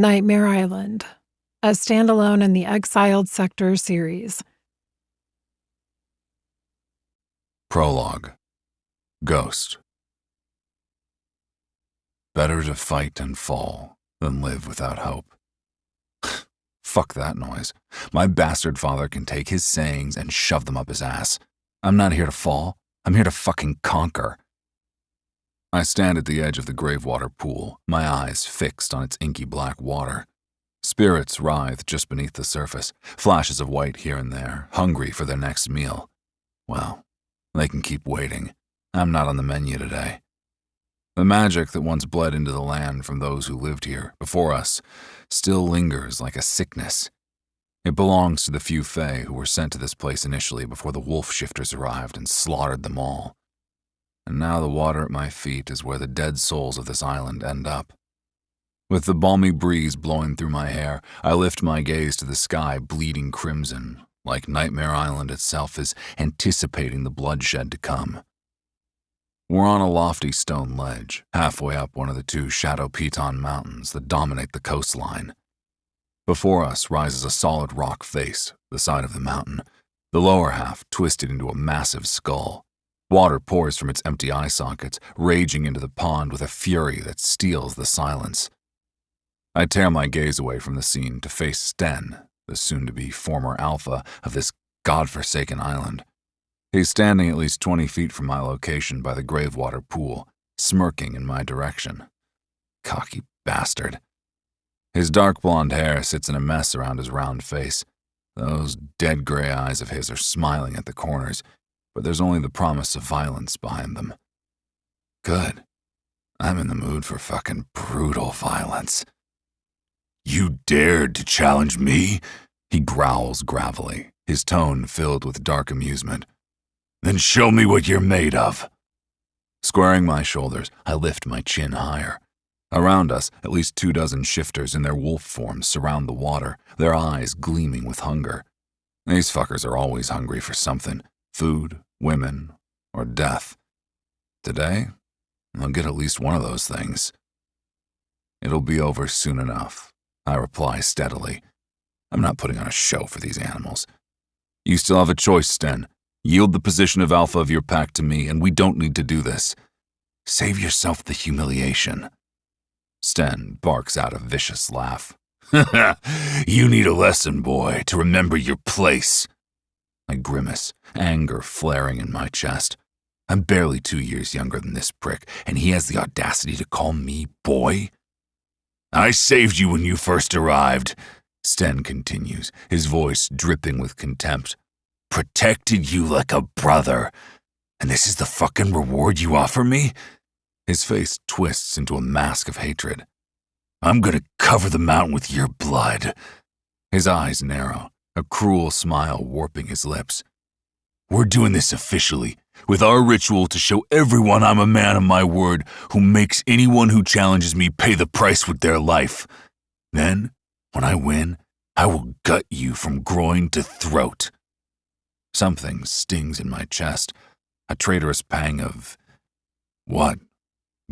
Nightmare Island, a standalone in the Exiled Sector series. Prologue. Ghost. Better to fight and fall than live without hope. Fuck that noise. My bastard father can take his sayings and shove them up his ass. I'm not here to fall. I'm here to fucking conquer. I stand at the edge of the Gravewater pool, my eyes fixed on its inky black water. Spirits writhe just beneath the surface, flashes of white here and there, hungry for their next meal. Well, they can keep waiting. I'm not on the menu today. The magic that once bled into the land from those who lived here before us still lingers like a sickness. It belongs to the few Fae who were sent to this place initially before the wolf shifters arrived and slaughtered them all. And now the water at my feet is where the dead souls of this island end up. With the balmy breeze blowing through my hair, I lift my gaze to the sky bleeding crimson, like Nightmare Island itself is anticipating the bloodshed to come. We're on a lofty stone ledge, halfway up one of the two Shadow Piton mountains that dominate the coastline. Before us rises a solid rock face, the side of the mountain, the lower half twisted into a massive skull. Water pours from its empty eye sockets, raging into the pond with a fury that steals the silence. I tear my gaze away from the scene to face Sten, the soon-to-be former alpha of this godforsaken island. He's standing at least 20 feet from my location by the Gravewater pool, smirking in my direction. Cocky bastard. His dark blonde hair sits in a mess around his round face. Those dead gray eyes of his are smiling at the corners, but there's only the promise of violence behind them. Good. I'm in the mood for fucking brutal violence. You dared to challenge me? He growls gravelly, his tone filled with dark amusement. Then show me what you're made of. Squaring my shoulders, I lift my chin higher. Around us, at least 24 shifters in their wolf forms surround the water, their eyes gleaming with hunger. These fuckers are always hungry for something. Food, women, or death. Today, I'll get at least one of those things. It'll be over soon enough, I reply steadily. I'm not putting on a show for these animals. You still have a choice, Sten. Yield the position of alpha of your pack to me, and we don't need to do this. Save yourself the humiliation. Sten barks out a vicious laugh. You need a lesson, boy, to remember your place. I grimace, anger flaring in my chest. I'm barely 2 years younger than this prick, and he has the audacity to call me boy? I saved you when you first arrived, Sten continues, his voice dripping with contempt. Protected you like a brother. And this is the fucking reward you offer me? His face twists into a mask of hatred. I'm gonna cover the mountain with your blood. His eyes narrow, a cruel smile warping his lips. We're doing this officially, with our ritual to show everyone I'm a man of my word who makes anyone who challenges me pay the price with their life. Then, when I win, I will gut you from groin to throat. Something stings in my chest, a traitorous pang of... what?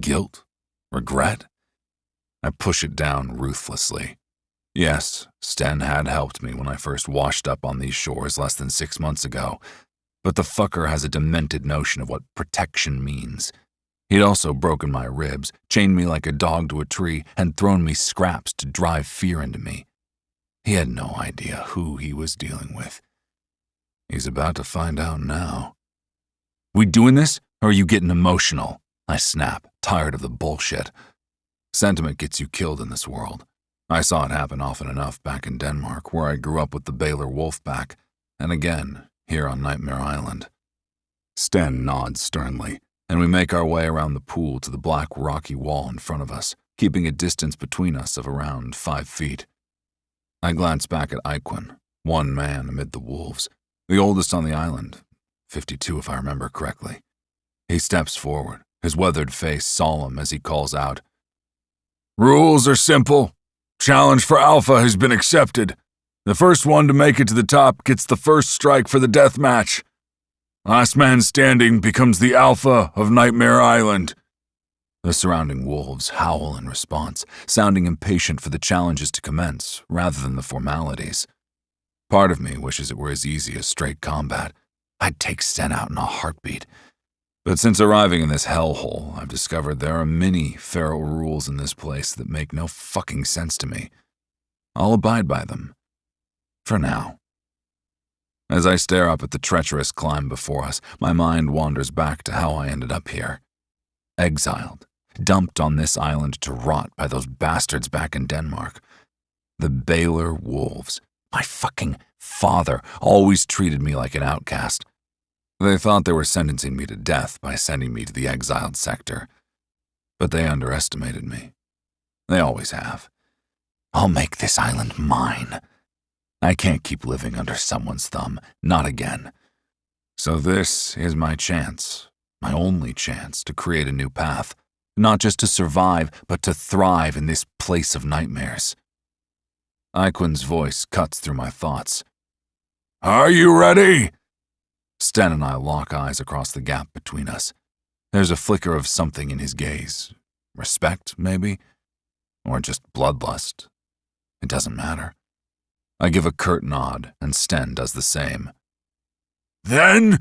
Guilt? Regret? I push it down ruthlessly. Yes, Sten had helped me when I first washed up on these shores less than 6 months ago, but the fucker has a demented notion of what protection means. He'd also broken my ribs, chained me like a dog to a tree, and thrown me scraps to drive fear into me. He had no idea who he was dealing with. He's about to find out now. We doing this, or are you getting emotional? I snap, tired of the bullshit. Sentiment gets you killed in this world. I saw it happen often enough back in Denmark, where I grew up with the Baylor Wolfpack, and again, here on Nightmare Island. Sten nods sternly, and we make our way around the pool to the black rocky wall in front of us, keeping a distance between us of around 5 feet. I glance back at Eiquin, one man amid the wolves, the oldest on the island, 52 if I remember correctly. He steps forward, his weathered face solemn as he calls out, Rules are simple. Challenge for Alpha has been accepted. The first one to make it to the top gets the first strike for the death match. Last man standing becomes the Alpha of Nightmare Island. The surrounding wolves howl in response, sounding impatient for the challenges to commence rather than the formalities. Part of me wishes it were as easy as straight combat. I'd take Sten out in a heartbeat. But since arriving in this hellhole, I've discovered there are many feral rules in this place that make no fucking sense to me. I'll abide by them. For now. As I stare up at the treacherous climb before us, my mind wanders back to how I ended up here. Exiled, dumped on this island to rot by those bastards back in Denmark. The Baylor Wolves. My fucking father always treated me like an outcast. They thought they were sentencing me to death by sending me to the exiled sector. But they underestimated me. They always have. I'll make this island mine. I can't keep living under someone's thumb, not again. So this is my chance, my only chance to create a new path, not just to survive, but to thrive in this place of nightmares. Iquin's voice cuts through my thoughts. Are you ready? Sten and I lock eyes across the gap between us. There's a flicker of something in his gaze. Respect, maybe? Or just bloodlust. It doesn't matter. I give a curt nod, and Sten does the same. Then,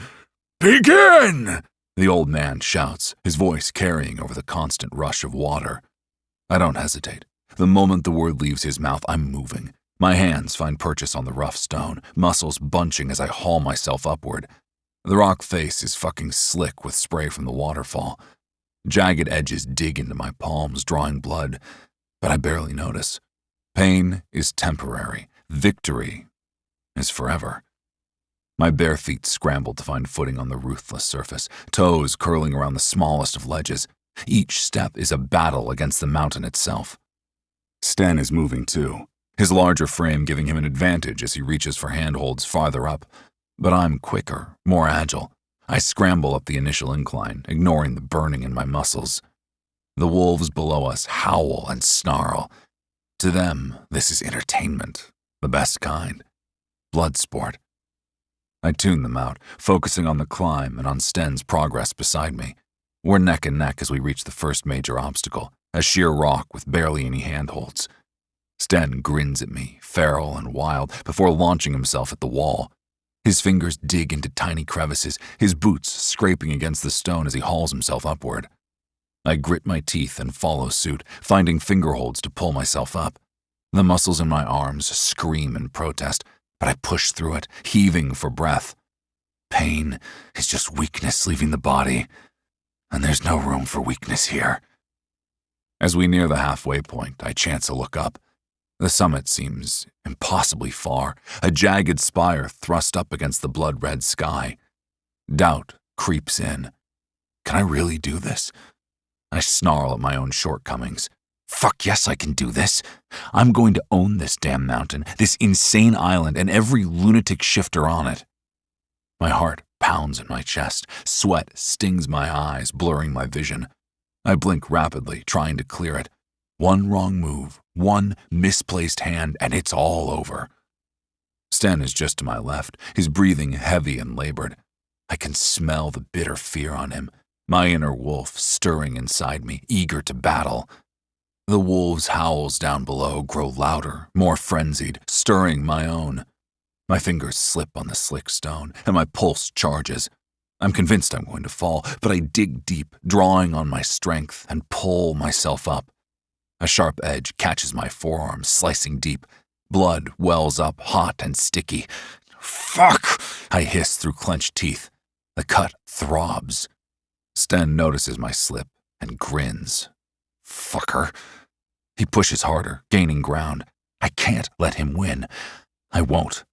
begin! The old man shouts, his voice carrying over the constant rush of water. I don't hesitate. The moment the word leaves his mouth, I'm moving. My hands find purchase on the rough stone, muscles bunching as I haul myself upward. The rock face is fucking slick with spray from the waterfall. Jagged edges dig into my palms, drawing blood, but I barely notice. Pain is temporary. Victory is forever. My bare feet scramble to find footing on the ruthless surface, toes curling around the smallest of ledges. Each step is a battle against the mountain itself. Sten is moving too, his larger frame giving him an advantage as he reaches for handholds farther up. But I'm quicker, more agile. I scramble up the initial incline, ignoring the burning in my muscles. The wolves below us howl and snarl. To them, this is entertainment, the best kind. Blood sport. I tune them out, focusing on the climb and on Sten's progress beside me. We're neck and neck as we reach the first major obstacle, a sheer rock with barely any handholds. Sten grins at me, feral and wild, before launching himself at the wall. His fingers dig into tiny crevices, his boots scraping against the stone as he hauls himself upward. I grit my teeth and follow suit, finding fingerholds to pull myself up. The muscles in my arms scream in protest, but I push through it, heaving for breath. Pain is just weakness leaving the body, and there's no room for weakness here. As we near the halfway point, I chance a look up. The summit seems impossibly far, a jagged spire thrust up against the blood-red sky. Doubt creeps in. Can I really do this? I snarl at my own shortcomings. Fuck yes, I can do this. I'm going to own this damn mountain, this insane island, and every lunatic shifter on it. My heart pounds in my chest. Sweat stings my eyes, blurring my vision. I blink rapidly, trying to clear it. One wrong move, one misplaced hand, and it's all over. Sten is just to my left, his breathing heavy and labored. I can smell the bitter fear on him, my inner wolf stirring inside me, eager to battle. The wolves' howls down below grow louder, more frenzied, stirring my own. My fingers slip on the slick stone, and my pulse charges. I'm convinced I'm going to fall, but I dig deep, drawing on my strength, and pull myself up. A sharp edge catches my forearm, slicing deep. Blood wells up, hot and sticky. Fuck! I hiss through clenched teeth. The cut throbs. Sten notices my slip and grins. Fucker. He pushes harder, gaining ground. I can't let him win. I won't.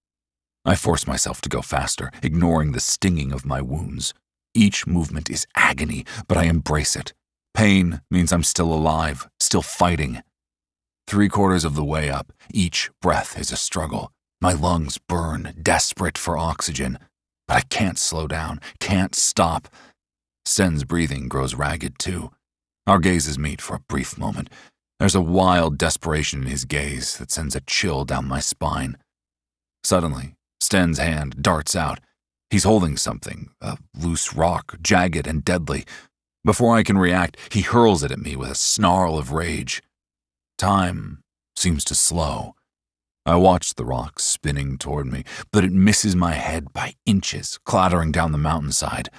I force myself to go faster, ignoring the stinging of my wounds. Each movement is agony, but I embrace it. Pain means I'm still alive, still fighting. 3/4 of the way up, each breath is a struggle. My lungs burn, desperate for oxygen. But I can't slow down, can't stop. Sten's breathing grows ragged too. Our gazes meet for a brief moment. There's a wild desperation in his gaze that sends a chill down my spine. Suddenly, Sten's hand darts out. He's holding something, a loose rock, jagged and deadly. Before I can react, he hurls it at me with a snarl of rage. Time seems to slow. I watch the rock spinning toward me, but it misses my head by inches, clattering down the mountainside.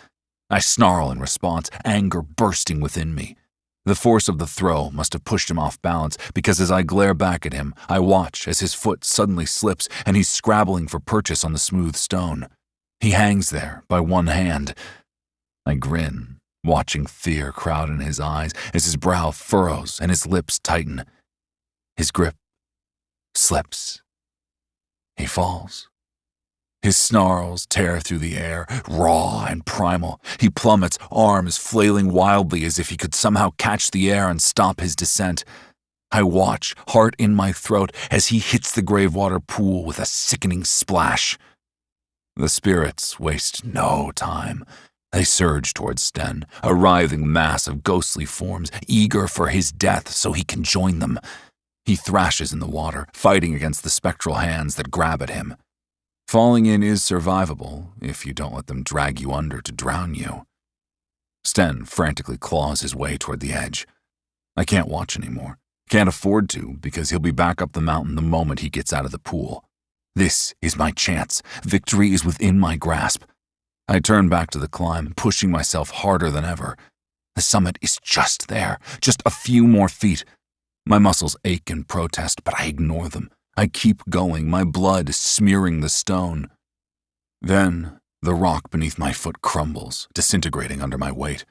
I snarl in response, anger bursting within me. The force of the throw must have pushed him off balance, because as I glare back at him, I watch as his foot suddenly slips and he's scrabbling for purchase on the smooth stone. He hangs there by one hand. I grin, watching fear crowd in his eyes as his brow furrows and his lips tighten. His grip slips. He falls. His snarls tear through the air, raw and primal. He plummets, arms flailing wildly as if he could somehow catch the air and stop his descent. I watch, heart in my throat, as he hits the Gravewater pool with a sickening splash. The spirits waste no time. They surge towards Sten, a writhing mass of ghostly forms, eager for his death so he can join them. He thrashes in the water, fighting against the spectral hands that grab at him. Falling in is survivable if you don't let them drag you under to drown you. Sten frantically claws his way toward the edge. I can't watch anymore. Can't afford to, because he'll be back up the mountain the moment he gets out of the pool. This is my chance. Victory is within my grasp. I turn back to the climb, pushing myself harder than ever. The summit is just there, just a few more feet. My muscles ache in protest, but I ignore them. I keep going, my blood smearing the stone. Then, the rock beneath my foot crumbles, disintegrating under my weight.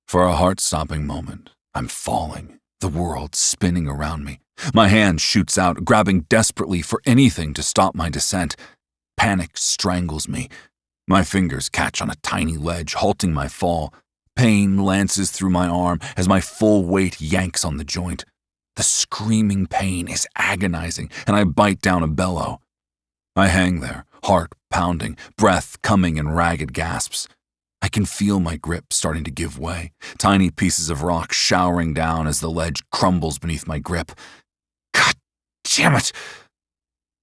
For a heart-stopping moment, I'm falling, the world spinning around me. My hand shoots out, grabbing desperately for anything to stop my descent. Panic strangles me. My fingers catch on a tiny ledge, halting my fall. Pain lances through my arm as my full weight yanks on the joint. The screaming pain is agonizing, and I bite down a bellow. I hang there, heart pounding, breath coming in ragged gasps. I can feel my grip starting to give way, tiny pieces of rock showering down as the ledge crumbles beneath my grip. God damn it!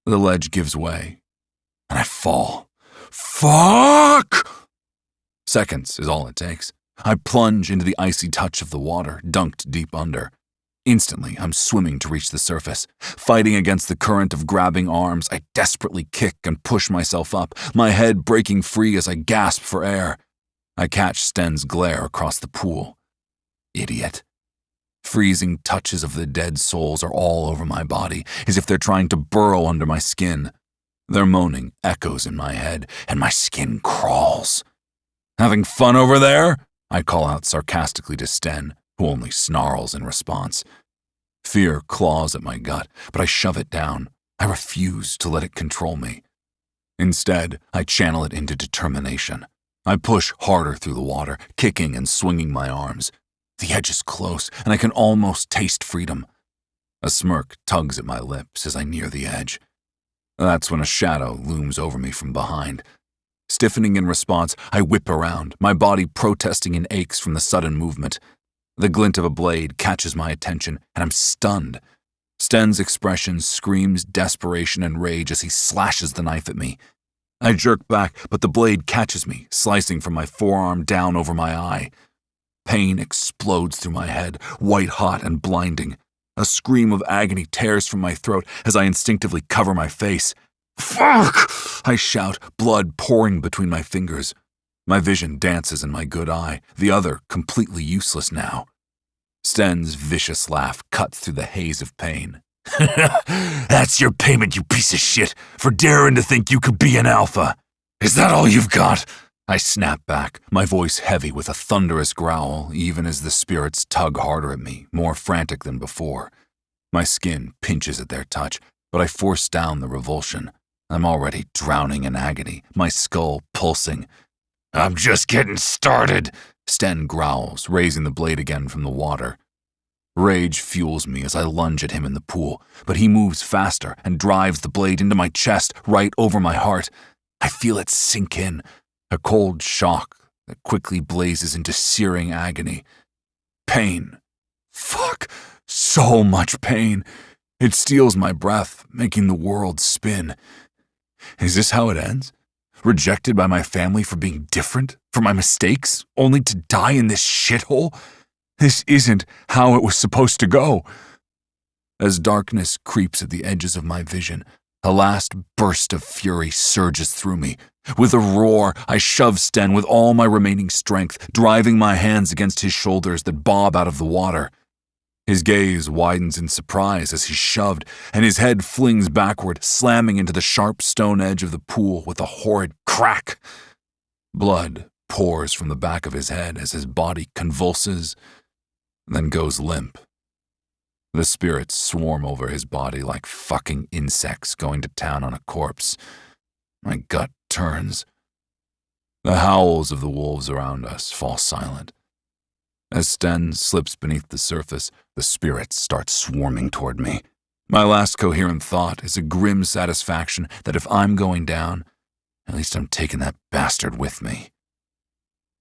The ledge gives way, and I fall. Fuck! Seconds is all it takes. I plunge into the icy touch of the water, dunked deep under. Instantly, I'm swimming to reach the surface. Fighting against the current of grabbing arms, I desperately kick and push myself up, my head breaking free as I gasp for air. I catch Sten's glare across the pool. Idiot. Freezing touches of the dead souls are all over my body, as if they're trying to burrow under my skin. Their moaning echoes in my head, and my skin crawls. Having fun over there? I call out sarcastically to Sten, who only snarls in response. Fear claws at my gut, but I shove it down. I refuse to let it control me. Instead, I channel it into determination. I push harder through the water, kicking and swinging my arms. The edge is close, and I can almost taste freedom. A smirk tugs at my lips as I near the edge. That's when a shadow looms over me from behind. Stiffening in response, I whip around, my body protesting in aches from the sudden movement. The glint of a blade catches my attention, and I'm stunned. Sten's expression screams desperation and rage as he slashes the knife at me. I jerk back, but the blade catches me, slicing from my forearm down over my eye. Pain explodes through my head, white-hot and blinding. A scream of agony tears from my throat as I instinctively cover my face. Fuck! I shout, blood pouring between my fingers. My vision dances in my good eye, the other completely useless now. Sten's vicious laugh cuts through the haze of pain. That's your payment, you piece of shit, for daring to think you could be an alpha. Is that all you've got? I snap back, my voice heavy with a thunderous growl, even as the spirits tug harder at me, more frantic than before. My skin pinches at their touch, but I force down the revulsion. I'm already drowning in agony, my skull pulsing. I'm just getting started, Sten growls, raising the blade again from the water. Rage fuels me as I lunge at him in the pool, but he moves faster and drives the blade into my chest, right over my heart. I feel it sink in, a cold shock that quickly blazes into searing agony. Pain. Fuck, so much pain. It steals my breath, making the world spin. Is this how it ends? Rejected by my family for being different, for my mistakes, only to die in this shithole? This isn't how it was supposed to go. As darkness creeps at the edges of my vision, a last burst of fury surges through me. With a roar, I shove Sten with all my remaining strength, driving my hands against his shoulders that bob out of the water. His gaze widens in surprise as he's shoved, and his head flings backward, slamming into the sharp stone edge of the pool with a horrid crack. Blood pours from the back of his head as his body convulses, then goes limp. The spirits swarm over his body like fucking insects going to town on a corpse. My gut turns. The howls of the wolves around us fall silent. As Sten slips beneath the surface, the spirits start swarming toward me. My last coherent thought is a grim satisfaction that if I'm going down, at least I'm taking that bastard with me.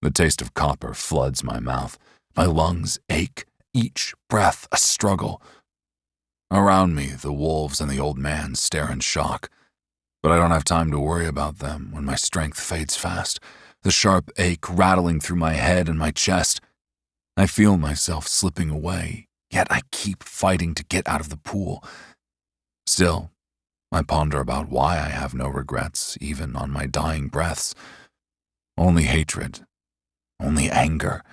The taste of copper floods my mouth. My lungs ache, each breath a struggle. Around me, the wolves and the old man stare in shock, but I don't have time to worry about them when my strength fades fast, the sharp ache rattling through my head and my chest. I feel myself slipping away, yet I keep fighting to get out of the pool. Still, I ponder about why I have no regrets, even on my dying breaths. Only hatred, only anger.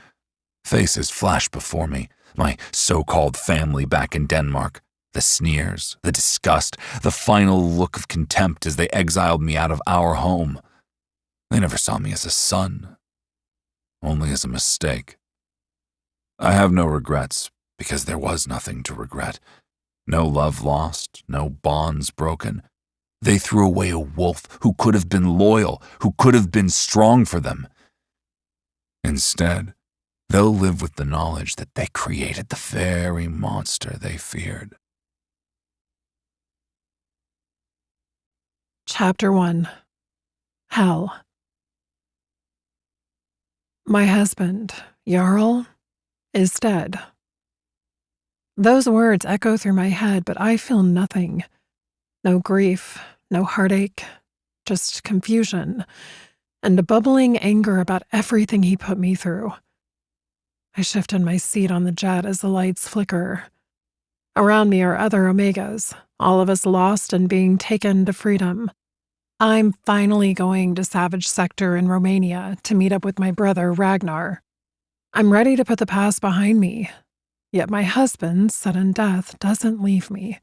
Faces flash before me, my so-called family back in Denmark. The sneers, the disgust, the final look of contempt as they exiled me out of our home. They never saw me as a son, only as a mistake. I have no regrets because there was nothing to regret. No love lost, no bonds broken. They threw away a wolf who could have been loyal, who could have been strong for them. Instead, they'll live with the knowledge that they created the very monster they feared. Chapter 1. Hell. My husband, Jarl, is dead. Those words echo through my head, but I feel nothing. No grief, no heartache, just confusion, and a bubbling anger about everything he put me through. I shift in my seat on the jet as the lights flicker. Around me are other Omegas, all of us lost and being taken to freedom. I'm finally going to Savage Sector in Romania to meet up with my brother Ragnar. I'm ready to put the past behind me, yet my husband's sudden death doesn't leave me.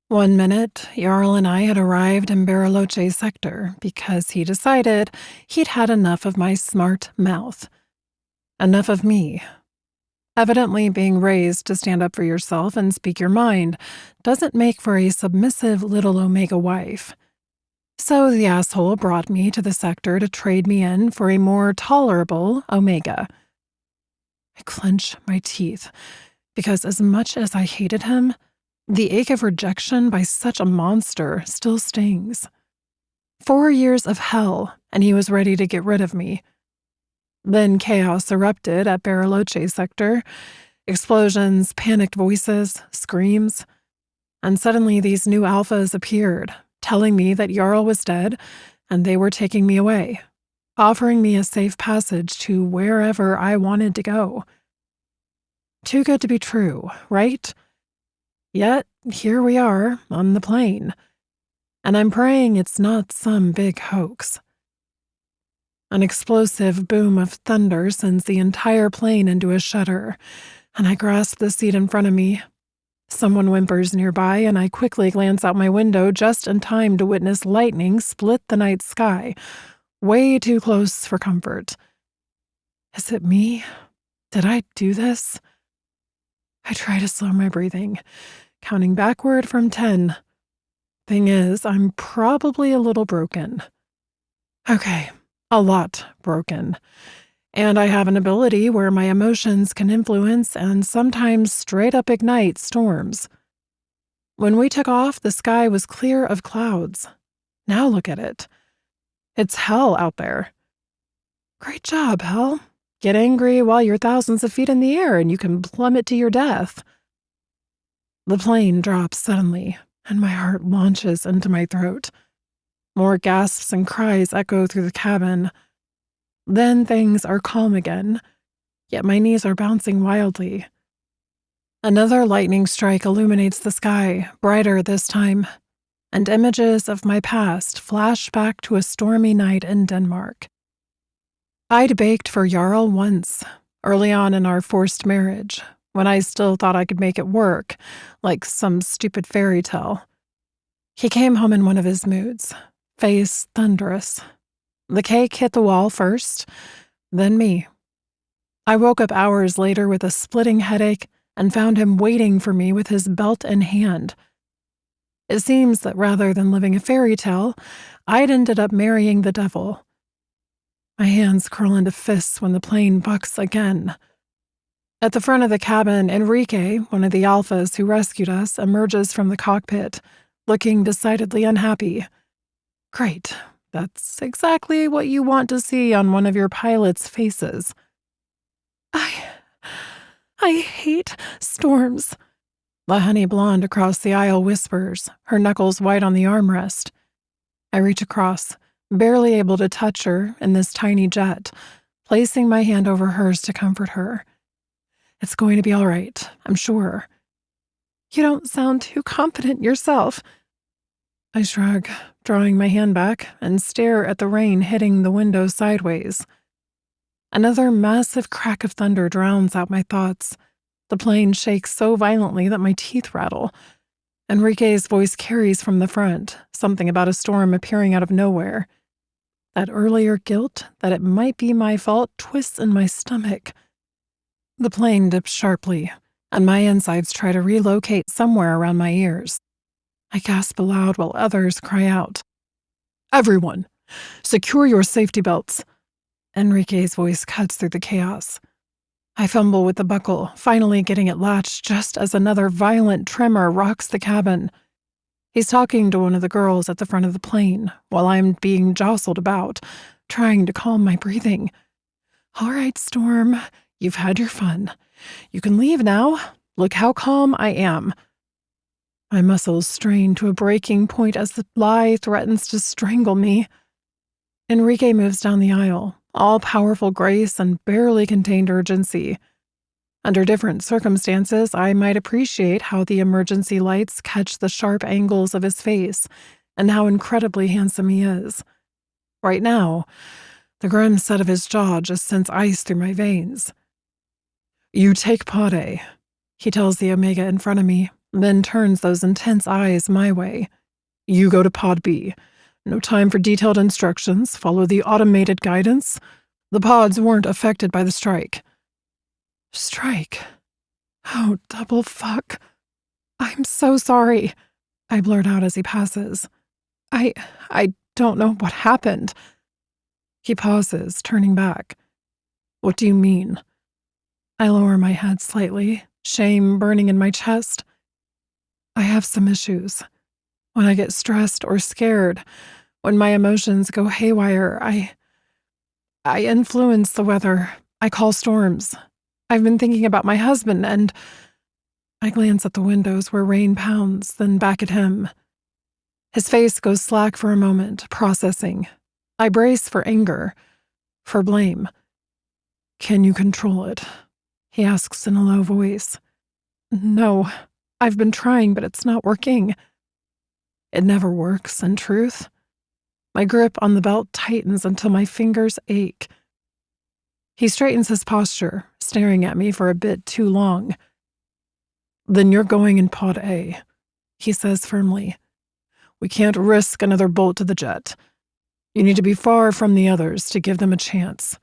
1 minute, Jarl and I had arrived in Bariloche Sector because he decided he'd had enough of my smart mouth. Enough of me. Evidently, being raised to stand up for yourself and speak your mind doesn't make for a submissive little Omega wife. So the asshole brought me to the sector to trade me in for a more tolerable Omega. I clench my teeth because as much as I hated him, the ache of rejection by such a monster still stings. 4 years of hell, and he was ready to get rid of me. Then chaos erupted at Bariloche Sector. Explosions, panicked voices, screams. And suddenly these new alphas appeared, telling me that Jarl was dead and they were taking me away, offering me a safe passage to wherever I wanted to go. Too good to be true, right? Yet, here we are, on the plane. And I'm praying it's not some big hoax. An explosive boom of thunder sends the entire plane into a shudder, and I grasp the seat in front of me. Someone whimpers nearby, and I quickly glance out my window just in time to witness lightning split the night sky, way too close for comfort. Is it me? Did I do this? I try to slow my breathing, counting backward from 10. Thing is, I'm probably a little broken. Okay, a lot broken. And I have an ability where my emotions can influence and sometimes straight up ignite storms. When we took off, the sky was clear of clouds. Now look at it. It's hell out there. Great job, hell. Get angry while you're thousands of feet in the air and you can plummet to your death. The plane drops suddenly, and my heart launches into my throat. More gasps and cries echo through the cabin. Then things are calm again, yet my knees are bouncing wildly. Another lightning strike illuminates the sky, brighter this time, and images of my past flash back to a stormy night in Denmark. I'd baked for Jarl once, early on in our forced marriage, when I still thought I could make it work, like some stupid fairy tale. He came home in one of his moods, face thunderous. The cake hit the wall first, then me. I woke up hours later with a splitting headache and found him waiting for me with his belt in hand. It seems that rather than living a fairy tale, I'd ended up marrying the devil. My hands curl into fists when the plane bucks again. At the front of the cabin, Enrique, one of the alphas who rescued us, emerges from the cockpit, looking decidedly unhappy. Great. That's exactly what you want to see on one of your pilots' faces. I hate storms. The honey blonde across the aisle whispers, her knuckles white on the armrest. I reach across, barely able to touch her in this tiny jet, placing my hand over hers to comfort her. It's going to be all right, I'm sure. You don't sound too confident yourself. I shrug, drawing my hand back, and stare at the rain hitting the window sideways. Another massive crack of thunder drowns out my thoughts. The plane shakes so violently that my teeth rattle. Enrique's voice carries from the front, something about a storm appearing out of nowhere. That earlier guilt that it might be my fault twists in my stomach. The plane dips sharply, and my insides try to relocate somewhere around my ears. I gasp aloud while others cry out. Everyone, secure your safety belts. Enrique's voice cuts through the chaos. I fumble with the buckle, finally getting it latched just as another violent tremor rocks the cabin. He's talking to one of the girls at the front of the plane, while I'm being jostled about, trying to calm my breathing. All right, Storm, you've had your fun. You can leave now. Look how calm I am. My muscles strain to a breaking point as the lie threatens to strangle me. Enrique moves down the aisle, all-powerful grace and barely contained urgency. Under different circumstances, I might appreciate how the emergency lights catch the sharp angles of his face and how incredibly handsome he is. Right now, the grim set of his jaw just sends ice through my veins. You take Pod A, he tells the Omega in front of me, then turns those intense eyes my way. You go to Pod B. No time for detailed instructions. Follow the automated guidance. The pods weren't affected by the strike. Strike? Oh, double fuck. I'm so sorry, I blurt out as he passes. I don't know what happened. He pauses, turning back. What do you mean? I lower my head slightly, shame burning in my chest. I have some issues. When I get stressed or scared, when my emotions go haywire, I influence the weather. I call storms. I've been thinking about my husband and... I glance at the windows where rain pounds, then back at him. His face goes slack for a moment, processing. I brace for anger, for blame. Can you control it? He asks in a low voice. No, I've been trying, but it's not working. It never works, in truth. My grip on the belt tightens until my fingers ache. He straightens his posture, staring at me for a bit too long. Then you're going in Pod A, he says firmly. We can't risk another bolt to the jet. You need to be far from the others to give them a chance.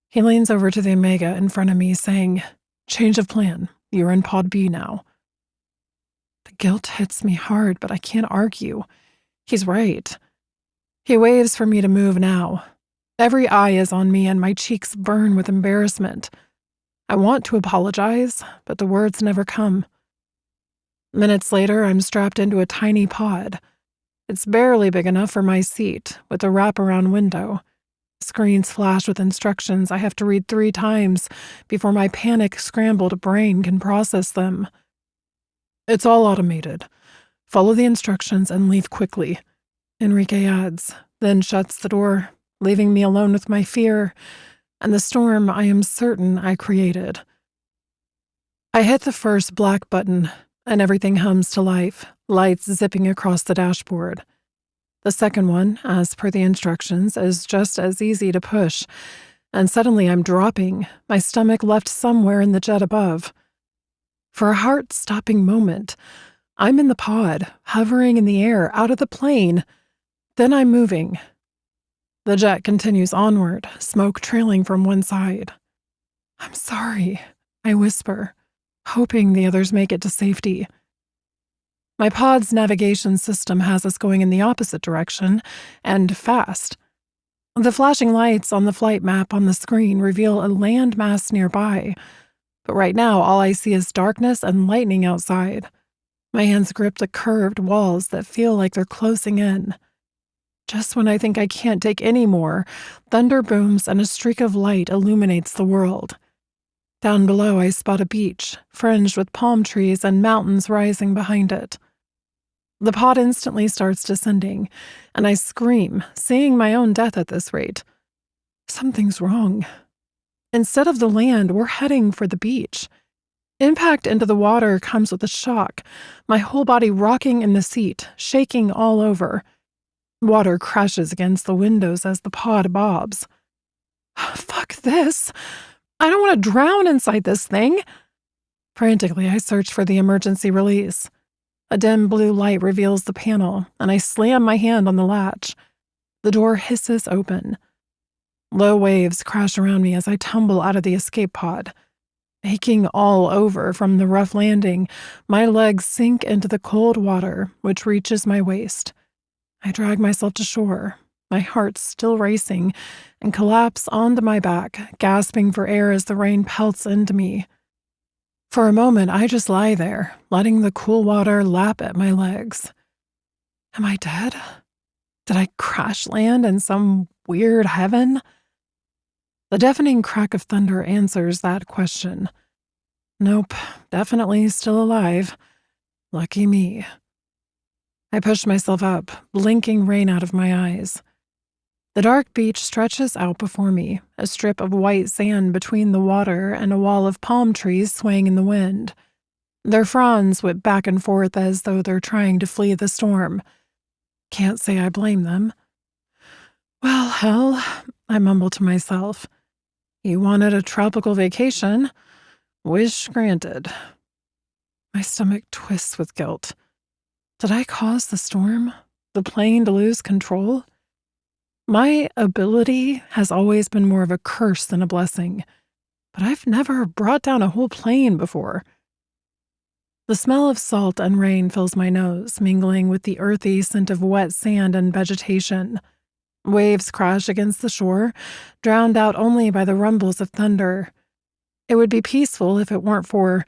He leans over to the Omega in front of me, saying, Change of plan. You're in Pod B now. The guilt hits me hard, but I can't argue. He's right. He waves for me to move now. Every eye is on me and my cheeks burn with embarrassment. I want to apologize, but the words never come. Minutes later, I'm strapped into a tiny pod. It's barely big enough for my seat, with a wraparound window. Screens flash with instructions I have to read 3 times before my panic-scrambled brain can process them. It's all automated. Follow the instructions and leave quickly. Enrique adds, then shuts the door, leaving me alone with my fear and the storm I am certain I created. I hit the first black button, and everything hums to life, lights zipping across the dashboard. The second one, as per the instructions, is just as easy to push, and suddenly I'm dropping, my stomach left somewhere in the jet above. For a heart-stopping moment, I'm in the pod, hovering in the air, out of the plane. Then I'm moving. The jet continues onward, smoke trailing from one side. I'm sorry, I whisper, hoping the others make it to safety. My pod's navigation system has us going in the opposite direction, and fast. The flashing lights on the flight map on the screen reveal a landmass nearby, but right now all I see is darkness and lightning outside. My hands grip the curved walls that feel like they're closing in. Just when I think I can't take any more, thunder booms and a streak of light illuminates the world. Down below, I spot a beach, fringed with palm trees and mountains rising behind it. The pod instantly starts descending, and I scream, seeing my own death at this rate. Something's wrong. Instead of the land, we're heading for the beach. Impact into the water comes with a shock, my whole body rocking in the seat, shaking all over. Water crashes against the windows as the pod bobs. Fuck this! I don't want to drown inside this thing! Frantically, I search for the emergency release. A dim blue light reveals the panel, and I slam my hand on the latch. The door hisses open. Low waves crash around me as I tumble out of the escape pod. Aching all over from the rough landing, my legs sink into the cold water, which reaches my waist. I drag myself to shore, my heart still racing, and collapse onto my back, gasping for air as the rain pelts into me. For a moment, I just lie there, letting the cool water lap at my legs. Am I dead? Did I crash land in some weird heaven? The deafening crack of thunder answers that question. Nope, definitely still alive. Lucky me. I push myself up, blinking rain out of my eyes. The dark beach stretches out before me, a strip of white sand between the water and a wall of palm trees swaying in the wind. Their fronds whip back and forth as though they're trying to flee the storm. Can't say I blame them. Well, hell, I mumble to myself. You wanted a tropical vacation. Wish granted. My stomach twists with guilt. Did I cause the storm? The plane to lose control? My ability has always been more of a curse than a blessing, but I've never brought down a whole plane before. The smell of salt and rain fills my nose, mingling with the earthy scent of wet sand and vegetation. Waves crash against the shore, drowned out only by the rumbles of thunder. It would be peaceful if it weren't for,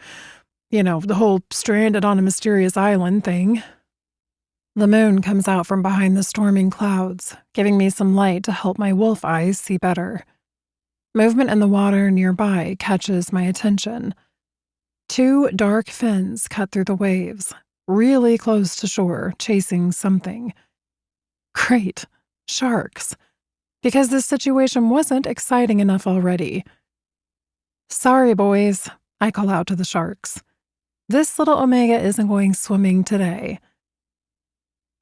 the whole stranded on a mysterious island thing. The moon comes out from behind the storming clouds, giving me some light to help my wolf eyes see better. Movement in the water nearby catches my attention. Two dark fins cut through the waves, really close to shore, chasing something. Great. Sharks. Because this situation wasn't exciting enough already. Sorry, boys, I call out to the sharks. This little Omega isn't going swimming today.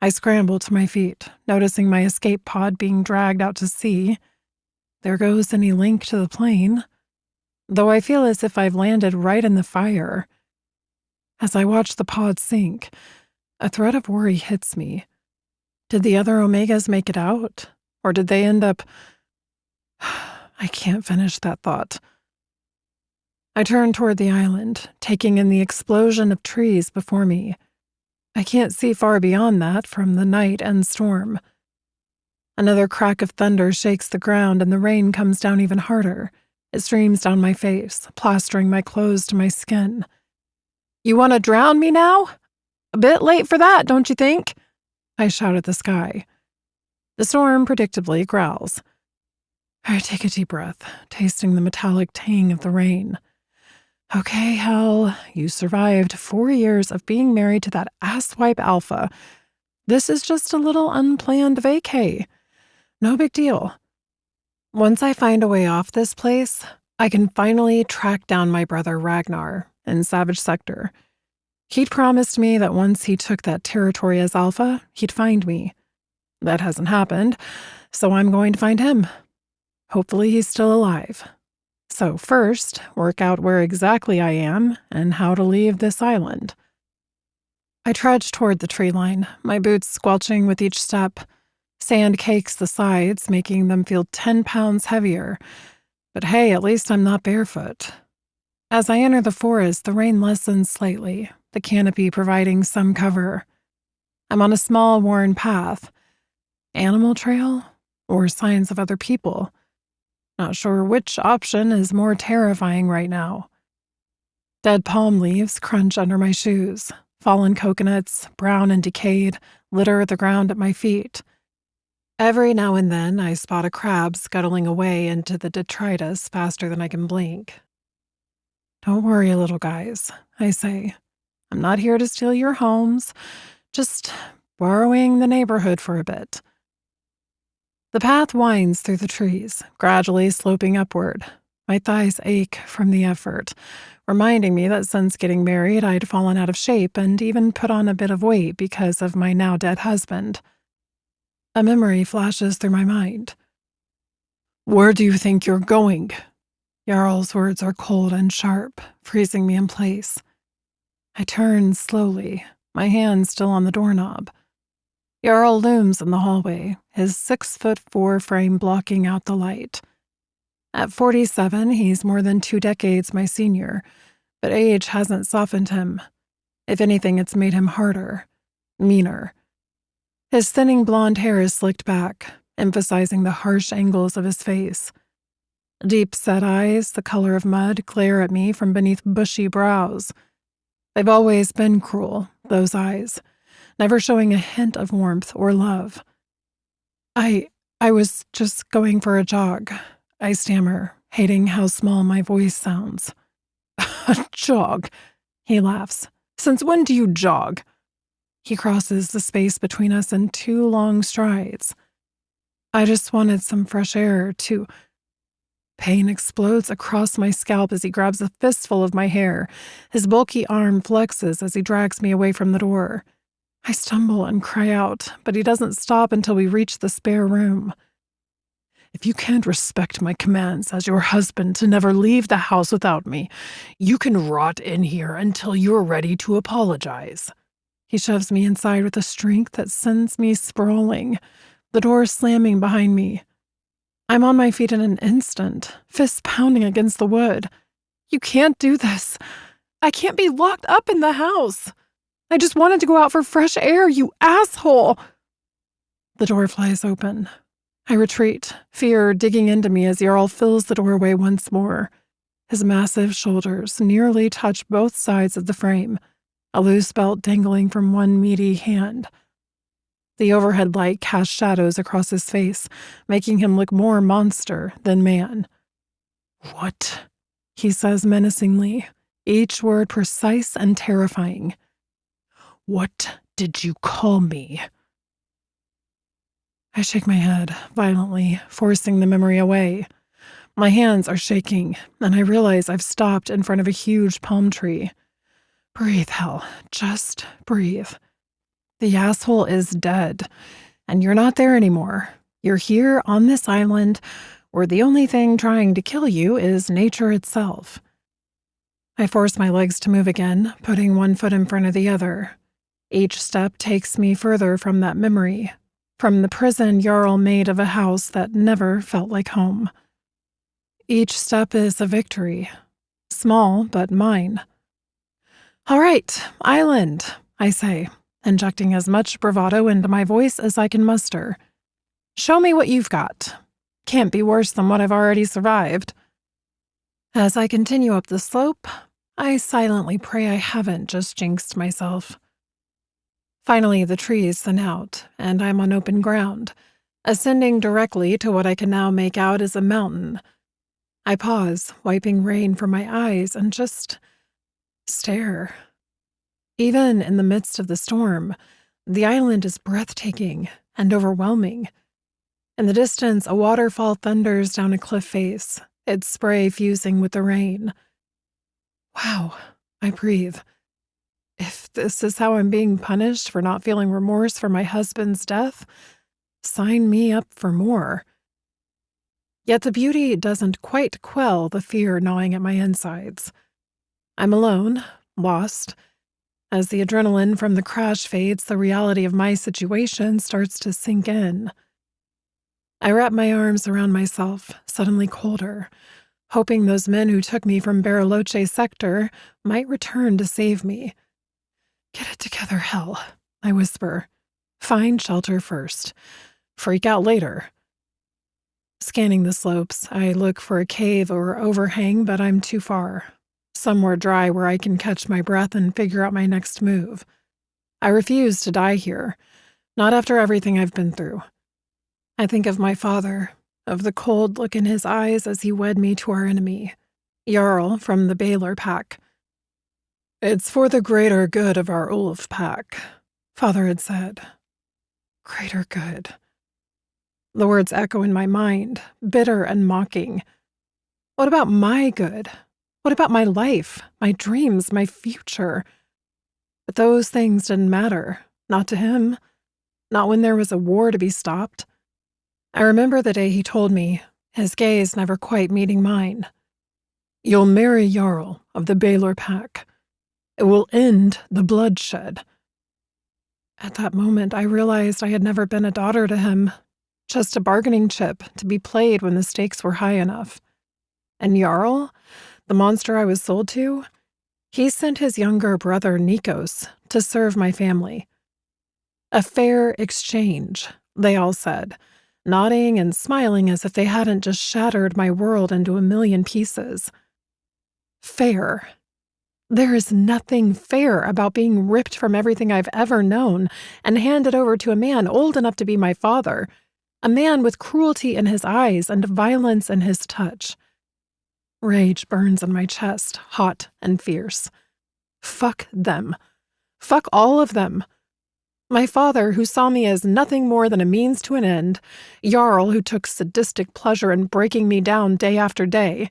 I scramble to my feet, noticing my escape pod being dragged out to sea. There goes any link to the plane, though I feel as if I've landed right in the fire. As I watch the pod sink, a thread of worry hits me. Did the other Omegas make it out? Or did they end up... I can't finish that thought. I turn toward the island, taking in the explosion of trees before me. I can't see far beyond that from the night and storm. Another crack of thunder shakes the ground and the rain comes down even harder. It streams down my face, plastering my clothes to my skin. You want to drown me now? A bit late for that, don't you think? I shout at the sky. The storm predictably growls. I take a deep breath, tasting the metallic tang of the rain. Okay, hell, you survived 4 years of being married to that asswipe Alpha. This is just a little unplanned vacay. No big deal. Once I find a way off this place, I can finally track down my brother Ragnar in Savage Sector. He'd promised me that once he took that territory as Alpha, he'd find me. That hasn't happened, so I'm going to find him. Hopefully he's still alive. So first, work out where exactly I am and how to leave this island. I trudge toward the tree line, my boots squelching with each step. Sand cakes the sides, making them feel 10 pounds heavier. But hey, at least I'm not barefoot. As I enter the forest, the rain lessens slightly, the canopy providing some cover. I'm on a small, worn path. Animal trail? Or signs of other people? Not sure which option is more terrifying right now. Dead palm leaves crunch under my shoes. Fallen coconuts, brown and decayed, litter the ground at my feet. Every now and then, I spot a crab scuttling away into the detritus faster than I can blink. Don't worry, little guys, I say. I'm not here to steal your homes, just borrowing the neighborhood for a bit. The path winds through the trees, gradually sloping upward. My thighs ache from the effort, reminding me that since getting married, I'd fallen out of shape and even put on a bit of weight because of my now-dead husband. A memory flashes through my mind. "Where do you think you're going?" Jarl's words are cold and sharp, freezing me in place. I turn slowly, my hand still on the doorknob. Jarl looms in the hallway, his 6'4" frame blocking out the light. At 47, he's more than 2 decades my senior, but age hasn't softened him. If anything, it's made him harder, meaner. His thinning blonde hair is slicked back, emphasizing the harsh angles of his face. Deep-set eyes, the color of mud, glare at me from beneath bushy brows. They've always been cruel, those eyes, never showing a hint of warmth or love. I was just going for a jog, I stammer, hating how small my voice sounds. "A jog?" He laughs. "Since when do you jog?" He crosses the space between us in 2 long strides. "I just wanted some fresh air to—" Pain explodes across my scalp as he grabs a fistful of my hair. His bulky arm flexes as he drags me away from the door. I stumble and cry out, but he doesn't stop until we reach the spare room. "If you can't respect my commands as your husband to never leave the house without me, you can rot in here until you're ready to apologize." He shoves me inside with a strength that sends me sprawling, the door slamming behind me. I'm on my feet in an instant, fists pounding against the wood. "You can't do this. I can't be locked up in the house. I just wanted to go out for fresh air, you asshole." The door flies open. I retreat, fear digging into me as Jarl fills the doorway once more. His massive shoulders nearly touch both sides of the frame, a loose belt dangling from one meaty hand. The overhead light casts shadows across his face, making him look more monster than man. "What?" he says menacingly, each word precise and terrifying. "What did you call me?" I shake my head violently, forcing the memory away. My hands are shaking, and I realize I've stopped in front of a huge palm tree. Breathe, hell. Just breathe. The asshole is dead, and you're not there anymore. You're here on this island where the only thing trying to kill you is nature itself. I force my legs to move again, putting one foot in front of the other. Each step takes me further from that memory, from the prison Jarl made of a house that never felt like home. Each step is a victory, small but mine. "All right, island," I say, injecting as much bravado into my voice as I can muster. "Show me what you've got. Can't be worse than what I've already survived." As I continue up the slope, I silently pray I haven't just jinxed myself. Finally, the trees thin out, and I'm on open ground, ascending directly to what I can now make out as a mountain. I pause, wiping rain from my eyes, and just stare. Even in the midst of the storm, The island is breathtaking and overwhelming. In the distance, a waterfall thunders down a cliff face, its spray fusing with the rain. Wow, I breathe. If this is how I'm being punished for not feeling remorse for my husband's death, sign me up for more. Yet the beauty doesn't quite quell the fear gnawing at my insides. I'm alone, lost. As the adrenaline from the crash fades, the reality of my situation starts to sink in. I wrap my arms around myself, suddenly colder, hoping those men who took me from Bariloche sector might return to save me. Get it together, hell, I whisper. Find shelter first. Freak out later. Scanning the slopes, I look for a cave or overhang, but I'm too far. Somewhere dry where I can catch my breath and figure out my next move. I refuse to die here, not after everything I've been through. I think of my father, of the cold look in his eyes as he wed me to our enemy, Jarl from the Baylor pack. It's for the greater good of our Ulf pack, Father had said. Greater good. The words echo in my mind, bitter and mocking. What about my good? What about my life, my dreams, my future? But those things didn't matter, not to him, not when there was a war to be stopped. I remember the day he told me, his gaze never quite meeting mine. You'll marry Jarl of the Baylor pack. It will end the bloodshed. At that moment, I realized I had never been a daughter to him, just a bargaining chip to be played when the stakes were high enough. And Jarl, the monster I was sold to, he sent his younger brother Nikos to serve my family. A fair exchange, they all said, nodding and smiling as if they hadn't just shattered my world into a million pieces. Fair. There is nothing fair about being ripped from everything I've ever known and handed over to a man old enough to be my father, a man with cruelty in his eyes and violence in his touch. Rage burns in my chest, hot and fierce. Fuck them. Fuck all of them. My father, who saw me as nothing more than a means to an end, Jarl, who took sadistic pleasure in breaking me down day after day,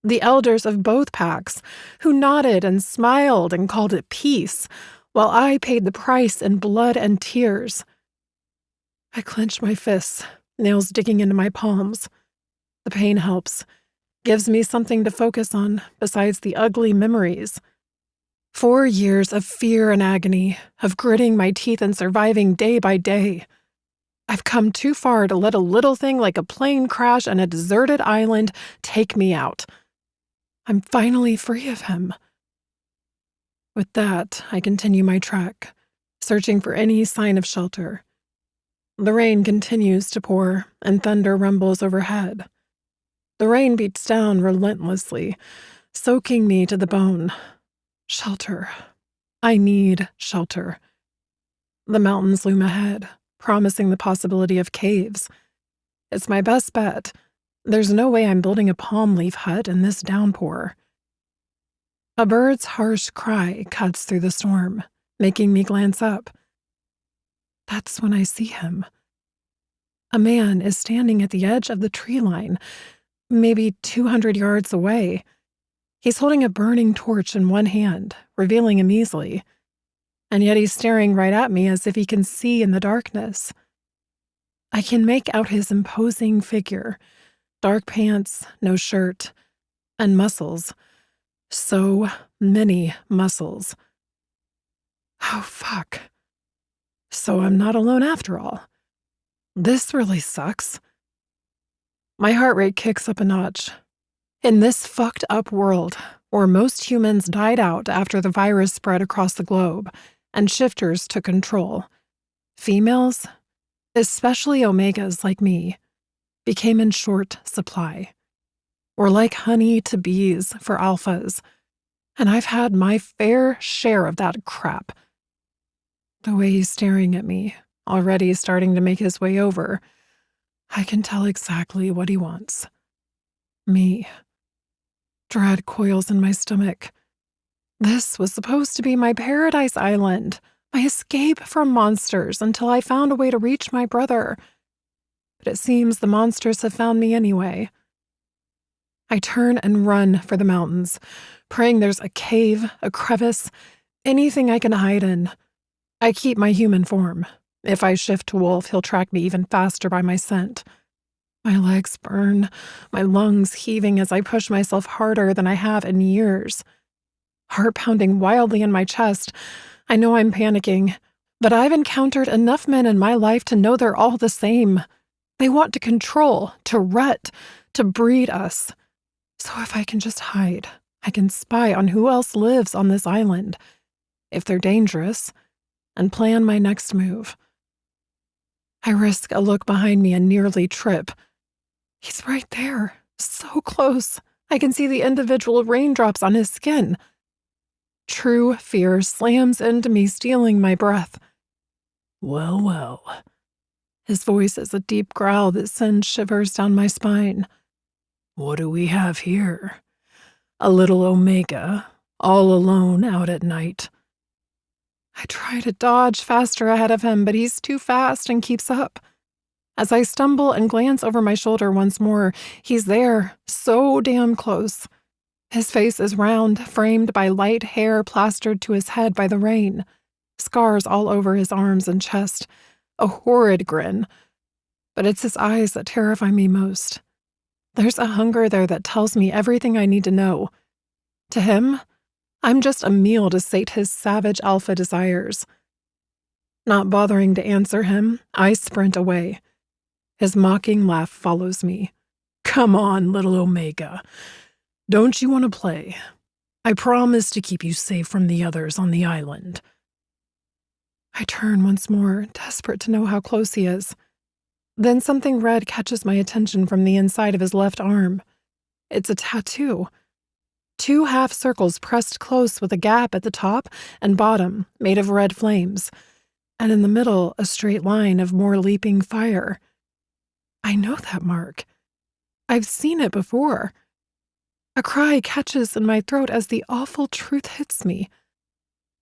the elders of both packs, who nodded and smiled and called it peace, while I paid the price in blood and tears. I clenched my fists, nails digging into my palms. The pain helps, gives me something to focus on besides the ugly memories. 4 years of fear and agony, of gritting my teeth and surviving day by day. I've come too far to let a little thing like a plane crash on a deserted island take me out. I'm finally free of him. With that, I continue my trek, searching for any sign of shelter. The rain continues to pour, and thunder rumbles overhead. The rain beats down relentlessly, soaking me to the bone. Shelter. I need shelter. The mountains loom ahead, promising the possibility of caves. It's my best bet. There's no way I'm building a palm leaf hut in this downpour. A bird's harsh cry cuts through the storm, making me glance up. That's when I see him. A man is standing at the edge of the tree line, maybe 200 yards away. He's holding a burning torch in one hand, revealing him easily. And yet he's staring right at me as if he can see in the darkness. I can make out his imposing figure, dark pants, no shirt, and muscles. So many muscles. Oh, fuck. So I'm not alone after all. This really sucks. My heart rate kicks up a notch. In this fucked up world, where most humans died out after the virus spread across the globe and shifters took control, females, especially omegas like me, became in short supply. We're like honey to bees for alphas, and I've had my fair share of that crap. The way he's staring at me, already starting to make his way over, I can tell exactly what he wants. Me. Dread coils in my stomach. This was supposed to be my paradise island, my escape from monsters until I found a way to reach my brother. But it seems the monsters have found me anyway. I turn and run for the mountains, praying there's a cave, a crevice, anything I can hide in. I keep my human form. If I shift to wolf, he'll track me even faster by my scent. My legs burn, my lungs heaving as I push myself harder than I have in years. Heart pounding wildly in my chest. I know I'm panicking, but I've encountered enough men in my life to know they're all the same. They want to control, to rut, to breed us. So if I can just hide, I can spy on who else lives on this island, if they're dangerous, and plan my next move. I risk a look behind me and nearly trip. He's right there, so close. I can see the individual raindrops on his skin. True fear slams into me, stealing my breath. Well, well. His voice is a deep growl that sends shivers down my spine. What do we have here? A little Omega, all alone out at night. I try to dodge faster ahead of him, but he's too fast and keeps up. As I stumble and glance over my shoulder once more, he's there, so damn close. His face is round, framed by light hair plastered to his head by the rain. Scars all over his arms and chest. A horrid grin. But it's his eyes that terrify me most. There's a hunger there that tells me everything I need to know. To him, I'm just a meal to sate his savage alpha desires. Not bothering to answer him, I sprint away. His mocking laugh follows me. Come on, little Omega. Don't you want to play? I promise to keep you safe from the others on the island. I turn once more, desperate to know how close he is. Then something red catches my attention from the inside of his left arm. It's a tattoo. 2 half circles pressed close with a gap at the top and bottom made of red flames, and in the middle a straight line of more leaping fire. I know that mark. I've seen it before. A cry catches in my throat as the awful truth hits me.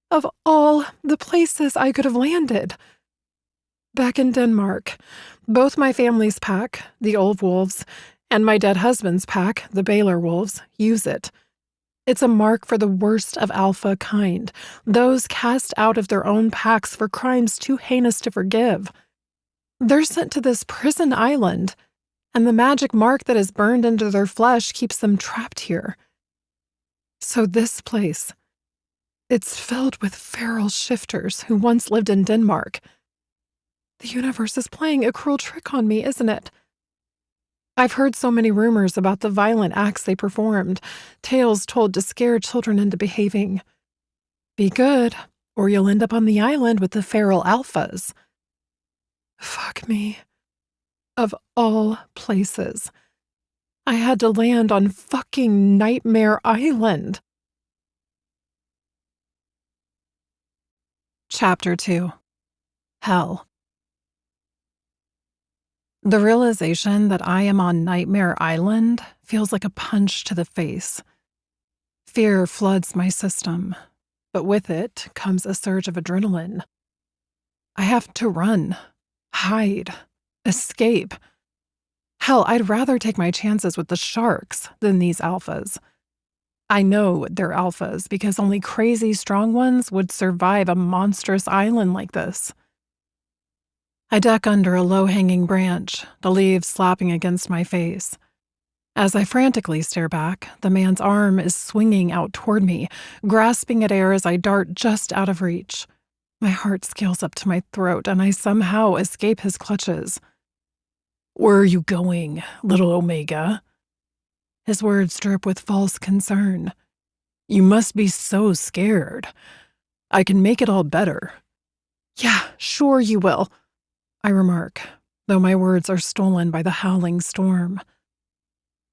Of all the places I could have landed. Back in Denmark, both my family's pack, the Old Wolves, and my dead husband's pack, the Baylor Wolves, use it. It's a mark for the worst of alpha kind, those cast out of their own packs for crimes too heinous to forgive. They're sent to this prison island, and the magic mark that is burned into their flesh keeps them trapped here. So this place, it's filled with feral shifters who once lived in Denmark. The universe is playing a cruel trick on me, isn't it? I've heard so many rumors about the violent acts they performed, tales told to scare children into behaving. Be good, or you'll end up on the island with the feral alphas. Fuck me. Of all places, I had to land on fucking Nightmare Island. Chapter 2. Hell. The realization that I am on Nightmare Island feels like a punch to the face. Fear floods my system, but with it comes a surge of adrenaline. I have to run, hide, escape. Hell, I'd rather take my chances with the sharks than these alphas. I know they're alphas because only crazy strong ones would survive a monstrous island like this. I duck under a low-hanging branch, the leaves slapping against my face. As I frantically stare back, the man's arm is swinging out toward me, grasping at air as I dart just out of reach. My heart scales up to my throat, and I somehow escape his clutches. Where are you going, little Omega? His words drip with false concern. You must be so scared. I can make it all better. Yeah, sure you will, I remark, though my words are stolen by the howling storm.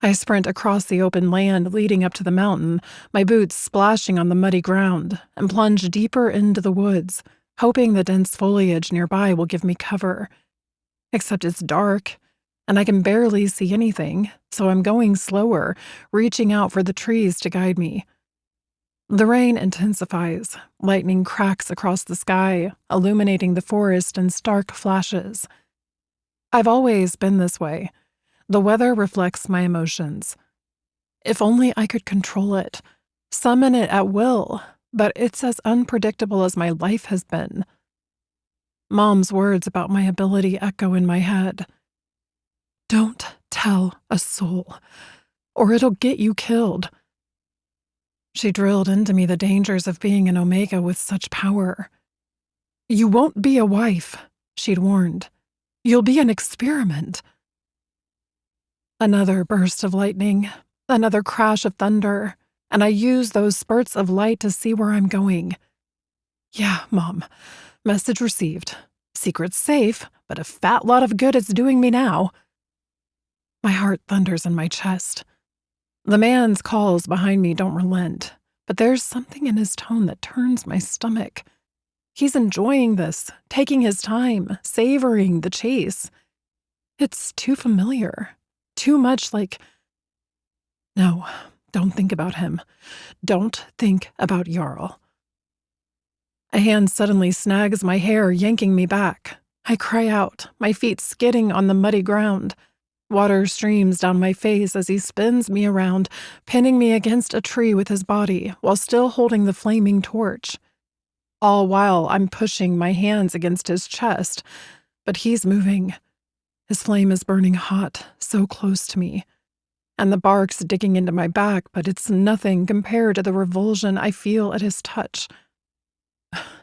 I sprint across the open land leading up to the mountain, my boots splashing on the muddy ground, and plunge deeper into the woods, hoping the dense foliage nearby will give me cover. Except it's dark, and I can barely see anything, so I'm going slower, reaching out for the trees to guide me. The rain intensifies, lightning cracks across the sky, illuminating the forest in stark flashes. I've always been this way. The weather reflects my emotions. If only I could control it, summon it at will, but it's as unpredictable as my life has been. Mom's words about my ability echo in my head. Don't tell a soul, or it'll get you killed. She drilled into me the dangers of being an Omega with such power. You won't be a wife, she'd warned. You'll be an experiment. Another burst of lightning, another crash of thunder, and I use those spurts of light to see where I'm going. Yeah, Mom. Message received. Secret safe, but a fat lot of good it's doing me now. My heart thunders in my chest. The man's calls behind me don't relent, but there's something in his tone that turns my stomach. He's enjoying this, taking his time, savoring the chase. It's too familiar, too much like... No, don't think about him. Don't think about Jarl. A hand suddenly snags my hair, yanking me back. I cry out, my feet skidding on the muddy ground. Water streams down my face as he spins me around, pinning me against a tree with his body while still holding the flaming torch. All while I'm pushing my hands against his chest, but he's moving. His flame is burning hot, so close to me. And the bark's digging into my back, but it's nothing compared to the revulsion I feel at his touch.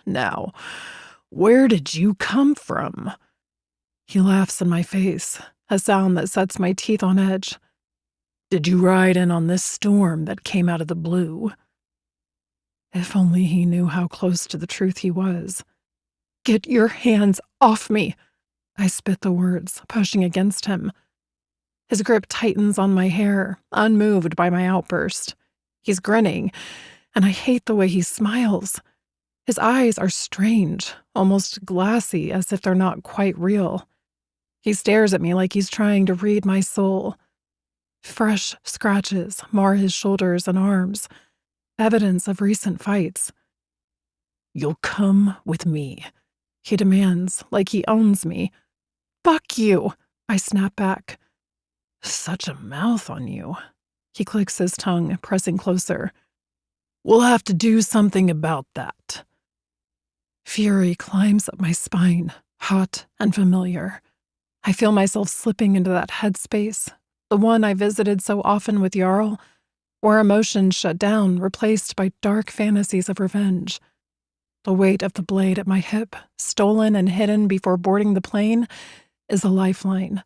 Now, where did you come from? He laughs in my face, a sound that sets my teeth on edge. Did you ride in on this storm that came out of the blue? If only he knew how close to the truth he was. Get your hands off me! I spit the words, pushing against him. His grip tightens on my hair, unmoved by my outburst. He's grinning, and I hate the way he smiles. His eyes are strange, almost glassy, as if they're not quite real. He stares at me like he's trying to read my soul. Fresh scratches mar his shoulders and arms, evidence of recent fights. You'll come with me, he demands, like he owns me. Fuck you, I snap back. Such a mouth on you. He clicks his tongue, pressing closer. We'll have to do something about that. Fury climbs up my spine, hot and familiar. I feel myself slipping into that headspace, the one I visited so often with Jarl, where emotions shut down, replaced by dark fantasies of revenge. The weight of the blade at my hip, stolen and hidden before boarding the plane, is a lifeline.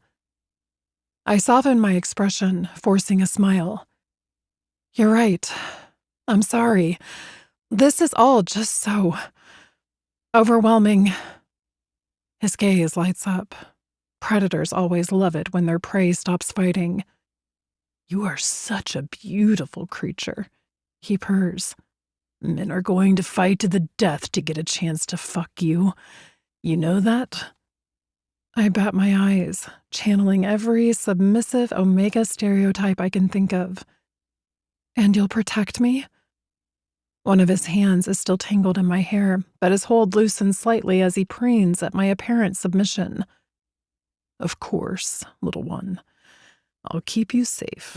I soften my expression, forcing a smile. You're right. I'm sorry. This is all just so... overwhelming. His gaze lights up. Predators always love it when their prey stops fighting. You are such a beautiful creature, he purrs. Men are going to fight to the death to get a chance to fuck you. You know that? I bat my eyes, channeling every submissive Omega stereotype I can think of. And you'll protect me? One of his hands is still tangled in my hair, but his hold loosens slightly as he preens at my apparent submission. Of course, little one. I'll keep you safe.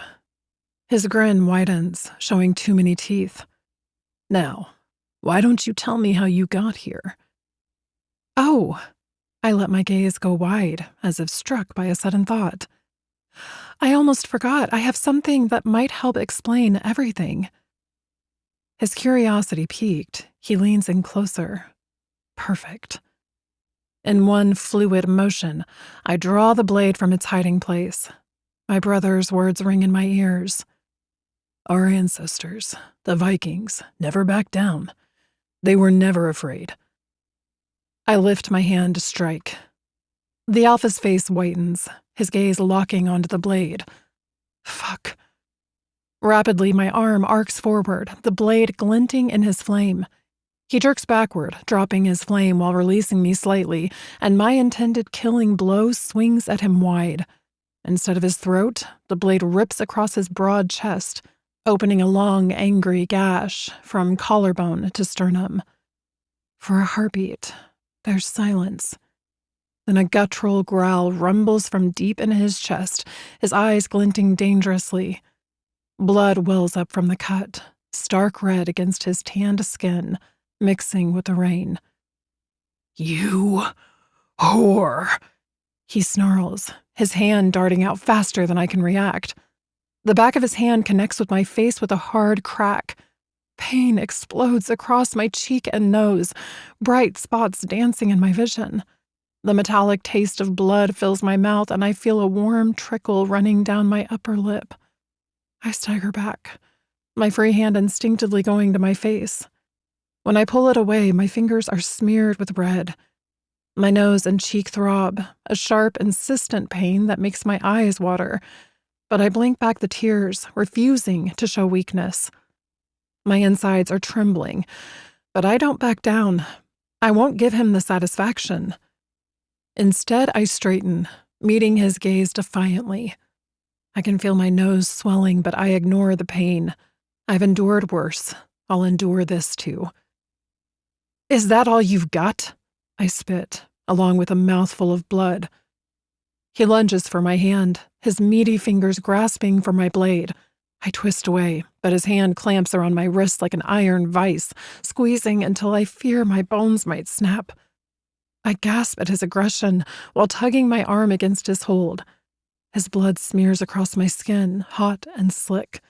His grin widens, showing too many teeth. Now, why don't you tell me how you got here? Oh, I let my gaze go wide, as if struck by a sudden thought. I almost forgot I have something that might help explain everything. His curiosity piqued, he leans in closer. Perfect. In one fluid motion, I draw the blade from its hiding place. My brother's words ring in my ears. Our ancestors, the Vikings, never backed down. They were never afraid. I lift my hand to strike. The Alpha's face whitens, his gaze locking onto the blade. Fuck. Rapidly, my arm arcs forward, the blade glinting in his flame. He jerks backward, dropping his flame while releasing me slightly, and my intended killing blow swings at him wide. Instead of his throat, the blade rips across his broad chest, opening a long, angry gash from collarbone to sternum. For a heartbeat, there's silence. Then a guttural growl rumbles from deep in his chest, his eyes glinting dangerously. Blood wells up from the cut, stark red against his tanned skin, mixing with the rain. "You whore!" he snarls, his hand darting out faster than I can react. The back of his hand connects with my face with a hard crack. Pain explodes across my cheek and nose, bright spots dancing in my vision. The metallic taste of blood fills my mouth, and I feel a warm trickle running down my upper lip. I stagger back, my free hand instinctively going to my face. When I pull it away, my fingers are smeared with red. My nose and cheek throb, a sharp, insistent pain that makes my eyes water, but I blink back the tears, refusing to show weakness. My insides are trembling, but I don't back down. I won't give him the satisfaction. Instead, I straighten, meeting his gaze defiantly. I can feel my nose swelling, but I ignore the pain. I've endured worse. I'll endure this too. "Is that all you've got?" I spit, along with a mouthful of blood. He lunges for my hand, his meaty fingers grasping for my blade. I twist away, but his hand clamps around my wrist like an iron vice, squeezing until I fear my bones might snap. I gasp at his aggression while tugging my arm against his hold. His blood smears across my skin, hot and slick.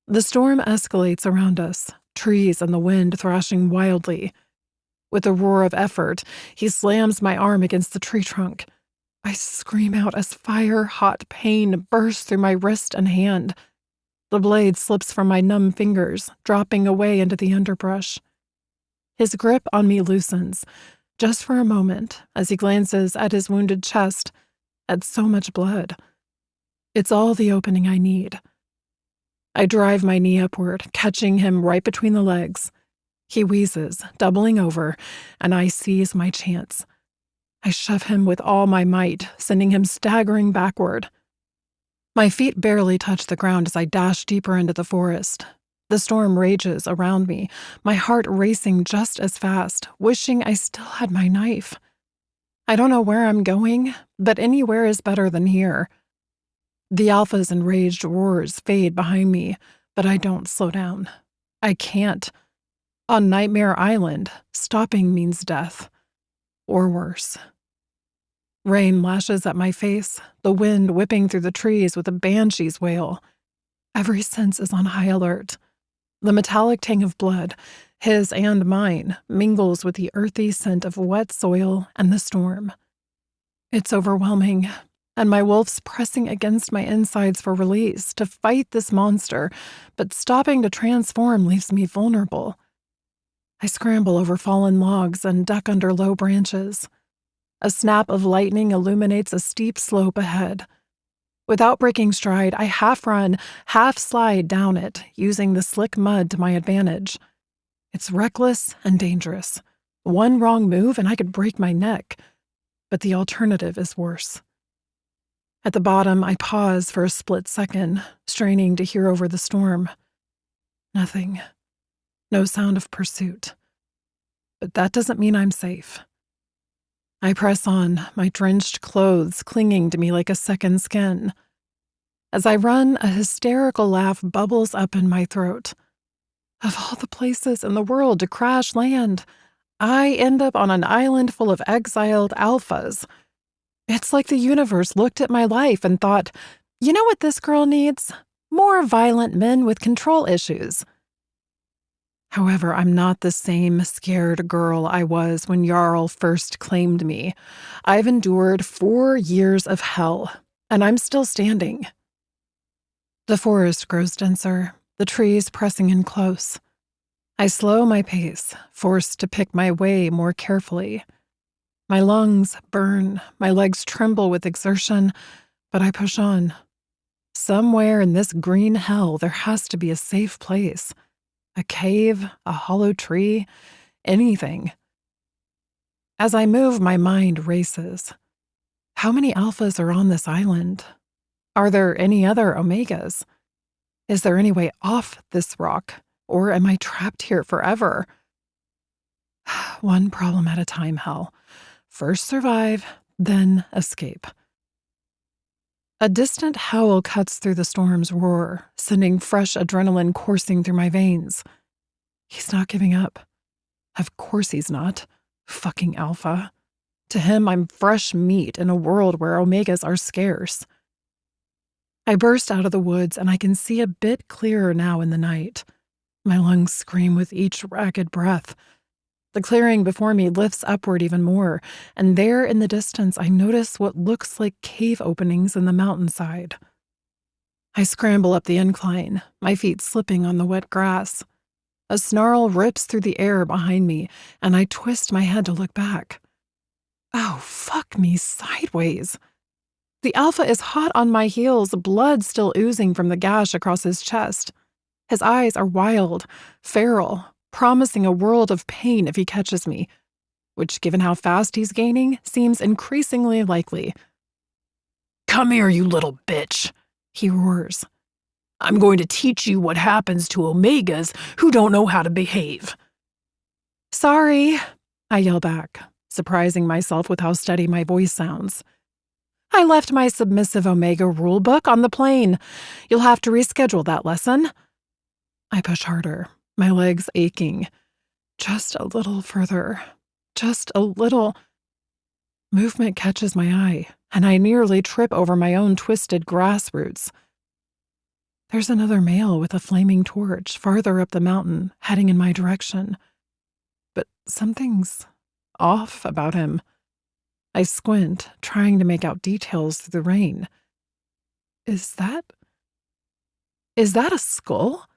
The storm escalates around us, trees and the wind thrashing wildly. With a roar of effort, he slams my arm against the tree trunk. I scream out as fire-hot pain bursts through my wrist and hand. The blade slips from my numb fingers, dropping away into the underbrush. His grip on me loosens, just for a moment, as he glances at his wounded chest, at so much blood. It's all the opening I need. I drive my knee upward, catching him right between the legs. He wheezes, doubling over, and I seize my chance. I shove him with all my might, sending him staggering backward. My feet barely touch the ground as I dash deeper into the forest. The storm rages around me, my heart racing just as fast, wishing I still had my knife. I don't know where I'm going, but anywhere is better than here. The alpha's enraged roars fade behind me, but I don't slow down. I can't. On Nightmare Island, stopping means death. Or worse. Rain lashes at my face, the wind whipping through the trees with a banshee's wail. Every sense is on high alert. The metallic tang of blood, his and mine, mingles with the earthy scent of wet soil and the storm. It's overwhelming, and my wolf's pressing against my insides for release to fight this monster, but stopping to transform leaves me vulnerable. I scramble over fallen logs and duck under low branches. A snap of lightning illuminates a steep slope ahead. Without breaking stride, I half run, half slide down it, using the slick mud to my advantage. It's reckless and dangerous. One wrong move and I could break my neck. But the alternative is worse. At the bottom, I pause for a split second, straining to hear over the storm. Nothing. No sound of pursuit. But that doesn't mean I'm safe. I press on, my drenched clothes clinging to me like a second skin. As I run, a hysterical laugh bubbles up in my throat. Of all the places in the world to crash land, I end up on an island full of exiled alphas. It's like the universe looked at my life and thought, you know what this girl needs? More violent men with control issues. However, I'm not the same scared girl I was when Jarl first claimed me. I've endured 4 years of hell, and I'm still standing. The forest grows denser, the trees pressing in close. I slow my pace, forced to pick my way more carefully. My lungs burn, my legs tremble with exertion, but I push on. Somewhere in this green hell, there has to be a safe place. A cave, a hollow tree, anything. As I move, my mind races. How many alphas are on this island? Are there any other omegas? Is there any way off this rock, or am I trapped here forever? One problem at a time, Hal. First survive, then escape. A distant howl cuts through the storm's roar, sending fresh adrenaline coursing through my veins. He's not giving up. Of course he's not. Fucking Alpha. To him, I'm fresh meat in a world where omegas are scarce. I burst out of the woods, and I can see a bit clearer now in the night. My lungs scream with each ragged breath. The clearing before me lifts upward even more, and there in the distance I notice what looks like cave openings in the mountainside. I scramble up the incline, my feet slipping on the wet grass. A snarl rips through the air behind me, and I twist my head to look back. Oh, fuck me sideways. The Alpha is hot on my heels, blood still oozing from the gash across his chest. His eyes are wild, feral, promising a world of pain if he catches me, which, given how fast he's gaining, seems increasingly likely. "Come here, you little bitch," he roars. "I'm going to teach you what happens to Omegas who don't know how to behave." "Sorry," I yell back, surprising myself with how steady my voice sounds. "I left my submissive Omega rulebook on the plane. You'll have to reschedule that lesson." I push harder, my legs aching. Just a little further. Just a little. Movement catches my eye, and I nearly trip over my own twisted grass roots. There's another male with a flaming torch farther up the mountain, heading in my direction. But something's off about him. I squint, trying to make out details through the rain. Is that a skull?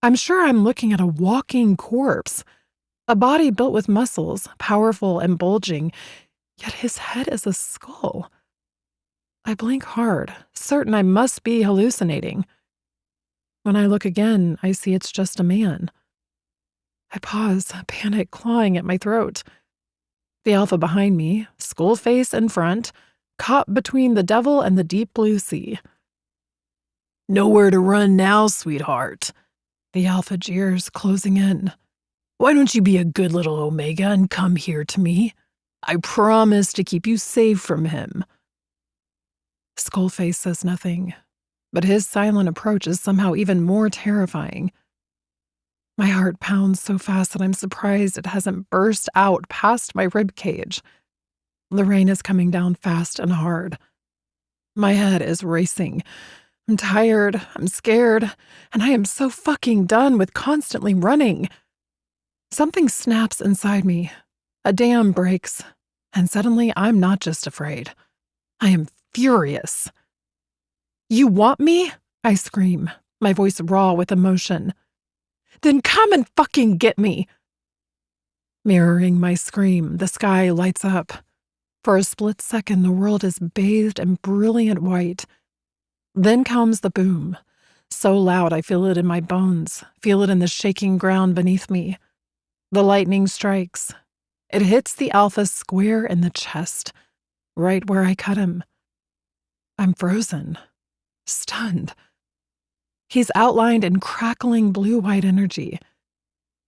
I'm sure I'm looking at a walking corpse. A body built with muscles, powerful and bulging, yet his head is a skull. I blink hard, certain I must be hallucinating. When I look again, I see it's just a man. I pause, panic clawing at my throat. The Alpha behind me, skull face in front, caught between the devil and the deep blue sea. "Nowhere to run now, sweetheart," the Alpha jeers, closing in. "Why don't you be a good little Omega and come here to me? I promise to keep you safe from him." Skullface says nothing, but his silent approach is somehow even more terrifying. My heart pounds so fast that I'm surprised it hasn't burst out past my rib cage. The rain is coming down fast and hard. My head is racing. I'm tired, I'm scared, and I am so fucking done with constantly running. Something snaps inside me. A dam breaks, and suddenly I'm not just afraid. I am furious. "You want me?" I scream, my voice raw with emotion. "Then come and fucking get me!" Mirroring my scream, the sky lights up. For a split second, the world is bathed in brilliant white. Then comes the boom. So loud I feel it in my bones, feel it in the shaking ground beneath me. The lightning strikes. It hits the Alpha square in the chest, right where I cut him. I'm frozen, stunned. He's outlined in crackling blue-white energy.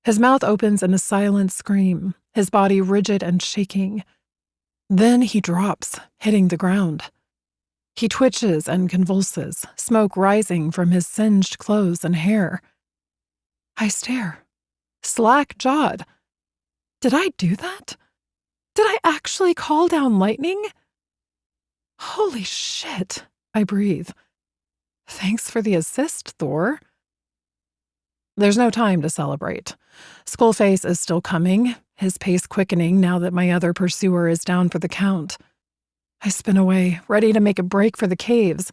His mouth opens in a silent scream, his body rigid and shaking. Then he drops, hitting the ground. He twitches and convulses, smoke rising from his singed clothes and hair. I stare, slack-jawed. Did I do that? Did I actually call down lightning? Holy shit, I breathe. Thanks for the assist, Thor. There's no time to celebrate. Skullface is still coming, his pace quickening now that my other pursuer is down for the count. I spin away, ready to make a break for the caves,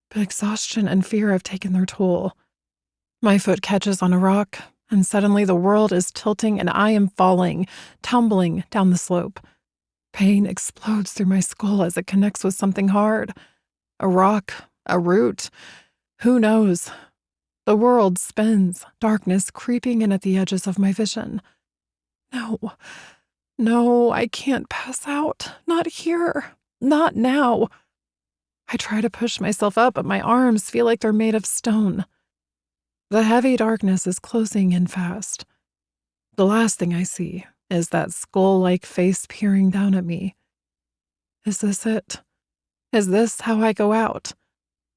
but exhaustion and fear have taken their toll. My foot catches on a rock, and suddenly the world is tilting and I am falling, tumbling down the slope. Pain explodes through my skull as it connects with something hard. A rock, a root. Who knows? The world spins, darkness creeping in at the edges of my vision. No, I can't pass out. Not here. Not now. I try to push myself up, but my arms feel like they're made of stone. The heavy darkness is closing in fast. The last thing I see is that skull-like face peering down at me. Is this it? Is this how I go out?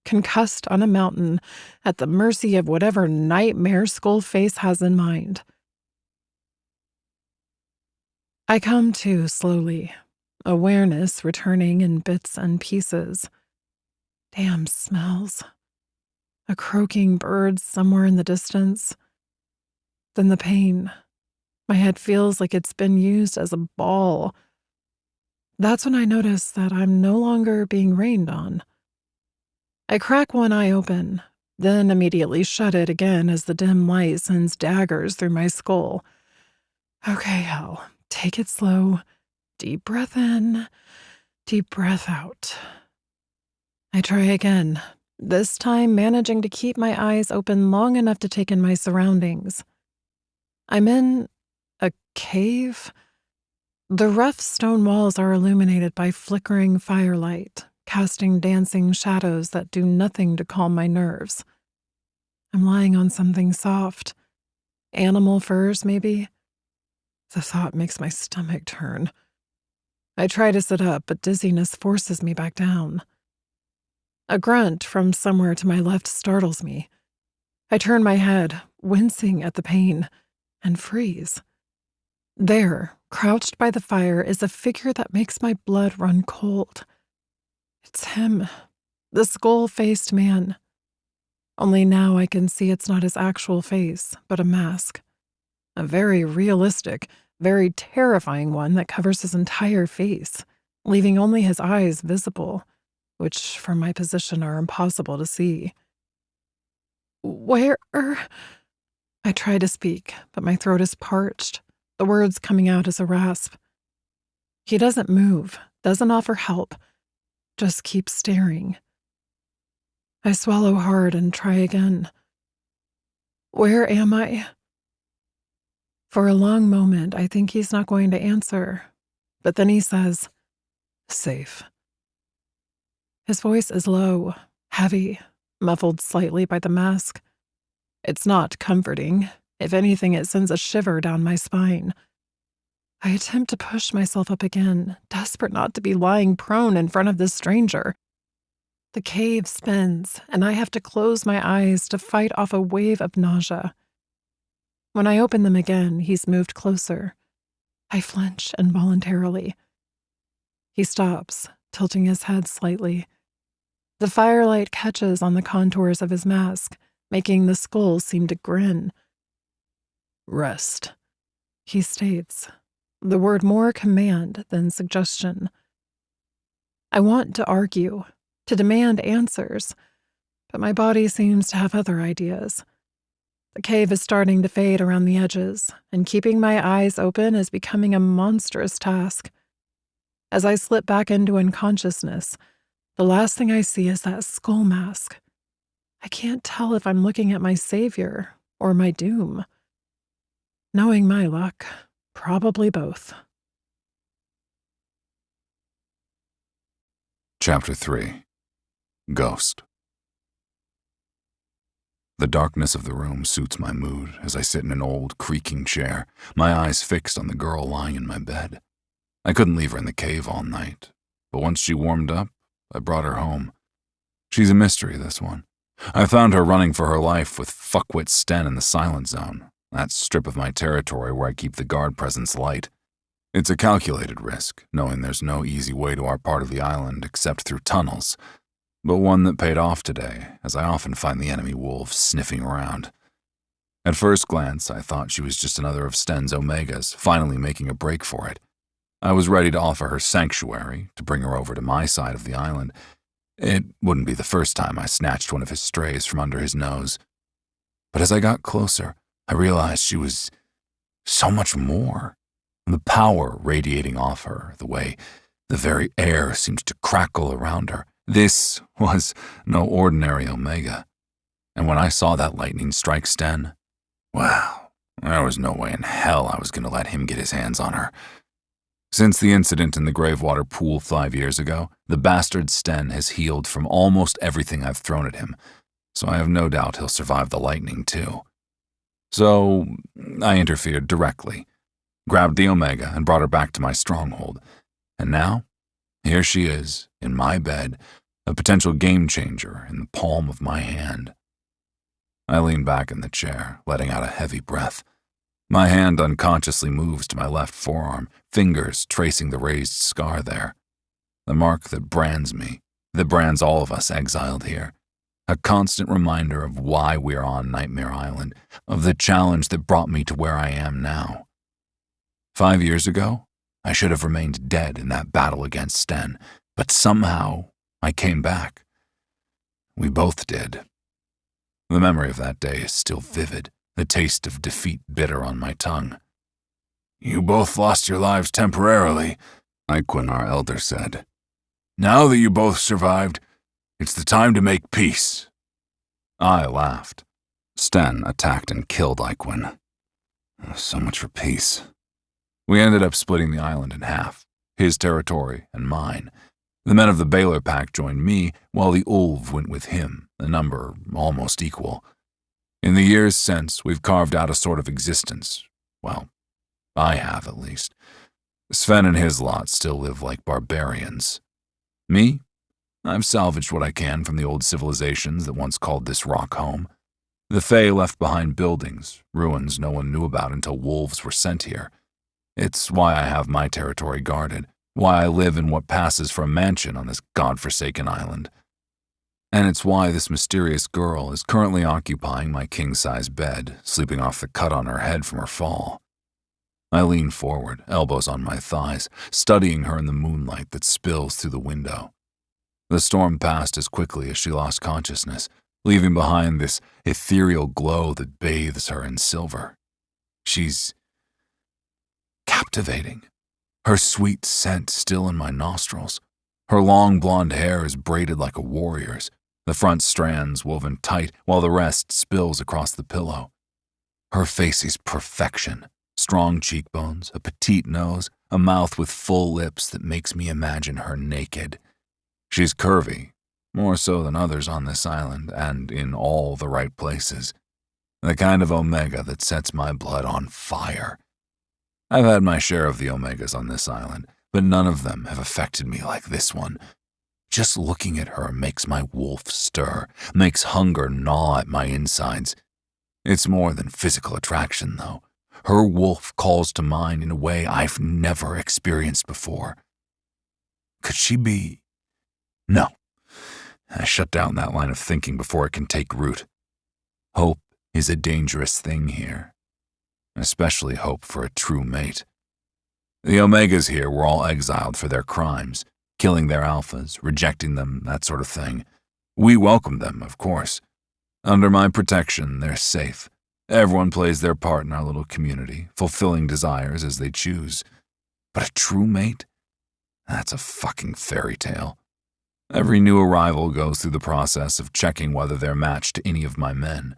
Concussed on a mountain, at the mercy of whatever nightmare skull face has in mind. I come to slowly, awareness returning in bits and pieces. Damn smells. A croaking bird somewhere in the distance. Then the pain. My head feels like it's been used as a ball. That's when I notice that I'm no longer being rained on. I crack one eye open, then immediately shut it again as the dim light sends daggers through my skull. Okay, hell. Take it slow. Deep breath in, deep breath out. I try again, this time managing to keep my eyes open long enough to take in my surroundings. I'm in a cave. The rough stone walls are illuminated by flickering firelight, casting dancing shadows that do nothing to calm my nerves. I'm lying on something soft. Animal furs, maybe? The thought makes my stomach turn. I try to sit up, but dizziness forces me back down. A grunt from somewhere to my left startles me. I turn my head, wincing at the pain, and freeze. There, crouched by the fire, is a figure that makes my blood run cold. It's him, the skull-faced man. Only now I can see it's not his actual face, but a mask. A very realistic, very terrifying one that covers his entire face, leaving only his eyes visible, which from my position are impossible to see. Where? I try to speak, but my throat is parched, the words coming out as a rasp. He doesn't move, doesn't offer help, just keeps staring. I swallow hard and try again. Where am I? For a long moment, I think he's not going to answer, but then he says, "Safe." His voice is low, heavy, muffled slightly by the mask. It's not comforting. If anything, it sends a shiver down my spine. I attempt to push myself up again, desperate not to be lying prone in front of this stranger. The cave spins, and I have to close my eyes to fight off a wave of nausea. When I open them again, he's moved closer. I flinch involuntarily. He stops, tilting his head slightly. The firelight catches on the contours of his mask, making the skull seem to grin. "Rest," he states, the word more command than suggestion. I want to argue, to demand answers, but my body seems to have other ideas. The cave is starting to fade around the edges, and keeping my eyes open is becoming a monstrous task. As I slip back into unconsciousness, the last thing I see is that skull mask. I can't tell if I'm looking at my savior or my doom. Knowing my luck, probably both. Chapter 3. Ghost. The darkness of the room suits my mood as I sit in an old, creaking chair, my eyes fixed on the girl lying in my bed. I couldn't leave her in the cave all night, but once she warmed up, I brought her home. She's a mystery, this one. I found her running for her life with fuckwit Sten in the Silent Zone, that strip of my territory where I keep the guard presence light. It's a calculated risk, knowing there's no easy way to our part of the island except through tunnels, but one that paid off today, as I often find the enemy wolves sniffing around. At first glance, I thought she was just another of Sten's Omegas, finally making a break for it. I was ready to offer her sanctuary, to bring her over to my side of the island. It wouldn't be the first time I snatched one of his strays from under his nose. But as I got closer, I realized she was so much more. The power radiating off her, the way the very air seemed to crackle around her. This was no ordinary Omega. And when I saw that lightning strike Sten, well, there was no way in hell I was going to let him get his hands on her. Since the incident in the Gravewater pool 5 years ago, the bastard Sten has healed from almost everything I've thrown at him, so I have no doubt he'll survive the lightning too. So I interfered directly, grabbed the Omega and brought her back to my stronghold, and now, here she is, in my bed, a potential game changer in the palm of my hand. I lean back in the chair, letting out a heavy breath. My hand unconsciously moves to my left forearm, fingers tracing the raised scar there. The mark that brands me, that brands all of us exiled here. A constant reminder of why we're on Nightmare Island, of the challenge that brought me to where I am now. 5 years ago, I should have remained dead in that battle against Sten, but somehow I came back. We both did. The memory of that day is still vivid, the taste of defeat bitter on my tongue. "You both lost your lives temporarily," Iquin, our elder, said. "Now that you both survived, it's the time to make peace." I laughed. Sten attacked and killed Iquin. So much for peace. We ended up splitting the island in half, his territory and mine. The men of the Baylor Pack joined me, while the Ulv went with him, a number almost equal. In the years since, we've carved out a sort of existence. Well, I have, at least. Sven and his lot still live like barbarians. Me? I've salvaged what I can from the old civilizations that once called this rock home. The Fae left behind buildings, ruins no one knew about until wolves were sent here. It's why I have my territory guarded, why I live in what passes for a mansion on this godforsaken island. And it's why this mysterious girl is currently occupying my king-size bed, sleeping off the cut on her head from her fall. I lean forward, elbows on my thighs, studying her in the moonlight that spills through the window. The storm passed as quickly as she lost consciousness, leaving behind this ethereal glow that bathes her in silver. She's captivating, her sweet scent still in my nostrils. Her long blonde hair is braided like a warrior's, the front strands woven tight while the rest spills across the pillow. Her face is perfection, strong cheekbones, a petite nose, a mouth with full lips that makes me imagine her naked. She's curvy, more so than others on this island, and in all the right places. The kind of Omega that sets my blood on fire. I've had my share of the Omegas on this island, but none of them have affected me like this one. Just looking at her makes my wolf stir, makes hunger gnaw at my insides. It's more than physical attraction, though. Her wolf calls to mine in a way I've never experienced before. Could she be? No. I shut down that line of thinking before it can take root. Hope is a dangerous thing here, especially hope for a true mate. The Omegas here were all exiled for their crimes, killing their alphas, rejecting them, that sort of thing. We welcomed them, of course. Under my protection, they're safe. Everyone plays their part in our little community, fulfilling desires as they choose. But a true mate? That's a fucking fairy tale. Every new arrival goes through the process of checking whether they're matched to any of my men.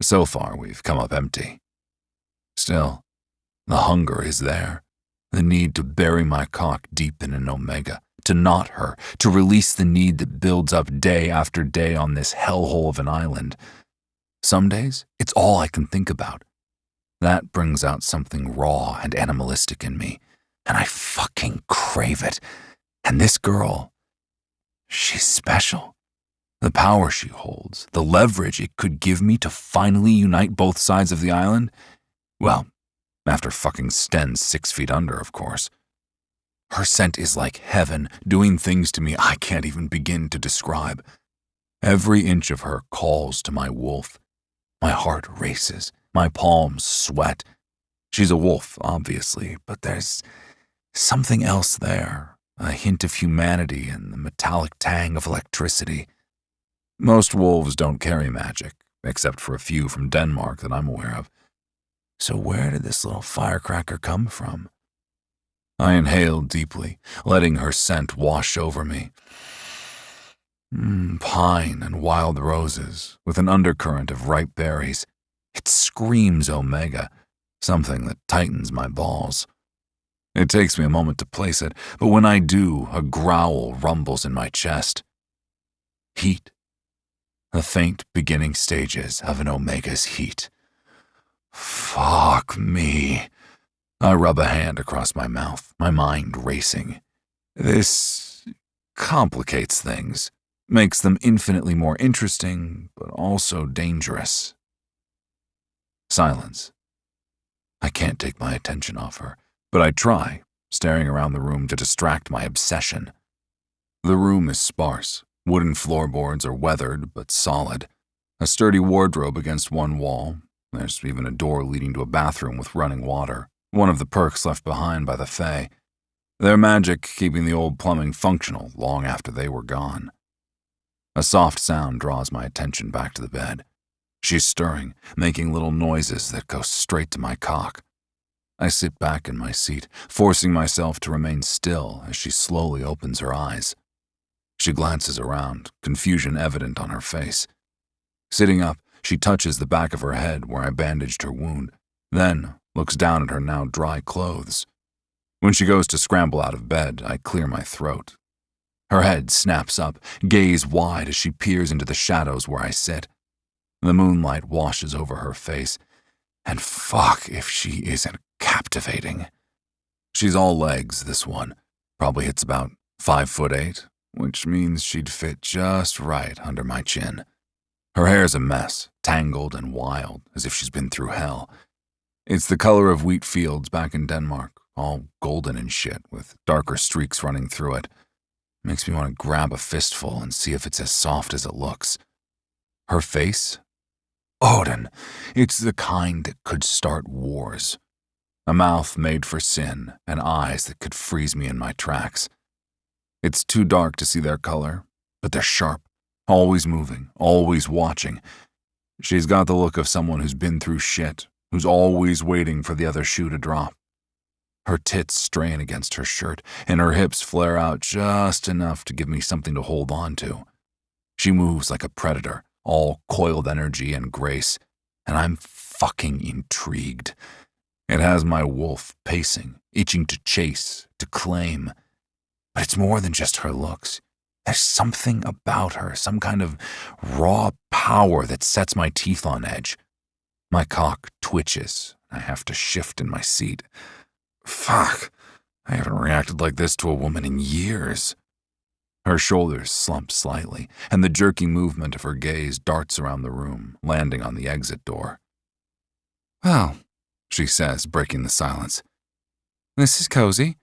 So far, we've come up empty. Still, the hunger is there. The need to bury my cock deep in an Omega, to knot her, to release the need that builds up day after day on this hellhole of an island. Some days, it's all I can think about. That brings out something raw and animalistic in me, and I fucking crave it. And this girl, she's special. The power she holds, the leverage it could give me to finally unite both sides of the island. Well, after fucking Sten's 6 feet under, of course. Her scent is like heaven, doing things to me I can't even begin to describe. Every inch of her calls to my wolf. My heart races, my palms sweat. She's a wolf, obviously, but there's something else there, a hint of humanity and the metallic tang of electricity. Most wolves don't carry magic, except for a few from Denmark that I'm aware of. So where did this little firecracker come from? I inhaled deeply, letting her scent wash over me. Pine and wild roses, with an undercurrent of ripe berries. It screams Omega, something that tightens my balls. It takes me a moment to place it, but when I do, a growl rumbles in my chest. Heat. The faint beginning stages of an Omega's heat. Fuck me. I rub a hand across my mouth, my mind racing. This complicates things, makes them infinitely more interesting, but also dangerous. Silence. I can't take my attention off her, but I try, staring around the room to distract my obsession. The room is sparse. Wooden floorboards are weathered but solid. A sturdy wardrobe against one wall. There's even a door leading to a bathroom with running water, one of the perks left behind by the Fae. Their magic keeping the old plumbing functional long after they were gone. A soft sound draws my attention back to the bed. She's stirring, making little noises that go straight to my cock. I sit back in my seat, forcing myself to remain still as she slowly opens her eyes. She glances around, confusion evident on her face. Sitting up, she touches the back of her head where I bandaged her wound, then looks down at her now dry clothes. When she goes to scramble out of bed, I clear my throat. Her head snaps up, gaze wide as she peers into the shadows where I sit. The moonlight washes over her face, and fuck if she isn't captivating. She's all legs, this one. Probably hits about 5'8", which means she'd fit just right under my chin. Her hair's a mess, tangled and wild, as if she's been through hell. It's the color of wheat fields back in Denmark, all golden and shit, with darker streaks running through it. Makes me want to grab a fistful and see if it's as soft as it looks. Her face? Odin, it's the kind that could start wars. A mouth made for sin, and eyes that could freeze me in my tracks. It's too dark to see their color, but they're sharp, always moving, always watching. She's got the look of someone who's been through shit, who's always waiting for the other shoe to drop. Her tits strain against her shirt, and her hips flare out just enough to give me something to hold on to. She moves like a predator, all coiled energy and grace, and I'm fucking intrigued. It has my wolf pacing, itching to chase, to claim. But it's more than just her looks. There's something about her, some kind of raw power that sets my teeth on edge. My cock twitches. I have to shift in my seat. Fuck, I haven't reacted like this to a woman in years. Her shoulders slump slightly, and the jerky movement of her gaze darts around the room, landing on the exit door. Well, she says, breaking the silence. This is cozy.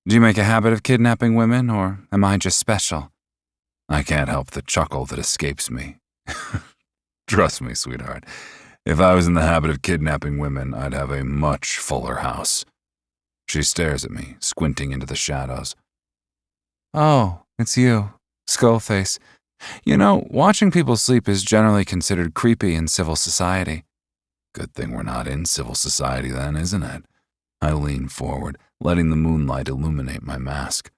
Do you make a habit of kidnapping women, or am I just special? I can't help the chuckle that escapes me. Trust me, sweetheart. If I was in the habit of kidnapping women, I'd have a much fuller house. She stares at me, squinting into the shadows. Oh, it's you, Skullface. You know, watching people sleep is generally considered creepy in civil society. Good thing we're not in civil society then, isn't it? I lean forward, letting the moonlight illuminate my mask.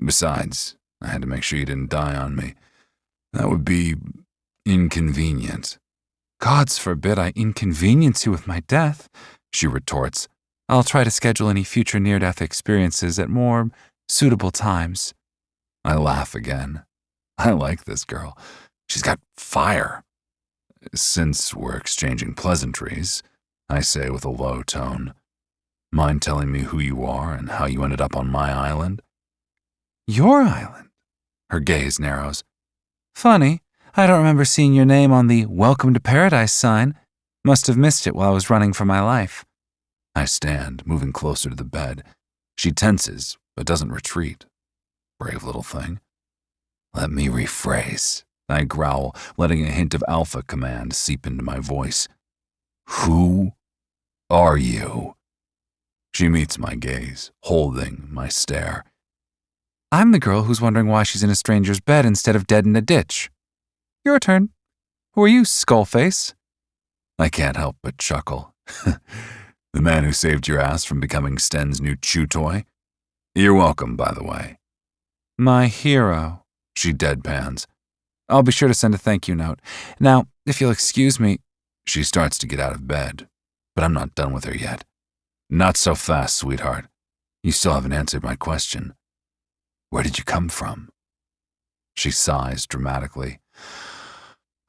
Besides, I had to make sure you didn't die on me. That would be inconvenient. Gods forbid I inconvenience you with my death, she retorts. I'll try to schedule any future near-death experiences at more suitable times. I laugh again. I like this girl. She's got fire. Since we're exchanging pleasantries, I say with a low tone, mind telling me who you are and how you ended up on my island? Your island? Her gaze narrows. Funny, I don't remember seeing your name on the Welcome to Paradise sign. Must have missed it while I was running for my life. I stand, moving closer to the bed. She tenses, but doesn't retreat. Brave little thing. Let me rephrase, I growl, letting a hint of alpha command seep into my voice. Who are you? She meets my gaze, holding my stare. I'm the girl who's wondering why she's in a stranger's bed instead of dead in a ditch. Your turn. Who are you, Skullface? I can't help but chuckle. The man who saved your ass from becoming Sten's new chew toy? You're welcome, by the way. My hero, she deadpans. I'll be sure to send a thank you note. Now, if you'll excuse me, she starts to get out of bed, but I'm not done with her yet. Not so fast, sweetheart. You still haven't answered my question. Where did you come from? She sighs dramatically.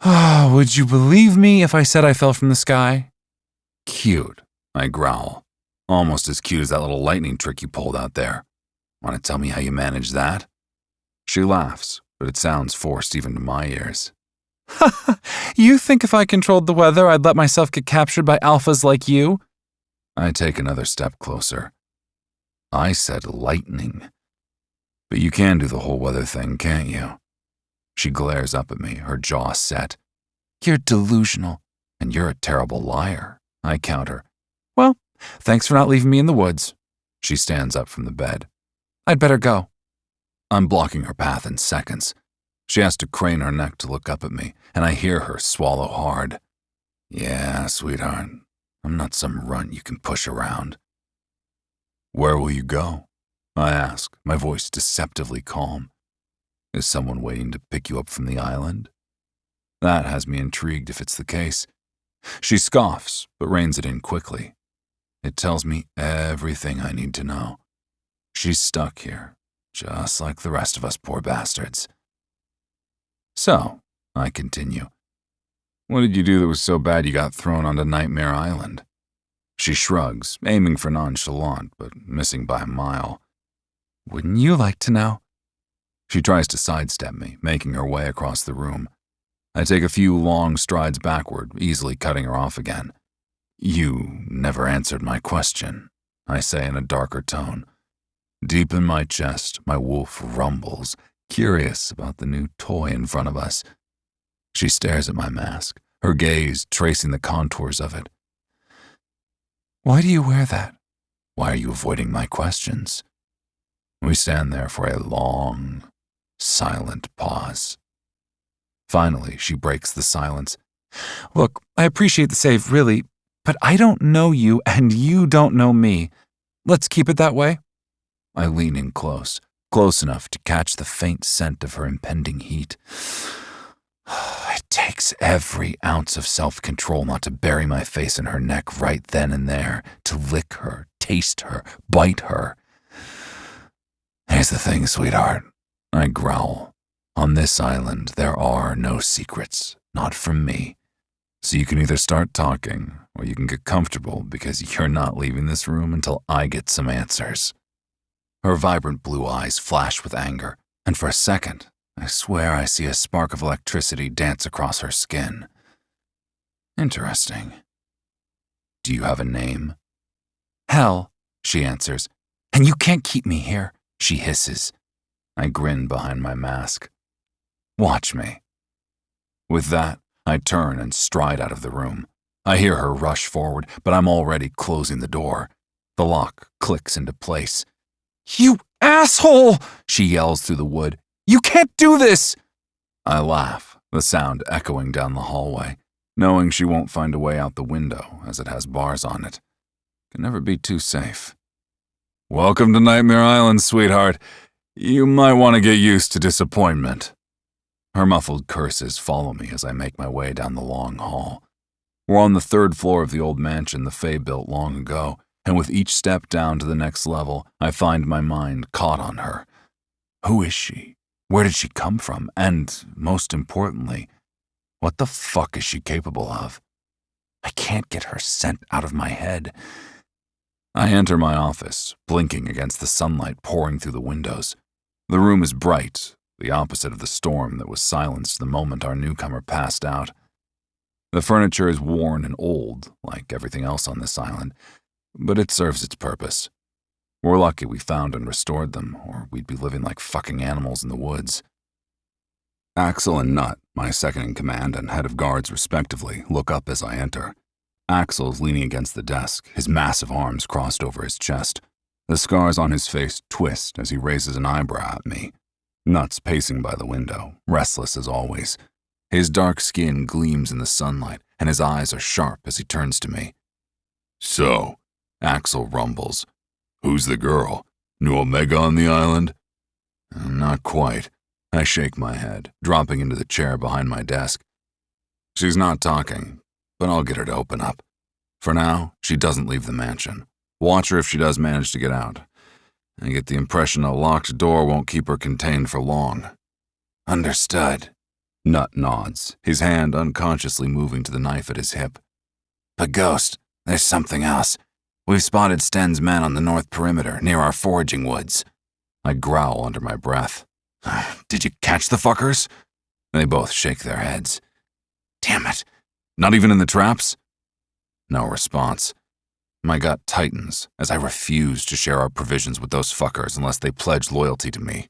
Would you believe me if I said I fell from the sky? Cute, I growl. Almost as cute as that little lightning trick you pulled out there. Want to tell me how you managed that? She laughs, but it sounds forced even to my ears. You think if I controlled the weather, I'd let myself get captured by alphas like you? I take another step closer. I said lightning. But you can do the whole weather thing, can't you? She glares up at me, her jaw set. You're delusional, and you're a terrible liar, I counter. Well, thanks for not leaving me in the woods. She stands up from the bed. I'd better go. I'm blocking her path in seconds. She has to crane her neck to look up at me, and I hear her swallow hard. Yeah, sweetheart, I'm not some runt you can push around. Where will you go? I ask, my voice deceptively calm. Is someone waiting to pick you up from the island? That has me intrigued if it's the case. She scoffs, but reins it in quickly. It tells me everything I need to know. She's stuck here, just like the rest of us poor bastards. So, I continue, what did you do that was so bad you got thrown onto Nightmare Island? She shrugs, aiming for nonchalant, but missing by a mile. Wouldn't you like to know? She tries to sidestep me, making her way across the room. I take a few long strides backward, easily cutting her off again. You never answered my question, I say in a darker tone. Deep in my chest, my wolf rumbles, curious about the new toy in front of us. She stares at my mask, her gaze tracing the contours of it. Why do you wear that? Why are you avoiding my questions? We stand there for a long, silent pause. Finally, she breaks the silence. Look, I appreciate the save, really, but I don't know you and you don't know me. Let's keep it that way. I lean in close enough to catch the faint scent of her impending heat. It takes every ounce of self-control not to bury my face in her neck right then and there, to lick her, taste her, bite her. Here's the thing, sweetheart, I growl. On this island, there are no secrets, not from me. So you can either start talking, or you can get comfortable because you're not leaving this room until I get some answers. Her vibrant blue eyes flash with anger, and for a second, I swear I see a spark of electricity dance across her skin. Interesting. Do you have a name? Hell, she answers. And you can't keep me here, she hisses. I grin behind my mask. Watch me. With that, I turn and stride out of the room. I hear her rush forward, but I'm already closing the door. The lock clicks into place. You asshole! She yells through the wood. You can't do this! I laugh, the sound echoing down the hallway, knowing she won't find a way out the window as it has bars on it. Can never be too safe. Welcome to Nightmare Island, sweetheart. You might want to get used to disappointment. Her muffled curses follow me as I make my way down the long hall. We're on the 3rd floor of the old mansion the Fae built long ago, and with each step down to the next level, I find my mind caught on her. Who is she? Where did she come from? And, most importantly, what the fuck is she capable of? I can't get her scent out of my head. I enter my office, blinking against the sunlight pouring through the windows. The room is bright, the opposite of the storm that was silenced the moment our newcomer passed out. The furniture is worn and old, like everything else on this island, but it serves its purpose. We're lucky we found and restored them, or we'd be living like fucking animals in the woods. Axel and Nut, my second-in-command and head of guards respectively, look up as I enter. Axel's leaning against the desk, his massive arms crossed over his chest. The scars on his face twist as he raises an eyebrow at me. Nut's pacing by the window, restless as always. His dark skin gleams in the sunlight, and his eyes are sharp as he turns to me. So, Axel rumbles. Who's the girl? New Omega on the island? Not quite. I shake my head, dropping into the chair behind my desk. She's not talking, but I'll get her to open up. For now, she doesn't leave the mansion. Watch her if she does manage to get out. I get the impression a locked door won't keep her contained for long. Understood. Nut nods, his hand unconsciously moving to the knife at his hip. But Ghost, there's something else. We've spotted Sten's men on the north perimeter, near our foraging woods. I growl under my breath. Did you catch the fuckers? They both shake their heads. Damn it. Not even in the traps? No response. My gut tightens as I refuse to share our provisions with those fuckers unless they pledge loyalty to me.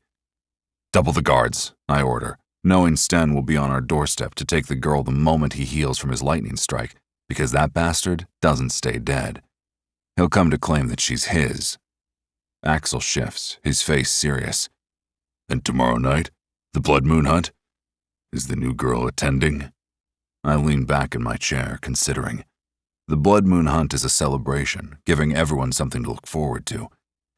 Double the guards, I order, knowing Sten will be on our doorstep to take the girl the moment he heals from his lightning strike, because that bastard doesn't stay dead. He'll come to claim that she's his. Axel shifts, his face serious. And tomorrow night, the Blood Moon hunt? Is the new girl attending? I lean back in my chair, considering. The Blood Moon hunt is a celebration, giving everyone something to look forward to.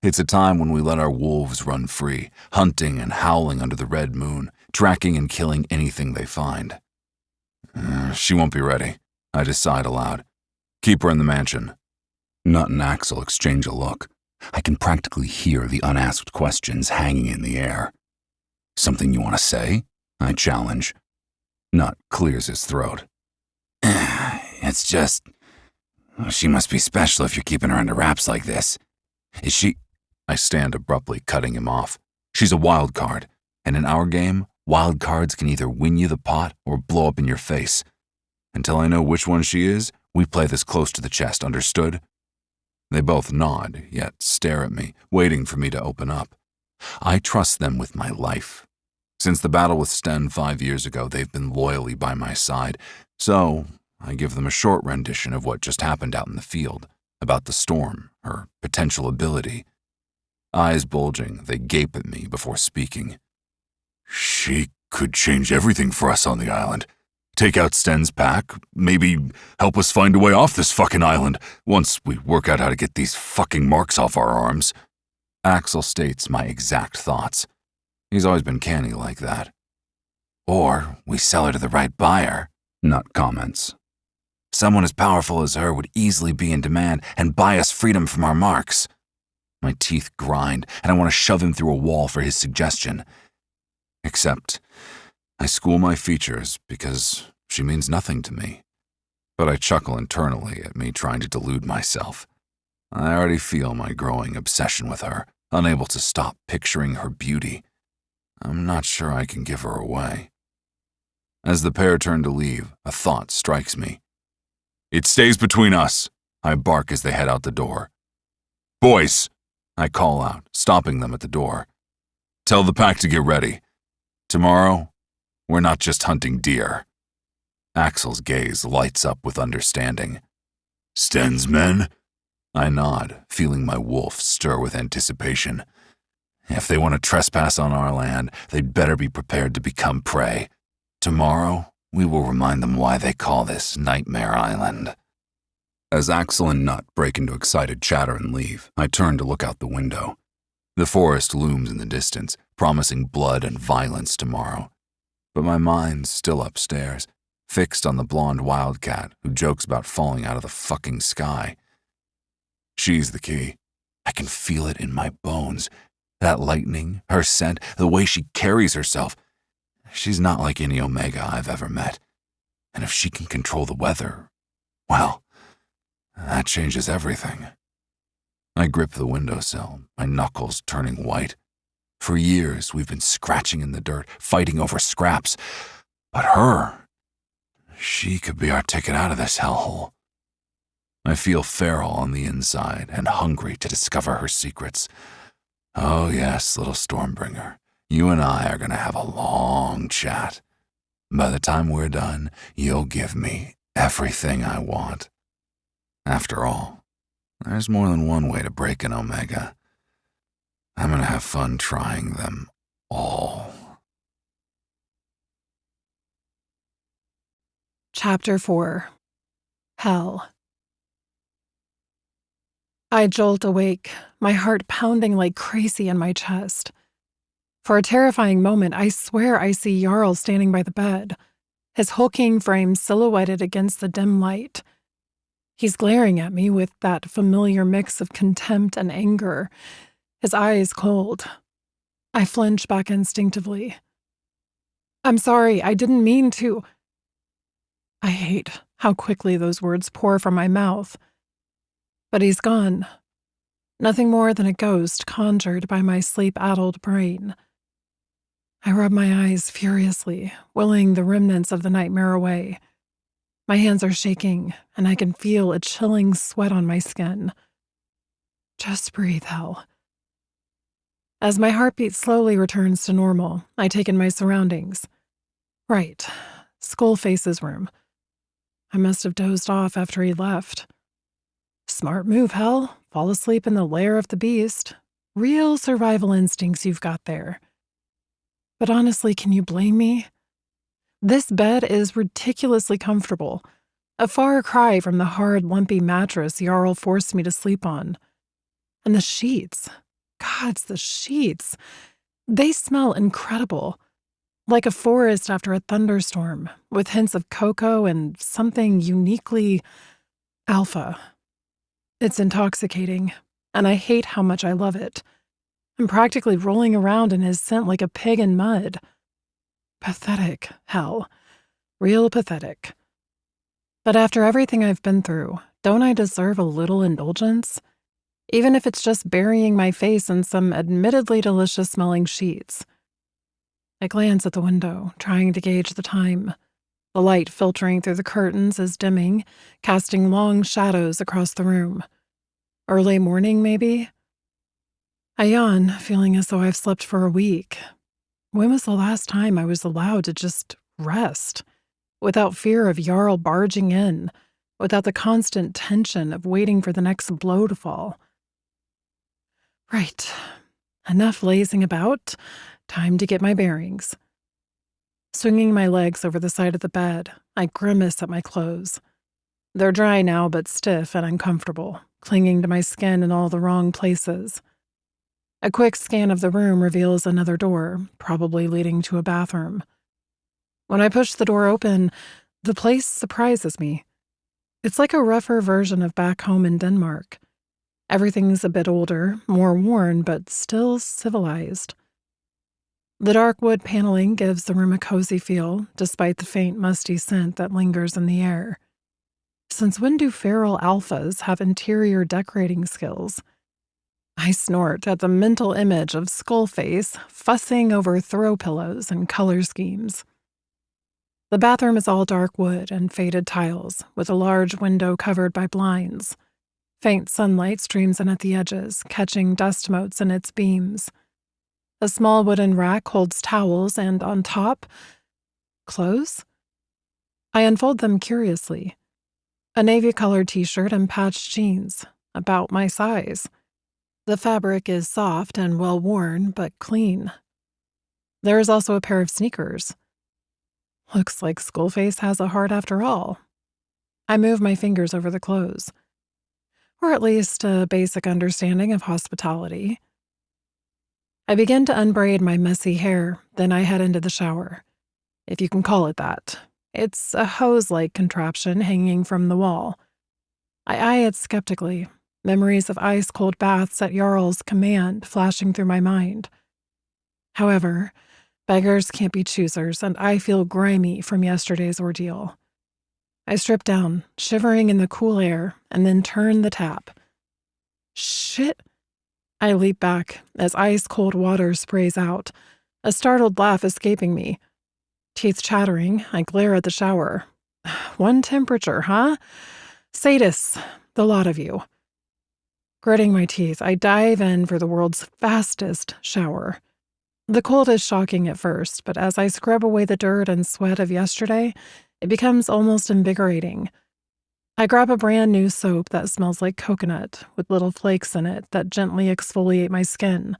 It's a time when we let our wolves run free, hunting and howling under the red moon, tracking and killing anything they find. She won't be ready, I decide aloud. Keep her in the mansion. Nut and Axel exchange a look. I can practically hear the unasked questions hanging in the air. Something you want to say? I challenge. Nut clears his throat. It's just... She must be special if you're keeping her under wraps like this. Is she... I stand abruptly, cutting him off. She's a wild card, and in our game, wild cards can either win you the pot or blow up in your face. Until I know which one she is, we play this close to the chest, understood? They both nod, yet stare at me, waiting for me to open up. I trust them with my life. Since the battle with Sten 5 years ago, they've been loyally by my side, so I give them a short rendition of what just happened out in the field, about the storm, her potential ability. Eyes bulging, they gape at me before speaking. She could change everything for us on the island. Take out Sten's pack, maybe help us find a way off this fucking island, once we work out how to get these fucking marks off our arms. Axel states my exact thoughts. He's always been canny like that. Or we sell her to the right buyer, Nut comments. Someone as powerful as her would easily be in demand and buy us freedom from our marks. My teeth grind, and I want to shove him through a wall for his suggestion. Except, I school my features because she means nothing to me. But I chuckle internally at me trying to delude myself. I already feel my growing obsession with her, unable to stop picturing her beauty. I'm not sure I can give her away. As the pair turn to leave, a thought strikes me. It stays between us, I bark as they head out the door. Boys, I call out, stopping them at the door. Tell the pack to get ready. Tomorrow, we're not just hunting deer. Axel's gaze lights up with understanding. Sten's men? I nod, feeling my wolf stir with anticipation. If they want to trespass on our land, they'd better be prepared to become prey. Tomorrow, we will remind them why they call this Nightmare Island. As Axel and Nut break into excited chatter and leave, I turn to look out the window. The forest looms in the distance, promising blood and violence tomorrow. But my mind's still upstairs, fixed on the blonde wildcat who jokes about falling out of the fucking sky. She's the key. I can feel it in my bones. That lightning, her scent, the way she carries herself. She's not like any Omega I've ever met. And if she can control the weather, well, that changes everything. I grip the windowsill, my knuckles turning white. For years, we've been scratching in the dirt, fighting over scraps. But her, she could be our ticket out of this hellhole. I feel feral on the inside and hungry to discover her secrets. Oh yes, little Stormbringer, you and I are going to have a long chat. By the time we're done, you'll give me everything I want. After all, there's more than one way to break an Omega. I'm going to have fun trying them all. Chapter 4. Hell. I jolt awake, my heart pounding like crazy in my chest. For a terrifying moment, I swear I see Jarl standing by the bed, his hulking frame silhouetted against the dim light. He's glaring at me with that familiar mix of contempt and anger, his eyes cold. I flinch back instinctively. I'm sorry, I didn't mean to. I hate how quickly those words pour from my mouth. But he's gone. Nothing more than a ghost conjured by my sleep-addled brain. I rub my eyes furiously, willing the remnants of the nightmare away. My hands are shaking, and I can feel a chilling sweat on my skin. Just breathe, hell. As my heartbeat slowly returns to normal, I take in my surroundings. Right, Skullface's room. I must have dozed off after he left. Smart move, hell. Fall asleep in the lair of the beast. Real survival instincts you've got there. But honestly, can you blame me? This bed is ridiculously comfortable, a far cry from the hard, lumpy mattress Jarl forced me to sleep on. And the sheets. Gods, the sheets. They smell incredible. Like a forest after a thunderstorm, with hints of cocoa and something uniquely alpha. It's intoxicating, and I hate how much I love it. I'm practically rolling around in his scent like a pig in mud. Pathetic, hell. Real pathetic. But after everything I've been through, don't I deserve a little indulgence? Even if it's just burying my face in some admittedly delicious-smelling sheets. I glance at the window, trying to gauge the time. The light filtering through the curtains is dimming, casting long shadows across the room. Early morning, maybe? I yawn, feeling as though I've slept for a week. When was the last time I was allowed to just rest? Without fear of Jarl barging in, without the constant tension of waiting for the next blow to fall. Right. Enough lazing about. Time to get my bearings. Swinging my legs over the side of the bed, I grimace at my clothes. They're dry now, but stiff and uncomfortable, clinging to my skin in all the wrong places. A quick scan of the room reveals another door, probably leading to a bathroom. When I push the door open, the place surprises me. It's like a rougher version of back home in Denmark. Everything's a bit older, more worn, but still civilized. The dark wood paneling gives the room a cozy feel, despite the faint, musty scent that lingers in the air. Since when do feral alphas have interior decorating skills? I snort at the mental image of Skullface fussing over throw pillows and color schemes. The bathroom is all dark wood and faded tiles, with a large window covered by blinds. Faint sunlight streams in at the edges, catching dust motes in its beams. A small wooden rack holds towels and, on top, clothes? I unfold them curiously. A navy-colored t-shirt and patched jeans, about my size. The fabric is soft and well-worn, but clean. There is also a pair of sneakers. Looks like Skullface has a heart after all. I move my fingers over the clothes. Or at least a basic understanding of hospitality. I begin to unbraid my messy hair, then I head into the shower. If you can call it that. It's a hose-like contraption hanging from the wall. I eye it skeptically, memories of ice-cold baths at Jarl's command flashing through my mind. However, beggars can't be choosers, and I feel grimy from yesterday's ordeal. I strip down, shivering in the cool air, and then turn the tap. Shit! I leap back as ice-cold water sprays out, a startled laugh escaping me. Teeth chattering, I glare at the shower. One temperature, huh? Sadists, the lot of you. Gritting my teeth, I dive in for the world's fastest shower. The cold is shocking at first, but as I scrub away the dirt and sweat of yesterday, it becomes almost invigorating. I grab a brand new soap that smells like coconut, with little flakes in it that gently exfoliate my skin.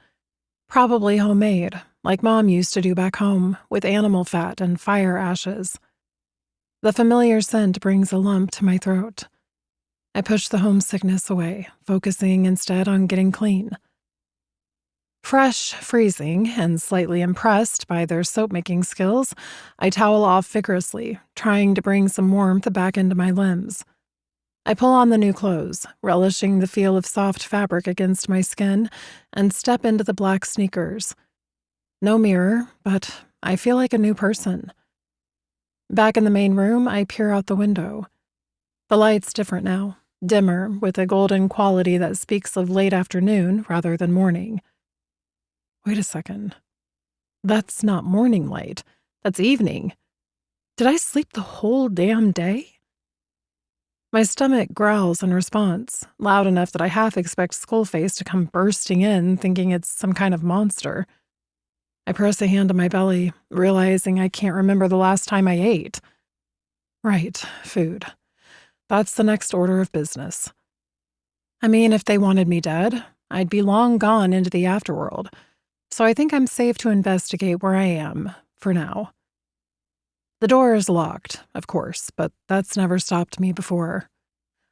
Probably homemade, like Mom used to do back home, with animal fat and fire ashes. The familiar scent brings a lump to my throat. I push the homesickness away, focusing instead on getting clean. Fresh, freezing, and slightly impressed by their soap-making skills, I towel off vigorously, trying to bring some warmth back into my limbs. I pull on the new clothes, relishing the feel of soft fabric against my skin, and step into the black sneakers. No mirror, but I feel like a new person. Back in the main room, I peer out the window. The light's different now, dimmer, with a golden quality that speaks of late afternoon rather than morning. Wait a second. That's not morning light. That's evening. Did I sleep the whole damn day? My stomach growls in response, loud enough that I half expect Skullface to come bursting in, thinking it's some kind of monster. I press a hand on my belly, realizing I can't remember the last time I ate. Right, food. That's the next order of business. I mean, if they wanted me dead, I'd be long gone into the afterworld, so I think I'm safe to investigate where I am, for now. The door is locked, of course, but that's never stopped me before.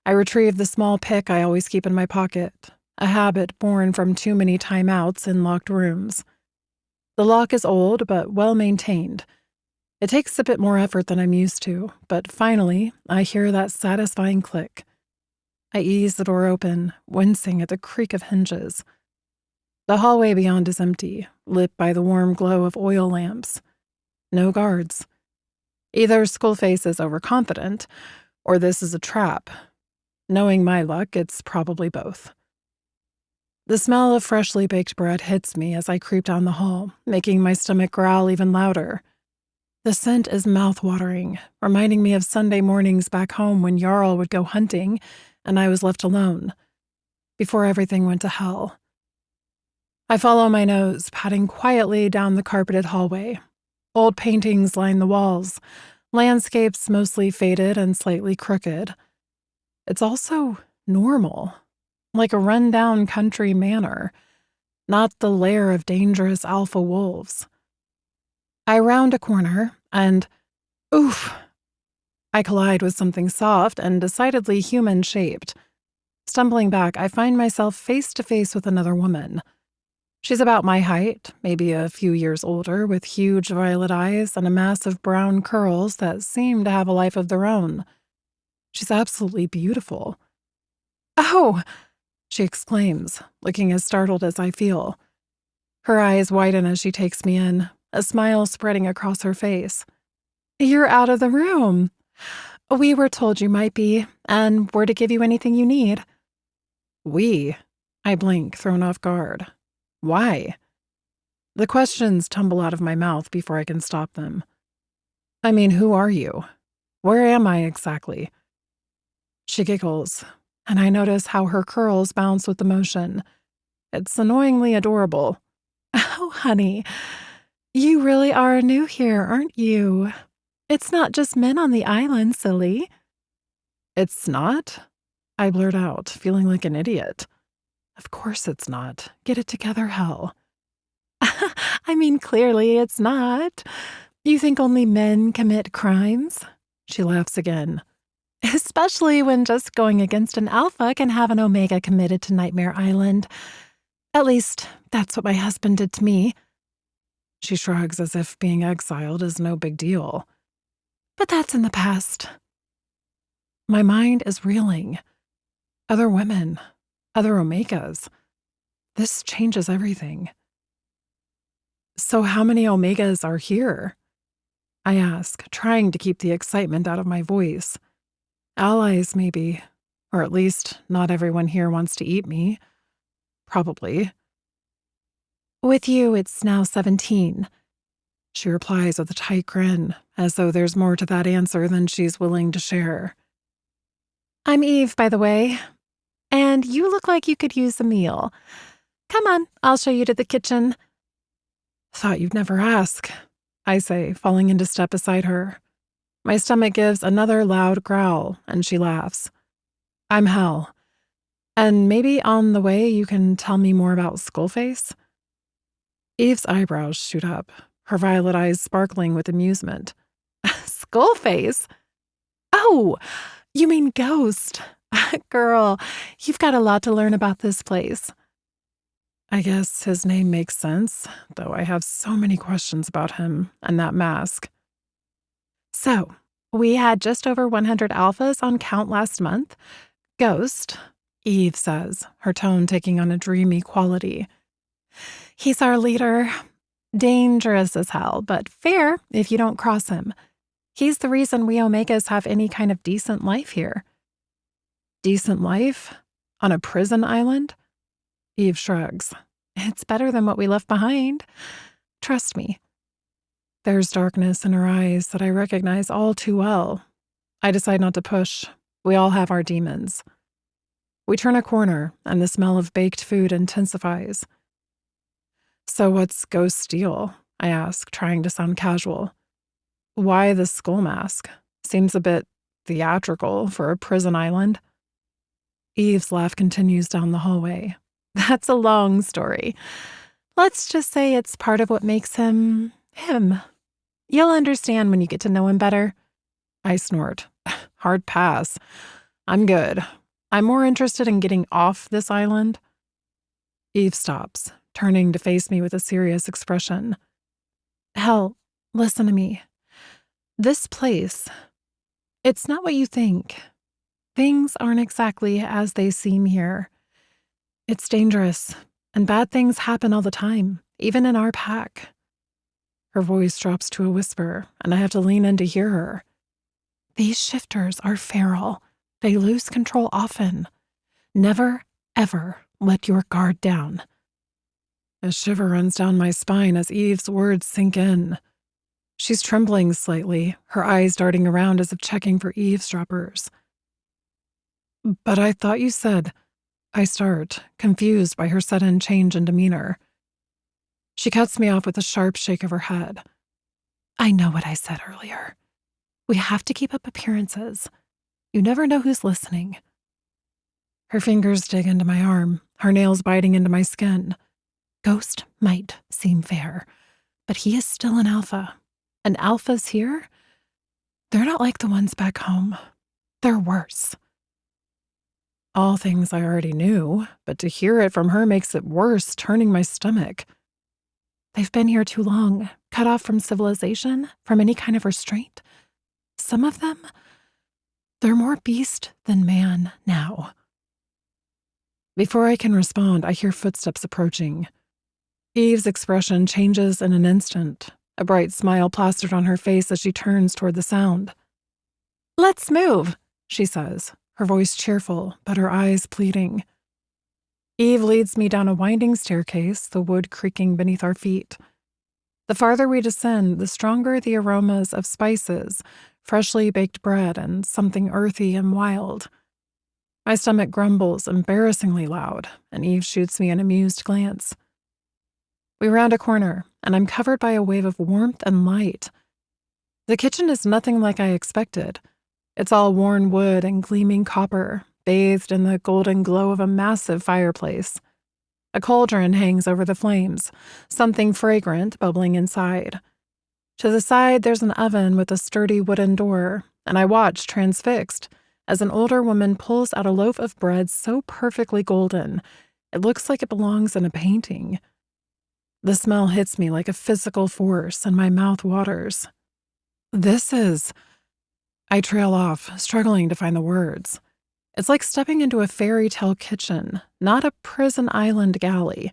I retrieve the small pick I always keep in my pocket, a habit born from too many timeouts in locked rooms. The lock is old, but well maintained. It takes a bit more effort than I'm used to, but finally, I hear that satisfying click. I ease the door open, wincing at the creak of hinges. The hallway beyond is empty, lit by the warm glow of oil lamps. No guards. Either Skullface is overconfident, or this is a trap. Knowing my luck, it's probably both. The smell of freshly baked bread hits me as I creep down the hall, making my stomach growl even louder. The scent is mouth-watering, reminding me of Sunday mornings back home when Jarl would go hunting and I was left alone, before everything went to hell. I follow my nose, padding quietly down the carpeted hallway. Old paintings line the walls, landscapes mostly faded and slightly crooked. It's also normal, like a run-down country manor, not the lair of dangerous alpha wolves. I round a corner, and oof! I collide with something soft and decidedly human-shaped. Stumbling back, I find myself face to face with another woman. She's about my height, maybe a few years older, with huge violet eyes and a mass of brown curls that seem to have a life of their own. She's absolutely beautiful. "Oh!" she exclaims, looking as startled as I feel. Her eyes widen as she takes me in, a smile spreading across her face. "You're out of the room. We were told you might be, and we're to give you anything you need." "We?" I blink, thrown off guard. "Why?" The questions tumble out of my mouth before I can stop them. I mean, who are you? Where am I exactly? She giggles, and I notice how her curls bounce with the motion. It's annoyingly adorable. "Oh, honey, you really are new here, aren't you? It's not just men on the island, silly." "It's not?" I blurt out, feeling like an idiot. "Of course it's not. Get it together, hell." "I mean, clearly it's not. You think only men commit crimes?" She laughs again. "Especially when just going against an alpha can have an omega committed to Nightmare Island. At least, that's what my husband did to me." She shrugs as if being exiled is no big deal. "But that's in the past." My mind is reeling. Other women, other omegas. This changes everything. "So how many omegas are here?" I ask, trying to keep the excitement out of my voice. Allies, maybe. Or at least, not everyone here wants to eat me. Probably. "With you, it's now 17. She replies with a tight grin, as though there's more to that answer than she's willing to share. "I'm Eve, by the way. And you look like you could use a meal. Come on, I'll show you to the kitchen." "Thought you'd never ask," I say, falling into step beside her. My stomach gives another loud growl, and she laughs. "I'm Hell. And maybe on the way you can tell me more about Skullface?" Eve's eyebrows shoot up, her violet eyes sparkling with amusement. "Skullface? Oh, you mean Ghost. Girl, you've got a lot to learn about this place." I guess his name makes sense, though I have so many questions about him and that mask. "So, We had just over 100 alphas on count last month. Ghost, Eve says, her tone taking on a dreamy quality. He's our leader. Dangerous as hell, but fair if you don't cross him. He's the reason we Omegas have any kind of decent life here. Decent life? On a prison island? Eve shrugs. It's better than what we left behind. Trust me. There's darkness in her eyes that I recognize all too well. I decide not to push. We all have our demons. We turn a corner, and the smell of baked food intensifies. So what's Ghost's deal? I ask, trying to sound casual. Why the skull mask? Seems a bit theatrical for a prison island. Eve's laugh continues down the hallway. That's a long story. Let's just say it's part of what makes him him. You'll understand when you get to know him better. I snort. Hard pass. I'm good. I'm more interested in getting off this island. Eve stops, turning to face me with a serious expression. Hell, listen to me. This place, it's not what you think. Things aren't exactly as they seem here. It's dangerous, and bad things happen all the time, even in our pack. Her voice drops to a whisper, and I have to lean in to hear her. These shifters are feral. They lose control often. Never, ever let your guard down. A shiver runs down my spine as Eve's words sink in. She's trembling slightly, her eyes darting around as if checking for eavesdroppers. But I thought you said, I start, confused by her sudden change in demeanor. She cuts me off with a sharp shake of her head. I know what I said earlier. We have to keep up appearances. You never know who's listening. Her fingers dig into my arm, her nails biting into my skin. Ghost might seem fair, but he is still an alpha. And alphas here? They're not like the ones back home. They're worse. All things I already knew, but to hear it from her makes it worse, turning my stomach. They've been here too long, cut off from civilization, from any kind of restraint. Some of them, they're more beast than man now. Before I can respond, I hear footsteps approaching. Eve's expression changes in an instant, a bright smile plastered on her face as she turns toward the sound. Let's move, she says, her voice cheerful, but her eyes pleading. Eve leads me down a winding staircase, the wood creaking beneath our feet. The farther we descend, the stronger the aromas of spices, freshly baked bread, and something earthy and wild. My stomach grumbles embarrassingly loud, and Eve shoots me an amused glance. We round a corner, and I'm covered by a wave of warmth and light. The kitchen is nothing like I expected. It's all worn wood and gleaming copper, bathed in the golden glow of a massive fireplace. A cauldron hangs over the flames, something fragrant bubbling inside. To the side, there's an oven with a sturdy wooden door, and I watch transfixed as an older woman pulls out a loaf of bread so perfectly golden, it looks like it belongs in a painting. The smell hits me like a physical force, and my mouth waters. I trail off, struggling to find the words. It's like stepping into a fairy tale kitchen, not a prison island galley.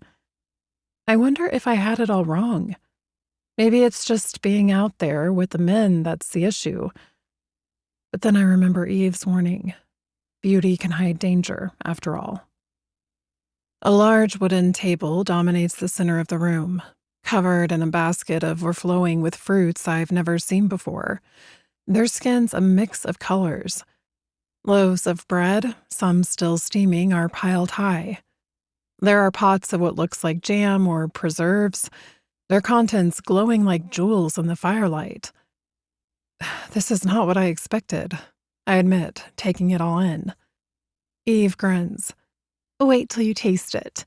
I wonder if I had it all wrong. Maybe it's just being out there with the men that's the issue. But then I remember Eve's warning. Beauty can hide danger, after all. A large wooden table dominates the center of the room, covered in a basket overflowing with fruits I've never seen before. Their skin's a mix of colors. Loaves of bread, some still steaming, are piled high. There are pots of what looks like jam or preserves, their contents glowing like jewels in the firelight. This is not what I expected, I admit, taking it all in. Eve grins. Wait till you taste it.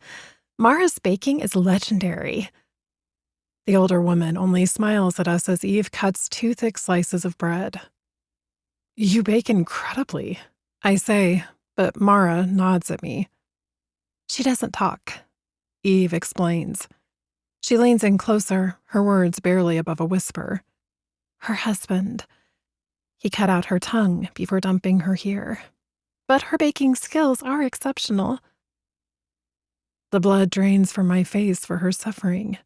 Mara's baking is legendary. The older woman only smiles at us as Eve cuts 2 thick slices of bread. You bake incredibly, I say, but Mara nods at me. She doesn't talk, Eve explains. She leans in closer, her words barely above a whisper. Her husband, He cut out her tongue before dumping her here. But her baking skills are exceptional. The blood drains from my face for her suffering.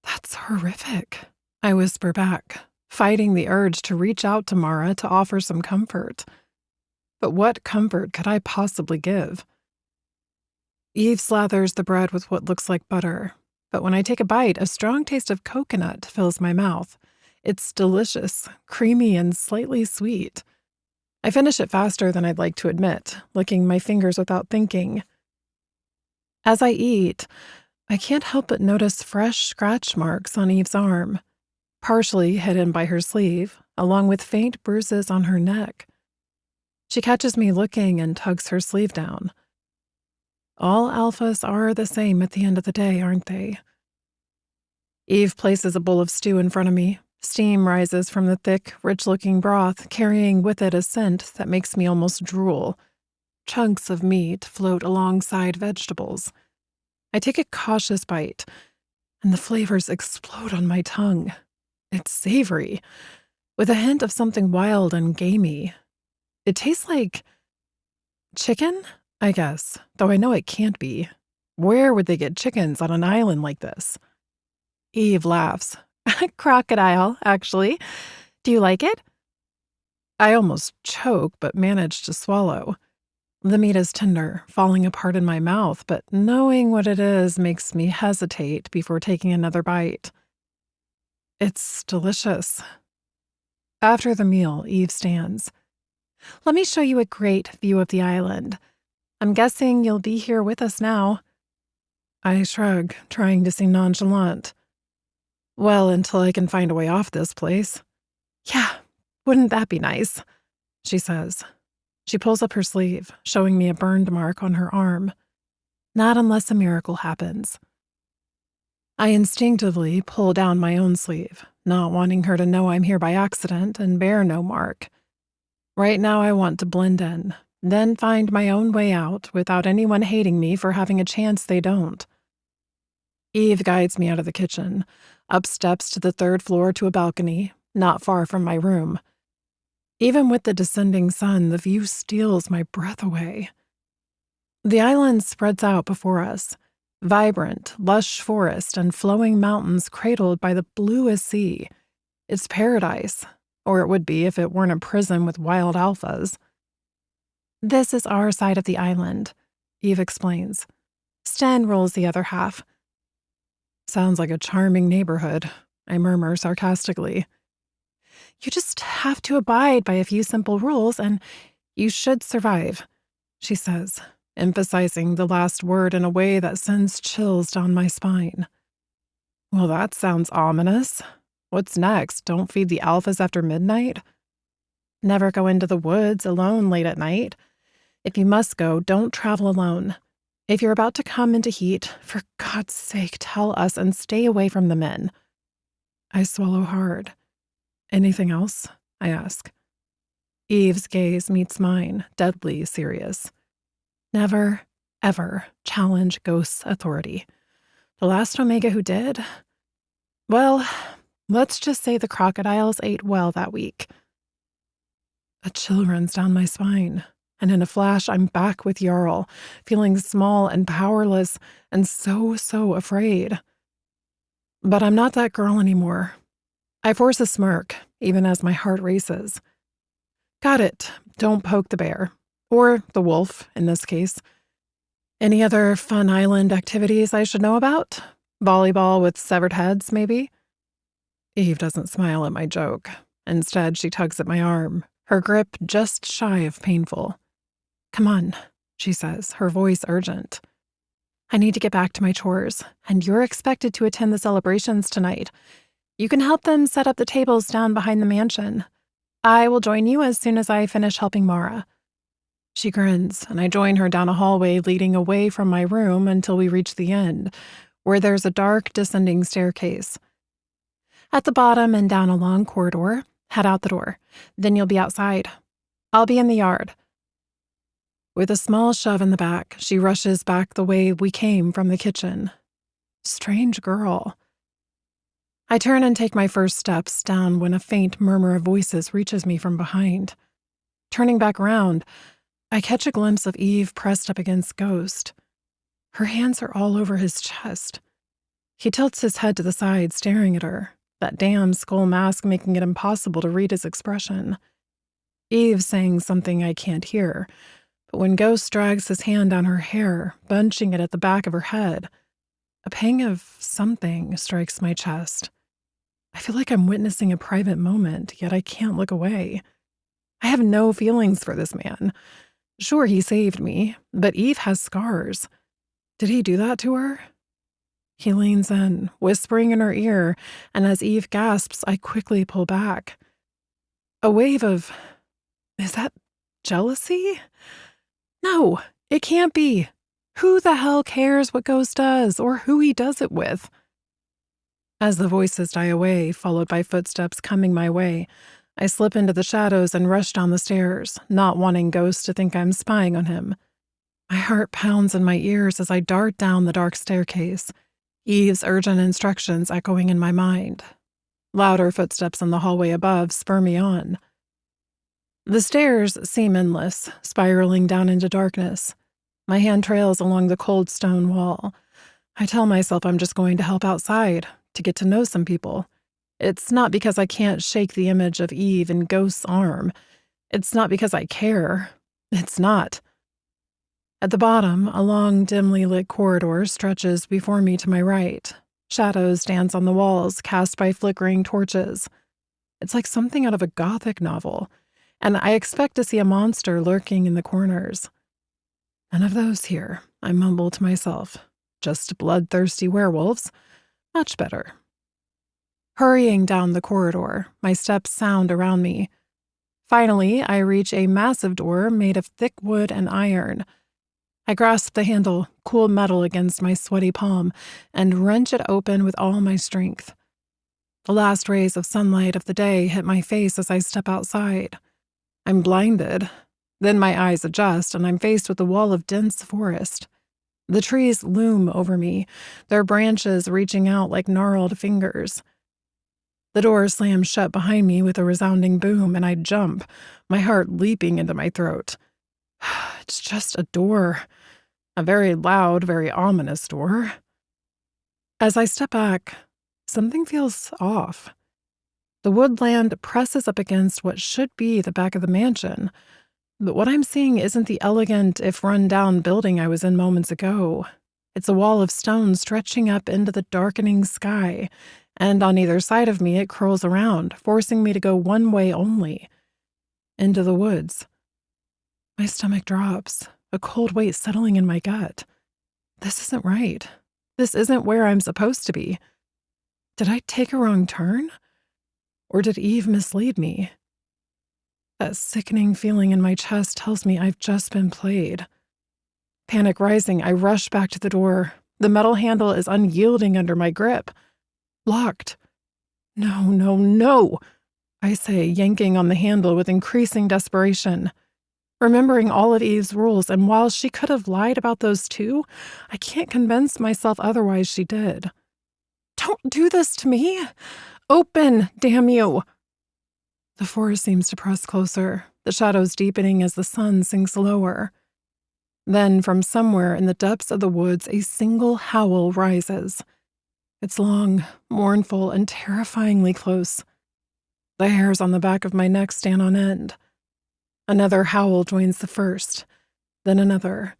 That's horrific, I whisper back, fighting the urge to reach out to Mara to offer some comfort. But what comfort could I possibly give? Eve slathers the bread with what looks like butter, but when I take a bite, a strong taste of coconut fills my mouth. It's delicious, creamy, and slightly sweet. I finish it faster than I'd like to admit, licking my fingers without thinking. As I eat, I can't help but notice fresh scratch marks on Eve's arm, partially hidden by her sleeve, along with faint bruises on her neck. She catches me looking and tugs her sleeve down. All alphas are the same at the end of the day, aren't they? Eve places a bowl of stew in front of me. Steam rises from the thick, rich-looking broth, carrying with it a scent that makes me almost drool. Chunks of meat float alongside vegetables. I take a cautious bite, and the flavors explode on my tongue. It's savory, with a hint of something wild and gamey. It tastes like chicken, I guess, though I know it can't be. Where would they get chickens on an island like this? Eve laughs. Crocodile, actually. Do you like it? I almost choke, but manage to swallow. The meat is tender, falling apart in my mouth, but knowing what it is makes me hesitate before taking another bite. It's delicious. After the meal, Eve stands. Let me show you a great view of the island. I'm guessing you'll be here with us now. I shrug, trying to seem nonchalant. Well, until I can find a way off this place. Yeah, wouldn't that be nice? She says. She pulls up her sleeve, showing me a burned mark on her arm. Not unless a miracle happens. I instinctively pull down my own sleeve, not wanting her to know I'm here by accident and bear no mark. Right now I want to blend in, then find my own way out without anyone hating me for having a chance they don't. Eve guides me out of the kitchen, up steps to the third floor to a balcony, not far from my room. Even with the descending sun, the view steals my breath away. The island spreads out before us, vibrant, lush forest and flowing mountains cradled by the bluest sea. It's paradise, or it would be if it weren't a prison with wild alphas. This is our side of the island, Eve explains. Sten rules the other half. Sounds like a charming neighborhood, I murmur sarcastically. You just have to abide by a few simple rules and you should survive, she says, emphasizing the last word in a way that sends chills down my spine. Well, that sounds ominous. What's next? Don't feed the alphas after midnight? Never go into the woods alone late at night. If you must go, don't travel alone. If you're about to come into heat, for God's sake, tell us and stay away from the men. I swallow hard. Anything else? I ask. Eve's gaze meets mine, deadly serious. Never, ever challenge Ghost's authority. The last Omega who did? Well, let's just say the crocodiles ate well that week. A chill runs down my spine, and in a flash I'm back with Jarl, feeling small and powerless and so afraid. But I'm not that girl anymore. I force a smirk, even as my heart races. Got it. Don't poke the bear. Or the wolf, in this case. Any other fun island activities I should know about? Volleyball with severed heads, maybe? Eve doesn't smile at my joke. Instead, she tugs at my arm, her grip just shy of painful. Come on, she says, her voice urgent. I need to get back to my chores, and you're expected to attend the celebrations tonight. You can help them set up the tables down behind the mansion. I will join you as soon as I finish helping Mara. She grins, and I join her down a hallway leading away from my room until we reach the end, where there's a dark, descending staircase. At the bottom and down a long corridor, head out the door. Then you'll be outside. I'll be in the yard. With a small shove in the back, she rushes back the way we came from the kitchen. Strange girl. I turn and take my first steps down when a faint murmur of voices reaches me from behind. Turning back round, I catch a glimpse of Eve pressed up against Ghost. Her hands are all over his chest. He tilts his head to the side, staring at her, that damn skull mask making it impossible to read his expression. Eve's saying something I can't hear, but when Ghost drags his hand down her hair, bunching it at the back of her head, a pang of something strikes my chest. I feel like I'm witnessing a private moment, yet I can't look away. I have no feelings for this man. Sure, he saved me, but Eve has scars. Did he do that to her? He leans in, whispering in her ear, and as Eve gasps, I quickly pull back. A wave of... is that jealousy? No, it can't be. Who the hell cares what Ghost does, or who he does it with? As the voices die away, followed by footsteps coming my way, I slip into the shadows and rush down the stairs, not wanting Ghost to think I'm spying on him. My heart pounds in my ears as I dart down the dark staircase, Eve's urgent instructions echoing in my mind. Louder footsteps in the hallway above spur me on. The stairs seem endless, spiraling down into darkness. My hand trails along the cold stone wall. I tell myself I'm just going to help outside, to get to know some people. It's not because I can't shake the image of Eve in Ghost's arm. It's not because I care. It's not. At the bottom, a long, dimly lit corridor stretches before me to my right. Shadows dance on the walls, cast by flickering torches. It's like something out of a gothic novel, and I expect to see a monster lurking in the corners. None of those here, I mumble to myself. Just bloodthirsty werewolves. Much better. Hurrying down the corridor, my steps sound around me. Finally, I reach a massive door made of thick wood and iron. I grasp the handle, cool metal against my sweaty palm, and wrench it open with all my strength. The last rays of sunlight of the day hit my face as I step outside. I'm blinded. Then my eyes adjust, and I'm faced with a wall of dense forest. The trees loom over me, their branches reaching out like gnarled fingers. The door slams shut behind me with a resounding boom, and I jump, my heart leaping into my throat. It's just a door. A very loud, very ominous door. As I step back, something feels off. The woodland presses up against what should be the back of the mansion, but what I'm seeing isn't the elegant, if run-down building I was in moments ago. It's a wall of stone stretching up into the darkening sky, and on either side of me it curls around, forcing me to go one way only, into the woods. My stomach drops, a cold weight settling in my gut. This isn't right. This isn't where I'm supposed to be. Did I take a wrong turn? Or did Eve mislead me? That sickening feeling in my chest tells me I've just been played. Panic rising, I rush back to the door. The metal handle is unyielding under my grip. Locked. No, no, no, I say, yanking on the handle with increasing desperation. Remembering all of Eve's rules, and while she could have lied about those too, I can't convince myself otherwise she did. Don't do this to me! Open, damn you! The forest seems to press closer, the shadows deepening as the sun sinks lower. Then, from somewhere in the depths of the woods, a single howl rises. It's long, mournful, and terrifyingly close. The hairs on the back of my neck stand on end. Another howl joins the first, then another.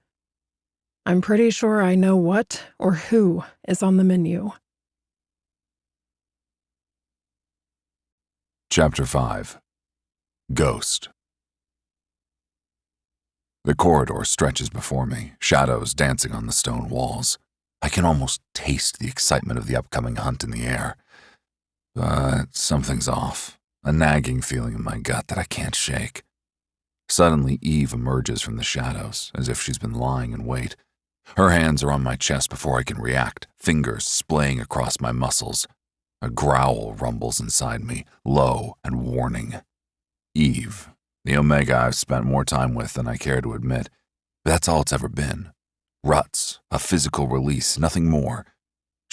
I'm pretty sure I know what or who is on the menu. Chapter 5. Ghost. The corridor stretches before me, shadows dancing on the stone walls. I can almost taste the excitement of the upcoming hunt in the air. But something's off, a nagging feeling in my gut that I can't shake. Suddenly, Eve emerges from the shadows, as if she's been lying in wait. Her hands are on my chest before I can react, fingers splaying across my muscles. A growl rumbles inside me, low and warning. Eve, the Omega I've spent more time with than I care to admit. But that's all it's ever been. Ruts, a physical release, nothing more.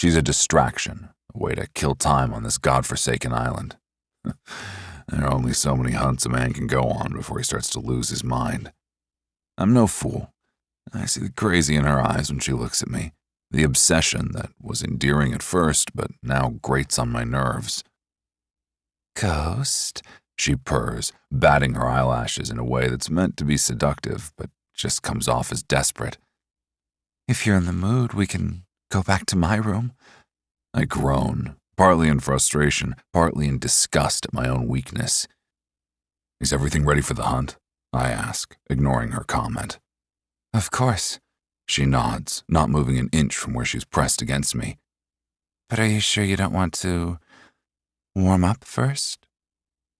She's a distraction, a way to kill time on this godforsaken island. There are only so many hunts a man can go on before he starts to lose his mind. I'm no fool. I see the crazy in her eyes when she looks at me, the obsession that was endearing at first but now grates on my nerves. "Ghost," she purrs, batting her eyelashes in a way that's meant to be seductive but just comes off as desperate. "If you're in the mood, we can go back to my room." I groan, partly in frustration, partly in disgust at my own weakness. "Is everything ready for the hunt?" I ask, ignoring her comment. "Of course." She nods, not moving an inch from where she's pressed against me. "But are you sure you don't want to warm up first?"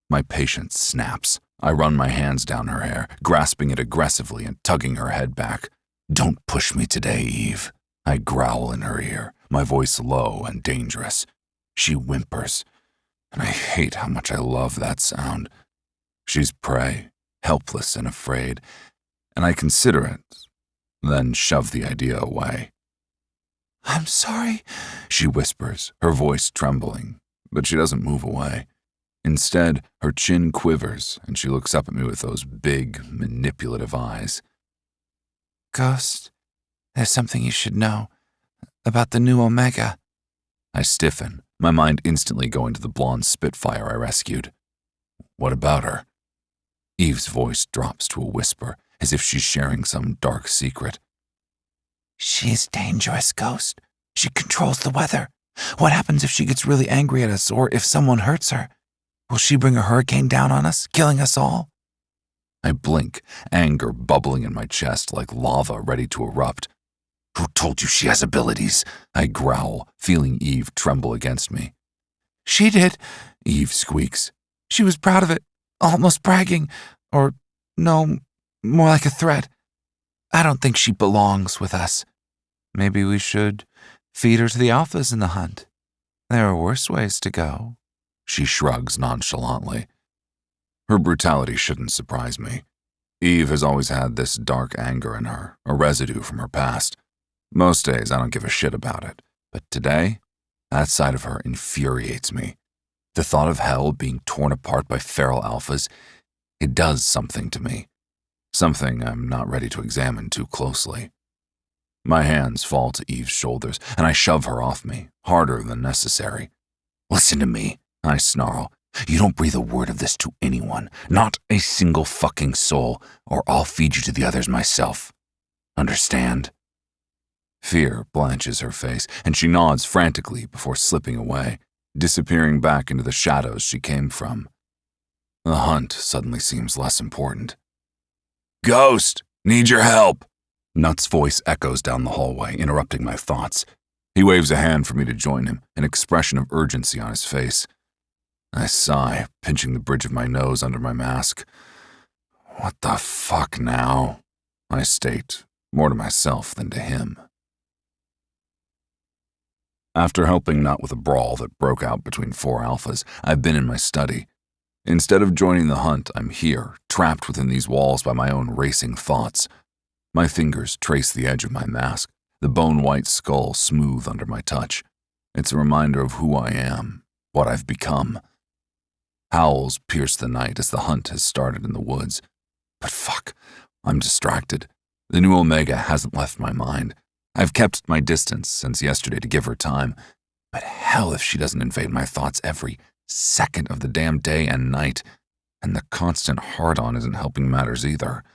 My patience snaps. I run my hands down her hair, grasping it aggressively and tugging her head back. "Don't push me today, Eve." I growl in her ear, my voice low and dangerous. She whimpers, and I hate how much I love that sound. She's prey, helpless and afraid, and I consider it, then shove the idea away. "I'm sorry," she whispers, her voice trembling, but she doesn't move away. Instead, her chin quivers, and she looks up at me with those big, manipulative eyes. "Ghost, there's something you should know about the new Omega." I stiffen, my mind instantly going to the blonde Spitfire I rescued. "What about her?" Eve's voice drops to a whisper, as if she's sharing some dark secret. "She's dangerous, Ghost. She controls the weather. What happens if she gets really angry at us, or if someone hurts her? Will she bring a hurricane down on us, killing us all?" I blink, anger bubbling in my chest like lava ready to erupt. "Who told you she has abilities?" I growl, feeling Eve tremble against me. "She did," Eve squeaks. "She was proud of it, almost bragging. Or, no, more like a threat. I don't think she belongs with us. Maybe we should feed her to the alphas in the hunt. There are worse ways to go." She shrugs nonchalantly. Her brutality shouldn't surprise me. Eve has always had this dark anger in her, a residue from her past. Most days I don't give a shit about it, but today, that side of her infuriates me. The thought of hell being torn apart by feral alphas, it does something to me. Something I'm not ready to examine too closely. My hands fall to Eve's shoulders, and I shove her off me, harder than necessary. "Listen to me," I snarl. "You don't breathe a word of this to anyone, not a single fucking soul, or I'll feed you to the others myself. Understand?" Fear blanches her face, and she nods frantically before slipping away, disappearing back into the shadows she came from. The hunt suddenly seems less important. "Ghost, need your help!" Nut's voice echoes down the hallway, interrupting my thoughts. He waves a hand for me to join him, an expression of urgency on his face. I sigh, pinching the bridge of my nose under my mask. "What the fuck now?" I state, more to myself than to him. After helping Nut with a brawl that broke out between 4 alphas, I've been in my study. Instead of joining the hunt, I'm here, trapped within these walls by my own racing thoughts. My fingers trace the edge of my mask, the bone-white skull smooth under my touch. It's a reminder of who I am, what I've become. Howls pierce the night as the hunt has started in the woods. But fuck, I'm distracted. The new Omega hasn't left my mind. I've kept my distance since yesterday to give her time, but hell if she doesn't invade my thoughts every second of the damn day and night, and the constant hard-on isn't helping matters either.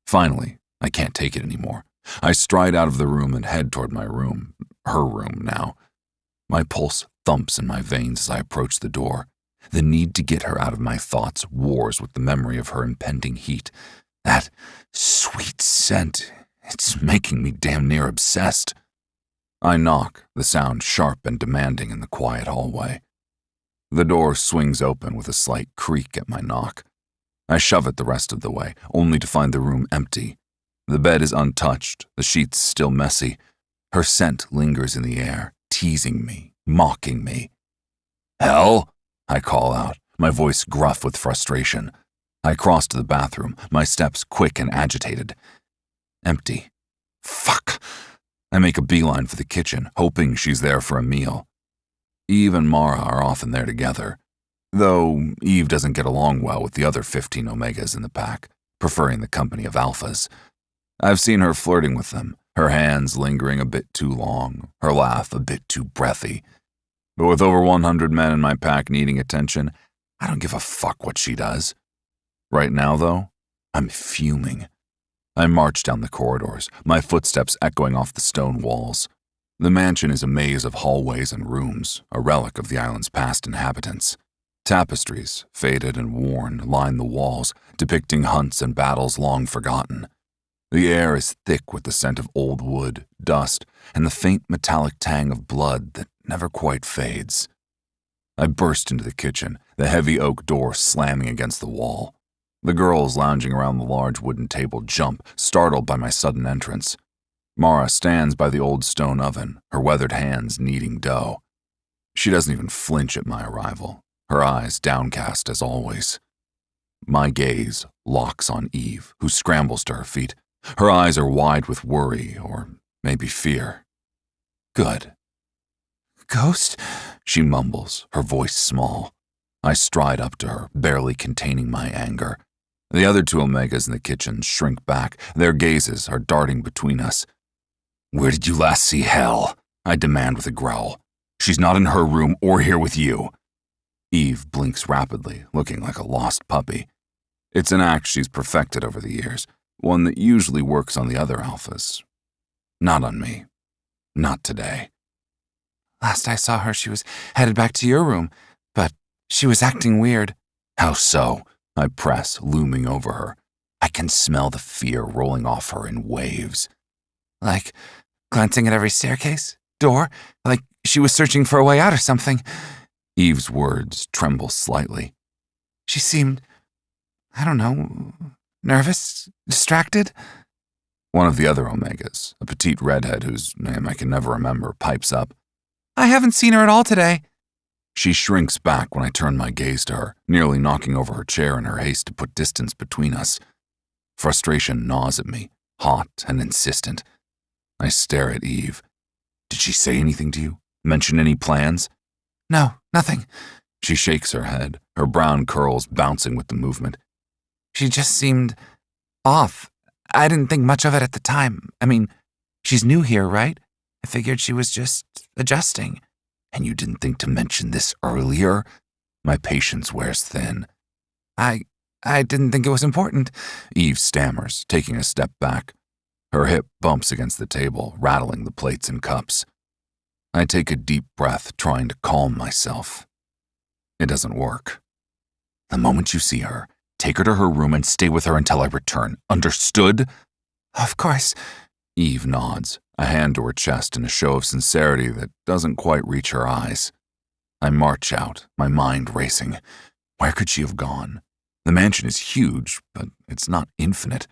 Finally, I can't take it anymore. I stride out of the room and head toward my room, her room now. My pulse thumps in my veins as I approach the door. The need to get her out of my thoughts wars with the memory of her impending heat. That sweet scent, it's making me damn near obsessed. I knock, the sound sharp and demanding in the quiet hallway. The door swings open with a slight creak at my knock. I shove it the rest of the way, only to find the room empty. The bed is untouched, the sheets still messy. Her scent lingers in the air, teasing me, mocking me. "Hell?" I call out, my voice gruff with frustration. I cross to the bathroom, my steps quick and agitated. Empty. Fuck. I make a beeline for the kitchen, hoping she's there for a meal. Eve and Mara are often there together, though Eve doesn't get along well with the other 15 Omegas in the pack, preferring the company of Alphas. I've seen her flirting with them, her hands lingering a bit too long, her laugh a bit too breathy. But with over 100 men in my pack needing attention, I don't give a fuck what she does. Right now, though, I'm fuming. I march down the corridors, my footsteps echoing off the stone walls. The mansion is a maze of hallways and rooms, a relic of the island's past inhabitants. Tapestries, faded and worn, line the walls, depicting hunts and battles long forgotten. The air is thick with the scent of old wood, dust, and the faint metallic tang of blood that never quite fades. I burst into the kitchen, the heavy oak door slamming against the wall. The girls lounging around the large wooden table jump, startled by my sudden entrance. Mara stands by the old stone oven, her weathered hands kneading dough. She doesn't even flinch at my arrival, her eyes downcast as always. My gaze locks on Eve, who scrambles to her feet. Her eyes are wide with worry, or maybe fear. Good. "Ghost?" she mumbles, her voice small. I stride up to her, barely containing my anger. The other 2 Omegas in the kitchen shrink back, their gazes are darting between us. "Where did you last see hell?" I demand with a growl. "She's not in her room or here with you." Eve blinks rapidly, looking like a lost puppy. It's an act she's perfected over the years, one that usually works on the other Alphas. Not on me. Not today. "Last I saw her, she was headed back to your room, but she was acting weird." "How so?" I press, looming over her. I can smell the fear rolling off her in waves. "Like glancing at every staircase, door, like she was searching for a way out or something." Eve's words tremble slightly. "She seemed, I don't know, nervous, distracted." One of the other Omegas, a petite redhead whose name I can never remember, pipes up. "I haven't seen her at all today." She shrinks back when I turn my gaze to her, nearly knocking over her chair in her haste to put distance between us. Frustration gnaws at me, hot and insistent. I stare at Eve. "Did she say anything to you? Mention any plans?" "No, nothing." She shakes her head, her brown curls bouncing with the movement. "She just seemed off. I didn't think much of it at the time. I mean, she's new here, right? I figured she was just adjusting." "And you didn't think to mention this earlier?" My patience wears thin. I didn't think it was important." Eve stammers, taking a step back. Her hip bumps against the table, rattling the plates and cups. I take a deep breath, trying to calm myself. It doesn't work. "The moment you see her, take her to her room and stay with her until I return. Understood?" "Of course." Eve nods, a hand to her chest in a show of sincerity that doesn't quite reach her eyes. I march out, my mind racing. Where could she have gone? The mansion is huge, but it's not infinite.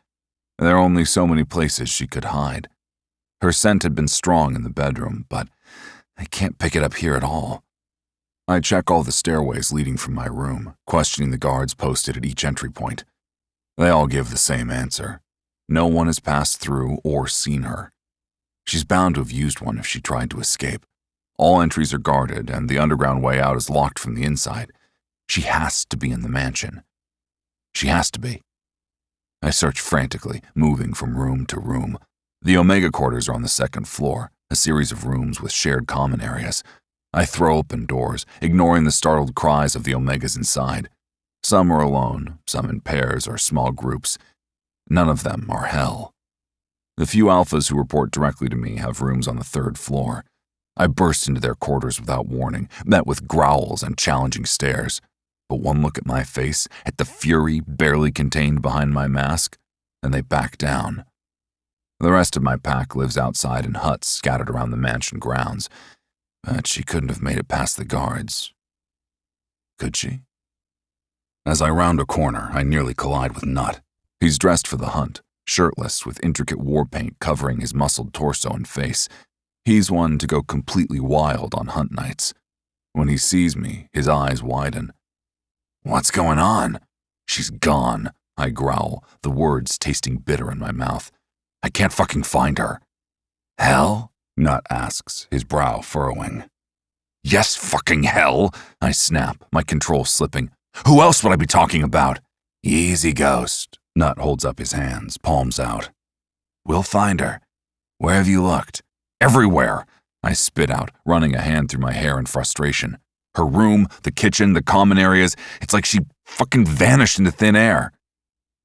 There are only so many places she could hide. Her scent had been strong in the bedroom, but I can't pick it up here at all. I check all the stairways leading from my room, questioning the guards posted at each entry point. They all give the same answer. No one has passed through or seen her. She's bound to have used one if she tried to escape. All entries are guarded, and the underground way out is locked from the inside. She has to be in the mansion. She has to be. I search frantically, moving from room to room. The Omega quarters are on the second floor, a series of rooms with shared common areas. I throw open doors, ignoring the startled cries of the Omegas inside. Some are alone, some in pairs or small groups. None of them are hell. The few Alphas who report directly to me have rooms on the third floor. I burst into their quarters without warning, met with growls and challenging stares. But one look at my face, at the fury barely contained behind my mask, and they back down. The rest of my pack lives outside in huts scattered around the mansion grounds, but she couldn't have made it past the guards. Could she? As I round a corner, I nearly collide with Nut. He's dressed for the hunt, shirtless with intricate war paint covering his muscled torso and face. He's one to go completely wild on hunt nights. When he sees me, his eyes widen. "What's going on?" "She's gone," I growl, the words tasting bitter in my mouth. "I can't fucking find her." Hell? Nut asks, his brow furrowing. Yes, fucking hell, I snap, my control slipping. Who else would I be talking about? Easy, Ghost. Nut holds up his hands, palms out. We'll find her. Where have you looked? Everywhere, I spit out, running a hand through my hair in frustration. Her room, the kitchen, the common areas, it's like she fucking vanished into thin air.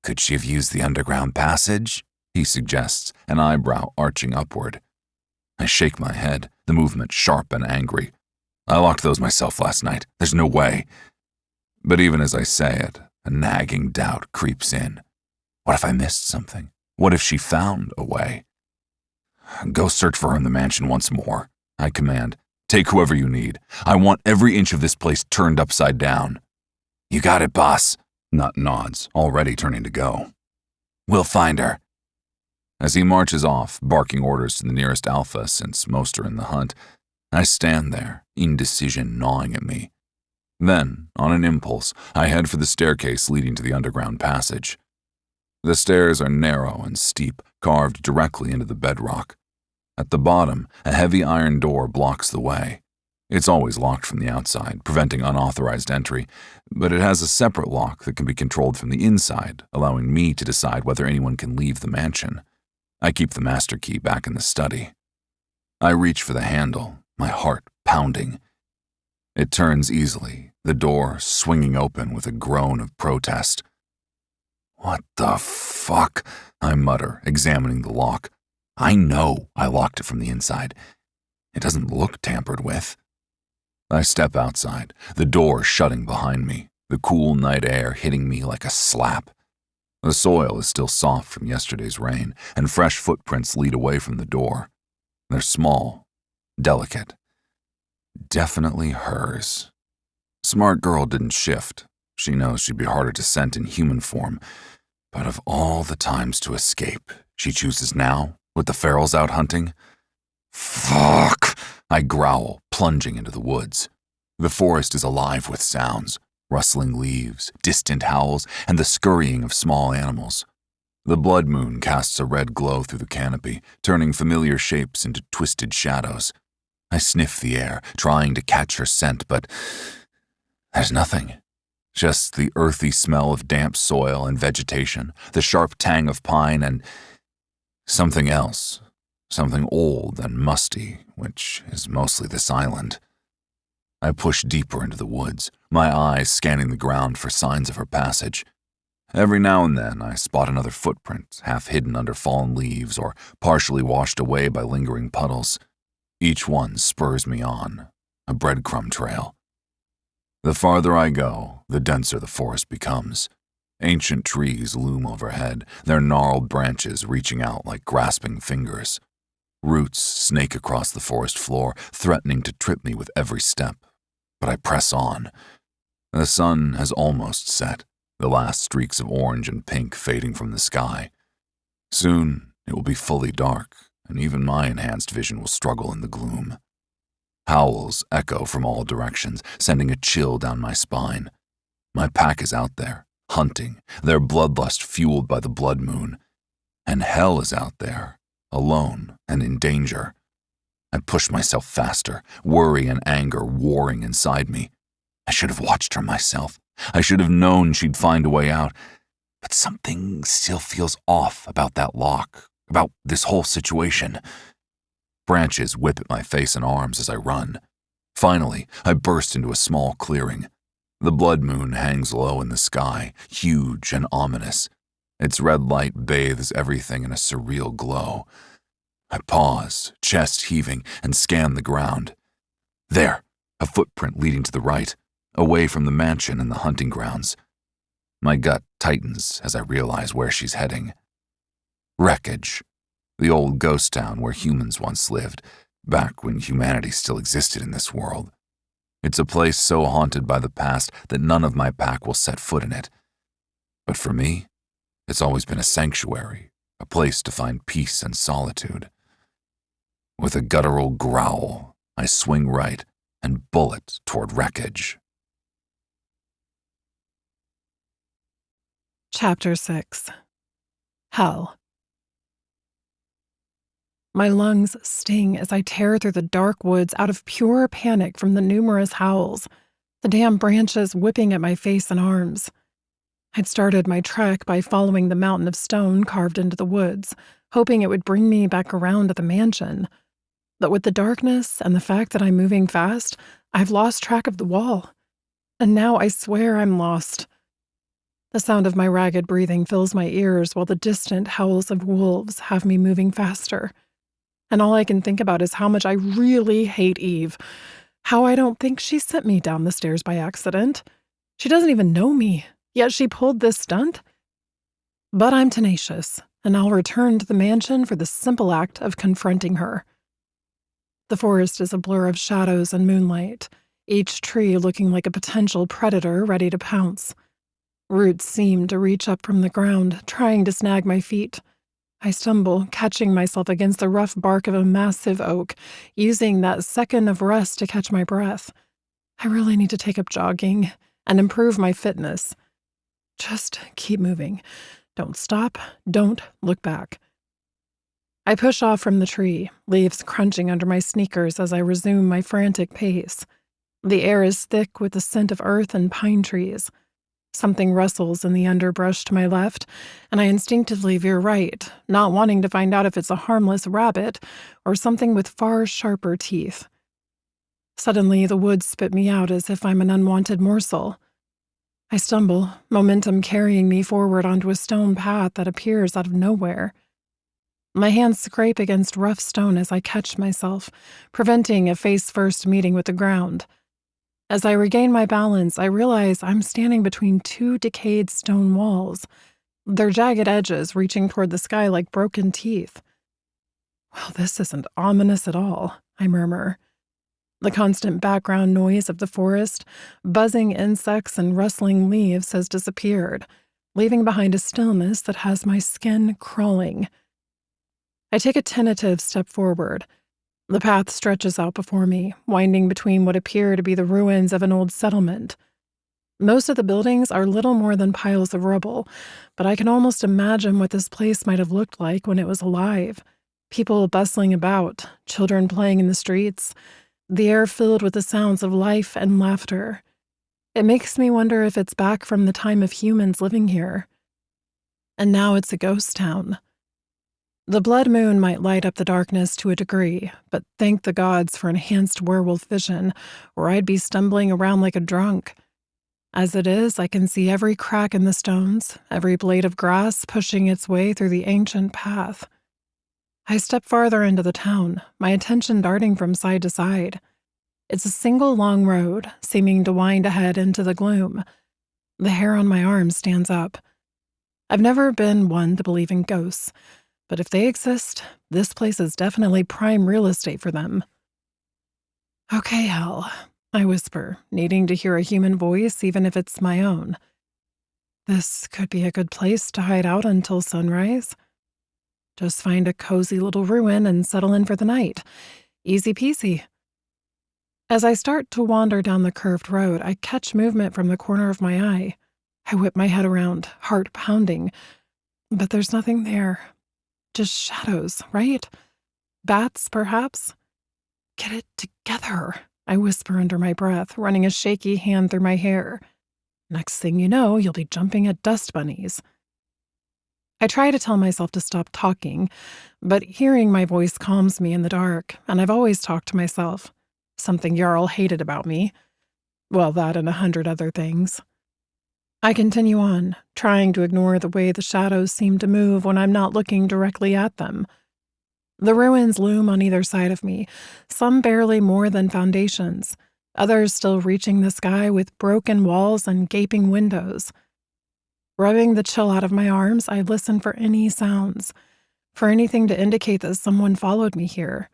Could she have used the underground passage? He suggests, an eyebrow arching upward. I shake my head, the movement sharp and angry. I locked those myself last night. There's no way. But even as I say it, a nagging doubt creeps in. What if I missed something? What if she found a way? Go search for her in the mansion once more, I command. Take whoever you need. I want every inch of this place turned upside down. You got it, boss. Nut nods, already turning to go. We'll find her. As he marches off, barking orders to the nearest alpha since most are in the hunt, I stand there, indecision gnawing at me. Then, on an impulse, I head for the staircase leading to the underground passage. The stairs are narrow and steep, carved directly into the bedrock. At the bottom, a heavy iron door blocks the way. It's always locked from the outside, preventing unauthorized entry, but it has a separate lock that can be controlled from the inside, allowing me to decide whether anyone can leave the mansion. I keep the master key back in the study. I reach for the handle, my heart pounding. It turns easily, the door swinging open with a groan of protest. What the fuck? I mutter, examining the lock. I know I locked it from the inside. It doesn't look tampered with. I step outside, the door shutting behind me, the cool night air hitting me like a slap. The soil is still soft from yesterday's rain, and fresh footprints lead away from the door. They're small, delicate. Definitely hers. Smart girl didn't shift. She knows she'd be harder to scent in human form. But of all the times to escape, she chooses now, with the ferals out hunting? Fuck! I growl, plunging into the woods. The forest is alive with sounds, rustling leaves, distant howls, and the scurrying of small animals. The blood moon casts a red glow through the canopy, turning familiar shapes into twisted shadows. I sniff the air, trying to catch her scent, but there's nothing. Just the earthy smell of damp soil and vegetation, the sharp tang of pine, and something else, something old and musty, which is mostly this island. I push deeper into the woods, my eyes scanning the ground for signs of her passage. Every now and then I spot another footprint, half hidden under fallen leaves or partially washed away by lingering puddles. Each one spurs me on, a breadcrumb trail. The farther I go, the denser the forest becomes. Ancient trees loom overhead, their gnarled branches reaching out like grasping fingers. Roots snake across the forest floor, threatening to trip me with every step. But I press on. The sun has almost set, the last streaks of orange and pink fading from the sky. Soon it will be fully dark, and even my enhanced vision will struggle in the gloom. Howls echo from all directions, sending a chill down my spine. My pack is out there, hunting, their bloodlust fueled by the blood moon. And hell is out there, alone and in danger. I push myself faster, worry and anger warring inside me. I should have watched her myself. I should have known she'd find a way out. But something still feels off about that lock, about this whole situation. Branches whip at my face and arms as I run. Finally, I burst into a small clearing. The blood moon hangs low in the sky, huge and ominous. Its red light bathes everything in a surreal glow. I pause, chest heaving, and scan the ground. There, a footprint leading to the right, away from the mansion and the hunting grounds. My gut tightens as I realize where she's heading. Wreckage. The old ghost town where humans once lived, back when humanity still existed in this world. It's a place so haunted by the past that none of my pack will set foot in it. But for me, it's always been a sanctuary, a place to find peace and solitude. With a guttural growl, I swing right and bullet toward wreckage. Chapter 6. Hell. My lungs sting as I tear through the dark woods out of pure panic from the numerous howls, the damn branches whipping at my face and arms. I'd started my trek by following the mountain of stone carved into the woods, hoping it would bring me back around to the mansion. But with the darkness and the fact that I'm moving fast, I've lost track of the wall. And now I swear I'm lost. The sound of my ragged breathing fills my ears while the distant howls of wolves have me moving faster. And all I can think about is how much I really hate Eve. How I don't think she sent me down the stairs by accident. She doesn't even know me, yet she pulled this stunt. But I'm tenacious, and I'll return to the mansion for the simple act of confronting her. The forest is a blur of shadows and moonlight, each tree looking like a potential predator ready to pounce. Roots seem to reach up from the ground, trying to snag my feet. I stumble, catching myself against the rough bark of a massive oak, using that second of rest to catch my breath. I really need to take up jogging and improve my fitness. Just keep moving. Don't stop. Don't look back. I push off from the tree, leaves crunching under my sneakers as I resume my frantic pace. The air is thick with the scent of earth and pine trees. Something rustles in the underbrush to my left, and I instinctively veer right, not wanting to find out if it's a harmless rabbit or something with far sharper teeth. Suddenly, the woods spit me out as if I'm an unwanted morsel. I stumble, momentum carrying me forward onto a stone path that appears out of nowhere. My hands scrape against rough stone as I catch myself, preventing a face-first meeting with the ground. As I regain my balance, I realize I'm standing between two decayed stone walls, their jagged edges reaching toward the sky like broken teeth. Well, this isn't ominous at all, I murmur. The constant background noise of the forest, buzzing insects and rustling leaves has disappeared, leaving behind a stillness that has my skin crawling. I take a tentative step forward. The path stretches out before me, winding between what appear to be the ruins of an old settlement. Most of the buildings are little more than piles of rubble, but I can almost imagine what this place might have looked like when it was alive. People bustling about, children playing in the streets, the air filled with the sounds of life and laughter. It makes me wonder if it's back from the time of humans living here. And now it's a ghost town. The blood moon might light up the darkness to a degree, but thank the gods for enhanced werewolf vision, or I'd be stumbling around like a drunk. As it is, I can see every crack in the stones, every blade of grass pushing its way through the ancient path. I step farther into the town, my attention darting from side to side. It's a single long road, seeming to wind ahead into the gloom. The hair on my arm stands up. I've never been one to believe in ghosts, but if they exist, this place is definitely prime real estate for them. Okay, hell, I whisper, needing to hear a human voice even if it's my own. This could be a good place to hide out until sunrise. Just find a cozy little ruin and settle in for the night. Easy peasy. As I start to wander down the curved road, I catch movement from the corner of my eye. I whip my head around, heart pounding, but there's nothing there. Just shadows, right? Bats, perhaps? Get it together, I whisper under my breath, running a shaky hand through my hair. Next thing you know, you'll be jumping at dust bunnies. I try to tell myself to stop talking, but hearing my voice calms me in the dark, and I've always talked to myself. Something Jarl hated about me. Well, that and 100 other things. I continue on, trying to ignore the way the shadows seem to move when I'm not looking directly at them. The ruins loom on either side of me, some barely more than foundations, others still reaching the sky with broken walls and gaping windows. Rubbing the chill out of my arms, I listen for any sounds, for anything to indicate that someone followed me here.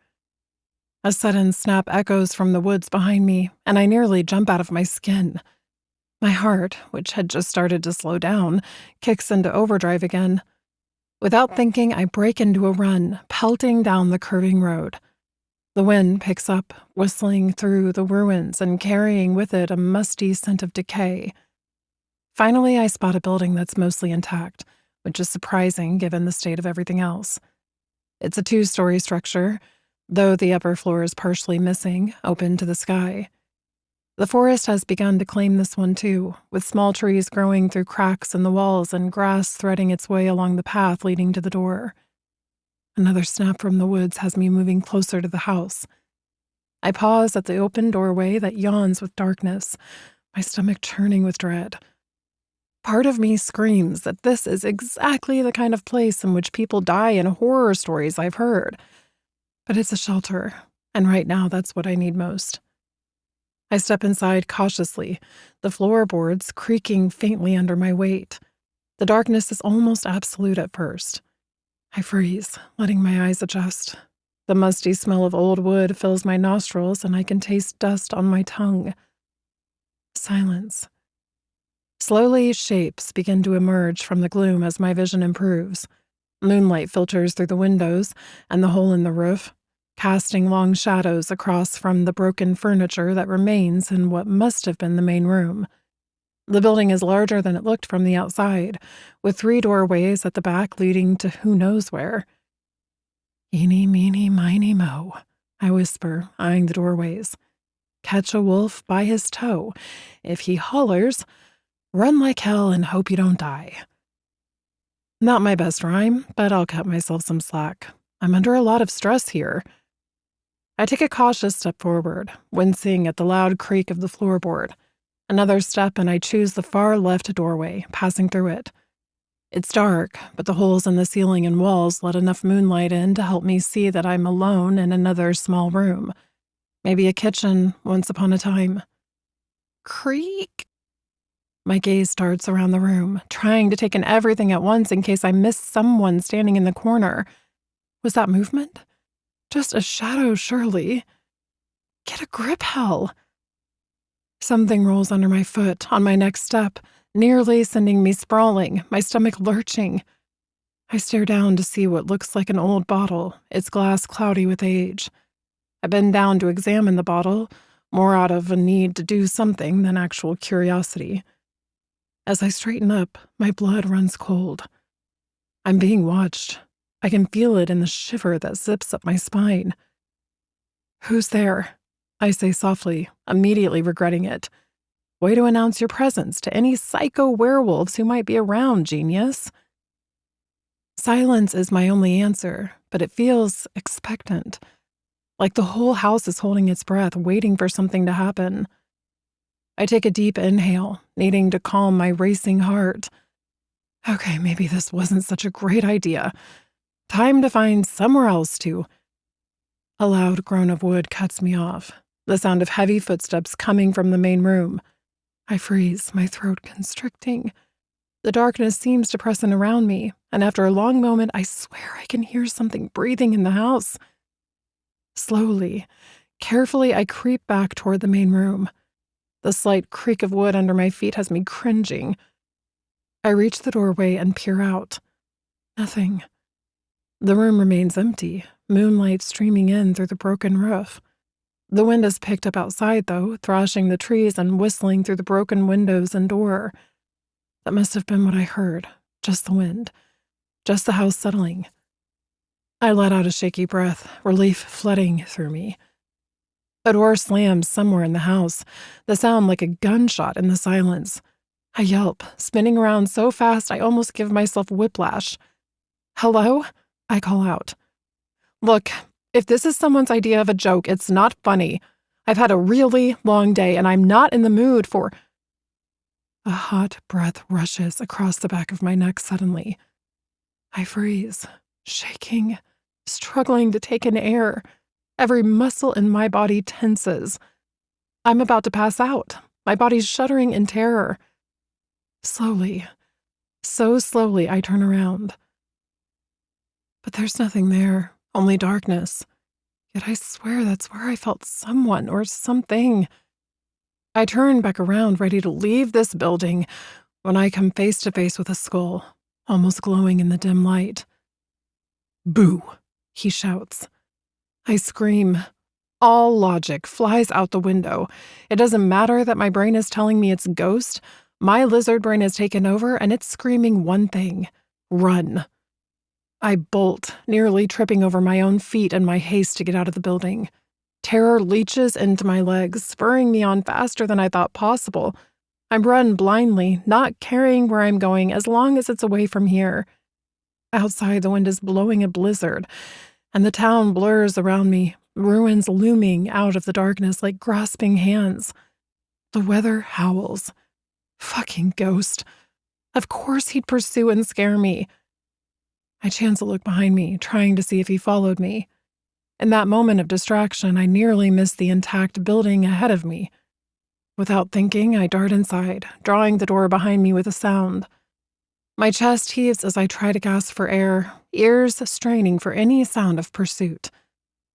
A sudden snap echoes from the woods behind me, and I nearly jump out of my skin. My heart, which had just started to slow down, kicks into overdrive again. Without thinking, I break into a run, pelting down the curving road. The wind picks up, whistling through the ruins and carrying with it a musty scent of decay. Finally, I spot a building that's mostly intact, which is surprising given the state of everything else. It's a 2-story structure, though the upper floor is partially missing, open to the sky. The forest has begun to claim this one too, with small trees growing through cracks in the walls and grass threading its way along the path leading to the door. Another snap from the woods has me moving closer to the house. I pause at the open doorway that yawns with darkness, my stomach churning with dread. Part of me screams that this is exactly the kind of place in which people die in horror stories I've heard. But it's a shelter, and right now that's what I need most. I step inside cautiously, the floorboards creaking faintly under my weight. The darkness is almost absolute at first. I freeze, letting my eyes adjust. The musty smell of old wood fills my nostrils, and I can taste dust on my tongue. Silence. Slowly, shapes begin to emerge from the gloom as my vision improves. Moonlight filters through the windows and the hole in the roof, casting long shadows across from the broken furniture that remains in what must have been the main room. The building is larger than it looked from the outside, with 3 doorways at the back leading to who knows where. Eeny, meeny, miny, mo, I whisper, eyeing the doorways. Catch a wolf by his toe. If he hollers, run like hell and hope you don't die. Not my best rhyme, but I'll cut myself some slack. I'm under a lot of stress here. I take a cautious step forward, wincing at the loud creak of the floorboard. Another step and I choose the far left doorway, passing through it. It's dark, but the holes in the ceiling and walls let enough moonlight in to help me see that I'm alone in another small room. Maybe a kitchen once upon a time. Creak! My gaze darts around the room, trying to take in everything at once in case I miss someone standing in the corner. Was that movement? Just a shadow, surely. Get a grip, hell! Something rolls under my foot on my next step, nearly sending me sprawling, my stomach lurching. I stare down to see what looks like an old bottle, its glass cloudy with age. I bend down to examine the bottle, more out of a need to do something than actual curiosity. As I straighten up, my blood runs cold. I'm being watched. I can feel it in the shiver that zips up my spine. Who's there? I say softly, immediately regretting it. Way to announce your presence to any psycho werewolves who might be around, genius. Silence is my only answer, but it feels expectant. Like the whole house is holding its breath, waiting for something to happen. I take a deep inhale, needing to calm my racing heart. Okay, maybe this wasn't such a great idea. Time to find somewhere else to. A loud groan of wood cuts me off, the sound of heavy footsteps coming from the main room. I freeze, my throat constricting. The darkness seems to press in around me, and after a long moment, I swear I can hear something breathing in the house. Slowly, carefully, I creep back toward the main room. The slight creak of wood under my feet has me cringing. I reach the doorway and peer out. Nothing. The room remains empty, moonlight streaming in through the broken roof. The wind is picked up outside, though, thrashing the trees and whistling through the broken windows and door. That must have been what I heard. Just the wind. Just the house settling. I let out a shaky breath, relief flooding through me. A door slams somewhere in the house, the sound like a gunshot in the silence. I yelp, spinning around so fast I almost give myself whiplash. Hello? I call out. Look, if this is someone's idea of a joke, it's not funny. I've had a really long day and I'm not in the mood for... A hot breath rushes across the back of my neck suddenly. I freeze, shaking, struggling to take in air. Every muscle in my body tenses. I'm about to pass out, my body's shuddering in terror. Slowly, so slowly, I turn around. But there's nothing there, only darkness. Yet I swear that's where I felt someone or something. I turn back around, ready to leave this building, when I come face to face with a skull, almost glowing in the dim light. Boo, he shouts. I scream. All logic flies out the window. It doesn't matter that my brain is telling me it's a ghost. My lizard brain has taken over and it's screaming one thing. Run. I bolt, nearly tripping over my own feet in my haste to get out of the building. Terror leaches into my legs, spurring me on faster than I thought possible. I run blindly, not caring where I'm going as long as it's away from here. Outside, the wind is blowing a blizzard, and the town blurs around me, ruins looming out of the darkness like grasping hands. The weather howls. Fucking ghost. Of course he'd pursue and scare me. I chance a look behind me, trying to see if he followed me. In that moment of distraction, I nearly missed the intact building ahead of me. Without thinking, I dart inside, drawing the door behind me with a sound. My chest heaves as I try to gasp for air, ears straining for any sound of pursuit.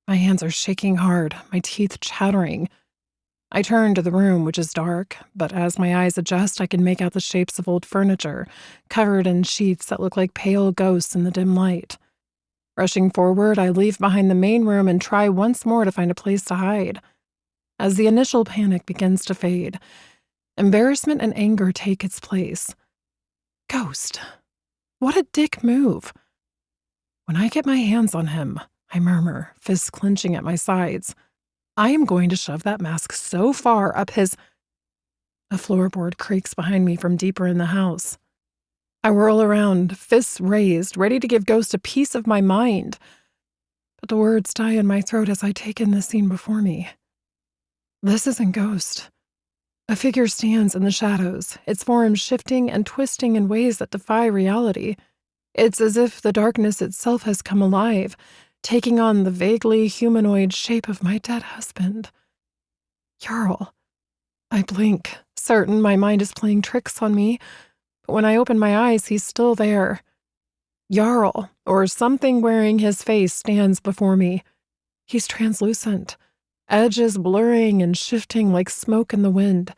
My hands are shaking hard, my teeth chattering. I turn to the room, which is dark, but as my eyes adjust, I can make out the shapes of old furniture, covered in sheets that look like pale ghosts in the dim light. Rushing forward, I leave behind the main room and try once more to find a place to hide. As the initial panic begins to fade, embarrassment and anger take its place. Ghost. What a dick move. When I get my hands on him, I murmur, fists clenching at my sides. I am going to shove that mask so far up his... A floorboard creaks behind me from deeper in the house. I whirl around, fists raised, ready to give Ghost a piece of my mind. But the words die in my throat as I take in the scene before me. This isn't Ghost. A figure stands in the shadows, its form shifting and twisting in ways that defy reality. It's as if the darkness itself has come alive, taking on the vaguely humanoid shape of my dead husband. Jarl. I blink, certain my mind is playing tricks on me, but when I open my eyes, he's still there. Jarl, or something wearing his face, stands before me. He's translucent, edges blurring and shifting like smoke in the wind,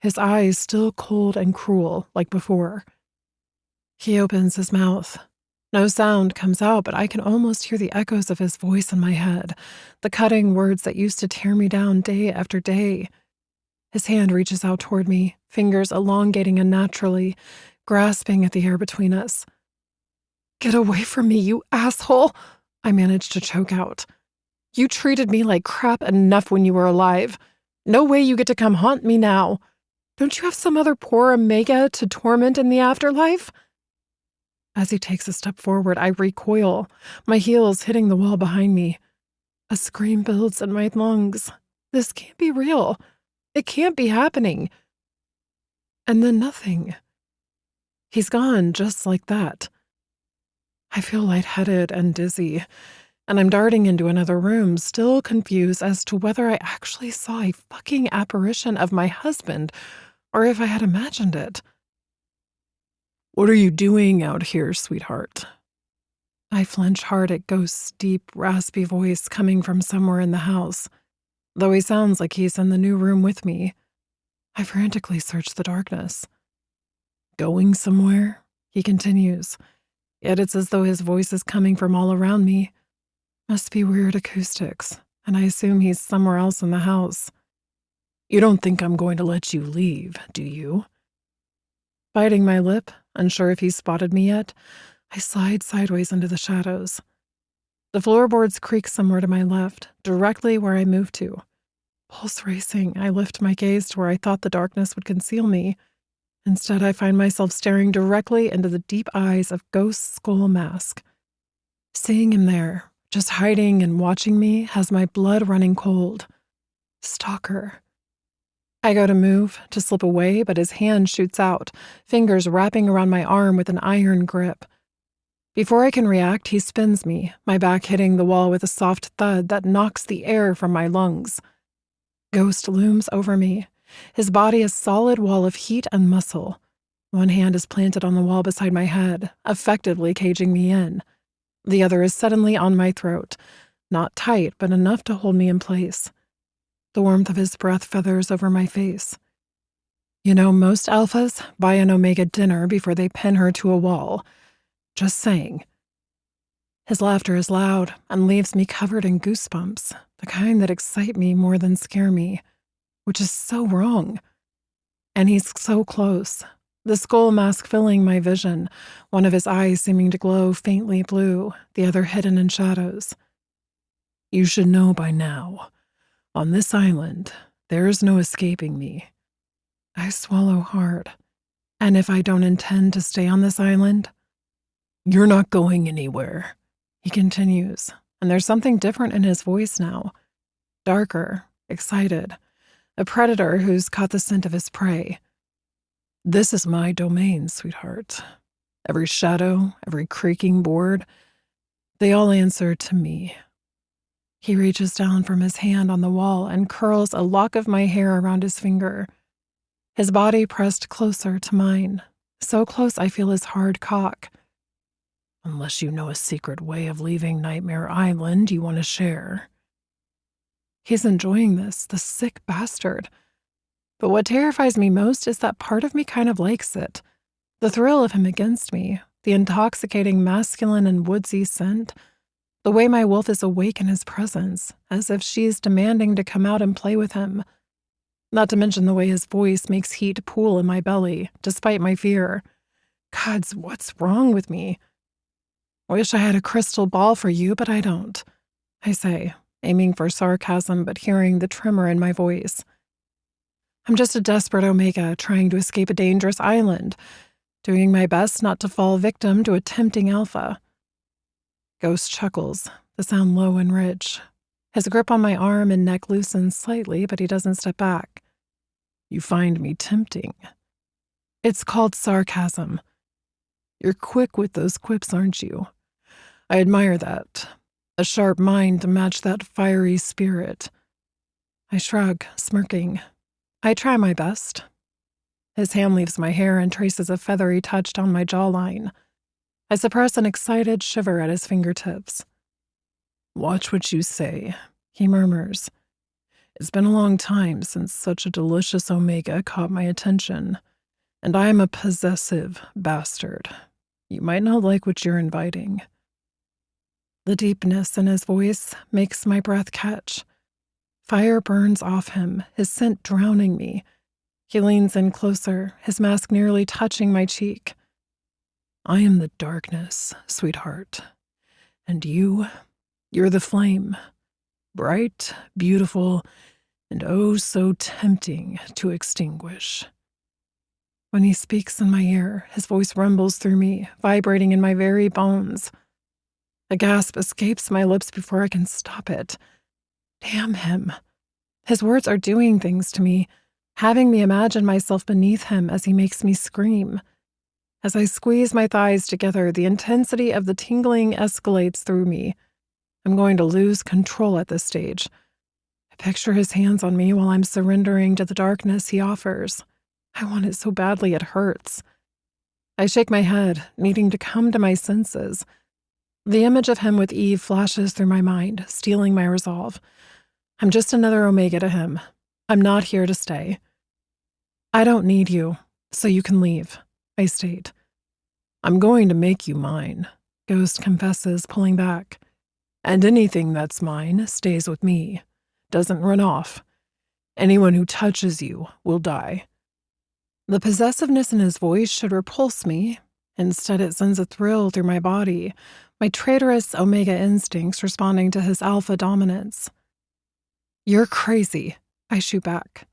his eyes still cold and cruel like before. He opens his mouth. No sound comes out, but I can almost hear the echoes of his voice in my head, the cutting words that used to tear me down day after day. His hand reaches out toward me, fingers elongating unnaturally, grasping at the air between us. "Get away from me, you asshole!" I managed to choke out. "You treated me like crap enough when you were alive. No way you get to come haunt me now. Don't you have some other poor Omega to torment in the afterlife?" As he takes a step forward, I recoil, my heels hitting the wall behind me. A scream builds in my lungs. This can't be real. It can't be happening. And then nothing. He's gone just like that. I feel lightheaded and dizzy, and I'm darting into another room, still confused as to whether I actually saw a fucking apparition of my husband or if I had imagined it. "What are you doing out here, sweetheart?" I flinch hard at Ghost's deep, raspy voice coming from somewhere in the house, though he sounds like he's in the new room with me. I frantically search the darkness. "Going somewhere?" he continues, yet it's as though his voice is coming from all around me. Must be weird acoustics, and I assume he's somewhere else in the house. "You don't think I'm going to let you leave, do you?" Biting my lip, unsure if he's spotted me yet, I slide sideways into the shadows. The floorboards creak somewhere to my left, directly where I move to. Pulse racing, I lift my gaze to where I thought the darkness would conceal me. Instead, I find myself staring directly into the deep eyes of Ghost's skull mask. Seeing him there, just hiding and watching me, has my blood running cold. Stalker. I go to move, to slip away, but his hand shoots out, fingers wrapping around my arm with an iron grip. Before I can react, he spins me, my back hitting the wall with a soft thud that knocks the air from my lungs. Ghost looms over me, his body a solid wall of heat and muscle. One hand is planted on the wall beside my head, effectively caging me in. The other is suddenly on my throat, not tight, but enough to hold me in place. The warmth of his breath feathers over my face. You know, most alphas buy an Omega dinner before they pin her to a wall. Just saying. His laughter is loud and leaves me covered in goosebumps, the kind that excite me more than scare me, which is so wrong. And he's so close, the skull mask filling my vision, one of his eyes seeming to glow faintly blue, the other hidden in shadows. You should know by now. On this island, there is no escaping me. I swallow hard. And if I don't intend to stay on this island? You're not going anywhere, he continues, and there's something different in his voice now. Darker, excited, a predator who's caught the scent of his prey. This is my domain, sweetheart. Every shadow, every creaking board, they all answer to me. He reaches down from his hand on the wall and curls a lock of my hair around his finger. His body pressed closer to mine, so close I feel his hard cock. Unless you know a secret way of leaving Nightmare Island you want to share. He's enjoying this, the sick bastard. But what terrifies me most is that part of me kind of likes it. The thrill of him against me, the intoxicating masculine and woodsy scent, the way my wolf is awake in his presence, as if she's demanding to come out and play with him. Not to mention the way his voice makes heat pool in my belly, despite my fear. Gods, what's wrong with me? Wish I had a crystal ball for you, but I don't, I say, aiming for sarcasm but hearing the tremor in my voice. I'm just a desperate Omega trying to escape a dangerous island, doing my best not to fall victim to a tempting alpha. Ghost chuckles, the sound low and rich. His grip on my arm and neck loosens slightly, but he doesn't step back. You find me tempting. It's called sarcasm. You're quick with those quips, aren't you? I admire that. A sharp mind to match that fiery spirit. I shrug, smirking. I try my best. His hand leaves my hair and traces a feathery touch down my jawline. I suppress an excited shiver at his fingertips. Watch what you say, he murmurs. It's been a long time since such a delicious Omega caught my attention, and I am a possessive bastard. You might not like what you're inviting. The deepness in his voice makes my breath catch. Fire burns off him, his scent drowning me. He leans in closer, his mask nearly touching my cheek. I am the darkness, sweetheart. And you're the flame. Bright, beautiful, and oh so tempting to extinguish. When he speaks in my ear, his voice rumbles through me, vibrating in my very bones. A gasp escapes my lips before I can stop it. Damn him. His words are doing things to me, having me imagine myself beneath him as he makes me scream. As I squeeze my thighs together, the intensity of the tingling escalates through me. I'm going to lose control at this stage. I picture his hands on me while I'm surrendering to the darkness he offers. I want it so badly it hurts. I shake my head, needing to come to my senses. The image of him with Eve flashes through my mind, stealing my resolve. I'm just another Omega to him. I'm not here to stay. I don't need you, so you can leave, I state. I'm going to make you mine, Ghost confesses, pulling back. And anything that's mine stays with me, doesn't run off. Anyone who touches you will die. The possessiveness in his voice should repulse me. Instead, it sends a thrill through my body, my traitorous Omega instincts responding to his alpha dominance. You're crazy, I shoot back.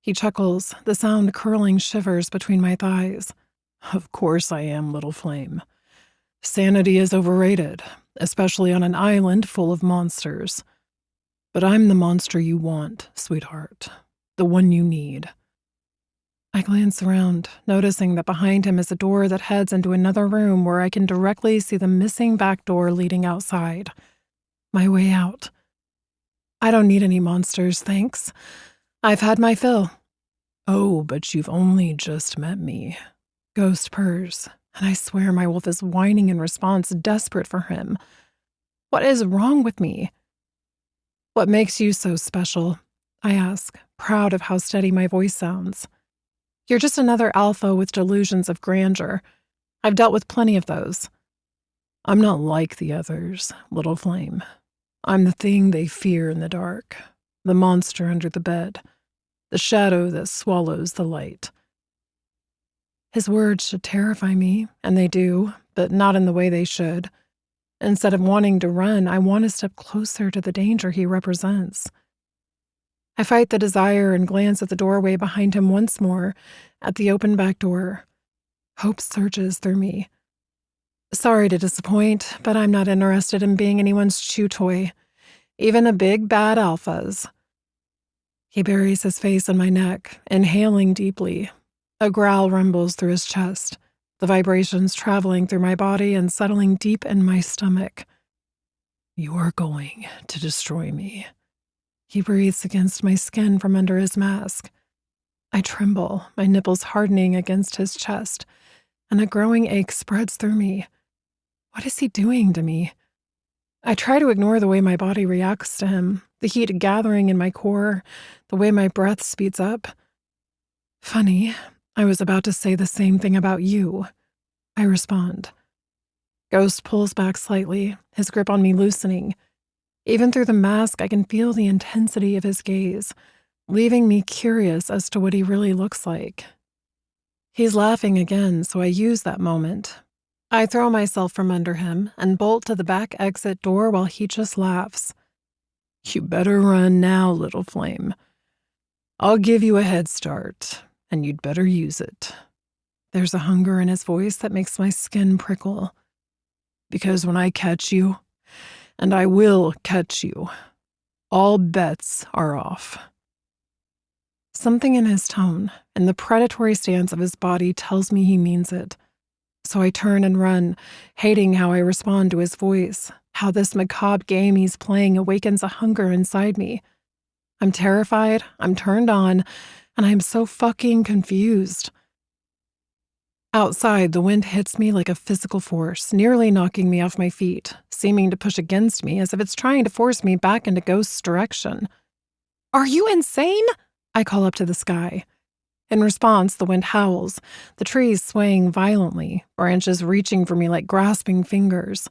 He chuckles, the sound curling shivers between my thighs. Of course I am, little flame. Sanity is overrated, especially on an island full of monsters. But I'm the monster you want, sweetheart. The one you need. I glance around, noticing that behind him is a door that heads into another room where I can directly see the missing back door leading outside. My way out. I don't need any monsters, thanks. I've had my fill. Oh, but you've only just met me. Ghost purrs, and I swear my wolf is whining in response, desperate for him. What is wrong with me? What makes you so special? I ask, proud of how steady my voice sounds. You're just another alpha with delusions of grandeur. I've dealt with plenty of those. I'm not like the others, little flame. I'm the thing they fear in the dark, the monster under the bed, the shadow that swallows the light. His words should terrify me, and they do, but not in the way they should. Instead of wanting to run, I want to step closer to the danger he represents. I fight the desire and glance at the doorway behind him once more, at the open back door. Hope surges through me. Sorry to disappoint, but I'm not interested in being anyone's chew toy, even a big bad alpha's. He buries his face in my neck, inhaling deeply. A growl rumbles through his chest, the vibrations traveling through my body and settling deep in my stomach. You are going to destroy me. He breathes against my skin from under his mask. I tremble, my nipples hardening against his chest, and a growing ache spreads through me. What is he doing to me? I try to ignore the way my body reacts to him, the heat gathering in my core, the way my breath speeds up. Funny, I was about to say the same thing about you. I respond. Ghost pulls back slightly, his grip on me loosening. Even through the mask, I can feel the intensity of his gaze, leaving me curious as to what he really looks like. He's laughing again, so I use that moment. I throw myself from under him and bolt to the back exit door while he just laughs. You better run now, little flame. I'll give you a head start, and you'd better use it. There's a hunger in his voice that makes my skin prickle. Because when I catch you, and I will catch you, all bets are off. Something in his tone and the predatory stance of his body tells me he means it. So I turn and run, hating how I respond to his voice, how this macabre game he's playing awakens a hunger inside me. I'm terrified, I'm turned on, and I'm so fucking confused. Outside, the wind hits me like a physical force, nearly knocking me off my feet, seeming to push against me as if it's trying to force me back into Ghost's direction. Are you insane? I call up to the sky. In response, the wind howls, the trees swaying violently, branches reaching for me like grasping fingers.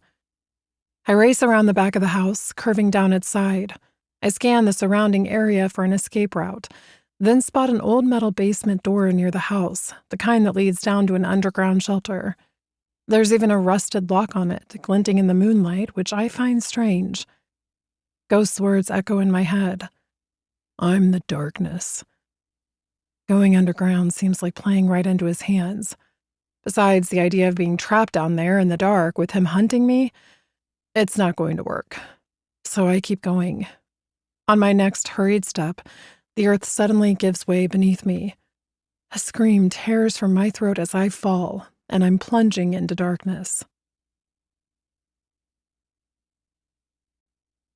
I race around the back of the house, curving down its side. I scan the surrounding area for an escape route, then spot an old metal basement door near the house, the kind that leads down to an underground shelter. There's even a rusted lock on it, glinting in the moonlight, which I find strange. Ghost's words echo in my head. I'm the darkness. Going underground seems like playing right into his hands. Besides, the idea of being trapped down there in the dark with him hunting me, it's not going to work. So I keep going. On my next hurried step, the earth suddenly gives way beneath me. A scream tears from my throat as I fall, and I'm plunging into darkness.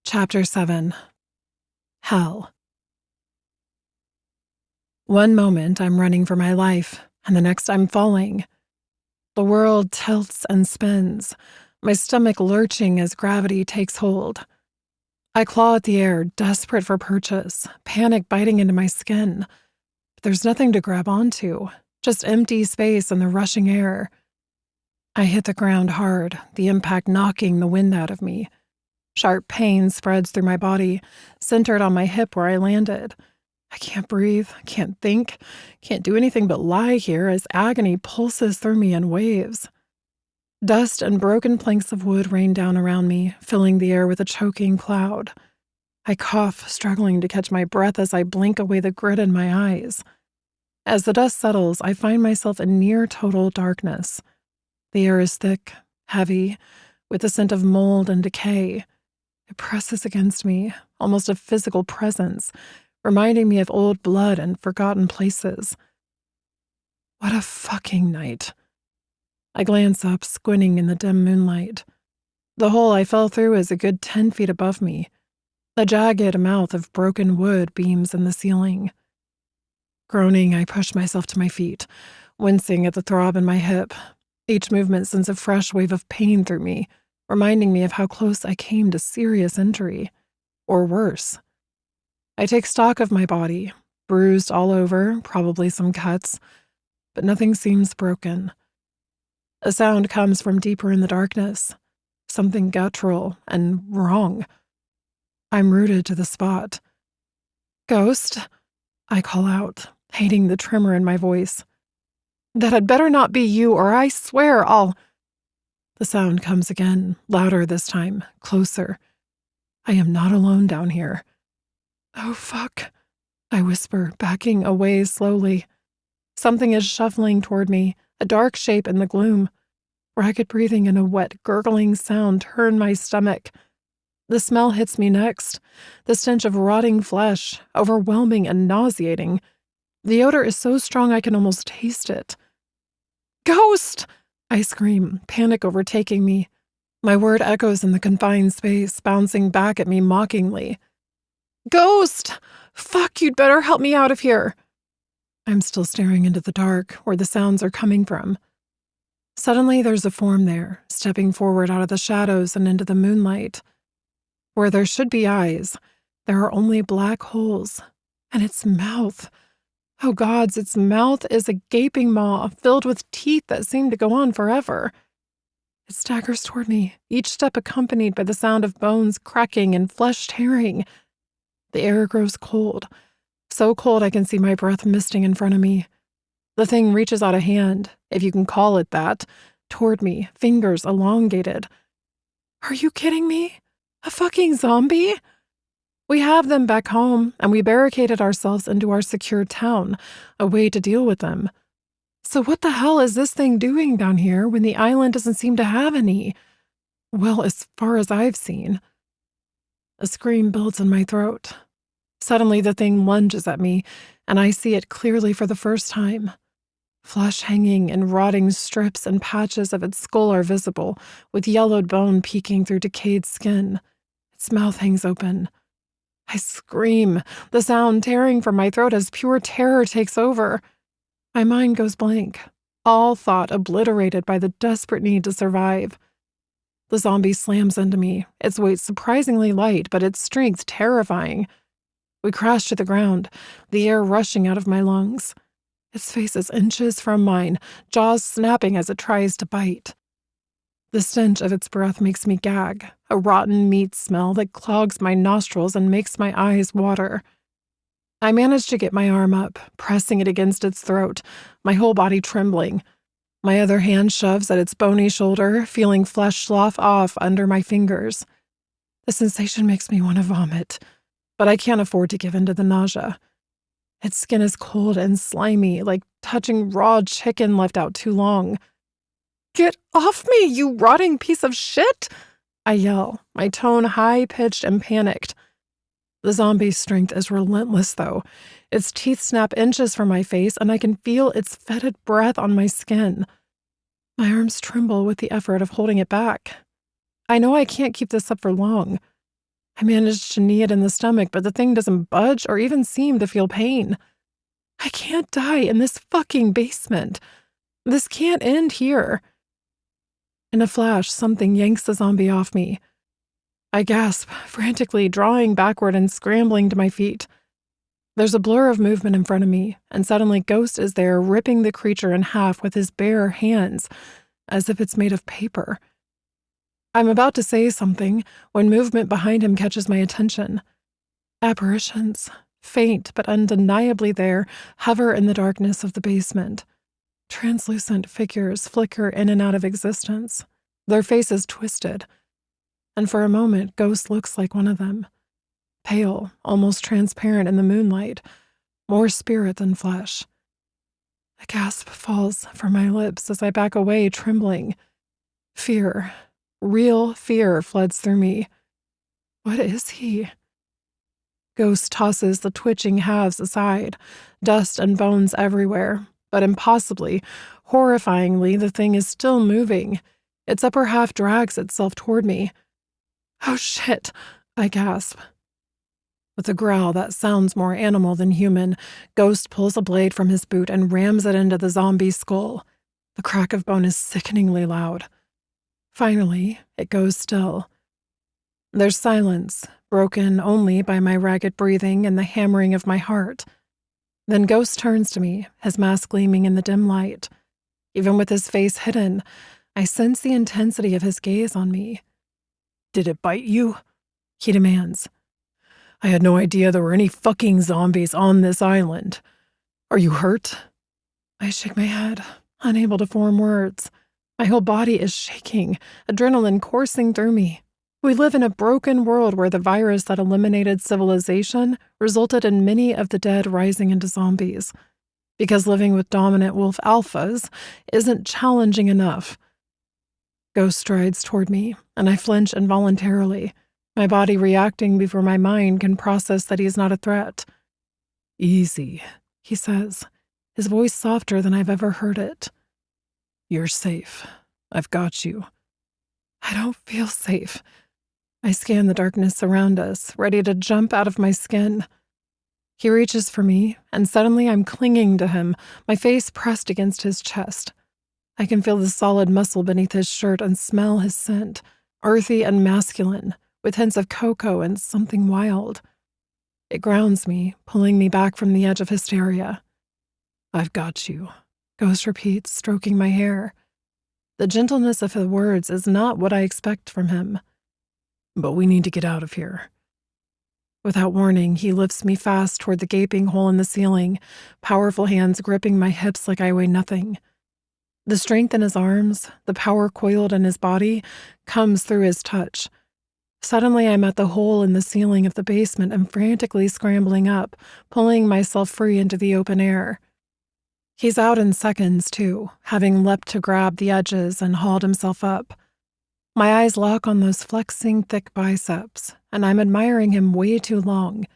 Chapter 7. Hell. One moment I'm running for my life, and the next I'm falling. The world tilts and spins, my stomach lurching as gravity takes hold. I claw at the air, desperate for purchase, panic biting into my skin. But there's nothing to grab onto, just empty space and the rushing air. I hit the ground hard, the impact knocking the wind out of me. Sharp pain spreads through my body, centered on my hip where I landed. I can't breathe, can't think, can't do anything but lie here as agony pulses through me in waves. Dust and broken planks of wood rain down around me, filling the air with a choking cloud. I cough, struggling to catch my breath as I blink away the grit in my eyes. As the dust settles, I find myself in near total darkness. The air is thick, heavy, with the scent of mold and decay. It presses against me, almost a physical presence, reminding me of old blood and forgotten places. What a fucking night. I glance up, squinting in the dim moonlight. The hole I fell through is a good 10 feet above me. A jagged mouth of broken wood beams in the ceiling. Groaning, I push myself to my feet, wincing at the throb in my hip. Each movement sends a fresh wave of pain through me, reminding me of how close I came to serious injury. Or worse. I take stock of my body, bruised all over, probably some cuts, but nothing seems broken. A sound comes from deeper in the darkness, something guttural and wrong. I'm rooted to the spot. Ghost, I call out, hating the tremor in my voice. That had better not be you, or I swear I'll... The sound comes again, louder this time, closer. I am not alone down here. Oh, fuck, I whisper, backing away slowly. Something is shuffling toward me, a dark shape in the gloom. Ragged breathing and a wet, gurgling sound turn my stomach. The smell hits me next, the stench of rotting flesh, overwhelming and nauseating. The odor is so strong I can almost taste it. Ghost! I scream, panic overtaking me. My word echoes in the confined space, bouncing back at me mockingly. Ghost! Fuck, you'd better help me out of here. I'm still staring into the dark, where the sounds are coming from. Suddenly, there's a form there, stepping forward out of the shadows and into the moonlight. Where there should be eyes, there are only black holes. And its mouth... Oh gods, its mouth is a gaping maw filled with teeth that seem to go on forever. It staggers toward me, each step accompanied by the sound of bones cracking and flesh tearing. The air grows cold, so cold I can see my breath misting in front of me. The thing reaches out a hand, if you can call it that, toward me, fingers elongated. Are you kidding me? A fucking zombie? We have them back home, and we barricaded ourselves into our secure town, a way to deal with them. So what the hell is this thing doing down here when the island doesn't seem to have any? Well, as far as I've seen. A scream builds in my throat. Suddenly the thing lunges at me, and I see it clearly for the first time. Flesh hanging in rotting strips and patches of its skull are visible, with yellowed bone peeking through decayed skin. Its mouth hangs open. I scream, the sound tearing from my throat as pure terror takes over. My mind goes blank, all thought obliterated by the desperate need to survive. The zombie slams into me, its weight surprisingly light, but its strength terrifying. We crash to the ground, the air rushing out of my lungs. Its face is inches from mine, jaws snapping as it tries to bite. The stench of its breath makes me gag, a rotten meat smell that clogs my nostrils and makes my eyes water. I manage to get my arm up, pressing it against its throat, my whole body trembling. My other hand shoves at its bony shoulder, feeling flesh slough off under my fingers. The sensation makes me want to vomit, but I can't afford to give in to the nausea. Its skin is cold and slimy, like touching raw chicken left out too long. Get off me, you rotting piece of shit! I yell, my tone high-pitched and panicked. The zombie's strength is relentless, though. Its teeth snap inches from my face, and I can feel its fetid breath on my skin. My arms tremble with the effort of holding it back. I know I can't keep this up for long. I manage to knee it in the stomach, but the thing doesn't budge or even seem to feel pain. I can't die in this fucking basement. This can't end here. In a flash, something yanks the zombie off me. I gasp, frantically drawing backward and scrambling to my feet. There's a blur of movement in front of me, and suddenly Ghost is there ripping the creature in half with his bare hands, as if it's made of paper. I'm about to say something when movement behind him catches my attention. Apparitions, faint but undeniably there, hover in the darkness of the basement. Translucent figures flicker in and out of existence, their faces twisted. And for a moment, Ghost looks like one of them. Pale, almost transparent in the moonlight, more spirit than flesh. A gasp falls from my lips as I back away, trembling. Fear, real fear, floods through me. What is he? Ghost tosses the twitching halves aside, dust and bones everywhere. But impossibly, horrifyingly, the thing is still moving. Its upper half drags itself toward me. Oh shit, I gasp. With a growl that sounds more animal than human, Ghost pulls a blade from his boot and rams it into the zombie's skull. The crack of bone is sickeningly loud. Finally, it goes still. There's silence, broken only by my ragged breathing and the hammering of my heart. Then Ghost turns to me, his mask gleaming in the dim light. Even with his face hidden, I sense the intensity of his gaze on me. "Did it bite you?" he demands. "I had no idea there were any fucking zombies on this island. Are you hurt?" I shake my head. unable to form words. My whole body is shaking, adrenaline coursing through me. We live in a broken world where the virus that eliminated civilization resulted in many of the dead rising into zombies. Because living with dominant wolf alphas isn't challenging enough. Ghost strides toward me, and I flinch involuntarily, my body reacting before my mind can process that he's not a threat. "Easy," he says, his voice softer than I've ever heard it. "You're safe. I've got you." I don't feel safe. I scan the darkness around us, ready to jump out of my skin. He reaches for me, and suddenly I'm clinging to him, my face pressed against his chest. I can feel the solid muscle beneath his shirt and smell his scent, earthy and masculine, with hints of cocoa and something wild. It grounds me, pulling me back from the edge of hysteria. "I've got you," Ghost repeats, stroking my hair. The gentleness of his words is not what I expect from him. "But we need to get out of here." Without warning, he lifts me fast toward the gaping hole in the ceiling, powerful hands gripping my hips like I weigh nothing. The strength in his arms, the power coiled in his body, comes through his touch. Suddenly, I'm at the hole in the ceiling of the basement and frantically scrambling up, pulling myself free into the open air. He's out in seconds, too, having leapt to grab the edges and hauled himself up. My eyes lock on those flexing thick biceps, and I'm admiring him way too long.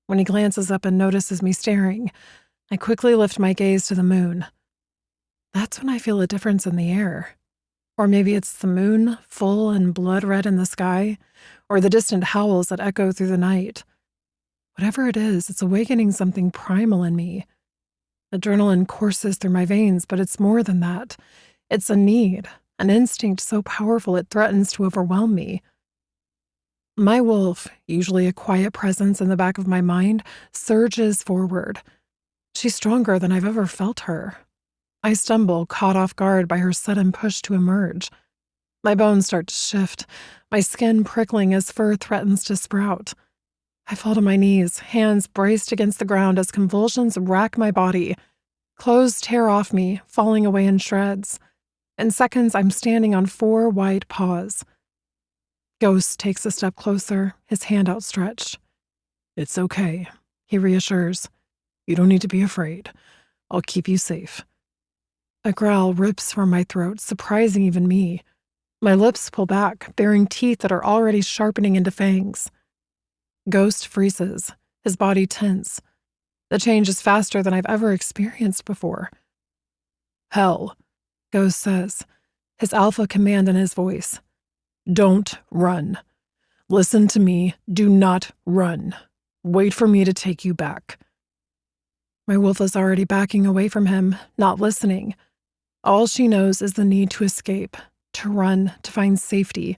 When he glances up and notices me staring, I quickly lift my gaze to the moon. That's when I feel a difference in the air. Or maybe it's the moon, full and blood red in the sky, or the distant howls that echo through the night. Whatever it is, it's awakening something primal in me. Adrenaline courses through my veins, but it's more than that. It's a need, an instinct so powerful it threatens to overwhelm me. My wolf, usually a quiet presence in the back of my mind, surges forward. She's stronger than I've ever felt her. I stumble, caught off guard by her sudden push to emerge. My bones start to shift, my skin prickling as fur threatens to sprout. I fall to my knees, hands braced against the ground as convulsions rack my body. Clothes tear off me, falling away in shreds. In seconds, I'm standing on 4 white paws. Ghost takes a step closer, his hand outstretched. "It's okay," he reassures. "You don't need to be afraid. I'll keep you safe." A growl rips from my throat, surprising even me. My lips pull back, baring teeth that are already sharpening into fangs. Ghost freezes, his body tense. The change is faster than I've ever experienced before. "Hell," Ghost says, his alpha command in his voice. "Don't run. Listen to me. Do not run. Wait for me to take you back." My wolf is already backing away from him, not listening. All she knows is the need to escape, to run, to find safety.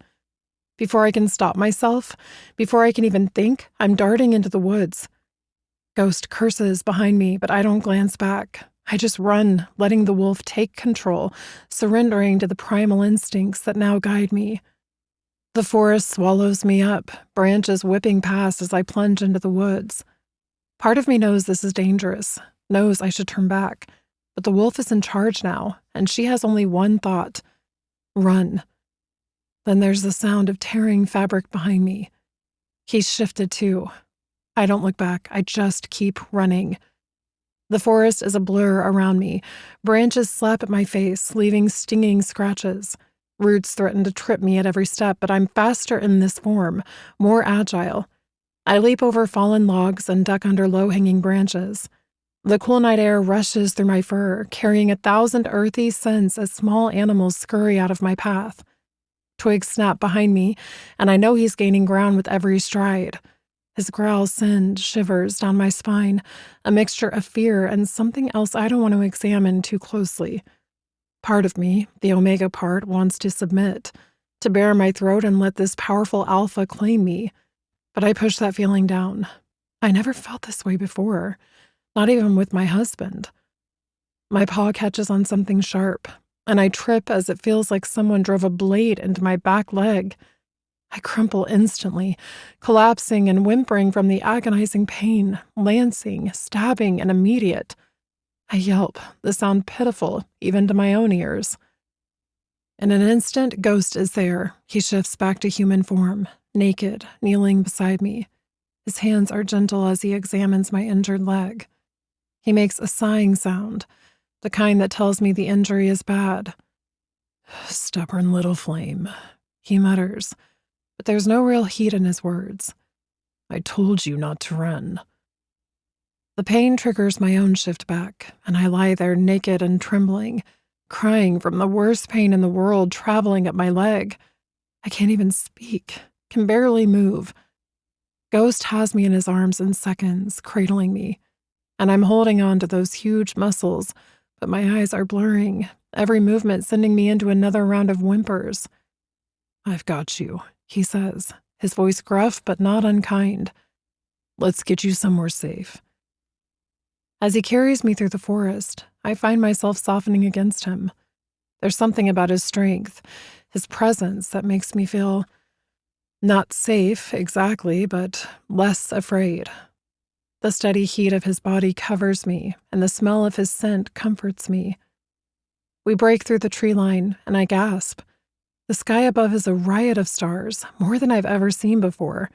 Before I can stop myself, before I can even think, I'm darting into the woods. Ghost curses behind me, but I don't glance back. I just run, letting the wolf take control, surrendering to the primal instincts that now guide me. The forest swallows me up, branches whipping past as I plunge into the woods. Part of me knows this is dangerous, knows I should turn back, but the wolf is in charge now, and she has only one thought: run. Then there's the sound of tearing fabric behind me. He's shifted too. I don't look back, I just keep running. The forest is a blur around me. Branches slap at my face, leaving stinging scratches. Roots threaten to trip me at every step, but I'm faster in this form, more agile. I leap over fallen logs and duck under low-hanging branches. The cool night air rushes through my fur, carrying 1,000 earthy scents as small animals scurry out of my path. Twigs snap behind me, and I know he's gaining ground with every stride. His growl sends shivers down my spine, a mixture of fear and something else I don't want to examine too closely. Part of me, the Omega part, wants to submit, to bare my throat and let this powerful alpha claim me. But I push that feeling down. I never felt this way before, not even with my husband. My paw catches on something sharp, and I trip as it feels like someone drove a blade into my back leg. I crumple instantly, collapsing and whimpering from the agonizing pain, lancing, stabbing, and immediate. I yelp, the sound pitiful, even to my own ears. In an instant, Ghost is there. He shifts back to human form, naked, kneeling beside me. His hands are gentle as he examines my injured leg. He makes a sighing sound, the kind that tells me the injury is bad. "Stubborn little flame," he mutters, but there's no real heat in his words. "I told you not to run." The pain triggers my own shift back, and I lie there naked and trembling, crying from the worst pain in the world traveling up my leg. I can't even speak, can barely move. Ghost has me in his arms in seconds, cradling me, and I'm holding on to those huge muscles, but my eyes are blurring, every movement sending me into another round of whimpers. "I've got you," he says, his voice gruff but not unkind. "Let's get you somewhere safe." As he carries me through the forest, I find myself softening against him. There's something about his strength, his presence, that makes me feel not safe exactly, but less afraid. The steady heat of his body covers me, and the smell of his scent comforts me. We break through the tree line, and I gasp. The sky above is a riot of stars, more than I've ever seen before.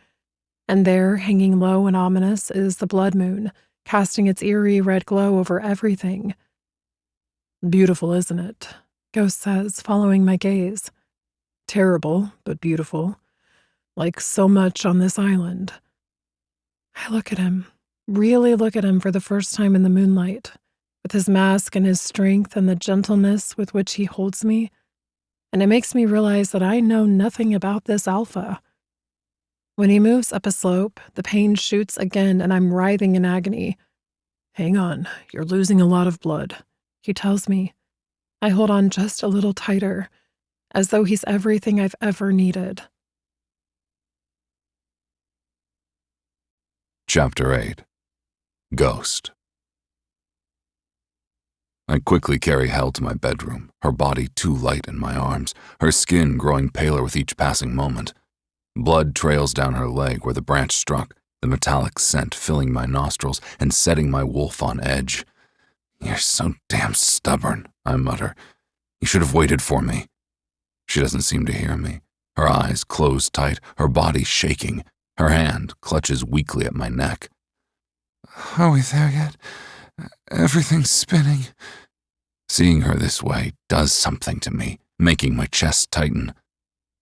And there, hanging low and ominous, is the blood moon, casting its eerie red glow over everything. "Beautiful, isn't it?" Ghost says, following my gaze. "Terrible, but beautiful. Like so much on this island." I look at him, really look at him for the first time in the moonlight, with his mask and his strength and the gentleness with which he holds me, and it makes me realize that I know nothing about this alpha. When he moves up a slope, the pain shoots again and I'm writhing in agony. "Hang on, you're losing a lot of blood," he tells me. I hold on just a little tighter, as though he's everything I've ever needed. Chapter 8. Ghost. I quickly carry Hel to my bedroom, her body too light in my arms, her skin growing paler with each passing moment. Blood trails down her leg where the branch struck, the metallic scent filling my nostrils and setting my wolf on edge. "You're so damn stubborn," I mutter. "You should have waited for me." She doesn't seem to hear me. Her eyes closed tight, her body shaking. Her hand clutches weakly at my neck. "Are we there yet? Everything's spinning." Seeing her this way does something to me, making my chest tighten.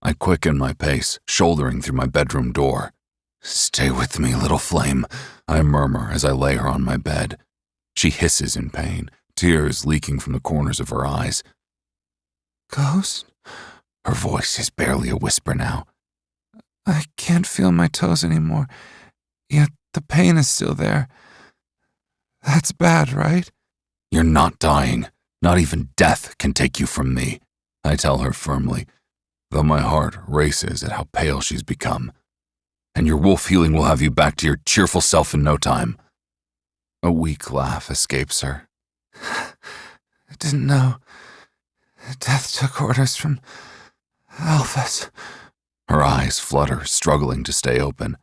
I quicken my pace, shouldering through my bedroom door. "Stay with me, little flame," I murmur as I lay her on my bed. She hisses in pain, tears leaking from the corners of her eyes. "Ghost?" Her voice is barely a whisper now. "I can't feel my toes anymore, yet the pain is still there. That's bad, right?" "You're not dying. Not even death can take you from me," I tell her firmly, though my heart races at how pale she's become. "And your wolf healing will have you back to your cheerful self in no time." A weak laugh escapes her. "I didn't know. Death took orders from Alphas." Her eyes flutter, struggling to stay open.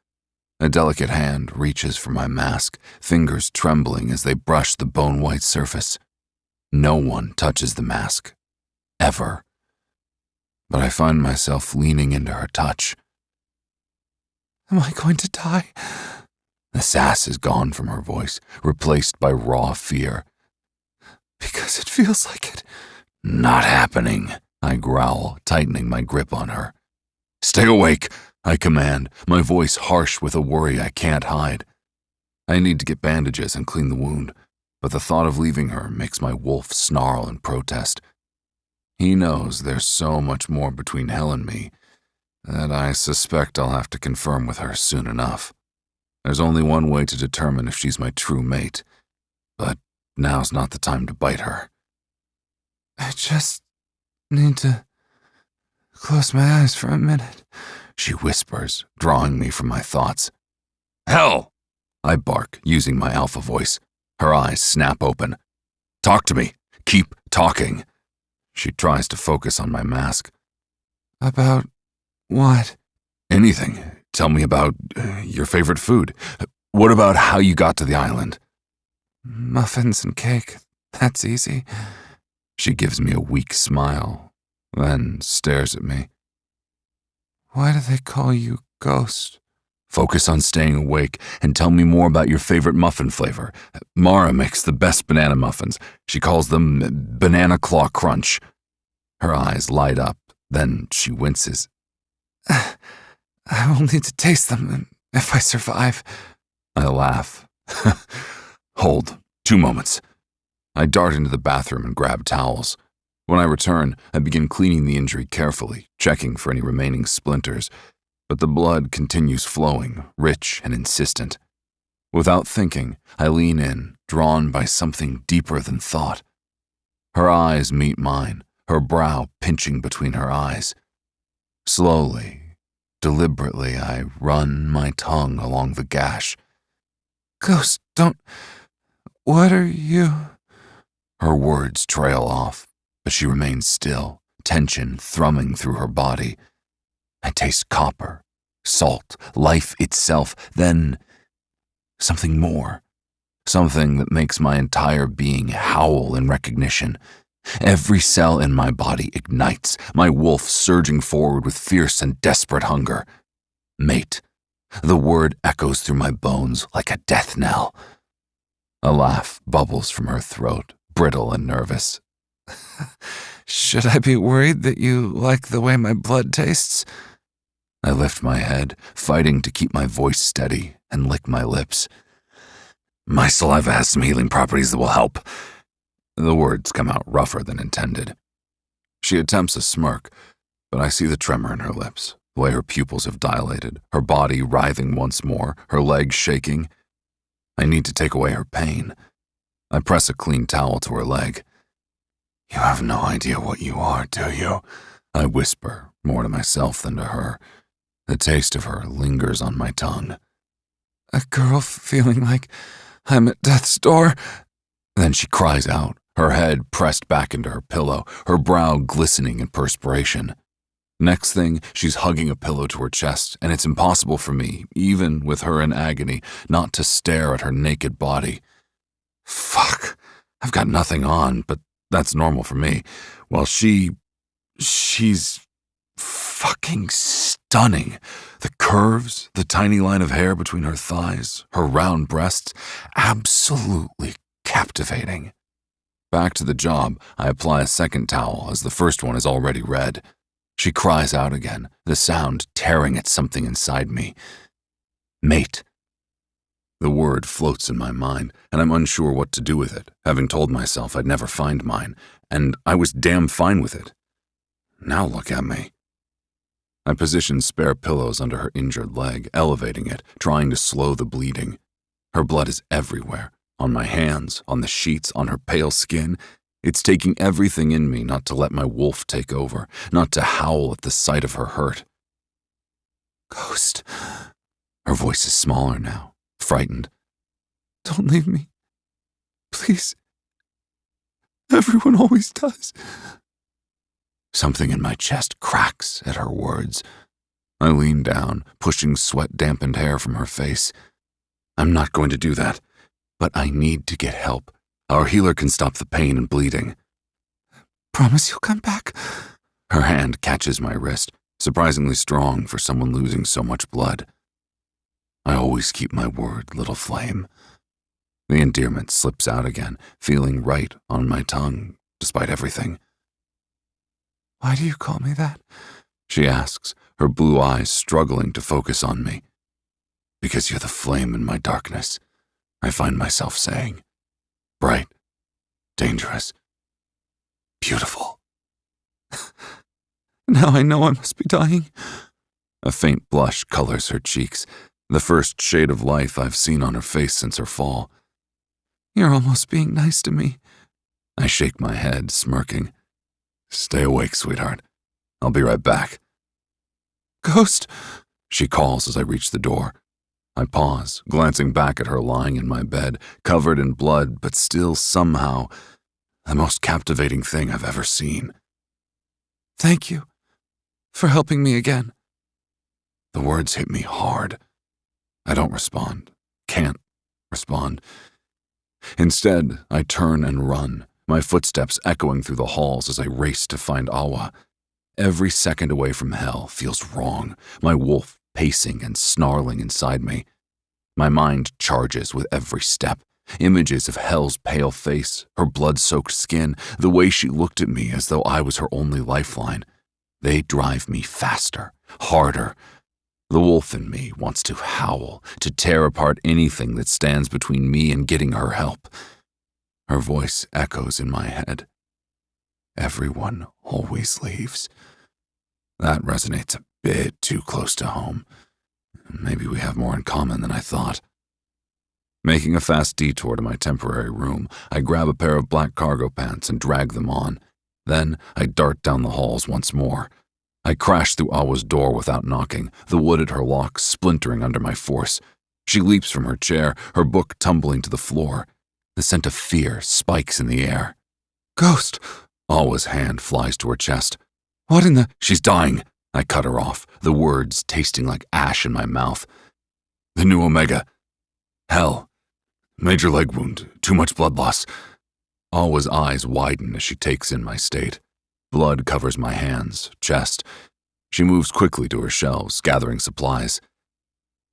A delicate hand reaches for my mask, fingers trembling as they brush the bone-white surface. No one touches the mask. Ever. But I find myself leaning into her touch. "Am I going to die?" The sass is gone from her voice, replaced by raw fear. "Because it feels like it." "Not happening," I growl, tightening my grip on her. "Stay awake," I command, my voice harsh with a worry I can't hide. I need to get bandages and clean the wound, but the thought of leaving her makes my wolf snarl in protest. He knows there's so much more between Hel and me that I suspect I'll have to confirm with her soon enough. There's only one way to determine if she's my true mate, but now's not the time to bite her. "I just need to close my eyes for a minute," she whispers, drawing me from my thoughts. "Hel!" I bark, using my alpha voice. Her eyes snap open. "Talk to me. Keep talking." She tries to focus on my mask. "About what?" "Anything. Tell me about your favorite food. What about how you got to the island?" "Muffins and cake. That's easy. She gives me a weak smile, then stares at me. Why do they call you Ghost? Focus on staying awake and tell me more about your favorite muffin flavor. Mara makes the best banana muffins. She calls them Banana Claw Crunch. Her eyes light up, then she winces. I will need to taste them if I survive. I laugh. Hold, 2 moments. I dart into the bathroom and grab towels. When I return, I begin cleaning the injury carefully, checking for any remaining splinters, but the blood continues flowing, rich and insistent. Without thinking, I lean in, drawn by something deeper than thought. Her eyes meet mine, her brow pinching between her eyes. Slowly, deliberately, I run my tongue along the gash. Ghost, don't... What are you... Her words trail off, but she remains still, tension thrumming through her body. I taste copper, salt, life itself, then something more. Something that makes my entire being howl in recognition. Every cell in my body ignites, my wolf surging forward with fierce and desperate hunger. Mate. The word echoes through my bones like a death knell. A laugh bubbles from her throat, brittle and nervous. Should I be worried that you like the way my blood tastes? I lift my head, fighting to keep my voice steady, and lick my lips. My saliva has some healing properties that will help. The words come out rougher than intended. She attempts a smirk, but I see the tremor in her lips, the way her pupils have dilated, her body writhing once more, her legs shaking. I need to take away her pain. I press a clean towel to her leg. You have no idea what you are, do you? I whisper, more to myself than to her. The taste of her lingers on my tongue. A girl feeling like I'm at death's door. Then she cries out, her head pressed back into her pillow, her brow glistening in perspiration. Next thing, she's hugging a pillow to her chest, and it's impossible for me, even with her in agony, not to stare at her naked body. Fuck, I've got nothing on, but that's normal for me. While she's fucking stunning. The curves, the tiny line of hair between her thighs, her round breasts, absolutely captivating. Back to the job, I apply a second towel as the first one is already red. She cries out again, the sound tearing at something inside me. Mate. The word floats in my mind, and I'm unsure what to do with it, having told myself I'd never find mine, and I was damn fine with it. Now look at me. I position spare pillows under her injured leg, elevating it, trying to slow the bleeding. Her blood is everywhere, on my hands, on the sheets, on her pale skin. It's taking everything in me not to let my wolf take over, not to howl at the sight of her hurt. Ghost. Her voice is smaller now, frightened. Don't leave me. Please. Everyone always does. Something in my chest cracks at her words. I lean down, pushing sweat-dampened hair from her face. I'm not going to do that, but I need to get help. Our healer can stop the pain and bleeding. Promise you'll come back? Her hand catches my wrist, surprisingly strong for someone losing so much blood. I always keep my word, little flame. The endearment slips out again, feeling right on my tongue, despite everything. Why do you call me that? She asks, her blue eyes struggling to focus on me. Because you're the flame in my darkness, I find myself saying. Bright, dangerous, beautiful. Now I know I must be dying. A faint blush colors her cheeks, the first shade of life I've seen on her face since her fall. You're almost being nice to me. I shake my head, smirking. Stay awake, sweetheart. I'll be right back. Ghost, she calls as I reach the door. I pause, glancing back at her lying in my bed, covered in blood, but still somehow the most captivating thing I've ever seen. Thank you for helping me again. The words hit me hard. I don't respond, can't respond. Instead, I turn and run, my footsteps echoing through the halls as I race to find Awa. Every second away from hell feels wrong, my wolf pacing and snarling inside me. My mind charges with every step. Images of hell's pale face, her blood-soaked skin, the way she looked at me as though I was her only lifeline. They drive me faster, harder. The wolf in me wants to howl, to tear apart anything that stands between me and getting her help. Her voice echoes in my head. Everyone always leaves. That resonates a bit too close to home. Maybe we have more in common than I thought. Making a fast detour to my temporary room, I grab a pair of black cargo pants and drag them on. Then I dart down the halls once more. I crash through Awa's door without knocking, the wood at her lock splintering under my force. She leaps from her chair, her book tumbling to the floor. The scent of fear spikes in the air. "Ghost!" Awa's hand flies to her chest. "What in the—" "She's dying!" I cut her off, the words tasting like ash in my mouth. "The new Omega. Hell. Major leg wound. Too much blood loss." Awa's eyes widen as she takes in my state. Blood covers my hands, chest. She moves quickly to her shelves, gathering supplies.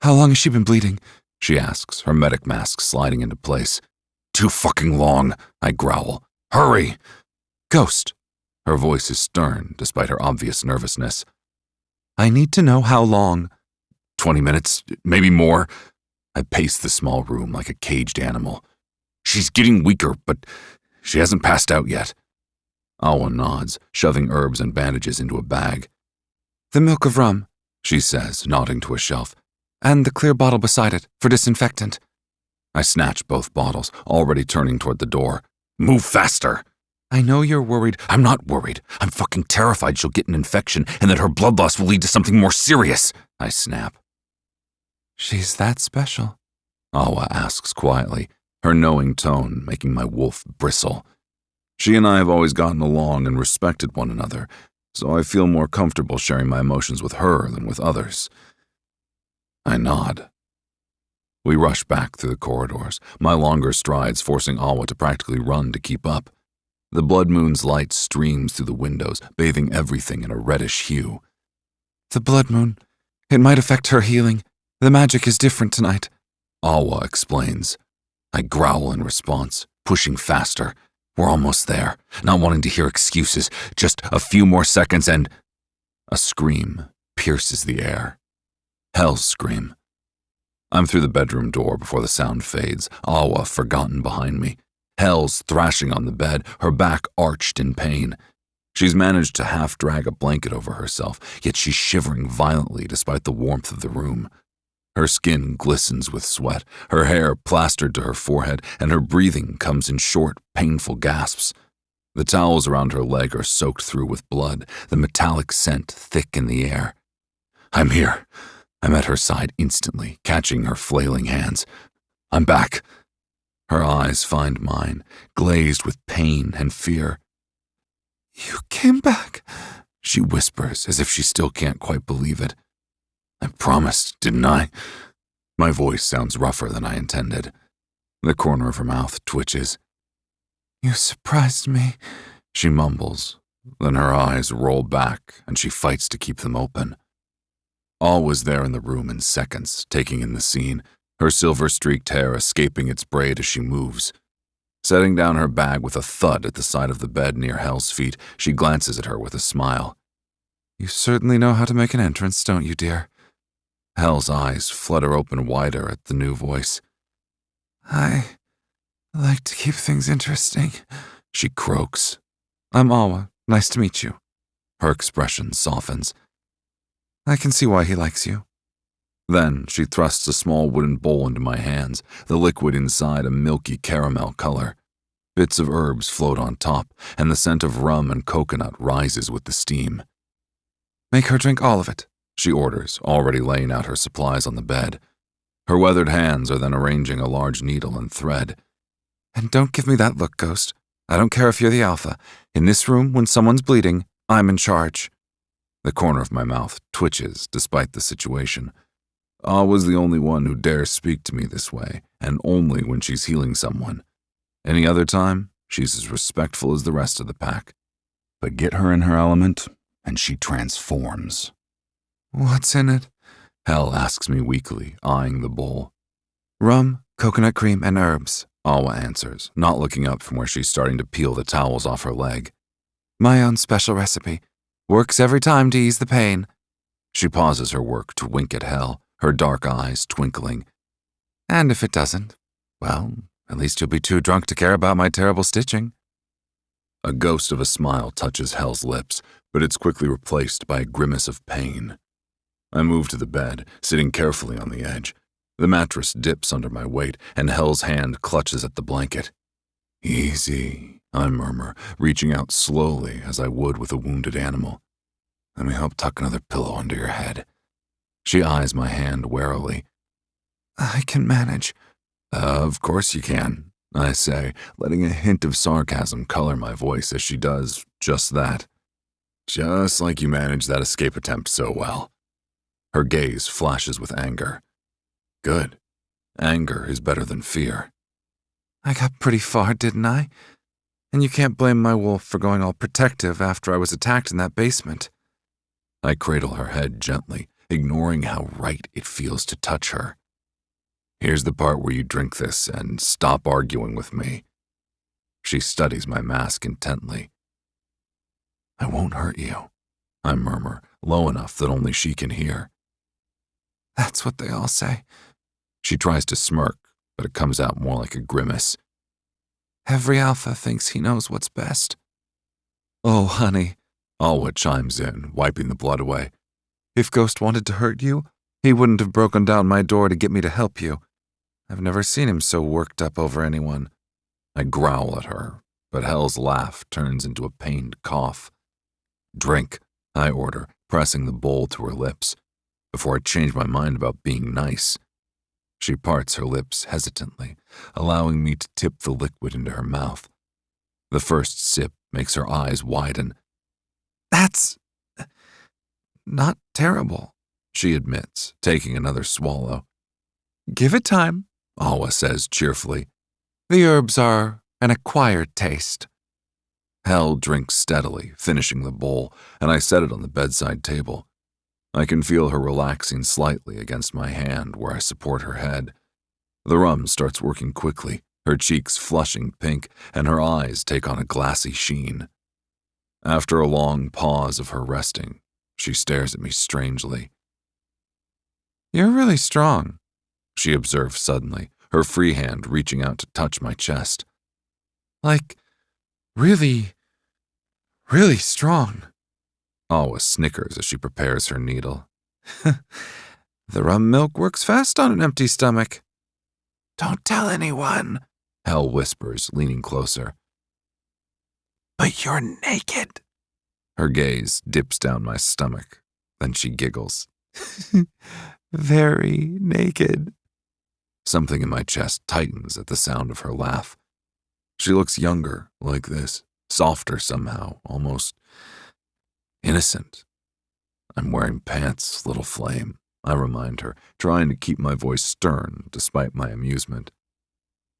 "How long has she been bleeding?" she asks, her medic mask sliding into place. "Too fucking long," I growl. "Hurry!" "Ghost." Her voice is stern, despite her obvious nervousness. "I need to know how long." 20 minutes, maybe more." I pace the small room like a caged animal. "She's getting weaker, but she hasn't passed out yet." Awa nods, shoving herbs and bandages into a bag. "The milk of rum," she says, nodding to a shelf, "and the clear bottle beside it, for disinfectant." I snatch both bottles, already turning toward the door. "Move faster!" "I know you're worried." "I'm not worried. I'm fucking terrified she'll get an infection and that her blood loss will lead to something more serious," I snap. "She's that special?" Awa asks quietly, her knowing tone making my wolf bristle. She and I have always gotten along and respected one another, so I feel more comfortable sharing my emotions with her than with others. I nod. We rush back through the corridors, my longer strides forcing Awa to practically run to keep up. The blood moon's light streams through the windows, bathing everything in a reddish hue. "The blood moon. It might affect her healing. The magic is different tonight," Awa explains. I growl in response, pushing faster. We're almost there, not wanting to hear excuses. Just a few more seconds and... A scream pierces the air. Hell's scream. I'm through the bedroom door before the sound fades, Awa forgotten behind me. Hell's thrashing on the bed, her back arched in pain. She's managed to half-drag a blanket over herself, yet she's shivering violently despite the warmth of the room. Her skin glistens with sweat, her hair plastered to her forehead, and her breathing comes in short, painful gasps. The towels around her leg are soaked through with blood, the metallic scent thick in the air. "I'm here." I'm at her side instantly, catching her flailing hands. "I'm back." Her eyes find mine, glazed with pain and fear. "You came back," she whispers as if she still can't quite believe it. "I promised, didn't I?" My voice sounds rougher than I intended. The corner of her mouth twitches. "You surprised me," she mumbles. Then her eyes roll back and she fights to keep them open. All was there in the room in seconds, taking in the scene, her silver-streaked hair escaping its braid as she moves. Setting down her bag with a thud at the side of the bed near Hell's feet, she glances at her with a smile. "You certainly know how to make an entrance, don't you, dear?" Hell's eyes flutter open wider at the new voice. "I like to keep things interesting," she croaks. "I'm Awa. Nice to meet you." Her expression softens. "I can see why he likes you." Then she thrusts a small wooden bowl into my hands, the liquid inside a milky caramel color. Bits of herbs float on top, and the scent of rum and coconut rises with the steam. "Make her drink all of it," she orders, already laying out her supplies on the bed. Her weathered hands are then arranging a large needle and thread. "And don't give me that look, Ghost. I don't care if you're the alpha. In this room, when someone's bleeding, I'm in charge." The corner of my mouth twitches despite the situation. Awa's the only one who dares speak to me this way, and only when she's healing someone. Any other time, she's as respectful as the rest of the pack. But get her in her element, and she transforms. "What's in it?" Hel asks me weakly, eyeing the bowl. "Rum, coconut cream, and herbs," Awa answers, not looking up from where she's starting to peel the towels off her leg. "My own special recipe. Works every time to ease the pain." She pauses her work to wink at Hel, her dark eyes twinkling. "And if it doesn't, well, at least you'll be too drunk to care about my terrible stitching." A ghost of a smile touches Hel's lips, but it's quickly replaced by a grimace of pain. I move to the bed, sitting carefully on the edge. The mattress dips under my weight, and Hel's hand clutches at the blanket. "Easy," I murmur, reaching out slowly as I would with a wounded animal. "Let me help tuck another pillow under your head." She eyes my hand warily. "I can manage." Of course you can," I say, letting a hint of sarcasm color my voice as she does just that. "Just like you managed that escape attempt so well." Her gaze flashes with anger. Good. Anger is better than fear. "I got pretty far, didn't I? And you can't blame my wolf for going all protective after I was attacked in that basement." I cradle her head gently, ignoring how right it feels to touch her. "Here's the part where you drink this and stop arguing with me." She studies my mask intently. "I won't hurt you," I murmur, low enough that only she can hear. "That's what they all say." She tries to smirk, but it comes out more like a grimace. "Every alpha thinks he knows what's best." "Oh, honey," Alwa chimes in, wiping the blood away. "If Ghost wanted to hurt you, he wouldn't have broken down my door to get me to help you. I've never seen him so worked up over anyone." I growl at her, but Hel's laugh turns into a pained cough. "Drink," I order, pressing the bowl to her lips, before I change my mind about being nice. She parts her lips hesitantly, allowing me to tip the liquid into her mouth. The first sip makes her eyes widen. "That's not terrible," she admits, taking another swallow. "Give it time," Alwa says cheerfully. "The herbs are an acquired taste." Hel drinks steadily, finishing the bowl, and I set it on the bedside table. I can feel her relaxing slightly against my hand where I support her head. The rum starts working quickly, her cheeks flushing pink, and her eyes take on a glassy sheen. After a long pause of her resting, she stares at me strangely. "You're really strong," she observes suddenly, her free hand reaching out to touch my chest. "Like, really, really strong." Alwa snickers as she prepares her needle. "The rum milk works fast on an empty stomach." "Don't tell anyone," Hel whispers, leaning closer. "But you're naked." Her gaze dips down my stomach, then she giggles. "Very naked." Something in my chest tightens at the sound of her laugh. She looks younger, like this, softer somehow, almost innocent. "I'm wearing pants, little flame," I remind her, trying to keep my voice stern despite my amusement.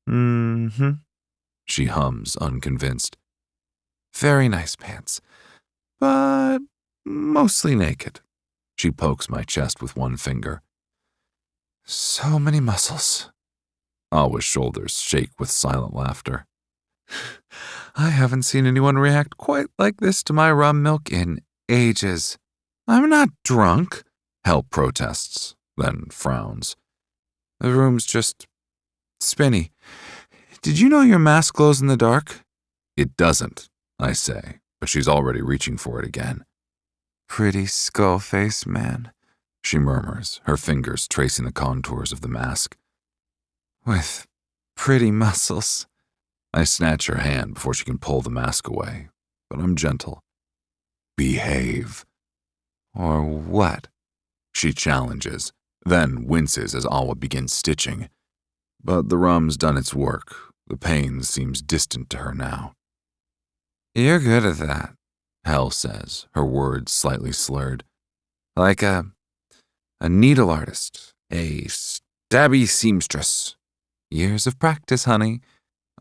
"Mm-hmm," she hums, unconvinced. "Very nice pants, but mostly naked." She pokes my chest with one finger. "So many muscles." Awa's shoulders shake with silent laughter. "I haven't seen anyone react quite like this to my rum milk in ages." "I'm not drunk," Hel protests, then frowns. "The room's just spinny. Did you know your mask glows in the dark?" "It doesn't," I say, but she's already reaching for it again. "Pretty skull face, man," she murmurs, her fingers tracing the contours of the mask. "With pretty muscles." I snatch her hand before she can pull the mask away, but I'm gentle. "Behave." "Or what?" she challenges, then winces as Awa begins stitching. But the rum's done its work. The pain seems distant to her now. "You're good at that," Hel says, her words slightly slurred. "Like a needle artist, a stabby seamstress. Years of practice, honey."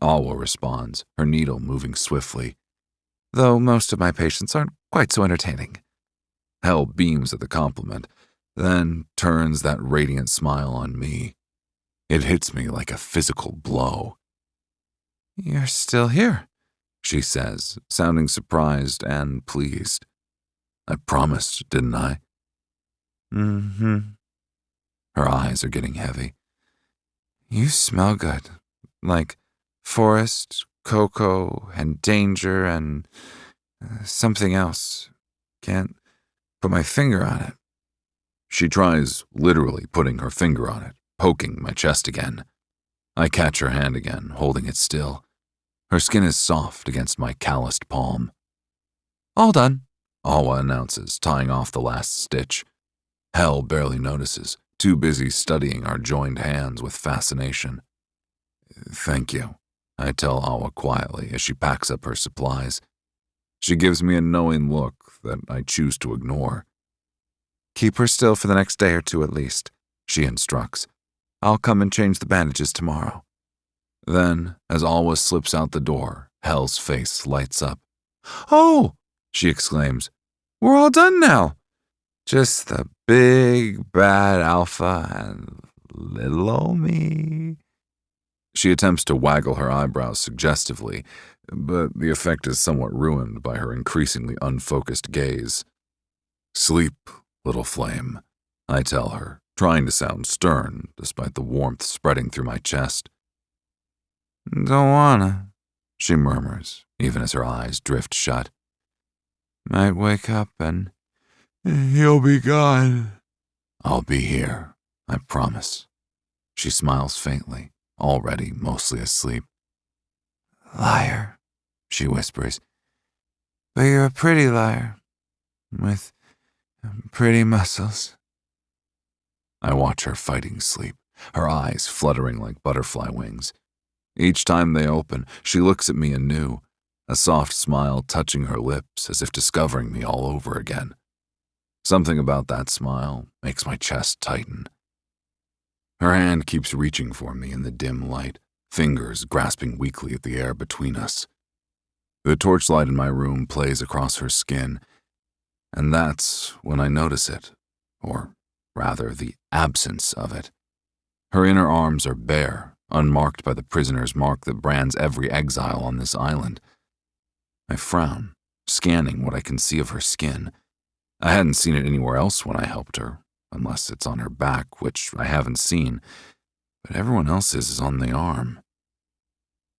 Alwa responds, her needle moving swiftly. Though most of my patients aren't quite so entertaining. Hell beams at the compliment, then turns that radiant smile on me. It hits me like a physical blow. You're still here, she says, sounding surprised and pleased. I promised, didn't I? Mm-hmm. Her eyes are getting heavy. You smell good, like forest, cocoa, and danger, and something else. Can't put my finger on it. She tries literally putting her finger on it, poking my chest again. I catch her hand again, holding it still. Her skin is soft against my calloused palm. All done, Alwa announces, tying off the last stitch. Hell barely notices, too busy studying our joined hands with fascination. Thank you, I tell Alwa quietly as she packs up her supplies. She gives me a knowing look that I choose to ignore. Keep her still for the next day or two at least, she instructs. I'll come and change the bandages tomorrow. Then, as Alwa slips out the door, Hell's face lights up. Oh, she exclaims, we're all done now. Just the big bad alpha and little old me. She attempts to waggle her eyebrows suggestively, but the effect is somewhat ruined by her increasingly unfocused gaze. Sleep, little flame, I tell her, trying to sound stern despite the warmth spreading through my chest. Don't wanna, she murmurs, even as her eyes drift shut. Might wake up and you'll be gone. I'll be here, I promise. She smiles faintly, already mostly asleep. Liar, she whispers. But you're a pretty liar, with pretty muscles. I watch her fighting sleep, her eyes fluttering like butterfly wings. Each time they open, she looks at me anew, a soft smile touching her lips as if discovering me all over again. Something about that smile makes my chest tighten. Her hand keeps reaching for me in the dim light, fingers grasping weakly at the air between us. The torchlight in my room plays across her skin, and that's when I notice it, or rather the absence of it. Her inner arms are bare, unmarked by the prisoner's mark that brands every exile on this island. I frown, scanning what I can see of her skin. I hadn't seen it anywhere else when I helped her, unless it's on her back, which I haven't seen, but everyone else's is on the arm.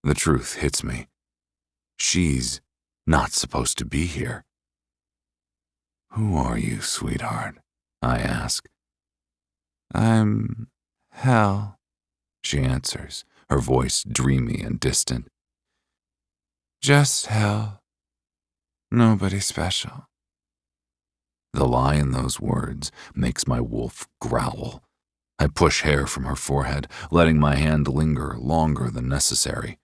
The truth hits me. She's not supposed to be here. Who are you, sweetheart? I ask. I'm Hell, she answers, her voice dreamy and distant. Just Hell. Nobody special. The lie in those words makes my wolf growl. I push hair from her forehead, letting my hand linger longer than necessary.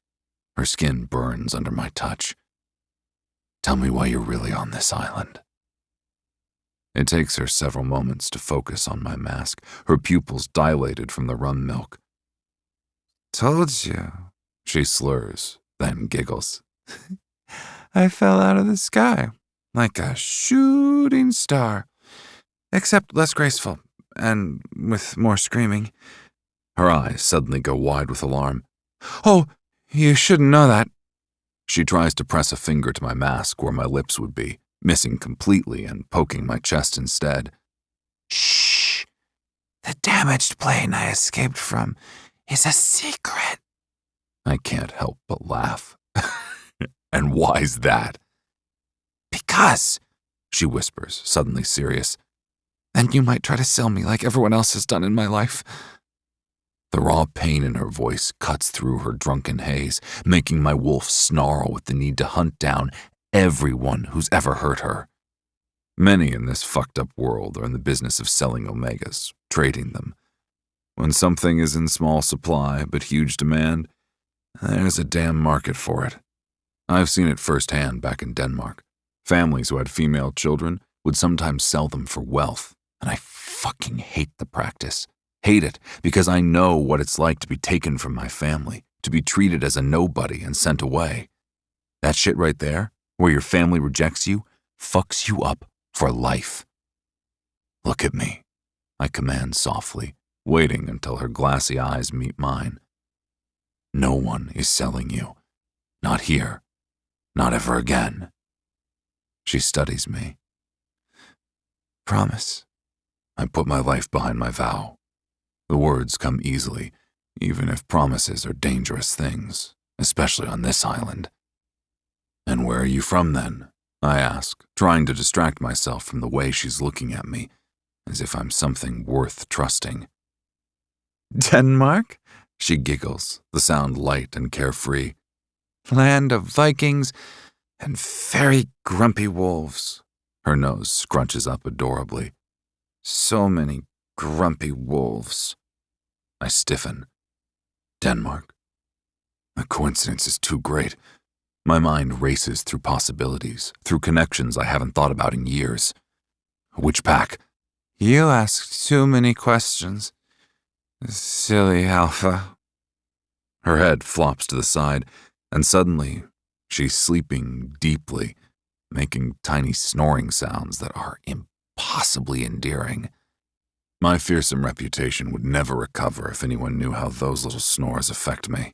Her skin burns under my touch. Tell me why you're really on this island. It takes her several moments to focus on my mask, her pupils dilated from the rum milk. Told you, she slurs, then giggles. I fell out of the sky, like a shooting star, except less graceful, and with more screaming. Her eyes suddenly go wide with alarm. Oh, you shouldn't know that. She tries to press a finger to my mask where my lips would be, missing completely and poking my chest instead. Shh! The damaged plane I escaped from is a secret. I can't help but laugh. And why's that? Because, she whispers, suddenly serious, then you might try to sell me like everyone else has done in my life. The raw pain in her voice cuts through her drunken haze, making my wolf snarl with the need to hunt down everyone who's ever hurt her. Many in this fucked up world are in the business of selling omegas, trading them. When something is in small supply but huge demand, there's a damn market for it. I've seen it firsthand back in Denmark. Families who had female children would sometimes sell them for wealth, and I fucking hate the practice. Hate it because I know what it's like to be taken from my family, to be treated as a nobody and sent away. That shit right there, where your family rejects you, fucks you up for life. Look at me, I command softly, waiting until her glassy eyes meet mine. No one is selling you. Not here. Not ever again. She studies me. Promise. I put my life behind my vow. The words come easily, even if promises are dangerous things, especially on this island. And where are you from then? I ask, trying to distract myself from the way she's looking at me, as if I'm something worth trusting. Denmark? She giggles, the sound light and carefree. Land of Vikings and very grumpy wolves. Her nose scrunches up adorably. So many grumpy wolves. I stiffen. Denmark. The coincidence is too great. My mind races through possibilities, through connections I haven't thought about in years. Which pack? You ask too many questions. Silly Alpha. Her head flops to the side, and suddenly she's sleeping deeply, making tiny snoring sounds that are impossibly endearing. My fearsome reputation would never recover if anyone knew how those little snores affect me.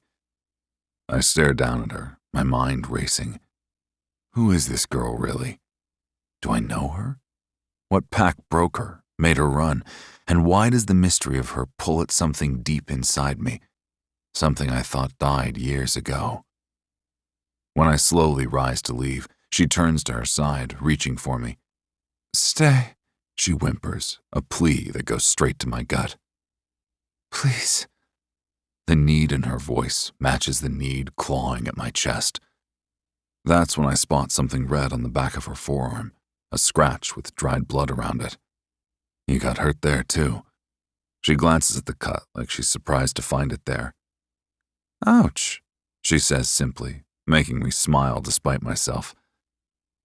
I stare down at her, my mind racing. Who is this girl, really? Do I know her? What pack broke her, made her run, and why does the mystery of her pull at something deep inside me, something I thought died years ago? When I slowly rise to leave, she turns to her side, reaching for me. Stay, she whimpers, a plea that goes straight to my gut. Please. The need in her voice matches the need clawing at my chest. That's when I spot something red on the back of her forearm, a scratch with dried blood around it. You got hurt there, too. She glances at the cut like she's surprised to find it there. Ouch, she says simply, making me smile despite myself.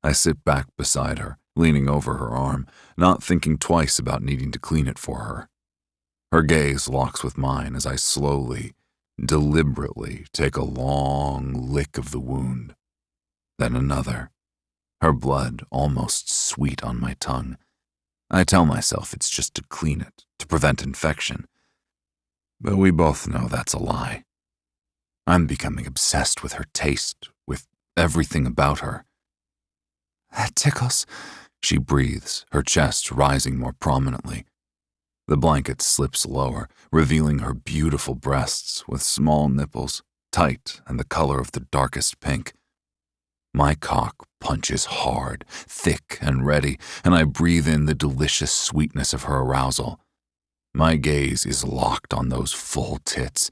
I sit back beside her, leaning over her arm, not thinking twice about needing to clean it for her. Her gaze locks with mine as I slowly, deliberately take a long lick of the wound. Then another, her blood almost sweet on my tongue. I tell myself it's just to clean it, to prevent infection. But we both know that's a lie. I'm becoming obsessed with her taste, with everything about her. That tickles, she breathes, her chest rising more prominently. The blanket slips lower, revealing her beautiful breasts with small nipples, tight and the color of the darkest pink. My cock punches hard, thick and ready, and I breathe in the delicious sweetness of her arousal. My gaze is locked on those full tits,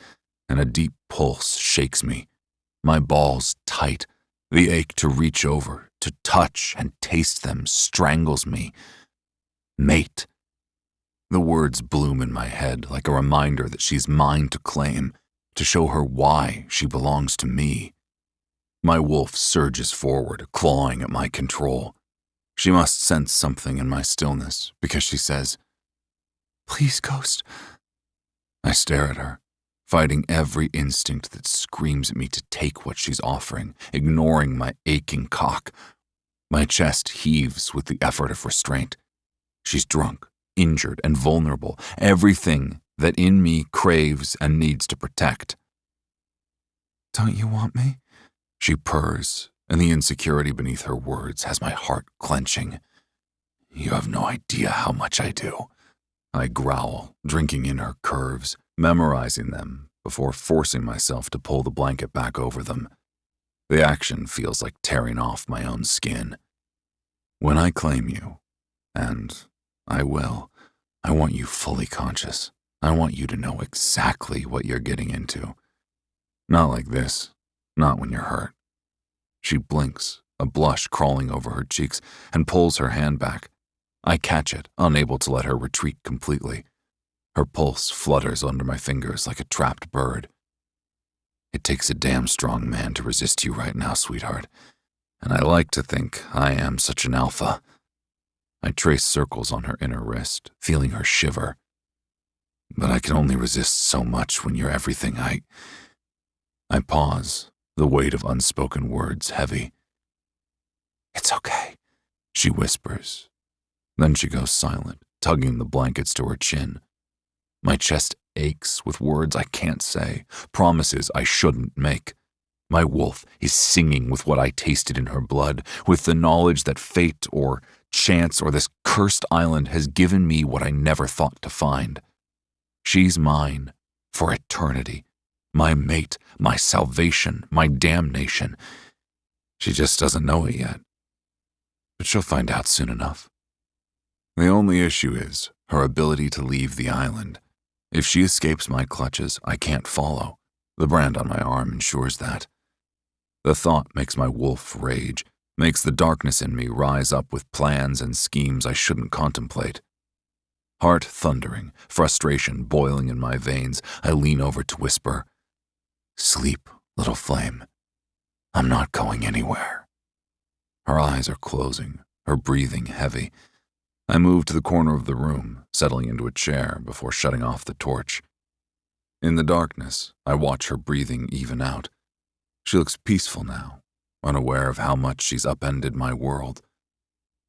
and a deep pulse shakes me. My balls tight, the ache to reach over, to touch and taste them strangles me. Mate. The words bloom in my head like a reminder that she's mine to claim, to show her why she belongs to me. My wolf surges forward, clawing at my control. She must sense something in my stillness, because she says, Please, Ghost. I stare at her, fighting every instinct that screams at me to take what she's offering, ignoring my aching cock. My chest heaves with the effort of restraint. She's drunk, injured, and vulnerable, everything that in me craves and needs to protect. Don't you want me? She purrs, and the insecurity beneath her words has my heart clenching. You have no idea how much I do. I growl, drinking in her curves, memorizing them before forcing myself to pull the blanket back over them. The action feels like tearing off my own skin. When I claim you, and I will, I want you fully conscious. I want you to know exactly what you're getting into. Not like this. Not when you're hurt. She blinks, a blush crawling over her cheeks, and pulls her hand back. I catch it, unable to let her retreat completely. Her pulse flutters under my fingers like a trapped bird. It takes a damn strong man to resist you right now, sweetheart, and I like to think I am such an alpha. I trace circles on her inner wrist, feeling her shiver. But I can only resist so much when you're everything I I pause, the weight of unspoken words heavy. "It's okay," she whispers. Then she goes silent, tugging the blankets to her chin. My chest aches with words I can't say, promises I shouldn't make. My wolf is singing with what I tasted in her blood, with the knowledge that fate or chance or this cursed island has given me what I never thought to find. She's mine for eternity, my mate, my salvation, my damnation. She just doesn't know it yet, but she'll find out soon enough. The only issue is her ability to leave the island. If she escapes my clutches, I can't follow. The brand on my arm ensures that. The thought makes my wolf rage, makes the darkness in me rise up with plans and schemes I shouldn't contemplate. Heart thundering, frustration boiling in my veins, I lean over to whisper, "Sleep, little flame. I'm not going anywhere." Her eyes are closing, her breathing heavy. I move to the corner of the room, settling into a chair before shutting off the torch. In the darkness, I watch her breathing even out. She looks peaceful now, unaware of how much she's upended my world.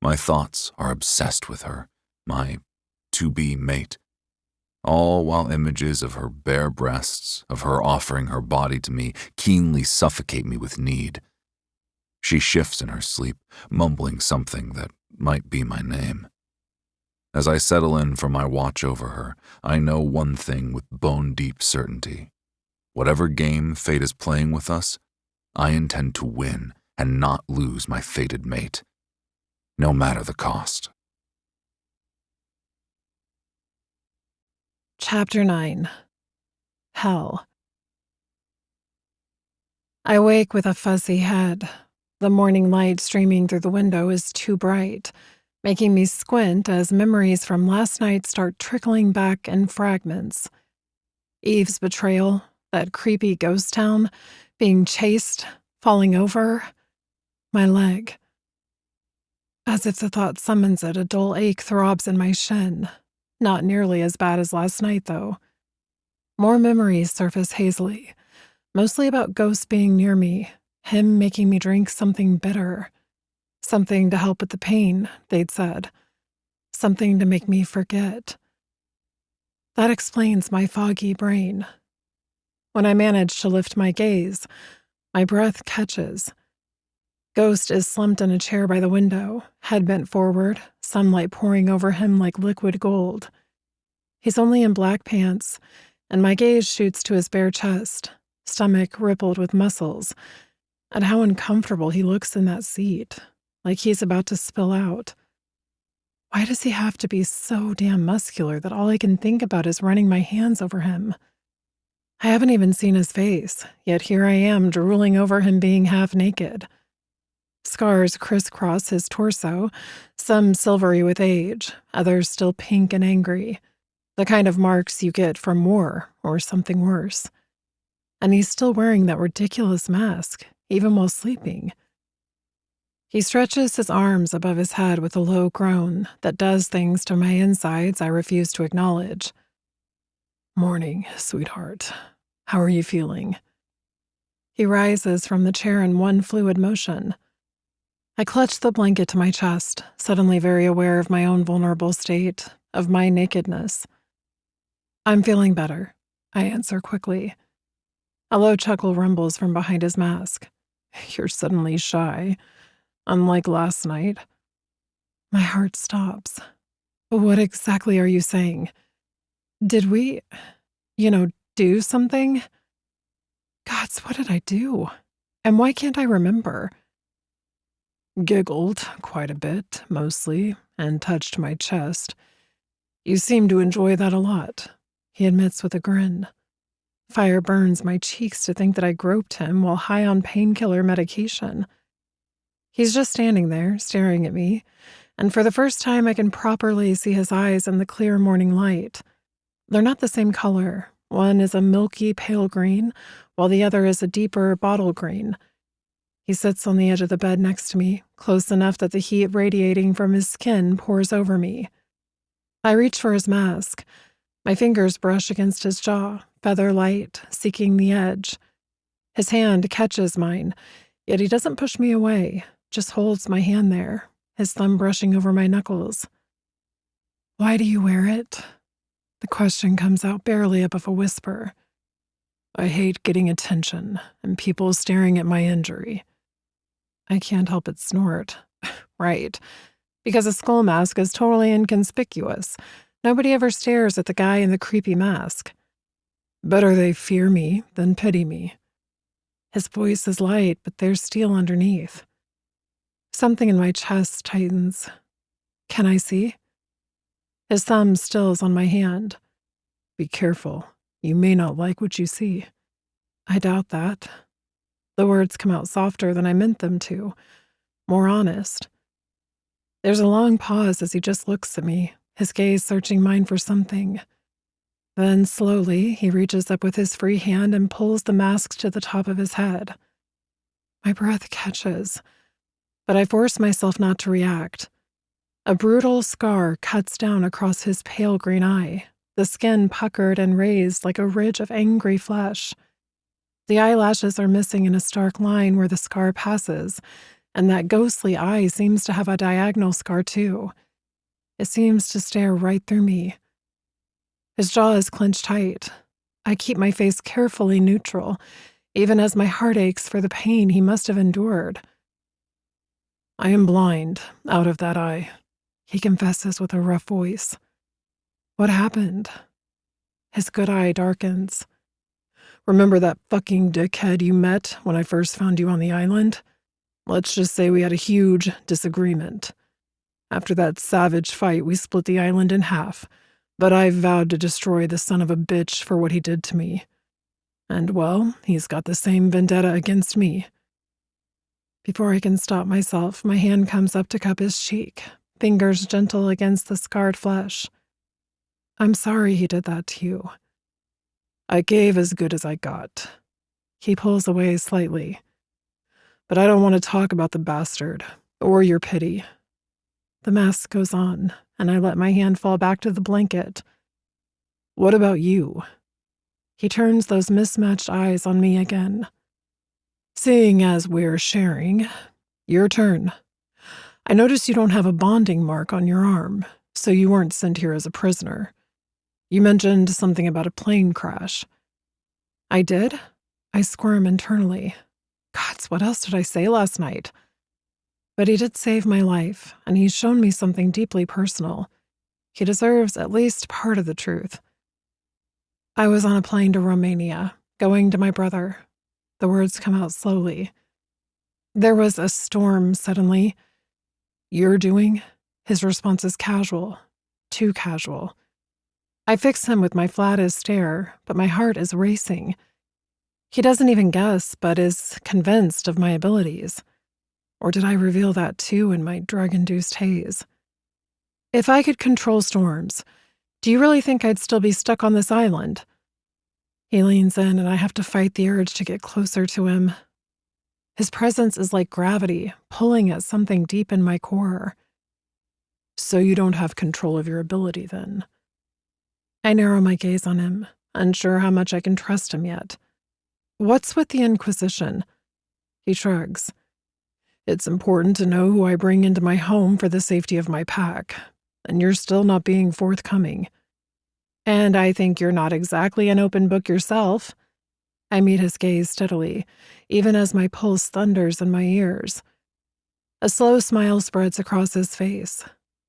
My thoughts are obsessed with her, my to-be mate, all while images of her bare breasts, of her offering her body to me, keenly suffocate me with need. She shifts in her sleep, mumbling something that might be my name. As I settle in for my watch over her, I know one thing with bone-deep certainty. Whatever game fate is playing with us, I intend to win and not lose my fated mate, no matter the cost. Chapter 9. Hell. I wake with a fuzzy head. The morning light streaming through the window is too bright, making me squint as memories from last night start trickling back in fragments. Eve's betrayal, that creepy ghost town, being chased, falling over, my leg. As if the thought summons it, a dull ache throbs in my shin. Not nearly as bad as last night, though. More memories surface hazily, mostly about ghosts being near me, him making me drink something bitter. Something to help with the pain, they'd said. Something to make me forget. That explains my foggy brain. When I manage to lift my gaze, my breath catches. Ghost is slumped in a chair by the window, head bent forward, sunlight pouring over him like liquid gold. He's only in black pants, and my gaze shoots to his bare chest, stomach rippled with muscles, and how uncomfortable he looks in that seat, like he's about to spill out. Why does he have to be so damn muscular that all I can think about is running my hands over him? I haven't even seen his face, yet here I am drooling over him being half naked. Scars crisscross his torso, some silvery with age, others still pink and angry, the kind of marks you get from war or something worse. And he's still wearing that ridiculous mask, even while sleeping. He stretches his arms above his head with a low groan that does things to my insides I refuse to acknowledge. "Morning, sweetheart. How are you feeling?" He rises from the chair in one fluid motion. I clutch the blanket to my chest, suddenly very aware of my own vulnerable state, of my nakedness. "I'm feeling better," I answer quickly. A low chuckle rumbles from behind his mask. "You're suddenly shy. Unlike last night." My heart stops. "What exactly are you saying? Did we, do something? Gods, what did I do? And why can't I remember?" Giggled quite a bit, mostly, and touched my chest. "You seem to enjoy that a lot," he admits with a grin. Fire burns my cheeks to think that I groped him while high on painkiller medication. He's just standing there, staring at me, and for the first time I can properly see his eyes in the clear morning light. They're not the same color. One is a milky pale green, while the other is a deeper bottle green. He sits on the edge of the bed next to me, close enough that the heat radiating from his skin pours over me. I reach for his mask. My fingers brush against his jaw, feather light, seeking the edge. His hand catches mine, yet he doesn't push me away, just holds my hand there, his thumb brushing over my knuckles. Why do you wear it? The question comes out barely above a whisper. I hate getting attention and people staring at my injury. I can't help but snort. Right, because a skull mask is totally inconspicuous. Nobody ever stares at the guy in the creepy mask. Better they fear me than pity me. His voice is light, but there's steel underneath. Something in my chest tightens. Can I see? His thumb stills on my hand. Be careful. You may not like what you see. I doubt that. The words come out softer than I meant them to, more honest. There's a long pause as he just looks at me, his gaze searching mine for something. Then, slowly, he reaches up with his free hand and pulls the mask to the top of his head. My breath catches, but I force myself not to react. A brutal scar cuts down across his pale green eye, the skin puckered and raised like a ridge of angry flesh. The eyelashes are missing in a stark line where the scar passes, and that ghostly eye seems to have a diagonal scar too. It seems to stare right through me. His jaw is clenched tight. I keep my face carefully neutral, even as my heart aches for the pain he must have endured. I am blind, out of that eye, he confesses with a rough voice. What happened? His good eye darkens. Remember that fucking dickhead you met when I first found you on the island? Let's just say we had a huge disagreement. After that savage fight, we split the island in half, but I vowed to destroy the son of a bitch for what he did to me. And, well, he's got the same vendetta against me. Before I can stop myself, my hand comes up to cup his cheek, fingers gentle against the scarred flesh. I'm sorry he did that to you. I gave as good as I got. He pulls away slightly. But I don't want to talk about the bastard, or your pity. The mask goes on, and I let my hand fall back to the blanket. What about you? He turns those mismatched eyes on me again. Seeing as we're sharing, your turn. I notice you don't have a bonding mark on your arm, so you weren't sent here as a prisoner. You mentioned something about a plane crash. I did? I squirm internally. Gods, what else did I say last night? But he did save my life, and he's shown me something deeply personal. He deserves at least part of the truth. I was on a plane to Romania, going to my brother. The words come out slowly. There was a storm suddenly. You're doing? His response is casual. Too casual. I fix him with my flattest stare, but my heart is racing. He doesn't even guess, but is convinced of my abilities. Or did I reveal that too in my drug-induced haze? If I could control storms, do you really think I'd still be stuck on this island? He leans in, and I have to fight the urge to get closer to him. His presence is like gravity, pulling at something deep in my core. So you don't have control of your ability, then? I narrow my gaze on him, unsure how much I can trust him yet. What's with the Inquisition? He shrugs. It's important to know who I bring into my home for the safety of my pack, and you're still not being forthcoming. And I think you're not exactly an open book yourself. I meet his gaze steadily, even as my pulse thunders in my ears. A slow smile spreads across his face.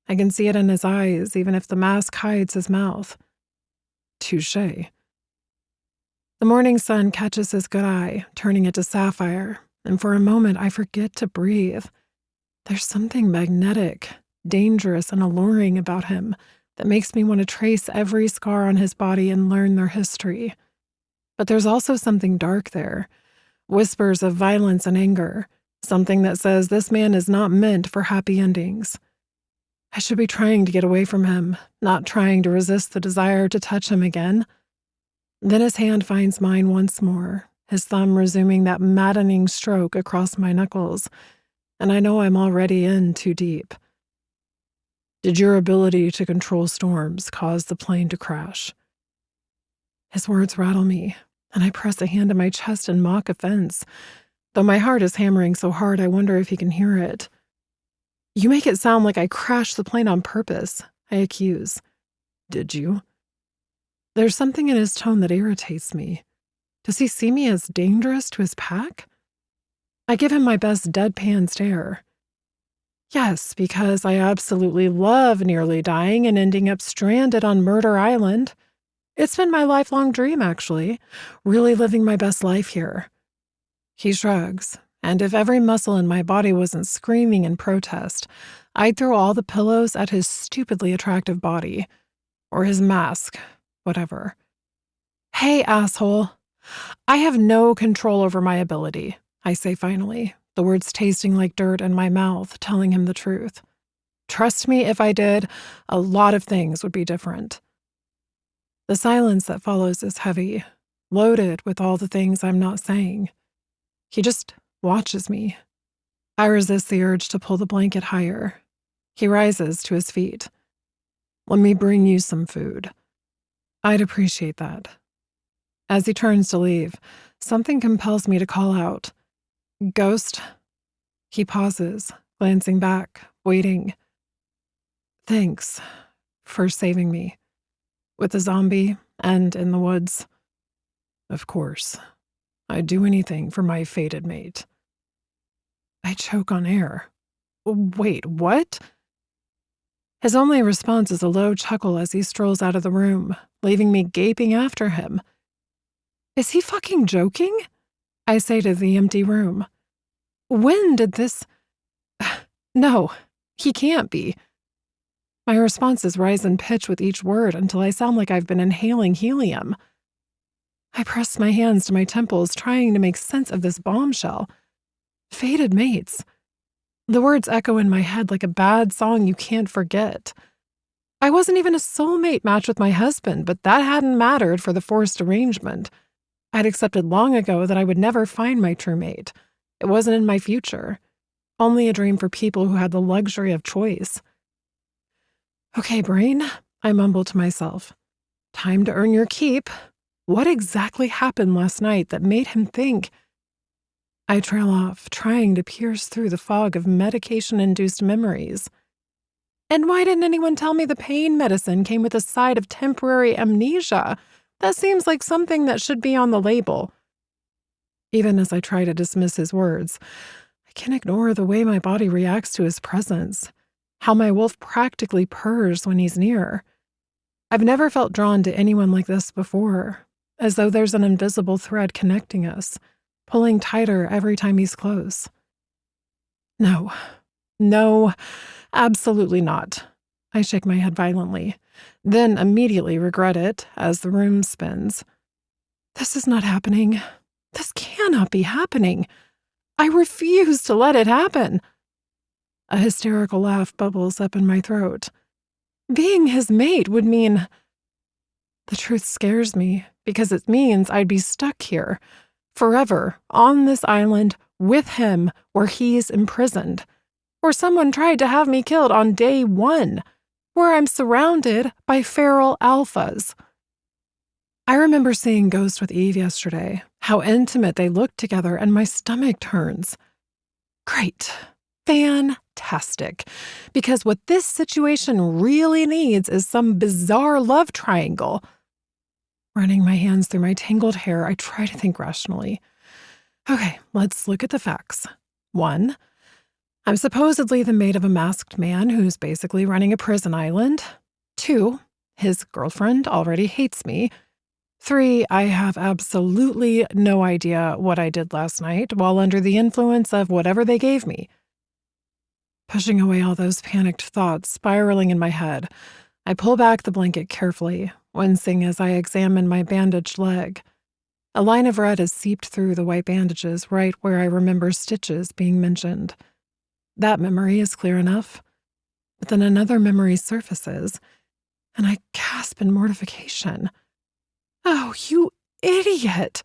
I can see it in his eyes, even if the mask hides his mouth. Touché. The morning sun catches his good eye, turning it to sapphire, and for a moment I forget to breathe. There's something magnetic, dangerous, and alluring about him that makes me want to trace every scar on his body and learn their history. But there's also something dark there, whispers of violence and anger, something that says this man is not meant for happy endings. I should be trying to get away from him, not trying to resist the desire to touch him again. Then his hand finds mine once more, his thumb resuming that maddening stroke across my knuckles, and I know I'm already in too deep. Did your ability to control storms cause the plane to crash? His words rattle me, and I press a hand to my chest in mock offense, though my heart is hammering so hard I wonder if he can hear it. You make it sound like I crashed the plane on purpose, I accuse. Did you? There's something in his tone that irritates me. Does he see me as dangerous to his pack? I give him my best deadpan stare. Yes, because I absolutely love nearly dying and ending up stranded on Murder Island. It's been my lifelong dream, actually, really living my best life here. He shrugs, and if every muscle in my body wasn't screaming in protest, I'd throw all the pillows at his stupidly attractive body. Or his mask, whatever. Hey, asshole. I have no control over my ability, I say finally, the words tasting like dirt in my mouth, telling him the truth. Trust me, if I did, a lot of things would be different. The silence that follows is heavy, loaded with all the things I'm not saying. He just watches me. I resist the urge to pull the blanket higher. He rises to his feet. Let me bring you some food. I'd appreciate that. As he turns to leave, something compels me to call out. Ghost? He pauses, glancing back, waiting. Thanks for saving me. With the zombie and in the woods. Of course. I'd do anything for my fated mate. I choke on air. Wait, what? His only response is a low chuckle as he strolls out of the room, leaving me gaping after him. Is he fucking joking? I say to the empty room. When did this... No, he can't be. My responses rise in pitch with each word until I sound like I've been inhaling helium. I press my hands to my temples, trying to make sense of this bombshell. Fated mates. The words echo in my head like a bad song you can't forget. I wasn't even a soulmate match with my husband, but that hadn't mattered for the forced arrangement. I'd accepted long ago that I would never find my true mate. It wasn't in my future. Only a dream for people who had the luxury of choice. Okay, brain, I mumble to myself. Time to earn your keep. What exactly happened last night that made him think... I trail off, trying to pierce through the fog of medication-induced memories. And why didn't anyone tell me the pain medicine came with a side of temporary amnesia? That seems like something that should be on the label. Even as I try to dismiss his words, I can't ignore the way my body reacts to his presence, how my wolf practically purrs when he's near. I've never felt drawn to anyone like this before, as though there's an invisible thread connecting us, pulling tighter every time he's close. No, absolutely not. I shake my head violently, then immediately regret it as the room spins. This is not happening. This cannot be happening. I refuse to let it happen. A hysterical laugh bubbles up in my throat. Being his mate would mean... The truth scares me because it means I'd be stuck here, forever, on this island, with him, where he's imprisoned. Where someone tried to have me killed on day one. Where I'm surrounded by feral alphas. I remember seeing Ghost with Eve yesterday, how intimate they looked together, and my stomach turns. Great. Fantastic. Because what this situation really needs is some bizarre love triangle. Running my hands through my tangled hair, I try to think rationally. Okay, let's look at the facts. 1, I'm supposedly the mate of a masked man who's basically running a prison island. 2, his girlfriend already hates me. 3, I have absolutely no idea what I did last night while under the influence of whatever they gave me. Pushing away all those panicked thoughts spiraling in my head, I pull back the blanket carefully, wincing as I examine my bandaged leg. A line of red has seeped through the white bandages right where I remember stitches being mentioned. That memory is clear enough. But then another memory surfaces, and I gasp in mortification. Oh, you idiot!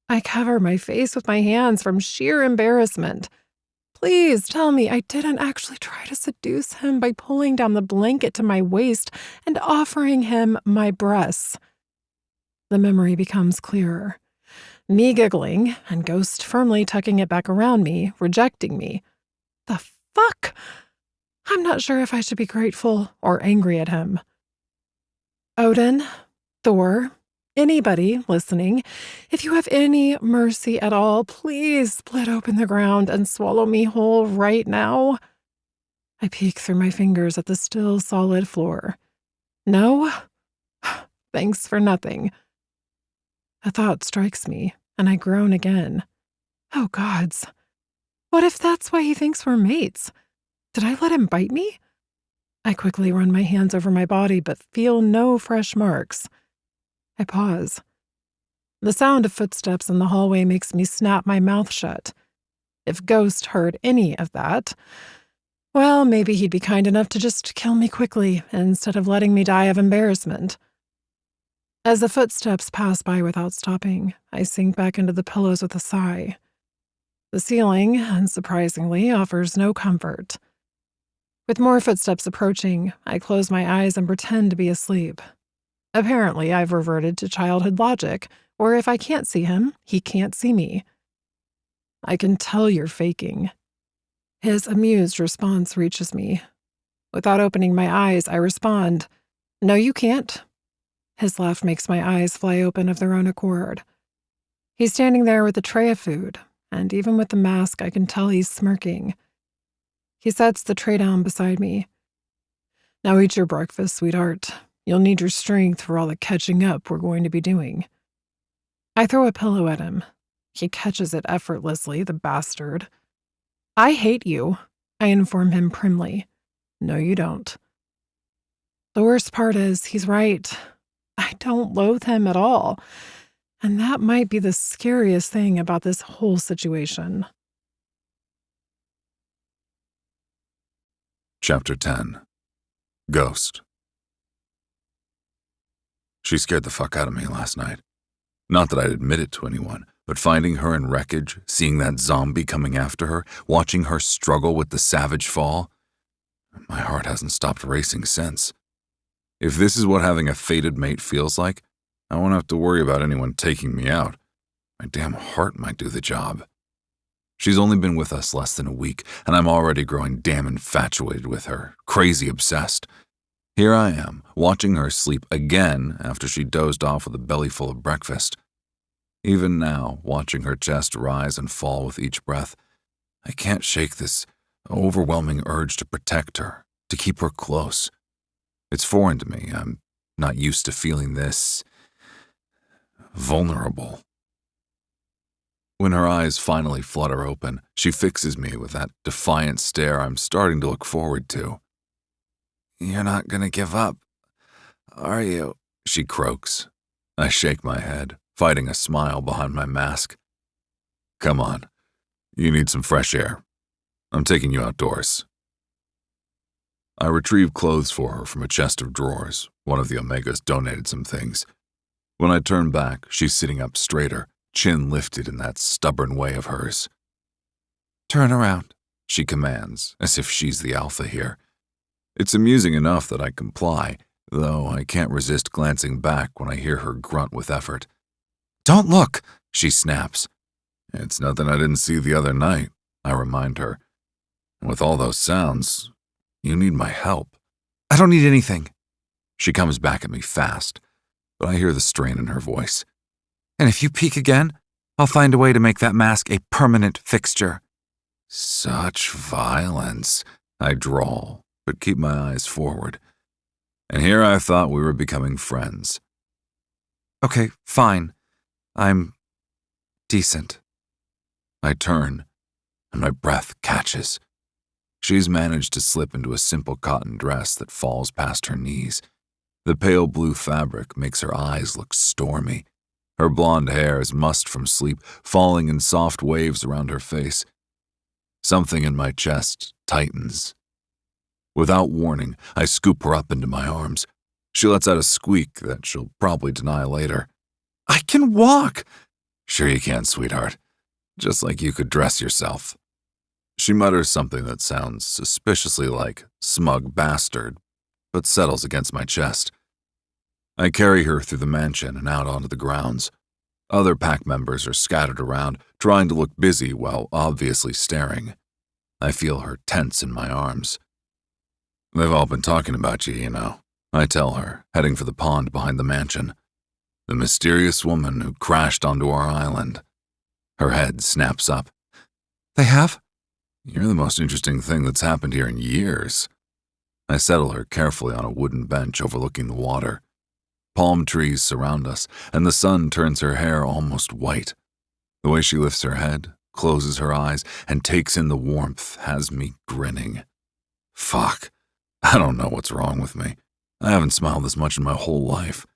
I cover my face with my hands from sheer embarrassment. Please tell me I didn't actually try to seduce him by pulling down the blanket to my waist and offering him my breasts. The memory becomes clearer. Me giggling, and Ghost firmly tucking it back around me, rejecting me. The fuck? I'm not sure if I should be grateful or angry at him. Odin, Thor, anybody listening, if you have any mercy at all, please split open the ground and swallow me whole right now. I peek through my fingers at the still solid floor. No? Thanks for nothing. A thought strikes me, and I groan again. Oh, gods. What if that's why he thinks we're mates? Did I let him bite me? I quickly run my hands over my body, but feel no fresh marks. I pause. The sound of footsteps in the hallway makes me snap my mouth shut. If Ghost heard any of that, well, maybe he'd be kind enough to just kill me quickly instead of letting me die of embarrassment. As the footsteps pass by without stopping, I sink back into the pillows with a sigh. The ceiling, unsurprisingly, offers no comfort. With more footsteps approaching, I close my eyes and pretend to be asleep. Apparently, I've reverted to childhood logic, where if I can't see him, he can't see me. I can tell you're faking. His amused response reaches me. Without opening my eyes, I respond, No, you can't. His laugh makes my eyes fly open of their own accord. He's standing there with a tray of food, and even with the mask, I can tell he's smirking. He sets the tray down beside me. Now eat your breakfast, sweetheart. You'll need your strength for all the catching up we're going to be doing. I throw a pillow at him. He catches it effortlessly, the bastard. I hate you, I inform him primly. No, you don't. The worst part is, he's right. I don't loathe him at all. And that might be the scariest thing about this whole situation. Chapter 10. Ghost. She scared the fuck out of me last night. Not that I'd admit it to anyone, but finding her in wreckage, seeing that zombie coming after her, watching her struggle with the savage fall, my heart hasn't stopped racing since. If this is what having a fated mate feels like, I won't have to worry about anyone taking me out. My damn heart might do the job. She's only been with us less than a week, and I'm already growing damn infatuated with her, crazy obsessed. Here I am, watching her sleep again after she dozed off with a belly full of breakfast. Even now, watching her chest rise and fall with each breath, I can't shake this overwhelming urge to protect her, to keep her close. It's foreign to me. I'm not used to feeling this vulnerable. When her eyes finally flutter open, she fixes me with that defiant stare I'm starting to look forward to. You're not gonna give up, are you? She croaks. I shake my head, fighting a smile behind my mask. Come on, you need some fresh air. I'm taking you outdoors. I retrieve clothes for her from a chest of drawers. One of the Omegas donated some things. When I turn back, she's sitting up straighter, chin lifted in that stubborn way of hers. Turn around, she commands, as if she's the alpha here. It's amusing enough that I comply, though I can't resist glancing back when I hear her grunt with effort. Don't look, she snaps. It's nothing I didn't see the other night, I remind her. And with all those sounds, you need my help. I don't need anything. She comes back at me fast, but I hear the strain in her voice. And if you peek again, I'll find a way to make that mask a permanent fixture. Such violence, I drawl, but keep my eyes forward. And here I thought we were becoming friends. Okay, fine. I'm decent. I turn, and my breath catches. She's managed to slip into a simple cotton dress that falls past her knees. The pale blue fabric makes her eyes look stormy. Her blonde hair is mussed from sleep, falling in soft waves around her face. Something in my chest tightens. Without warning, I scoop her up into my arms. She lets out a squeak that she'll probably deny later. I can walk! Sure you can, sweetheart. Just like you could dress yourself. She mutters something that sounds suspiciously like smug bastard, but settles against my chest. I carry her through the mansion and out onto the grounds. Other pack members are scattered around, trying to look busy while obviously staring. I feel her tense in my arms. They've all been talking about you, you know, I tell her, heading for the pond behind the mansion. The mysterious woman who crashed onto our island. Her head snaps up. They have? You're the most interesting thing that's happened here in years. I settle her carefully on a wooden bench overlooking the water. Palm trees surround us, and the sun turns her hair almost white. The way she lifts her head, closes her eyes, and takes in the warmth has me grinning. Fuck. I don't know what's wrong with me. I haven't smiled this much in my whole life.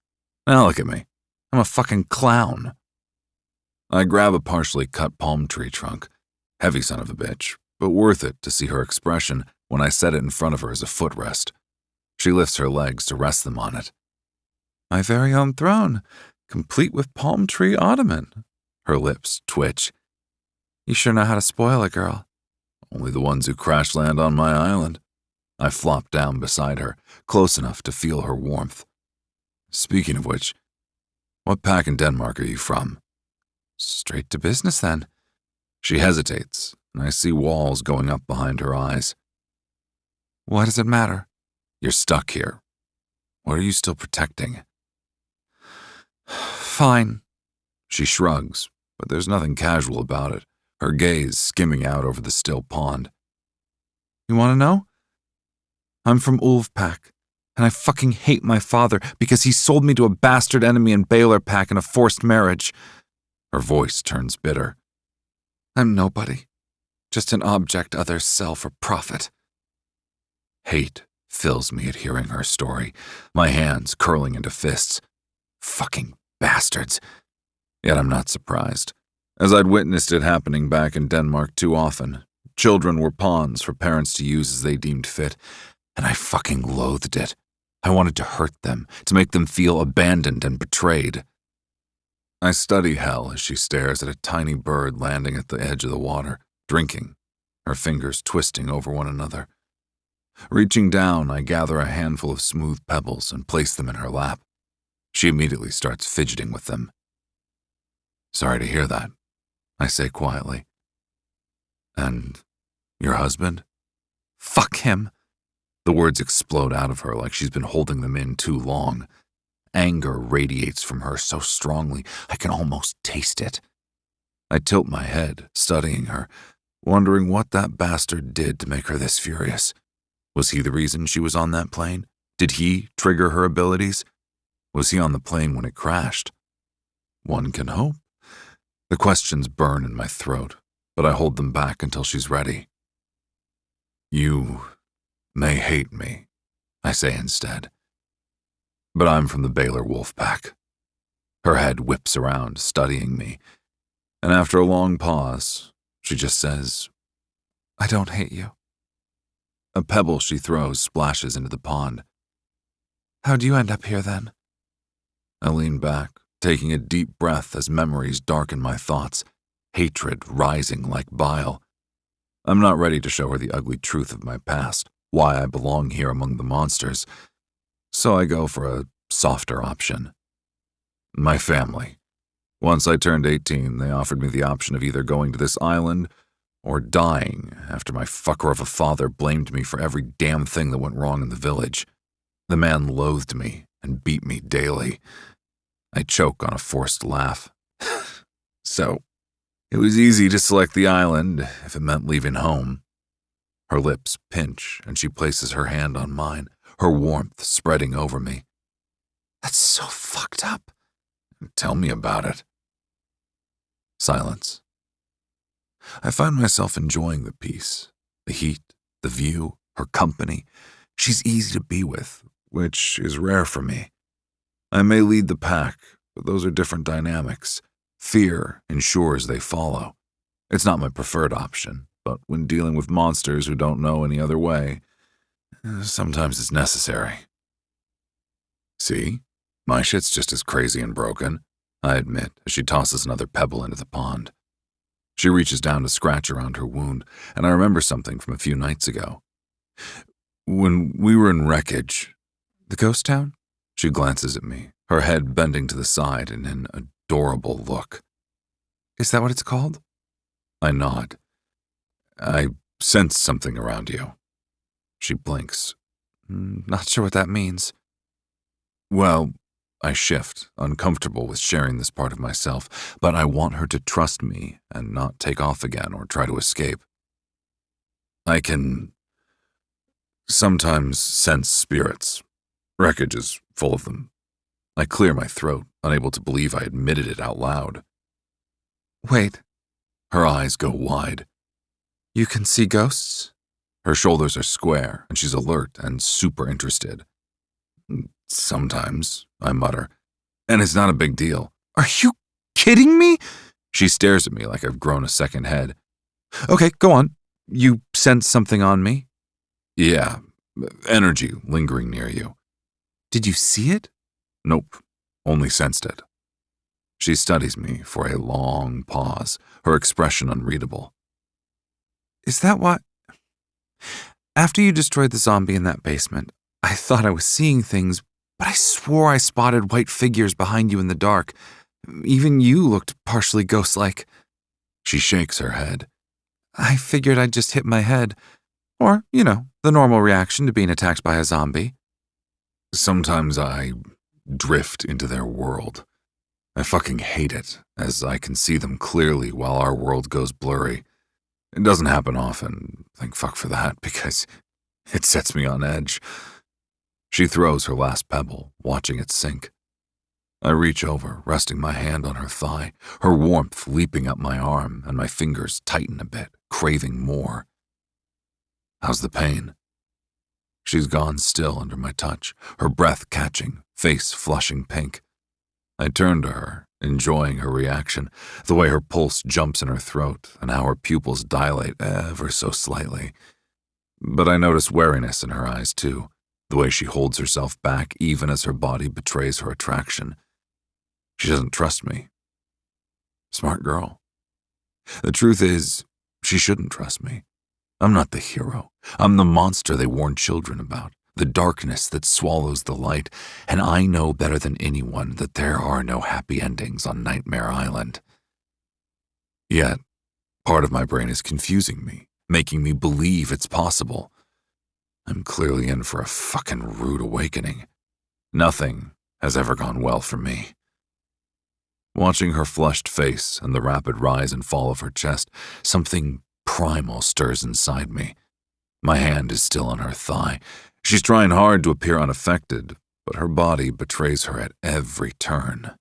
Now look at me. I'm a fucking clown. I grab a partially cut palm tree trunk. Heavy son of a bitch, but worth it to see her expression when I set it in front of her as a footrest. She lifts her legs to rest them on it. My very own throne, complete with palm tree ottoman. Her lips twitch. You sure know how to spoil a girl. Only the ones who crash land on my island. I flop down beside her, close enough to feel her warmth. Speaking of which, what pack in Denmark are you from? Straight to business, then. She hesitates, and I see walls going up behind her eyes. Why does it matter? You're stuck here. What are you still protecting? Fine. She shrugs, but there's nothing casual about it, her gaze skimming out over the still pond. You want to know? I'm from Ulfpack, and I fucking hate my father because he sold me to a bastard enemy in Baylor Pack in a forced marriage. Her voice turns bitter. I'm nobody, just an object others sell for profit. Hate fills me at hearing her story, my hands curling into fists. Fucking bastards. Yet I'm not surprised, as I'd witnessed it happening back in Denmark too often. Children were pawns for parents to use as they deemed fit, and I fucking loathed it. I wanted to hurt them, to make them feel abandoned and betrayed. I study Hel as she stares at a tiny bird landing at the edge of the water, drinking, her fingers twisting over one another. Reaching down, I gather a handful of smooth pebbles and place them in her lap. She immediately starts fidgeting with them. Sorry to hear that, I say quietly. And your husband? Fuck him. The words explode out of her like she's been holding them in too long. Anger radiates from her so strongly I can almost taste it. I tilt my head, studying her, wondering what that bastard did to make her this furious. Was he the reason she was on that plane? Did he trigger her abilities? Was he on the plane when it crashed? One can hope. The questions burn in my throat, but I hold them back until she's ready. You may hate me, I say instead. But I'm from the Baylor Wolf Pack. Her head whips around, studying me, and after a long pause, she just says, I don't hate you. A pebble she throws splashes into the pond. How'd you end up here then? I lean back, taking a deep breath as memories darken my thoughts, hatred rising like bile. I'm not ready to show her the ugly truth of my past, why I belong here among the monsters, so I go for a softer option. My family. Once I turned 18, they offered me the option of either going to this island or dying after my fucker of a father blamed me for every damn thing that went wrong in the village. The man loathed me and beat me daily. I choke on a forced laugh. So, it was easy to select the island if it meant leaving home. Her lips pinch and she places her hand on mine, her warmth spreading over me. That's so fucked up. Tell me about it. Silence. I find myself enjoying the peace, the heat, the view, her company. She's easy to be with, which is rare for me. I may lead the pack, but those are different dynamics. Fear ensures they follow. It's not my preferred option, but when dealing with monsters who don't know any other way, sometimes it's necessary. See? My shit's just as crazy and broken, I admit as she tosses another pebble into the pond. She reaches down to scratch around her wound, and I remember something from a few nights ago. When we were in wreckage, the ghost town? She glances at me, her head bending to the side, and in a adorable look. Is that what it's called? I nod. I sense something around you. She blinks. Not sure what that means. Well, I shift, uncomfortable with sharing this part of myself, but I want her to trust me and not take off again or try to escape. I can sometimes sense spirits. Wreckage is full of them. I clear my throat, unable to believe I admitted it out loud. Wait, Her eyes go wide. you can see ghosts? Her shoulders are square, and she's alert and super interested. Sometimes, I mutter, and it's not a big deal. Are you kidding me? She stares at me like I've grown a second head. Okay, go on. You sense something on me? Yeah, energy lingering near you. Did you see it? Nope, only sensed it. She studies me for a long pause, her expression unreadable. Is that why? After you destroyed the zombie in that basement, I thought I was seeing things, but I swore I spotted white figures behind you in the dark. Even you looked partially ghost-like. She shakes her head. I figured I'd just hit my head. Or, the normal reaction to being attacked by a zombie. Sometimes I drift into their world. I fucking hate it, as I can see them clearly while our world goes blurry. It doesn't happen often, thank fuck for that, because it sets me on edge. She throws her last pebble, watching it sink. I reach over, resting my hand on her thigh, her warmth leaping up my arm, and my fingers tighten a bit, craving more. How's the pain? She's gone still under my touch, her breath catching, face flushing pink. I turn to her, enjoying her reaction, the way her pulse jumps in her throat and how her pupils dilate ever so slightly. But I notice wariness in her eyes too, the way she holds herself back even as her body betrays her attraction. She doesn't trust me. Smart girl. The truth is, she shouldn't trust me. I'm not the hero. I'm the monster they warn children about, the darkness that swallows the light, and I know better than anyone that there are no happy endings on Nightmare Island. Yet, part of my brain is confusing me, making me believe it's possible. I'm clearly in for a fucking rude awakening. Nothing has ever gone well for me. Watching her flushed face and the rapid rise and fall of her chest, something primal stirs inside me. My hand is still on her thigh. She's trying hard to appear unaffected, but her body betrays her at every turn.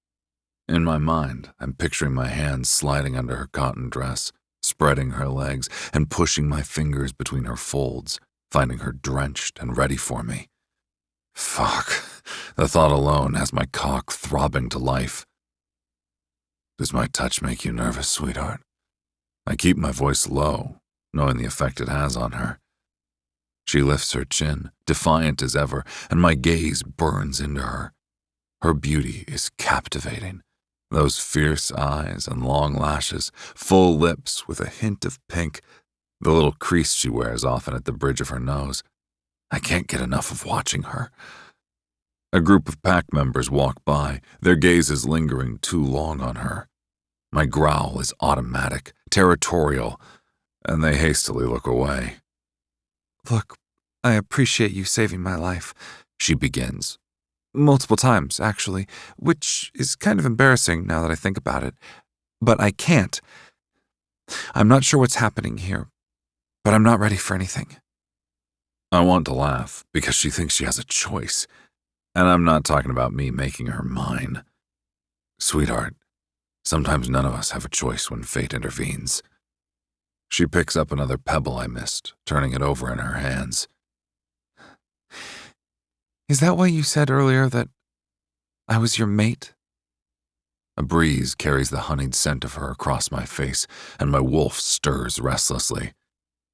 In my mind, I'm picturing my hands sliding under her cotton dress, spreading her legs, and pushing my fingers between her folds, finding her drenched and ready for me. Fuck, the thought alone has my cock throbbing to life. Does my touch make you nervous, sweetheart? I keep my voice low, knowing the effect it has on her. She lifts her chin, defiant as ever, and my gaze burns into her. Her beauty is captivating. Those fierce eyes and long lashes, full lips with a hint of pink, the little crease she wears often at the bridge of her nose. I can't get enough of watching her. A group of pack members walk by, their gazes lingering too long on her. My growl is automatic, territorial, and they hastily look away. Look, I appreciate you saving my life, she begins. Multiple times, actually, which is kind of embarrassing now that I think about it. But I can't. I'm not sure what's happening here, but I'm not ready for anything. I want to laugh because she thinks she has a choice, and I'm not talking about me making her mine. Sweetheart, sometimes none of us have a choice when fate intervenes. She picks up another pebble I missed, turning it over in her hands. Is that why you said earlier that I was your mate? A breeze carries the honeyed scent of her across my face, and my wolf stirs restlessly.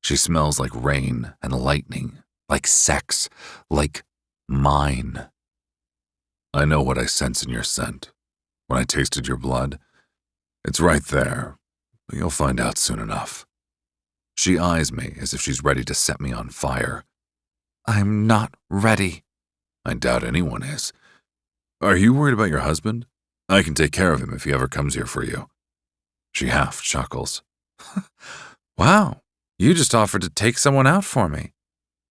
She smells like rain and lightning, like sex, like mine. I know what I sense in your scent. When I tasted your blood, it's right there, but you'll find out soon enough. She eyes me as if she's ready to set me on fire. I'm not ready. I doubt anyone is. Are you worried about your husband? I can take care of him if he ever comes here for you. She half chuckles. Wow, you just offered to take someone out for me.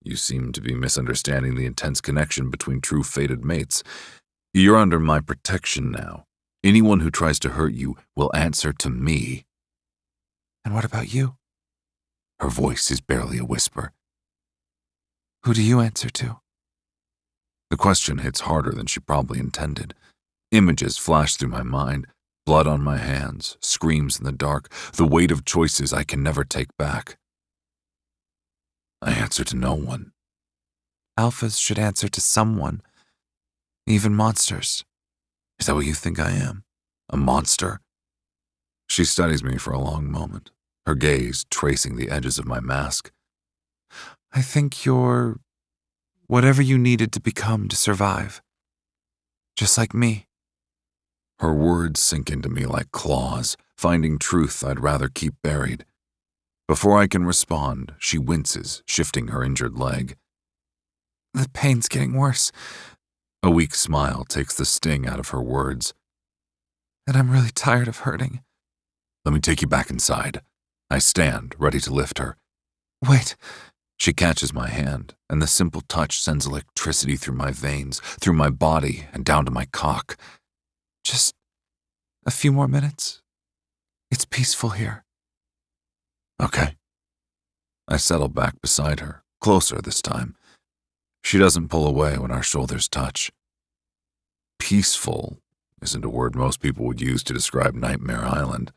You seem to be misunderstanding the intense connection between true fated mates. You're under my protection now. Anyone who tries to hurt you will answer to me. And what about you? Her voice is barely a whisper. Who do you answer to? The question hits harder than she probably intended. Images flash through my mind. Blood on my hands, screams in the dark, the weight of choices I can never take back. I answer to no one. Alphas should answer to someone, even monsters. Is that what you think I am? A monster? She studies me for a long moment, her gaze tracing the edges of my mask. I think you're whatever you needed to become to survive. Just like me. Her words sink into me like claws, finding truth I'd rather keep buried. Before I can respond, she winces, shifting her injured leg. The pain's getting worse. A weak smile takes the sting out of her words. And I'm really tired of hurting. Let me take you back inside. I stand, ready to lift her. Wait. She catches my hand, and the simple touch sends electricity through my veins, through my body, and down to my cock. Just a few more minutes. It's peaceful here. Okay. I settle back beside her, closer this time. She doesn't pull away when our shoulders touch. Peaceful isn't a word most people would use to describe Nightmare Island.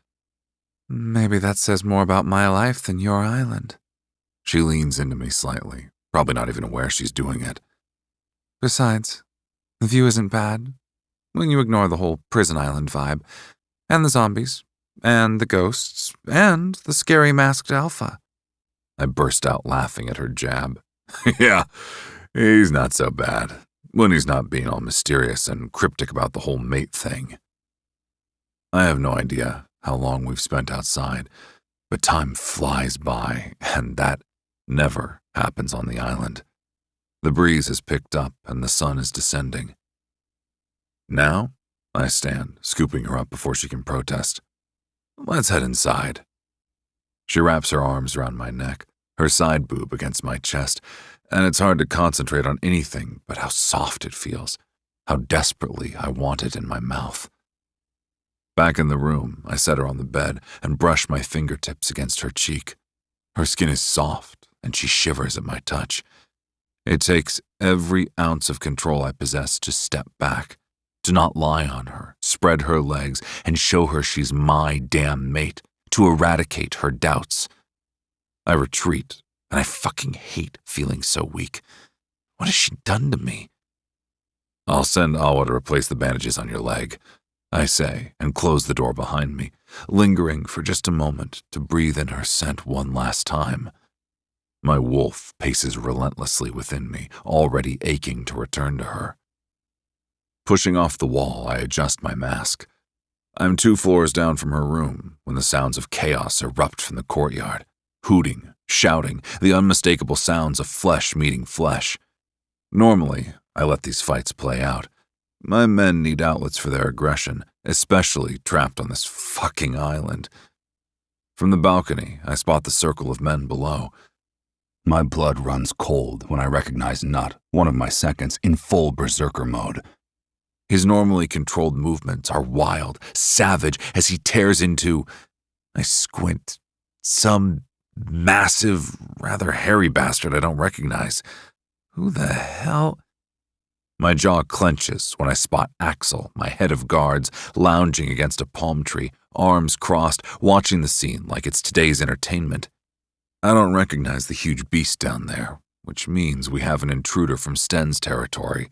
Maybe that says more about my life than your island. She leans into me slightly, probably not even aware she's doing it. Besides, the view isn't bad when you ignore the whole prison island vibe, and the zombies, and the ghosts, and the scary masked alpha. I burst out laughing at her jab. Yeah, he's not so bad, when he's not being all mysterious and cryptic about the whole mate thing. I have no idea how long we've spent outside, but time flies by, and that never happens on the island. The breeze has picked up and the sun is descending. Now, I stand, scooping her up before she can protest. Let's head inside. She wraps her arms around my neck, her side boob against my chest, and it's hard to concentrate on anything but how soft it feels, how desperately I want it in my mouth. Back in the room, I set her on the bed and brush my fingertips against her cheek. Her skin is soft, and she shivers at my touch. It takes every ounce of control I possess to step back, to not lie on her, spread her legs, and show her she's my damn mate, to eradicate her doubts. I retreat, and I fucking hate feeling so weak. What has she done to me? I'll send Awa to replace the bandages on your leg, I say, and close the door behind me, lingering for just a moment to breathe in her scent one last time. My wolf paces relentlessly within me, already aching to return to her. Pushing off the wall, I adjust my mask. I'm 2 floors down from her room when the sounds of chaos erupt from the courtyard. Hooting, shouting, the unmistakable sounds of flesh meeting flesh. Normally, I let these fights play out. My men need outlets for their aggression, especially trapped on this fucking island. From the balcony, I spot the circle of men below. My blood runs cold when I recognize Nut, one of my seconds, in full berserker mode. His normally controlled movements are wild, savage, as he tears into, I squint, some massive, rather hairy bastard I don't recognize. Who the hell? My jaw clenches when I spot Axel, my head of guards, lounging against a palm tree, arms crossed, watching the scene like it's today's entertainment. I don't recognize the huge beast down there, which means we have an intruder from Sten's territory.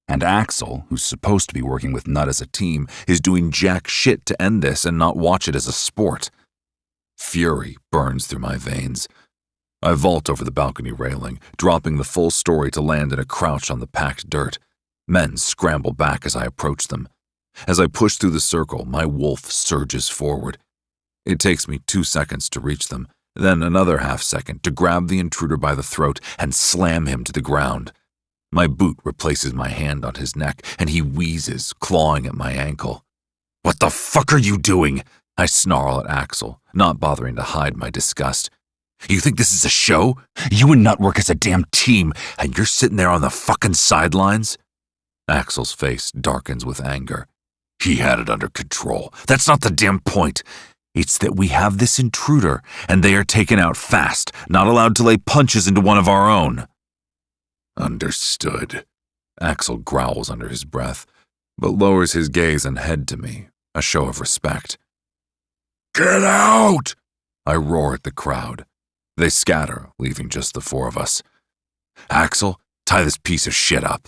And Axel, who's supposed to be working with Nut as a team, is doing jack shit to end this and not watch it as a sport. Fury burns through my veins. I vault over the balcony railing, dropping the full story to land in a crouch on the packed dirt. Men scramble back as I approach them. As I push through the circle, my wolf surges forward. It takes me 2 seconds to reach them, then another half-second to grab the intruder by the throat and slam him to the ground. My boot replaces my hand on his neck, and he wheezes, clawing at my ankle. What the fuck are you doing? I snarl at Axel, not bothering to hide my disgust. You think this is a show? You and Nut work as a damn team, and you're sitting there on the fucking sidelines? Axel's face darkens with anger. He had it under control. That's not the damn point. It's that we have this intruder, and they are taken out fast, not allowed to lay punches into one of our own. Understood. Axel growls under his breath, but lowers his gaze and head to me, a show of respect. Get out! I roar at the crowd. They scatter, leaving just the four of us. Axel, tie this piece of shit up.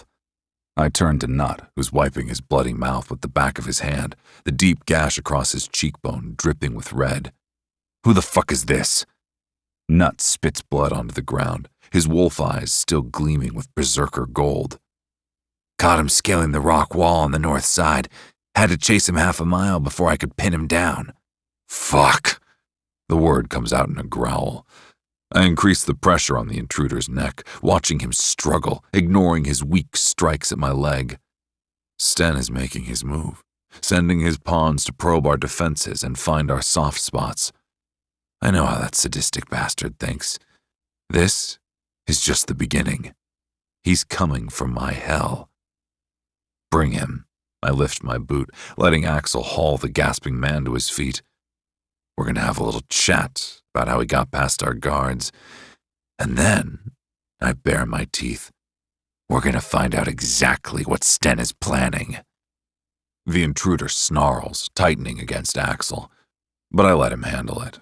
I turn to Nut, who's wiping his bloody mouth with the back of his hand, the deep gash across his cheekbone dripping with red. Who the fuck is this? Nut spits blood onto the ground, his wolf eyes still gleaming with berserker gold. Caught him scaling the rock wall on the north side. Had to chase him half a mile before I could pin him down. Fuck. The word comes out in a growl. I increase the pressure on the intruder's neck, watching him struggle, ignoring his weak strikes at my leg. Sten is making his move, sending his pawns to probe our defenses and find our soft spots. I know how that sadistic bastard thinks. This is just the beginning. He's coming for my hell. Bring him. I lift my boot, letting Axel haul the gasping man to his feet. We're going to have a little chat about how he got past our guards. And then, I bare my teeth, we're going to find out exactly what Sten is planning. The intruder snarls, tightening against Axel, but I let him handle it.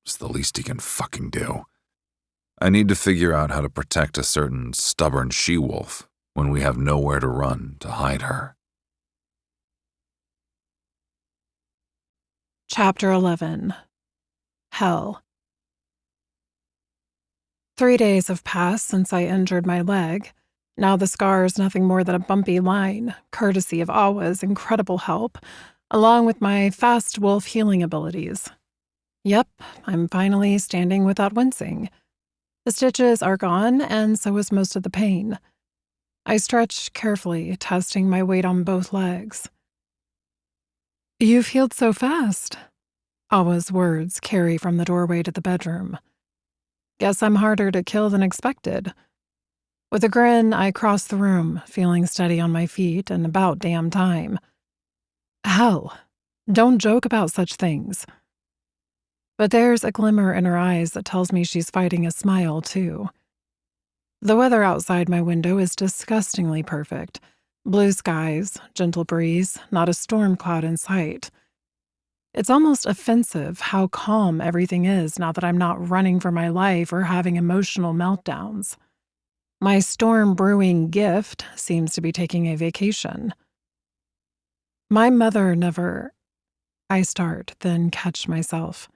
It's the least he can fucking do. I need to figure out how to protect a certain stubborn she-wolf when we have nowhere to run to hide her. Chapter 11. Hell. 3 days have passed since I injured my leg. Now the scar is nothing more than a bumpy line, courtesy of Awa's incredible help, along with my fast wolf healing abilities. Yep, I'm finally standing without wincing. The stitches are gone, and so is most of the pain. I stretch carefully, testing my weight on both legs. You've healed so fast. Awa's words carry from the doorway to the bedroom. Guess I'm harder to kill than expected. With a grin, I cross the room, feeling steady on my feet and about damn time. Hell, don't joke about such things. But there's a glimmer in her eyes that tells me she's fighting a smile, too. The weather outside my window is disgustingly perfect. Blue skies, gentle breeze, not a storm cloud in sight. It's almost offensive how calm everything is now that I'm not running for my life or having emotional meltdowns. My storm-brewing gift seems to be taking a vacation. My mother never... I start, then catch myself.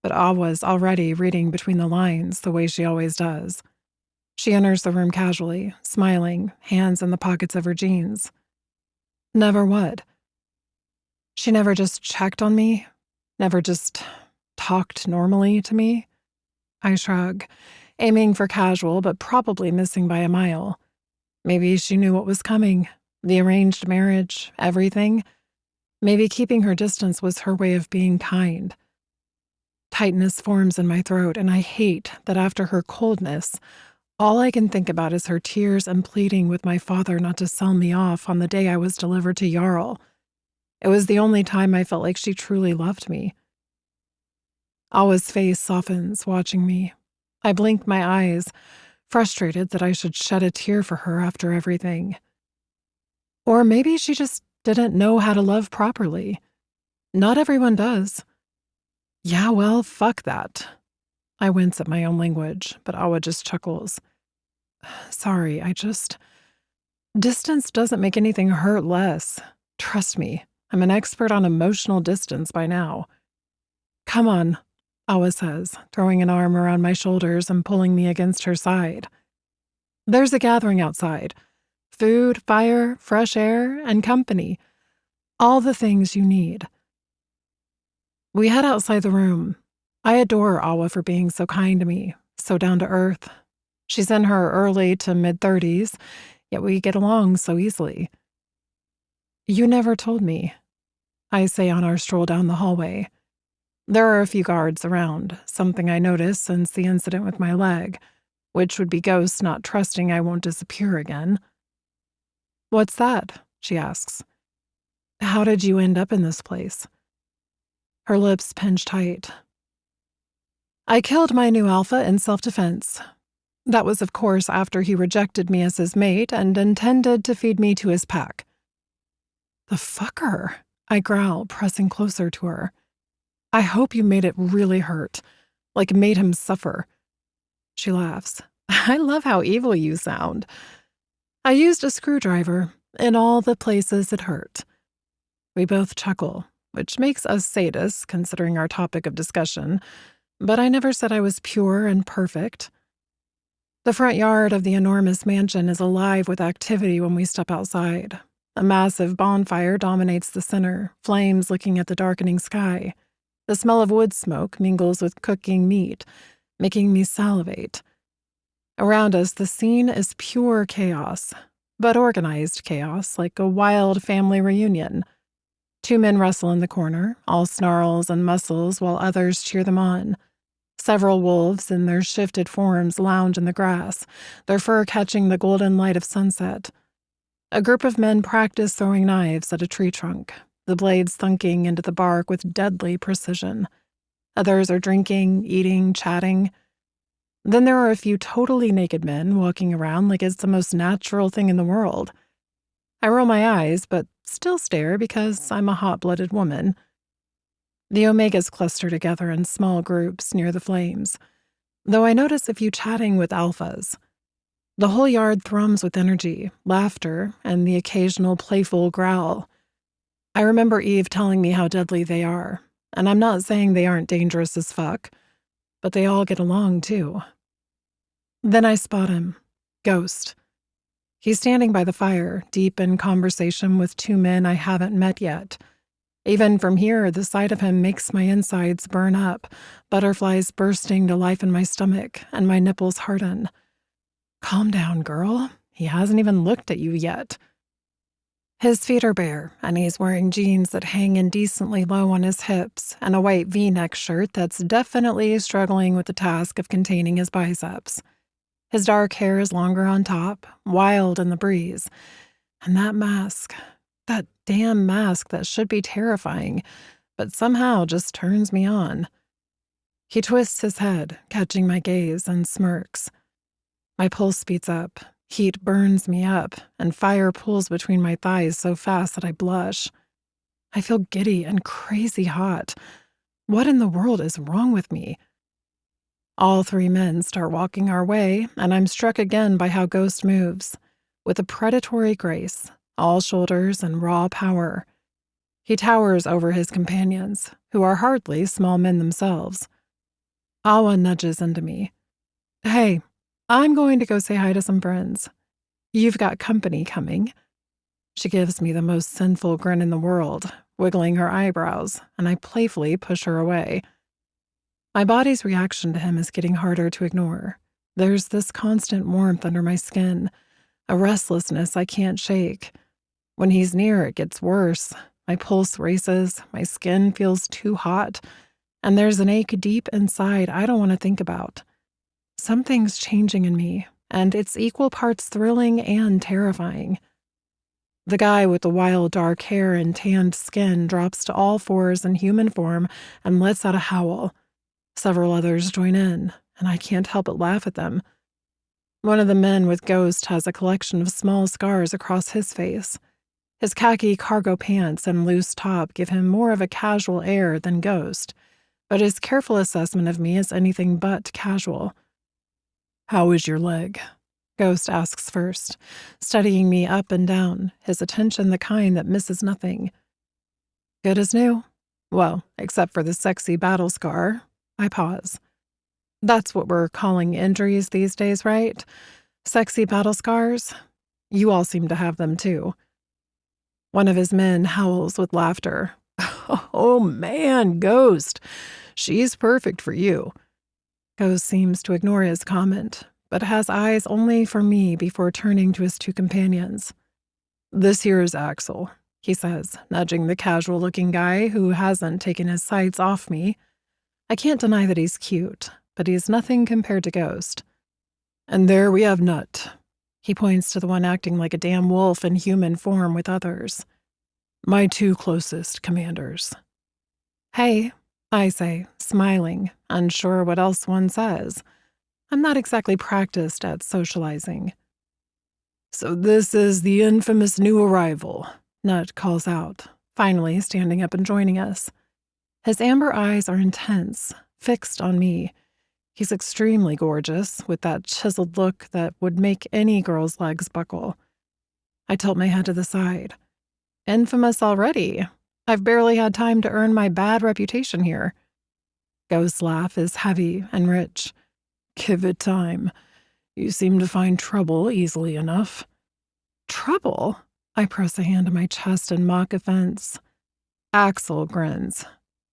But Awa's already reading between the lines the way she always does. She enters the room casually, smiling, hands in the pockets of her jeans. Never what? She never just checked on me? Never just talked normally to me? I shrug, aiming for casual but probably missing by a mile. Maybe she knew what was coming. The arranged marriage, everything. Maybe keeping her distance was her way of being kind. Tightness forms in my throat, and I hate that after her coldness, all I can think about is her tears and pleading with my father not to sell me off on the day I was delivered to Jarl. It was the only time I felt like she truly loved me. Awa's face softens, watching me. I blink my eyes, frustrated that I should shed a tear for her after everything. Or maybe she just didn't know how to love properly. Not everyone does. Yeah, well, fuck that. I wince at my own language, but Awa just chuckles. Sorry, distance doesn't make anything hurt less. Trust me, I'm an expert on emotional distance by now. Come on, Awa says, throwing an arm around my shoulders and pulling me against her side. There's a gathering outside. Food, fire, fresh air, and company. All the things you need. We head outside the room. I adore Awa for being so kind to me, so down to earth. She's in her early to mid-30s, yet we get along so easily. You never told me. I say on our stroll down the hallway. There are a few guards around, something I noticed since the incident with my leg, which would be ghosts not trusting I won't disappear again. What's that? She asks. How did you end up in this place? Her lips pinch tight. I killed my new alpha in self-defense. That was, of course, after he rejected me as his mate and intended to feed me to his pack. The fucker, I growl, pressing closer to her. I hope you made it really hurt, like made him suffer. She laughs. I love how evil you sound. I used a screwdriver in all the places it hurt. We both chuckle, which makes us sadists considering our topic of discussion, but I never said I was pure and perfect. The front yard of the enormous mansion is alive with activity when we step outside. A massive bonfire dominates the center, flames licking at the darkening sky. The smell of wood smoke mingles with cooking meat, making me salivate. Around us, the scene is pure chaos, but organized chaos, like a wild family reunion. 2 men wrestle in the corner, all snarls and muscles, while others cheer them on. Several wolves in their shifted forms lounge in the grass, their fur catching the golden light of sunset. A group of men practice throwing knives at a tree trunk, the blades thunking into the bark with deadly precision. Others are drinking, eating, chatting. Then there are a few totally naked men walking around like it's the most natural thing in the world. I roll my eyes, but still stare because I'm a hot-blooded woman. The Omegas cluster together in small groups near the flames, though I notice a few chatting with Alphas. The whole yard thrums with energy, laughter, and the occasional playful growl. I remember Eve telling me how deadly they are, and I'm not saying they aren't dangerous as fuck, but they all get along too. Then I spot him. Ghost. He's standing by the fire, deep in conversation with 2 men I haven't met yet. Even from here, the sight of him makes my insides burn up, butterflies bursting to life in my stomach, and my nipples harden. Calm down, girl. He hasn't even looked at you yet. His feet are bare, and he's wearing jeans that hang indecently low on his hips and a white V-neck shirt that's definitely struggling with the task of containing his biceps. His dark hair is longer on top, wild in the breeze. And that mask, that damn mask that should be terrifying, but somehow just turns me on. He twists his head, catching my gaze, and smirks. My pulse speeds up, heat burns me up, and fire pulls between my thighs so fast that I blush. I feel giddy and crazy hot. What in the world is wrong with me? All 3 men start walking our way, and I'm struck again by how Ghost moves, with a predatory grace, all shoulders and raw power. He towers over his companions, who are hardly small men themselves. Awa nudges into me. Hey, I'm going to go say hi to some friends. You've got company coming. She gives me the most sinful grin in the world, wiggling her eyebrows, and I playfully push her away. My body's reaction to him is getting harder to ignore. There's this constant warmth under my skin, a restlessness I can't shake. When he's near, it gets worse. My pulse races, my skin feels too hot, and there's an ache deep inside I don't want to think about. Something's changing in me, and it's equal parts thrilling and terrifying. The guy with the wild dark hair and tanned skin drops to all fours in human form and lets out a howl. Several others join in, and I can't help but laugh at them. One of the men with Ghost has a collection of small scars across his face. His khaki cargo pants and loose top give him more of a casual air than Ghost, but his careful assessment of me is anything but casual. How is your leg? Ghost asks first, studying me up and down, his attention the kind that misses nothing. Good as new. Well, except for the sexy battle scar. I pause. That's what we're calling injuries these days, right? Sexy battle scars? You all seem to have them too. One of his men howls with laughter. Oh man, Ghost. She's perfect for you. Ghost seems to ignore his comment, but has eyes only for me before turning to his 2 companions. This here is Axel. he says, nudging the casual-looking guy who hasn't taken his sights off me. I can't deny that he's cute, but he's nothing compared to Ghost. And there we have Nut. He points to the one acting like a damn wolf in human form with others. My two closest commanders. Hey, I say, smiling, unsure what else one says. I'm not exactly practiced at socializing. So this is the infamous new arrival, Nut calls out, finally standing up and joining us. His amber eyes are intense, fixed on me. He's extremely gorgeous, with that chiseled look that would make any girl's legs buckle. I tilt my head to the side. Infamous already? I've barely had time to earn my bad reputation here. Ghost's laugh is heavy and rich. Give it time. You seem to find trouble easily enough. Trouble? I press a hand to my chest in mock offense. Axel grins.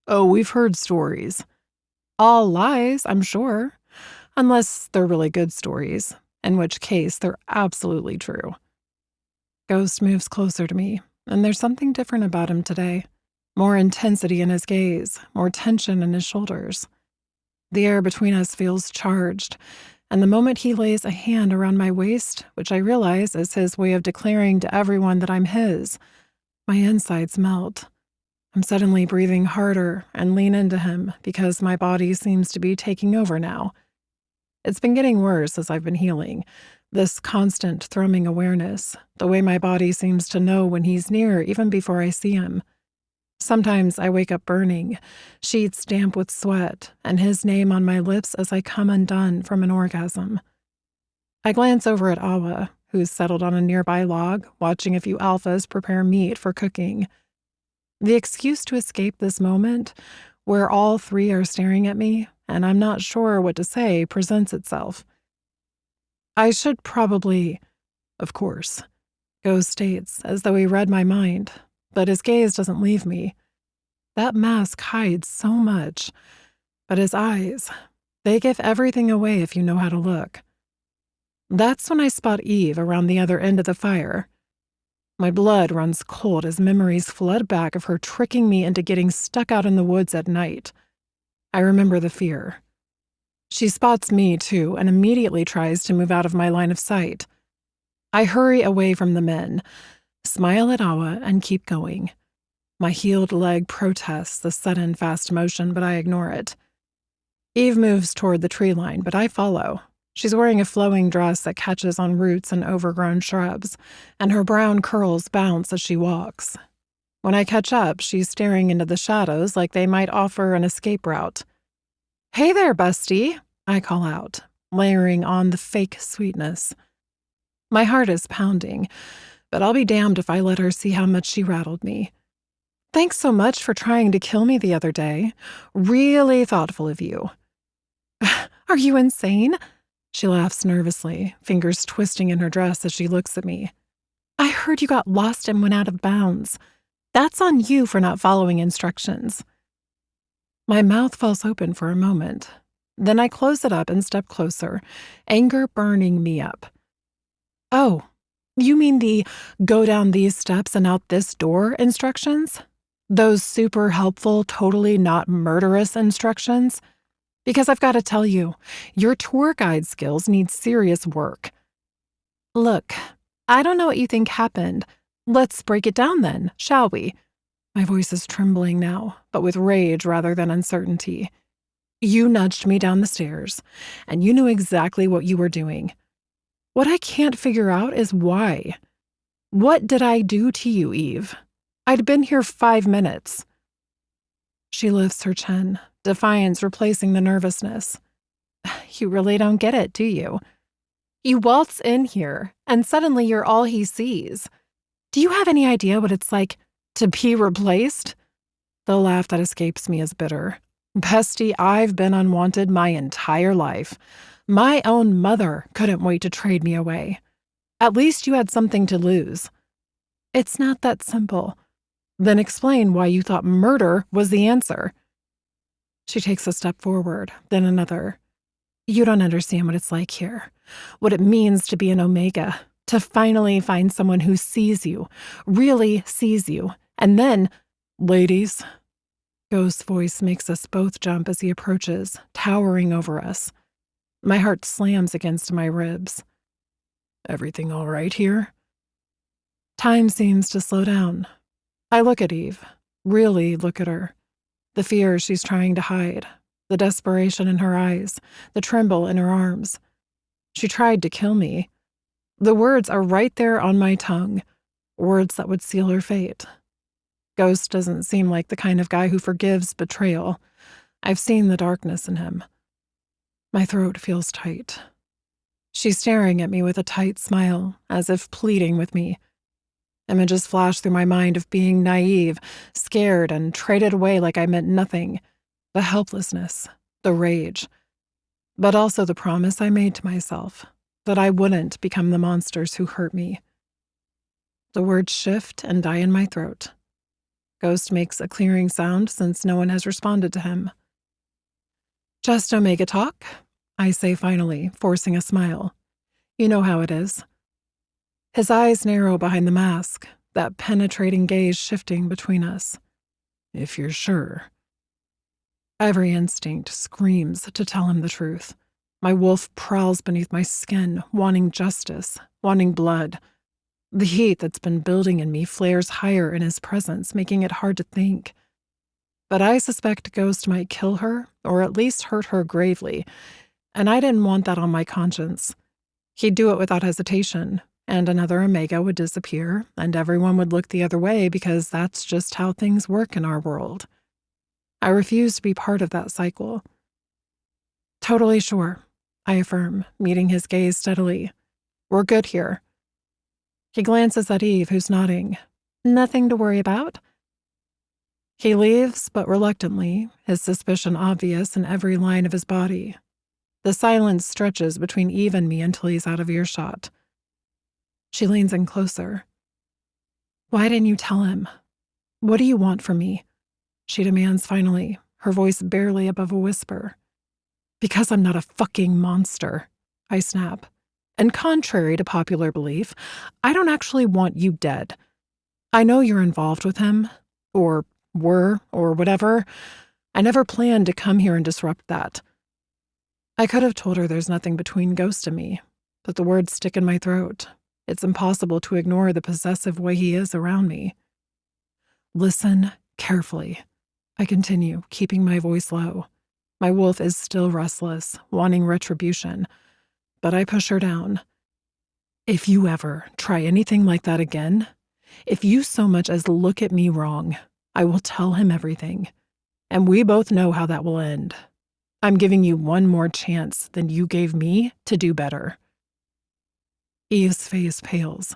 Oh, we've heard stories. All lies, I'm sure. Unless they're really good stories, in which case they're absolutely true. Ghost moves closer to me, and there's something different about him today. More intensity in his gaze, more tension in his shoulders. The air between us feels charged, and the moment he lays a hand around my waist, which I realize is his way of declaring to everyone that I'm his, my insides melt. I'm suddenly breathing harder and lean into him because my body seems to be taking over now. It's been getting worse as I've been healing. This constant thrumming awareness, the way my body seems to know when he's near even before I see him. Sometimes I wake up burning, sheets damp with sweat, and his name on my lips as I come undone from an orgasm. I glance over at Awa, who's settled on a nearby log, watching a few alphas prepare meat for cooking. The excuse to escape this moment, where all three are staring at me, and I'm not sure what to say, presents itself. I should probably, of course, Ghost states, as though he read my mind, but his gaze doesn't leave me. That mask hides so much, but his eyes, they give everything away if you know how to look. That's when I spot Eve around the other end of the fire. My blood runs cold as memories flood back of her tricking me into getting stuck out in the woods at night. I remember the fear. She spots me, too, and immediately tries to move out of my line of sight. I hurry away from the men, smile at Awa, and keep going. My healed leg protests the sudden fast motion, but I ignore it. Eve moves toward the tree line, but I follow. She's wearing a flowing dress that catches on roots and overgrown shrubs, and her brown curls bounce as she walks. When I catch up, she's staring into the shadows like they might offer an escape route. Hey there, bestie, I call out, layering on the fake sweetness. My heart is pounding, but I'll be damned if I let her see how much she rattled me. Thanks so much for trying to kill me the other day. Really thoughtful of you. Are you insane? She laughs nervously, fingers twisting in her dress as she looks at me. I heard you got lost and went out of bounds. That's on you for not following instructions. My mouth falls open for a moment. Then I close it up and step closer, anger burning me up. Oh, you mean the go down these steps and out this door instructions? Those super helpful, totally not murderous instructions? Because I've got to tell you, your tour guide skills need serious work. Look, I don't know what you think happened. Let's break it down then, shall we? My voice is trembling now, but with rage rather than uncertainty. You nudged me down the stairs, and you knew exactly what you were doing. What I can't figure out is why. What did I do to you, Eve? I'd been here 5 minutes. She lifts her chin, defiance replacing the nervousness. You really don't get it, do you? You waltz in here, and suddenly you're all he sees. Do you have any idea what it's like to be replaced? The laugh that escapes me is bitter. Bestie, I've been unwanted my entire life. My own mother couldn't wait to trade me away. At least you had something to lose. It's not that simple. Then explain why you thought murder was the answer. She takes a step forward, then another. You don't understand what it's like here. What it means to be an Omega. To finally find someone who sees you, really sees you, and then, ladies, Ghost's voice makes us both jump as he approaches, towering over us. My heart slams against my ribs. Everything all right here? Time seems to slow down. I look at Eve, really look at her. The fear she's trying to hide, the desperation in her eyes, the tremble in her arms. She tried to kill me. The words are right there on my tongue, words that would seal her fate. Ghost doesn't seem like the kind of guy who forgives betrayal. I've seen the darkness in him. My throat feels tight. She's staring at me with a tight smile, as if pleading with me. Images flash through my mind of being naive, scared, and traded away like I meant nothing. The helplessness, the rage, but also the promise I made to myself that I wouldn't become the monsters who hurt me. The words shift and die in my throat. Ghost makes a clearing sound since no one has responded to him. Just Omega talk, I say finally, forcing a smile. You know how it is. His eyes narrow behind the mask, that penetrating gaze shifting between us. If you're sure. Every instinct screams to tell him the truth. My wolf prowls beneath my skin, wanting justice, wanting blood. The heat that's been building in me flares higher in his presence, making it hard to think. But I suspect Ghost might kill her, or at least hurt her gravely, and I didn't want that on my conscience. He'd do it without hesitation, and another Omega would disappear, and everyone would look the other way because that's just how things work in our world. I refuse to be part of that cycle. Totally sure, I affirm, meeting his gaze steadily. We're good here. He glances at Eve, who's nodding. Nothing to worry about? He leaves, but reluctantly, his suspicion obvious in every line of his body. The silence stretches between Eve and me until he's out of earshot. She leans in closer. Why didn't you tell him? What do you want from me? She demands finally, her voice barely above a whisper. Because I'm not a fucking monster, I snap. And contrary to popular belief, I don't actually want you dead. I know you're involved with him, or were, or whatever. I never planned to come here and disrupt that. I could have told her there's nothing between Ghost and me, but the words stick in my throat. It's impossible to ignore the possessive way he is around me. Listen carefully, I continue, keeping my voice low. My wolf is still restless, wanting retribution, but I push her down. If you ever try anything like that again, if you so much as look at me wrong, I will tell him everything, and we both know how that will end. I'm giving you one more chance than you gave me to do better. Eve's face pales.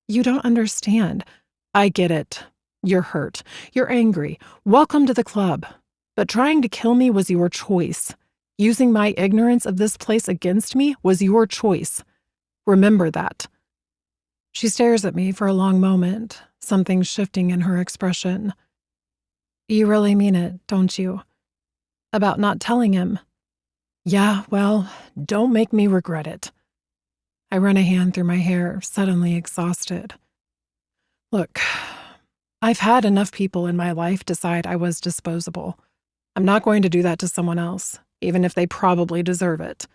You don't understand. I get it. You're hurt. You're angry. Welcome to the club. But trying to kill me was your choice. Using my ignorance of this place against me was your choice. Remember that. She stares at me for a long moment, something shifting in her expression. You really mean it, don't you? About not telling him. Yeah, well, don't make me regret it. I run a hand through my hair, suddenly exhausted. Look, I've had enough people in my life decide I was disposable. I'm not going to do that to someone else, even if they probably deserve it.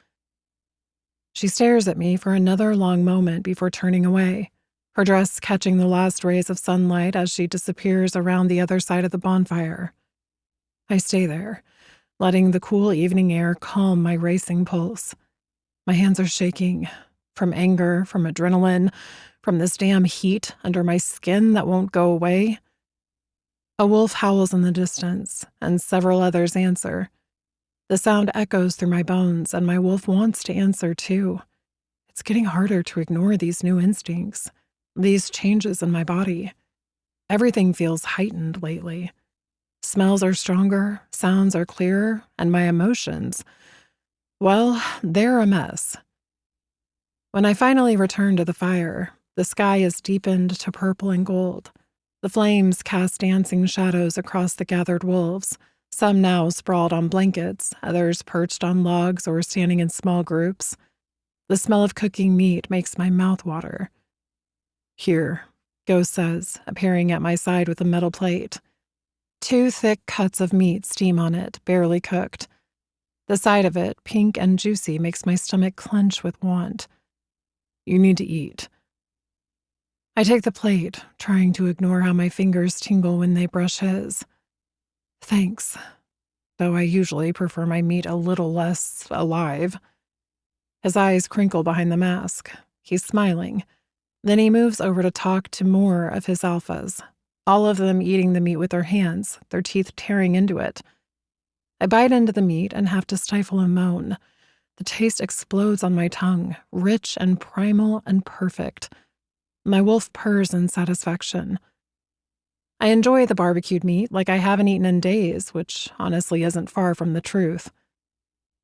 She stares at me for another long moment before turning away, her dress catching the last rays of sunlight as she disappears around the other side of the bonfire. I stay there, letting the cool evening air calm my racing pulse. My hands are shaking, from anger, from adrenaline, from this damn heat under my skin that won't go away. A wolf howls in the distance, and several others answer. The sound echoes through my bones, and my wolf wants to answer too. It's getting harder to ignore these new instincts, these changes in my body. Everything feels heightened lately. Smells are stronger, sounds are clearer, and my emotions, well, they're a mess. When I finally return to the fire, the sky is deepened to purple and gold. The flames cast dancing shadows across the gathered wolves, some now sprawled on blankets, others perched on logs or standing in small groups. The smell of cooking meat makes my mouth water. Here, Ghost says, appearing at my side with a metal plate. 2 thick cuts of meat steam on it, barely cooked. The side of it, pink and juicy, makes my stomach clench with want. You need to eat. I take the plate, trying to ignore how my fingers tingle when they brush his. Thanks, though I usually prefer my meat a little less alive. His eyes crinkle behind the mask. He's smiling. Then he moves over to talk to more of his alphas, all of them eating the meat with their hands, their teeth tearing into it. I bite into the meat and have to stifle a moan. The taste explodes on my tongue, rich and primal and perfect. My wolf purrs in satisfaction. I enjoy the barbecued meat like I haven't eaten in days, which honestly isn't far from the truth.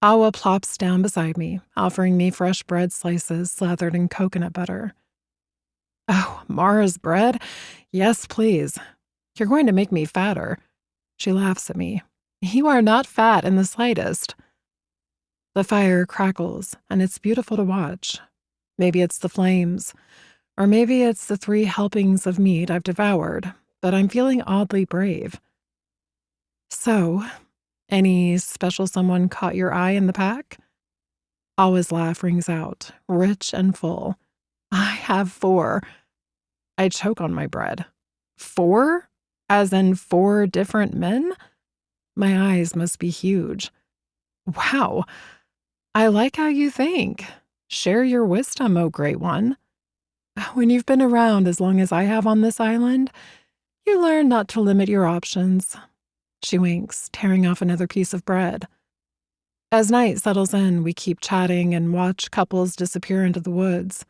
Awa plops down beside me, offering me fresh bread slices slathered in coconut butter. Oh, Mara's bread? Yes, please. You're going to make me fatter. She laughs at me. You are not fat in the slightest. The fire crackles, and it's beautiful to watch. Maybe it's the flames, or maybe it's the 3 helpings of meat I've devoured, but I'm feeling oddly brave. So, any special someone caught your eye in the pack? Awa's laugh rings out, rich and full. I have 4. I choke on my bread. 4? As in 4 different men? My eyes must be huge. Wow. I like how you think. Share your wisdom, oh great one. When you've been around as long as I have on this island, you learn not to limit your options. She winks, tearing off another piece of bread. As night settles in, we keep chatting and watch couples disappear into the woods.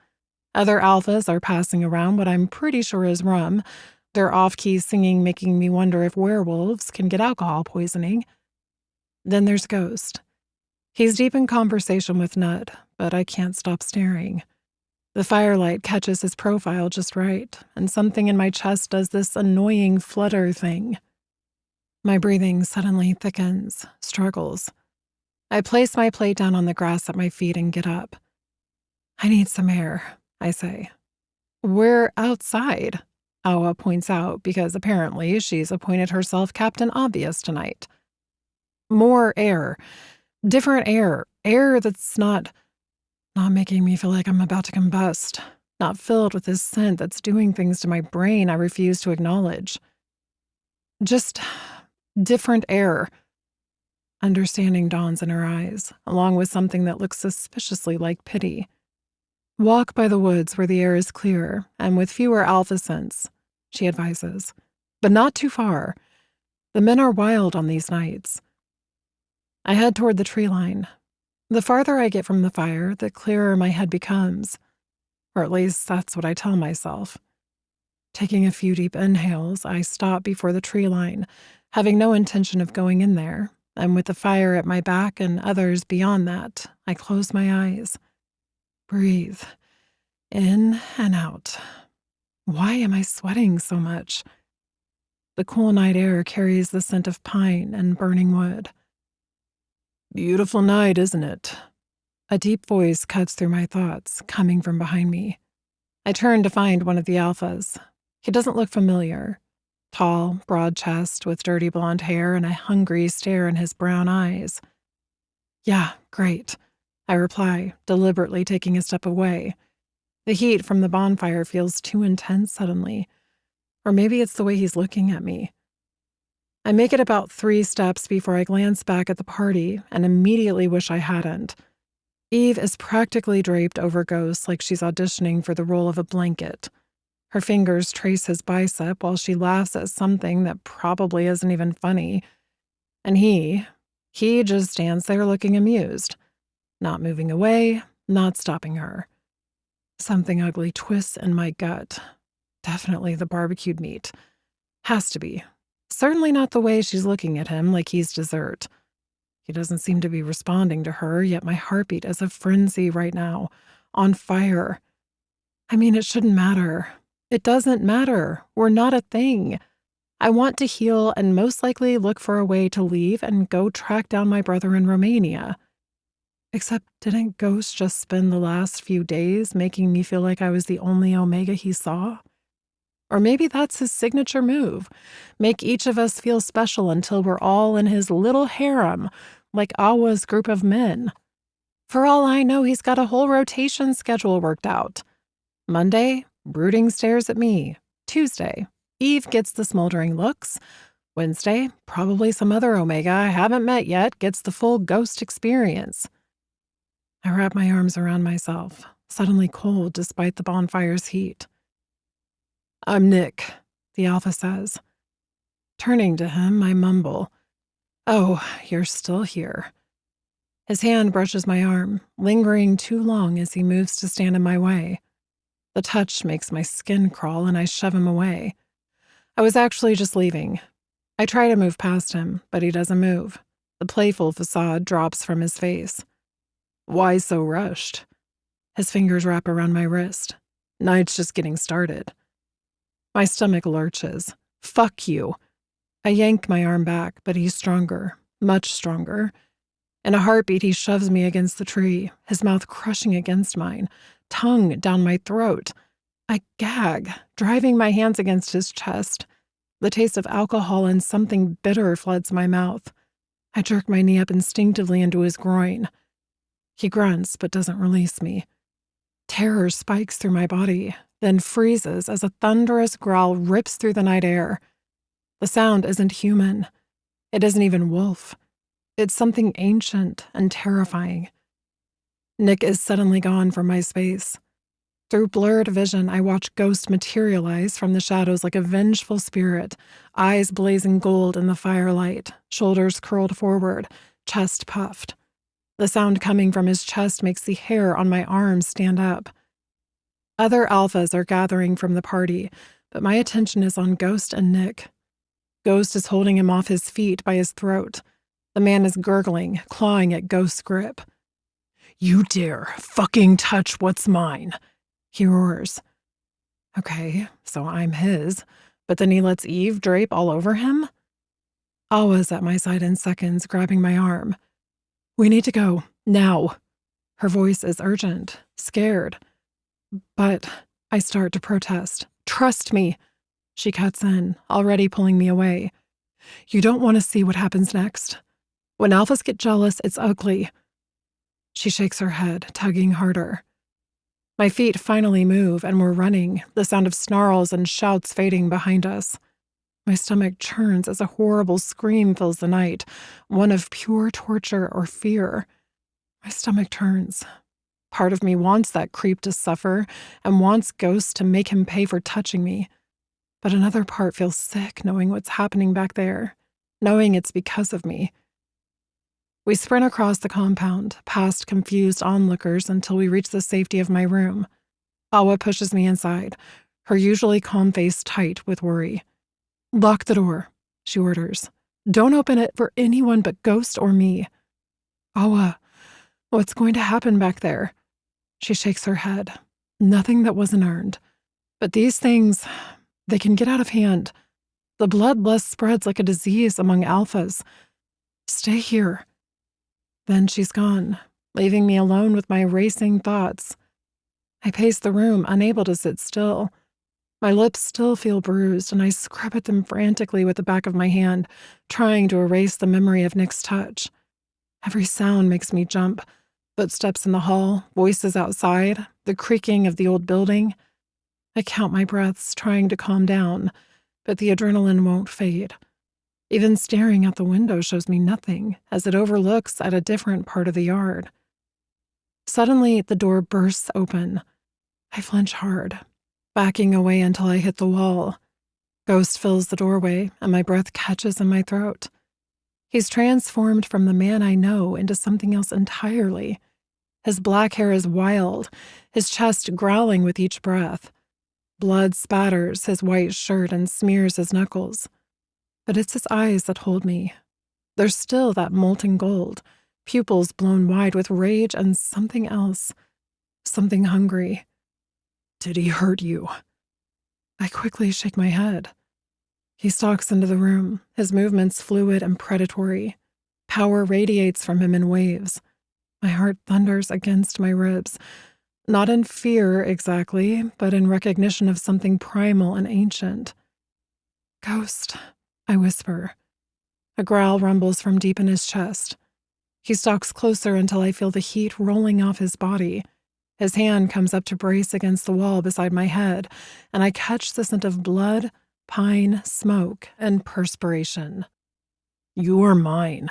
Other alphas are passing around what I'm pretty sure is rum, their off-key singing making me wonder if werewolves can get alcohol poisoning. Then there's Ghost. He's deep in conversation with Nut, but I can't stop staring. The firelight catches his profile just right, and something in my chest does this annoying flutter thing. My breathing suddenly thickens, struggles. I place my plate down on the grass at my feet and get up. I need some air, I say. We're outside, Awa points out, because apparently she's appointed herself Captain Obvious tonight. More air. Different air. Air that's not making me feel like I'm about to combust. Not filled with this scent that's doing things to my brain I refuse to acknowledge. Just different air. Understanding dawns in her eyes, along with something that looks suspiciously like pity. Walk by the woods where the air is clearer and with fewer alpha scents, she advises. But not too far. The men are wild on these nights. I head toward the tree line. The farther I get from the fire, the clearer my head becomes. Or at least that's what I tell myself. Taking a few deep inhales, I stop before the tree line, having no intention of going in there, and with the fire at my back and others beyond that, I close my eyes. Breathe. In and out. Why am I sweating so much? The cool night air carries the scent of pine and burning wood. Beautiful night, isn't it? A deep voice cuts through my thoughts, coming from behind me. I turn to find one of the alphas. He doesn't look familiar. Tall, broad chest, with dirty blonde hair and a hungry stare in his brown eyes. Yeah, great, I reply, deliberately taking a step away. The heat from the bonfire feels too intense suddenly. Or maybe it's the way he's looking at me. I make it about 3 steps before I glance back at the party and immediately wish I hadn't. Eve is practically draped over Ghost like she's auditioning for the role of a blanket. Her fingers trace his bicep while she laughs at something that probably isn't even funny. And he just stands there looking amused, not moving away, not stopping her. Something ugly twists in my gut. Definitely the barbecued meat. Has to be. Certainly not the way she's looking at him like he's dessert. He doesn't seem to be responding to her, yet my heartbeat is a frenzy right now, on fire. I mean, it shouldn't matter. It doesn't matter. We're not a thing. I want to heal and most likely look for a way to leave and go track down my brother in Romania. Except didn't Ghost just spend the last few days making me feel like I was the only Omega he saw? Or maybe that's his signature move. Make each of us feel special until we're all in his little harem, like Awa's group of men. For all I know, he's got a whole rotation schedule worked out. Monday, brooding stares at me. Tuesday, Eve gets the smoldering looks. Wednesday, probably some other Omega I haven't met yet gets the full Ghost experience. I wrap my arms around myself, suddenly cold despite the bonfire's heat. "I'm Nick," the Alpha says. Turning to him, I mumble, "Oh, you're still here." His hand brushes my arm, lingering too long as he moves to stand in my way. The touch makes my skin crawl and I shove him away. I was actually just leaving. I try to move past him, but he doesn't move. The playful facade drops from his face. "Why so rushed?" His fingers wrap around my wrist. "Night's just getting started." My stomach lurches. "Fuck you." I yank my arm back, but he's stronger, much stronger. In a heartbeat, he shoves me against the tree, his mouth crushing against mine, tongue down my throat. I gag, driving my hands against his chest. The taste of alcohol and something bitter floods my mouth. I jerk my knee up instinctively into his groin. He grunts but doesn't release me. Terror spikes through my body, then freezes as a thunderous growl rips through the night air. The sound isn't human. It isn't even wolf. It's something ancient and terrifying. Nick is suddenly gone from my space. Through blurred vision, I watch Ghost materialize from the shadows like a vengeful spirit, eyes blazing gold in the firelight, shoulders curled forward, chest puffed. The sound coming from his chest makes the hair on my arms stand up. Other alphas are gathering from the party, but my attention is on Ghost and Nick. Ghost is holding him off his feet by his throat. The man is gurgling, clawing at Ghost's grip. "You dare fucking touch what's mine," he roars. Okay, so I'm his, but then he lets Eve drape all over him? Awa's at my side in seconds, grabbing my arm. "We need to go, now." Her voice is urgent, scared. But I start to protest. "Trust me." She cuts in, already pulling me away. "You don't want to see what happens next. When alphas get jealous, it's ugly." She shakes her head, tugging harder. My feet finally move, and we're running, the sound of snarls and shouts fading behind us. My stomach churns as a horrible scream fills the night, one of pure torture or fear. My stomach turns. Part of me wants that creep to suffer and wants Ghost to make him pay for touching me. But another part feels sick knowing what's happening back there, knowing it's because of me. We sprint across the compound, past confused onlookers until we reach the safety of my room. Awa pushes me inside, her usually calm face tight with worry. "Lock the door," she orders. "Don't open it for anyone but Ghost or me." "Awa, what's going to happen back there?" She shakes her head. "Nothing that wasn't earned. But these things, they can get out of hand. The bloodlust spreads like a disease among alphas. Stay here." Then she's gone, leaving me alone with my racing thoughts. I pace the room, unable to sit still. My lips still feel bruised, and I scrub at them frantically with the back of my hand, trying to erase the memory of Nick's touch. Every sound makes me jump. Footsteps in the hall, voices outside, the creaking of the old building. I count my breaths, trying to calm down, but the adrenaline won't fade. Even staring out the window shows me nothing, as it overlooks at a different part of the yard. Suddenly, the door bursts open. I flinch hard, backing away until I hit the wall. Ghost fills the doorway, and my breath catches in my throat. He's transformed from the man I know into something else entirely. His black hair is wild, his chest growling with each breath. Blood spatters his white shirt and smears his knuckles. But it's his eyes that hold me. There's still that molten gold, pupils blown wide with rage and something else, something hungry. "Did he hurt you?" I quickly shake my head. He stalks into the room, his movements fluid and predatory. Power radiates from him in waves. My heart thunders against my ribs, not in fear exactly, but in recognition of something primal and ancient. Ghost, I whisper. A growl rumbles from deep in his chest. He stalks closer until I feel the heat rolling off his body. His hand comes up to brace against the wall beside my head, and I catch the scent of blood, pine, smoke, and perspiration. You're mine.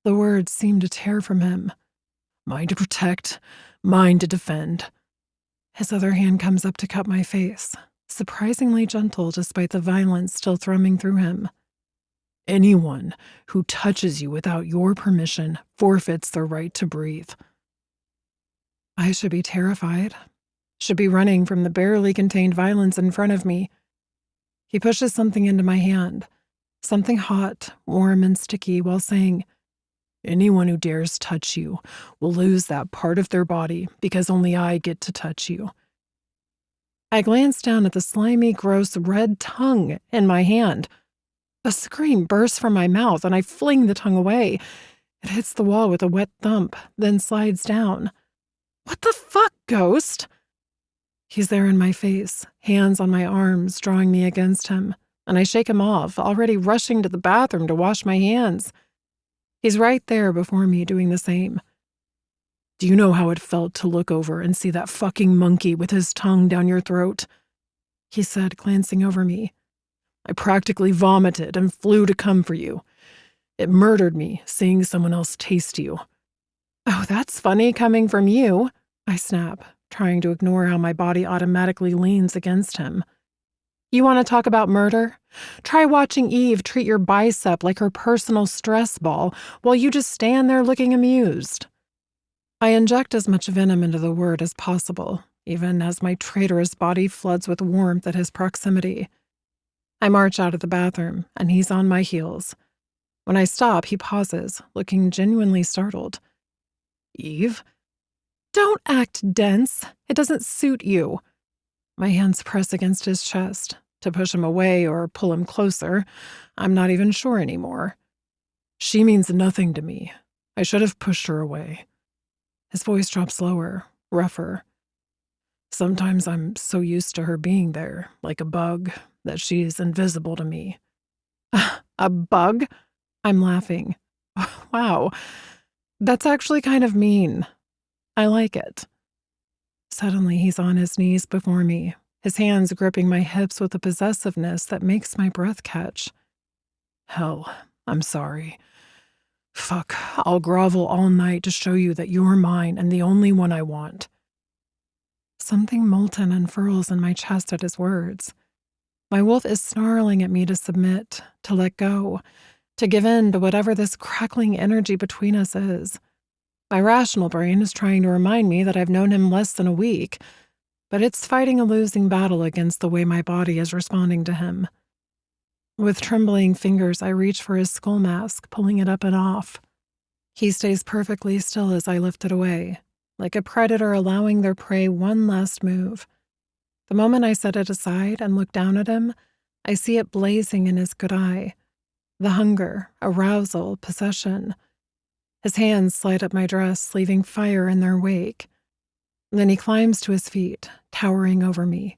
The words seem to tear from him. Mine to protect, mine to defend. His other hand comes up to cup my face, surprisingly gentle despite the violence still thrumming through him. Anyone who touches you without your permission forfeits their right to breathe. I should be terrified, should be running from the barely contained violence in front of me. He pushes something into my hand, something hot, warm, and sticky, while saying, anyone who dares touch you will lose that part of their body because only I get to touch you. I glance down at the slimy, gross, red tongue in my hand. A scream bursts from my mouth, and I fling the tongue away. It hits the wall with a wet thump, then slides down. What the fuck, Ghost? He's there in my face, hands on my arms, drawing me against him, and I shake him off, already rushing to the bathroom to wash my hands. He's right there before me, doing the same. Do you know how it felt to look over and see that fucking monkey with his tongue down your throat? He said, glancing over me. I practically vomited and flew to come for you. It murdered me, seeing someone else taste you. Oh, that's funny coming from you, I snap, trying to ignore how my body automatically leans against him. You want to talk about murder? Try watching Eve treat your bicep like her personal stress ball while you just stand there looking amused. I inject as much venom into the word as possible, even as my traitorous body floods with warmth at his proximity. I march out of the bathroom, and he's on my heels. When I stop, he pauses, looking genuinely startled. Eve? Don't act dense. It doesn't suit you. My hands press against his chest, to push him away or pull him closer. I'm not even sure anymore. She means nothing to me. I should have pushed her away. His voice drops lower, rougher. Sometimes I'm so used to her being there, like a bug, that she's invisible to me. A bug? I'm laughing. Wow, that's actually kind of mean. I like it. Suddenly, he's on his knees before me, his hands gripping my hips with a possessiveness that makes my breath catch. Hell, I'm sorry. Fuck, I'll grovel all night to show you that you're mine and the only one I want. Something molten unfurls in my chest at his words. My wolf is snarling at me to submit, to let go, to give in to whatever this crackling energy between us is. My rational brain is trying to remind me that I've known him less than a week, but it's fighting a losing battle against the way my body is responding to him. With trembling fingers, I reach for his skull mask, pulling it up and off. He stays perfectly still as I lift it away, like a predator allowing their prey one last move. The moment I set it aside and look down at him, I see it blazing in his good eye. The hunger, arousal, possession. His hands slide up my dress, leaving fire in their wake. Then he climbs to his feet, towering over me.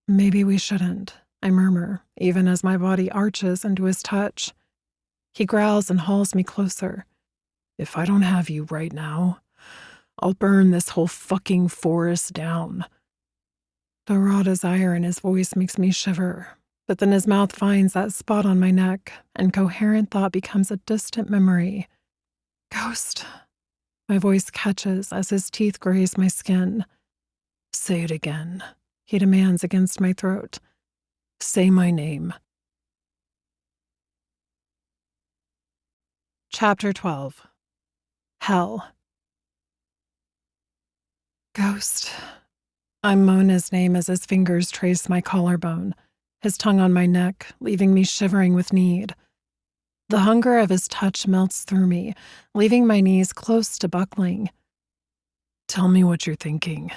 Maybe we shouldn't, I murmur, even as my body arches into his touch. He growls and hauls me closer. If I don't have you right now, I'll burn this whole fucking forest down. The raw desire in his voice makes me shiver, but then his mouth finds that spot on my neck, and coherent thought becomes a distant memory. Ghost. My voice catches as his teeth graze my skin. Say it again, he demands against my throat. Say my name. Chapter 12. Hell. Ghost. I moan his name as his fingers trace my collarbone, his tongue on my neck, leaving me shivering with need. The hunger of his touch melts through me, leaving my knees close to buckling. Tell me what you're thinking.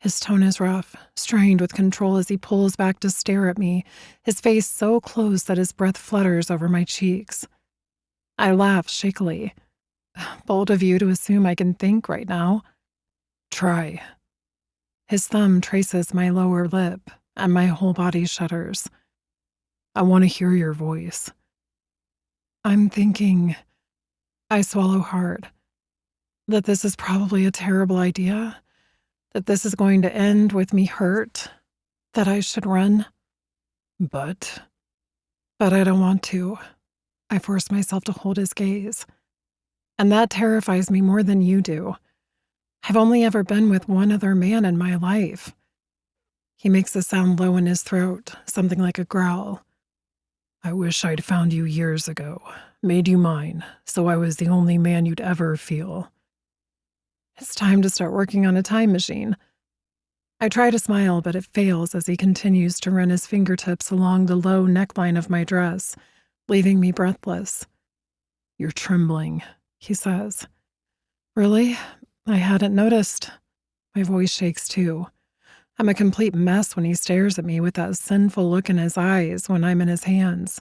His tone is rough, strained with control as he pulls back to stare at me, his face so close that his breath flutters over my cheeks. I laugh shakily. Bold of you to assume I can think right now. Try. His thumb traces my lower lip, and my whole body shudders. I want to hear your voice. I'm thinking, I swallow hard, that this is probably a terrible idea, that this is going to end with me hurt, that I should run. But I don't want to. I force myself to hold his gaze. And that terrifies me more than you do. I've only ever been with one other man in my life. He makes a sound low in his throat, something like a growl. I wish I'd found you years ago, made you mine, so I was the only man you'd ever feel. It's time to start working on a time machine. I try to smile, but it fails as he continues to run his fingertips along the low neckline of my dress, leaving me breathless. You're trembling, he says. Really? I hadn't noticed. My voice shakes too. I'm a complete mess when he stares at me with that sinful look in his eyes when I'm in his hands.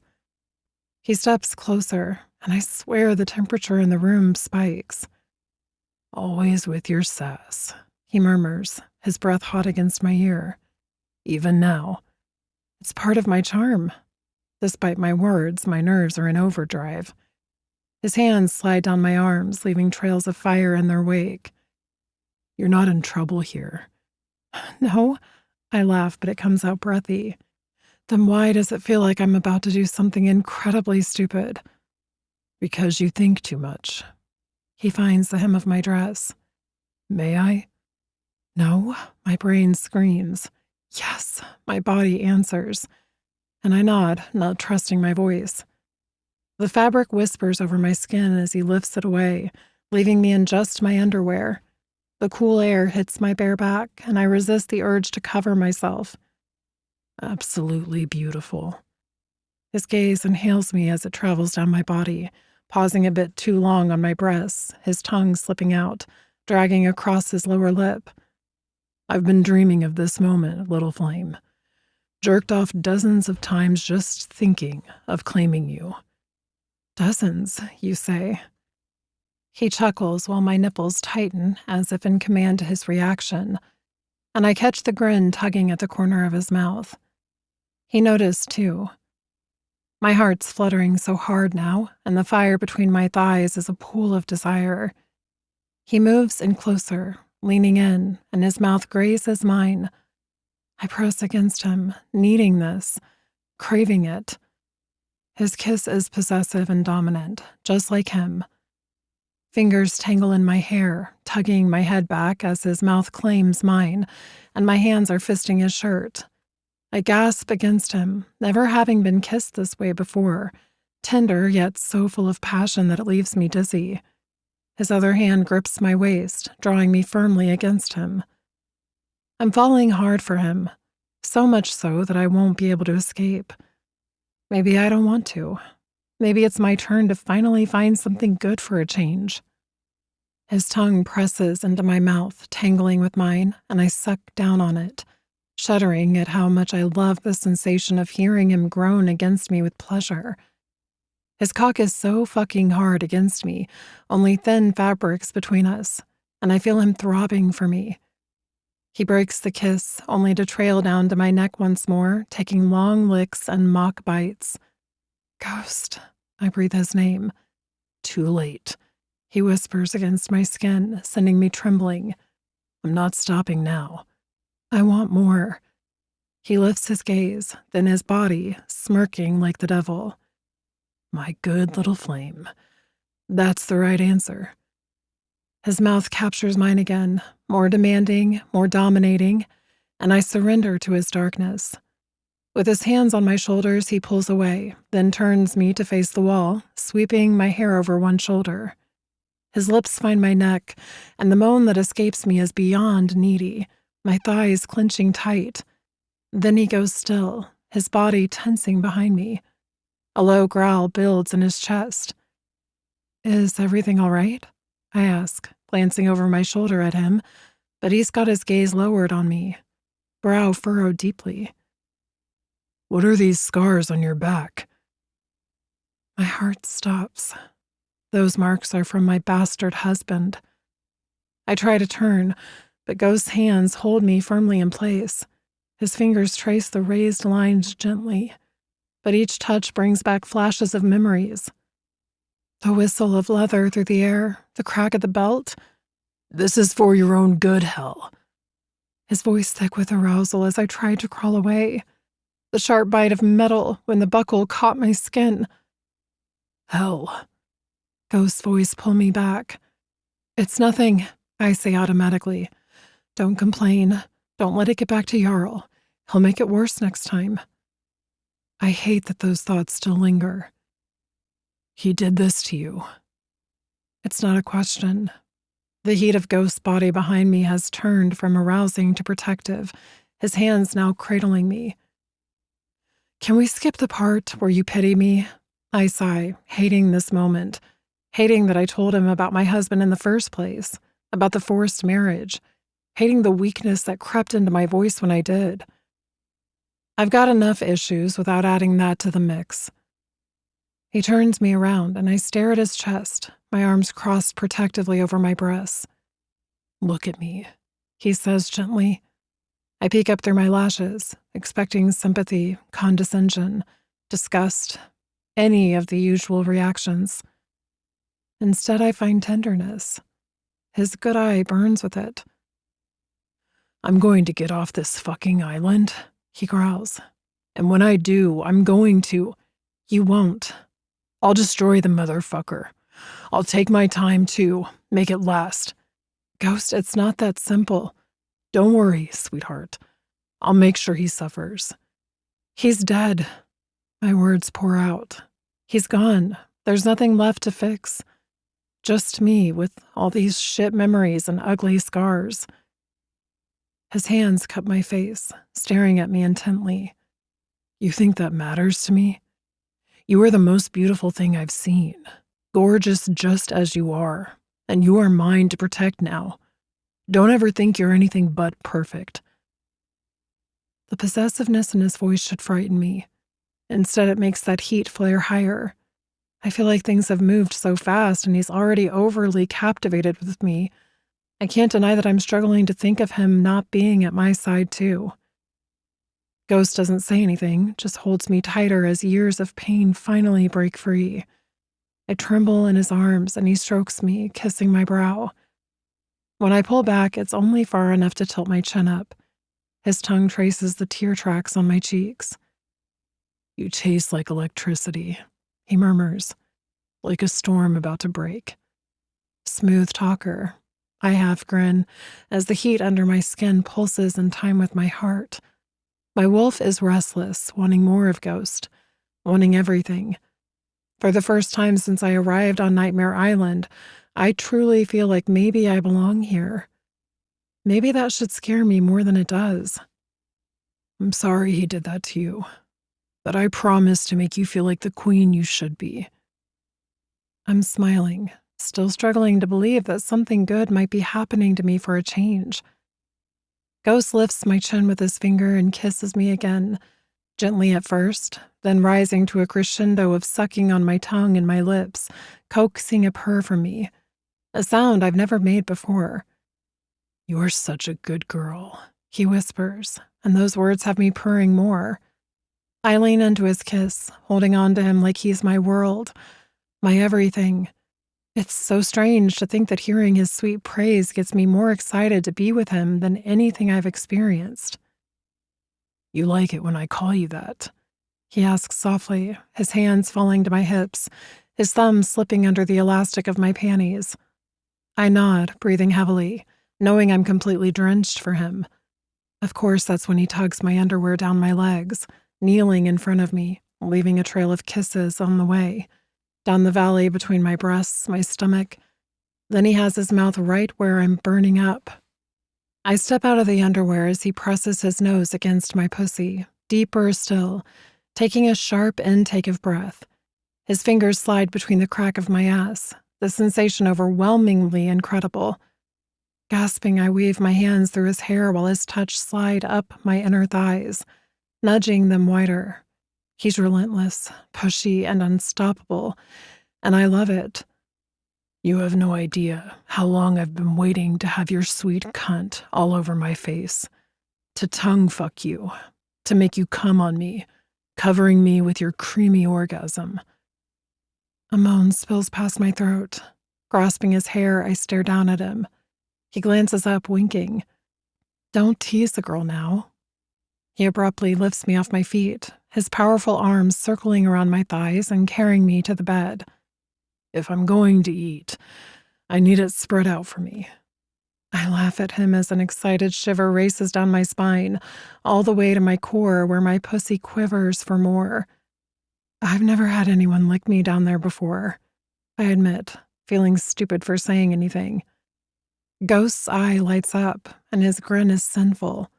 He steps closer, and I swear the temperature in the room spikes. Always with your sass, he murmurs, his breath hot against my ear. Even now. It's part of my charm. Despite my words, my nerves are in overdrive. His hands slide down my arms, leaving trails of fire in their wake. You're not in trouble here. No, I laugh, but it comes out breathy. Then why does it feel like I'm about to do something incredibly stupid? Because you think too much. He finds the hem of my dress. May I? No, my brain screams. Yes, my body answers. And I nod, not trusting my voice. The fabric whispers over my skin as he lifts it away, leaving me in just my underwear. The cool air hits my bare back, and I resist the urge to cover myself. Absolutely beautiful. His gaze inhales me as it travels down my body, pausing a bit too long on my breasts, his tongue slipping out, dragging across his lower lip. I've been dreaming of this moment, little flame. Jerked off dozens of times just thinking of claiming you. Dozens, you say? He chuckles while my nipples tighten as if in command to his reaction, and I catch the grin tugging at the corner of his mouth. He noticed, too. My heart's fluttering so hard now, and the fire between my thighs is a pool of desire. He moves in closer, leaning in, and his mouth grazes mine. I press against him, needing this, craving it. His kiss is possessive and dominant, just like him. Fingers tangle in my hair, tugging my head back as his mouth claims mine, and my hands are fisting his shirt. I gasp against him, never having been kissed this way before, tender yet so full of passion that it leaves me dizzy. His other hand grips my waist, drawing me firmly against him. I'm falling hard for him, so much so that I won't be able to escape. Maybe I don't want to. Maybe it's my turn to finally find something good for a change. His tongue presses into my mouth, tangling with mine, and I suck down on it, shuddering at how much I love the sensation of hearing him groan against me with pleasure. His cock is so fucking hard against me, only thin fabrics between us, and I feel him throbbing for me. He breaks the kiss, only to trail down to my neck once more, taking long licks and mock bites. Ghost, I breathe his name. Too late, he whispers against my skin, sending me trembling. I'm not stopping now. I want more. He lifts his gaze, then his body, smirking like the devil. My good little flame. That's the right answer. His mouth captures mine again, more demanding, more dominating, and I surrender to his darkness. With his hands on my shoulders, he pulls away, then turns me to face the wall, sweeping my hair over one shoulder. His lips find my neck, and the moan that escapes me is beyond needy, my thighs clenching tight. Then he goes still, his body tensing behind me. A low growl builds in his chest. Is everything all right? I ask, glancing over my shoulder at him, but he's got his gaze lowered on me, brow furrowed deeply. What are these scars on your back? My heart stops. Those marks are from my bastard husband. I try to turn, but Ghost's hands hold me firmly in place. His fingers trace the raised lines gently, but each touch brings back flashes of memories. The whistle of leather through the air, the crack of the belt. "This is for your own good, Hell." His voice thick with arousal as I tried to crawl away. The sharp bite of metal when the buckle caught my skin. "Hell." Ghost's voice pulled me back. "It's nothing," I say automatically. "Don't complain. Don't let it get back to Jarl. He'll make it worse next time." I hate that those thoughts still linger. "He did this to you." It's not a question. The heat of Ghost's body behind me has turned from arousing to protective, his hands now cradling me. "Can we skip the part where you pity me?" I sigh, hating this moment, hating that I told him about my husband in the first place, about the forced marriage, hating the weakness that crept into my voice when I did. I've got enough issues without adding that to the mix. He turns me around and I stare at his chest, my arms crossed protectively over my breasts. "Look at me," he says gently. I peek up through my lashes, expecting sympathy, condescension, disgust, any of the usual reactions. Instead, I find tenderness. His good eye burns with it. "I'm going to get off this fucking island," he growls. "And when I do, I'm going to—" "You won't." "I'll destroy the motherfucker. I'll take my time too, make it last." "Ghost, it's not that simple." "Don't worry, sweetheart. I'll make sure he suffers." "He's dead." My words pour out. He's gone. There's nothing left to fix. Just me with all these shit memories and ugly scars. His hands cup my face, staring at me intently. "You think that matters to me? You are the most beautiful thing I've seen. Gorgeous just as you are. And you are mine to protect now. Don't ever think you're anything but perfect." The possessiveness in his voice should frighten me. Instead, it makes that heat flare higher. I feel like things have moved so fast and he's already overly captivated with me. I can't deny that I'm struggling to think of him not being at my side too. Ghost doesn't say anything, just holds me tighter as years of pain finally break free. I tremble in his arms and he strokes me, kissing my brow. When I pull back, it's only far enough to tilt my chin up. His tongue traces the tear tracks on my cheeks. "You taste like electricity," he murmurs, "like a storm about to break." Smooth talker. I half grin as the heat under my skin pulses in time with my heart. My wolf is restless, wanting more of Ghost, wanting everything. For the first time since I arrived on Nightmare Island, I truly feel like maybe I belong here. Maybe that should scare me more than it does. "I'm sorry he did that to you, but I promise to make you feel like the queen you should be." I'm smiling, still struggling to believe that something good might be happening to me for a change. Ghost lifts my chin with his finger and kisses me again, gently at first, then rising to a crescendo of sucking on my tongue and my lips, coaxing a purr from me, a sound I've never made before. "You're such a good girl," he whispers, and those words have me purring more. I lean into his kiss, holding on to him like he's my world, my everything. It's so strange to think that hearing his sweet praise gets me more excited to be with him than anything I've experienced. "You like it when I call you that?" he asks softly, his hands falling to my hips, his thumbs slipping under the elastic of my panties. I nod, breathing heavily, knowing I'm completely drenched for him. Of course, that's when he tugs my underwear down my legs, kneeling in front of me, leaving a trail of kisses on the way, down the valley between my breasts, my stomach. Then he has his mouth right where I'm burning up. I step out of the underwear as he presses his nose against my pussy, deeper still, taking a sharp intake of breath. His fingers slide between the crack of my ass, the sensation overwhelmingly incredible. Gasping, I weave my hands through his hair while his touch slide up my inner thighs, nudging them wider. He's relentless, pushy, and unstoppable, and I love it. You have no idea how long I've been waiting to have your sweet cunt all over my face, to tongue fuck you, to make you come on me, covering me with your creamy orgasm. A moan spills past my throat. Grasping his hair, I stare down at him. He glances up, winking. Don't tease the girl now. He abruptly lifts me off my feet, his powerful arms circling around my thighs and carrying me to the bed. If I'm going to eat, I need it spread out for me. I laugh at him as an excited shiver races down my spine, all the way to my core where my pussy quivers for more. I've never had anyone lick me down there before, I admit, feeling stupid for saying anything. Ghost's eye lights up, and his grin is sinful.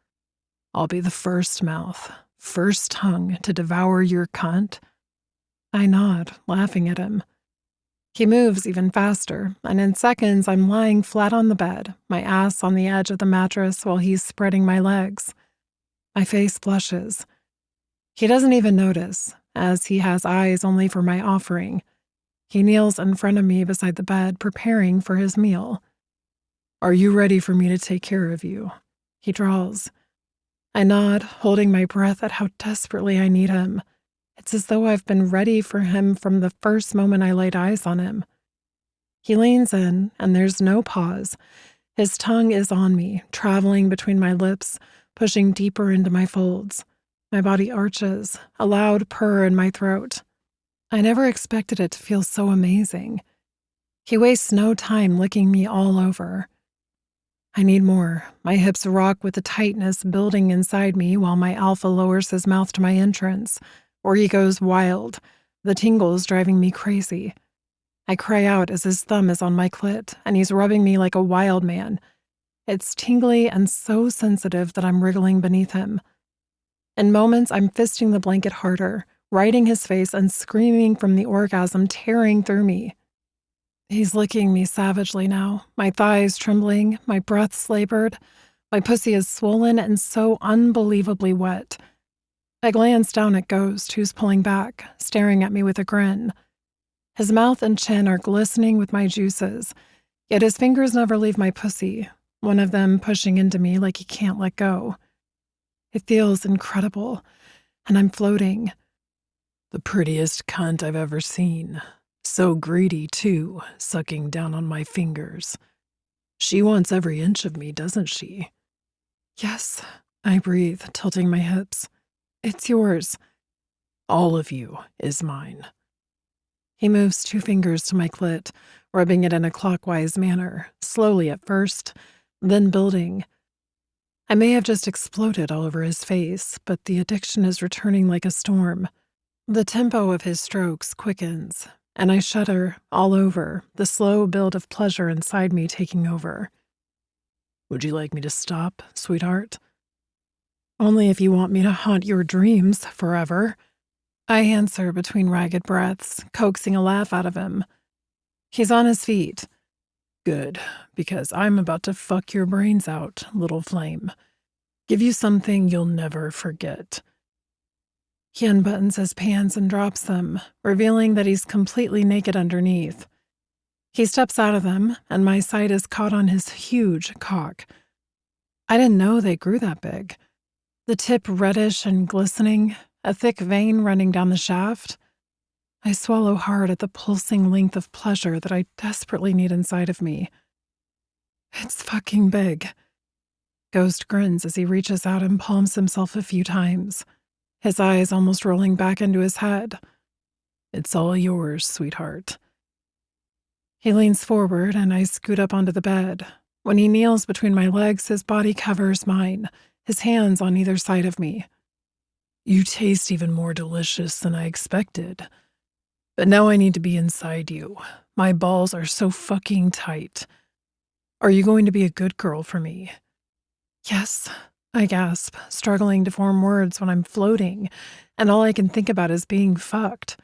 I'll be the first mouth, first tongue to devour your cunt. I nod, laughing at him. He moves even faster, and in seconds I'm lying flat on the bed, my ass on the edge of the mattress while he's spreading my legs. My face flushes. He doesn't even notice, as he has eyes only for my offering. He kneels in front of me beside the bed, preparing for his meal. Are you ready for me to take care of you? He drawls. I nod, holding my breath at how desperately I need him. It's as though I've been ready for him from the first moment I laid eyes on him. He leans in, and there's no pause. His tongue is on me, traveling between my lips, pushing deeper into my folds. My body arches, a loud purr in my throat. I never expected it to feel so amazing. He wastes no time licking me all over. I need more. My hips rock with the tightness building inside me while my alpha lowers his mouth to my entrance, or he goes wild, the tingles driving me crazy. I cry out as his thumb is on my clit, and he's rubbing me like a wild man. It's tingly and so sensitive that I'm wriggling beneath him. In moments, I'm fisting the blanket harder, riding his face and screaming from the orgasm tearing through me. He's licking me savagely now, my thighs trembling, my breath labored. My pussy is swollen and so unbelievably wet. I glance down at Ghost, who's pulling back, staring at me with a grin. His mouth and chin are glistening with my juices, yet his fingers never leave my pussy, one of them pushing into me like he can't let go. It feels incredible, and I'm floating. The prettiest cunt I've ever seen. So greedy, too, sucking down on my fingers. She wants every inch of me, doesn't she? Yes, I breathe, tilting my hips. It's yours. All of you is mine. He moves 2 fingers to my clit, rubbing it in a clockwise manner, slowly at first, then building. I may have just exploded all over his face, but the addiction is returning like a storm. The tempo of his strokes quickens, and I shudder all over, the slow build of pleasure inside me taking over. Would you like me to stop, sweetheart? Only if you want me to haunt your dreams forever. I answer between ragged breaths, coaxing a laugh out of him. He's on his feet. Good, because I'm about to fuck your brains out, little flame. Give you something you'll never forget. He unbuttons his pants and drops them, revealing that he's completely naked underneath. He steps out of them, and my sight is caught on his huge cock. I didn't know they grew that big. The tip reddish and glistening, a thick vein running down the shaft. I swallow hard at the pulsing length of pleasure that I desperately need inside of me. It's fucking big. Ghost grins as he reaches out and palms himself a few times, his eyes almost rolling back into his head. It's all yours, sweetheart. He leans forward and I scoot up onto the bed. When he kneels between my legs, his body covers mine, his hands on either side of me. You taste even more delicious than I expected. But now I need to be inside you. My balls are so fucking tight. Are you going to be a good girl for me? Yes, I gasp, struggling to form words when I'm floating, and all I can think about is being fucked.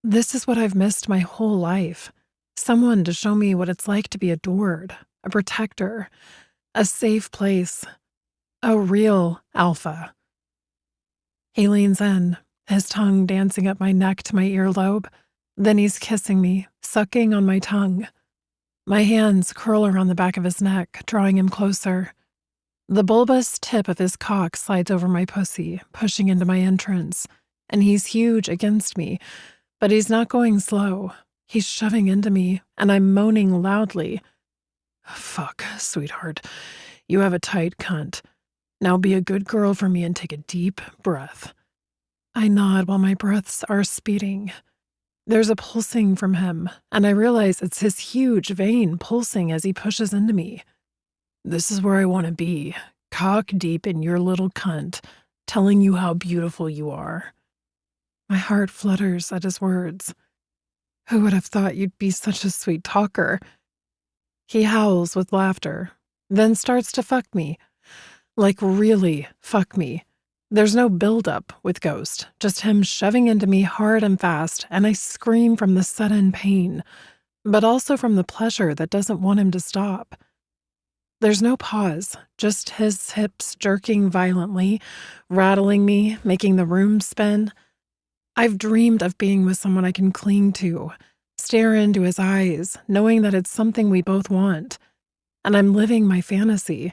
This is what I've missed my whole life. Someone to show me what it's like to be adored, a protector, a safe place, a real alpha. He leans in, his tongue dancing up my neck to my earlobe. Then he's kissing me, sucking on my tongue. My hands curl around the back of his neck, drawing him closer. The bulbous tip of his cock slides over my pussy, pushing into my entrance, and he's huge against me, but he's not going slow. He's shoving into me, and I'm moaning loudly. Fuck, sweetheart. You have a tight cunt. Now be a good girl for me and take a deep breath. I nod while my breaths are speeding. There's a pulsing from him, and I realize it's his huge vein pulsing as he pushes into me. This is where I want to be, cock deep in your little cunt, telling you how beautiful you are. My heart flutters at his words. Who would have thought you'd be such a sweet talker? He howls with laughter, then starts to fuck me. Like really fuck me. There's no build-up with Ghost, just him shoving into me hard and fast, and I scream from the sudden pain, but also from the pleasure that doesn't want him to stop. There's no pause, just his hips jerking violently, rattling me, making the room spin. I've dreamed of being with someone I can cling to, stare into his eyes, knowing that it's something we both want, and I'm living my fantasy.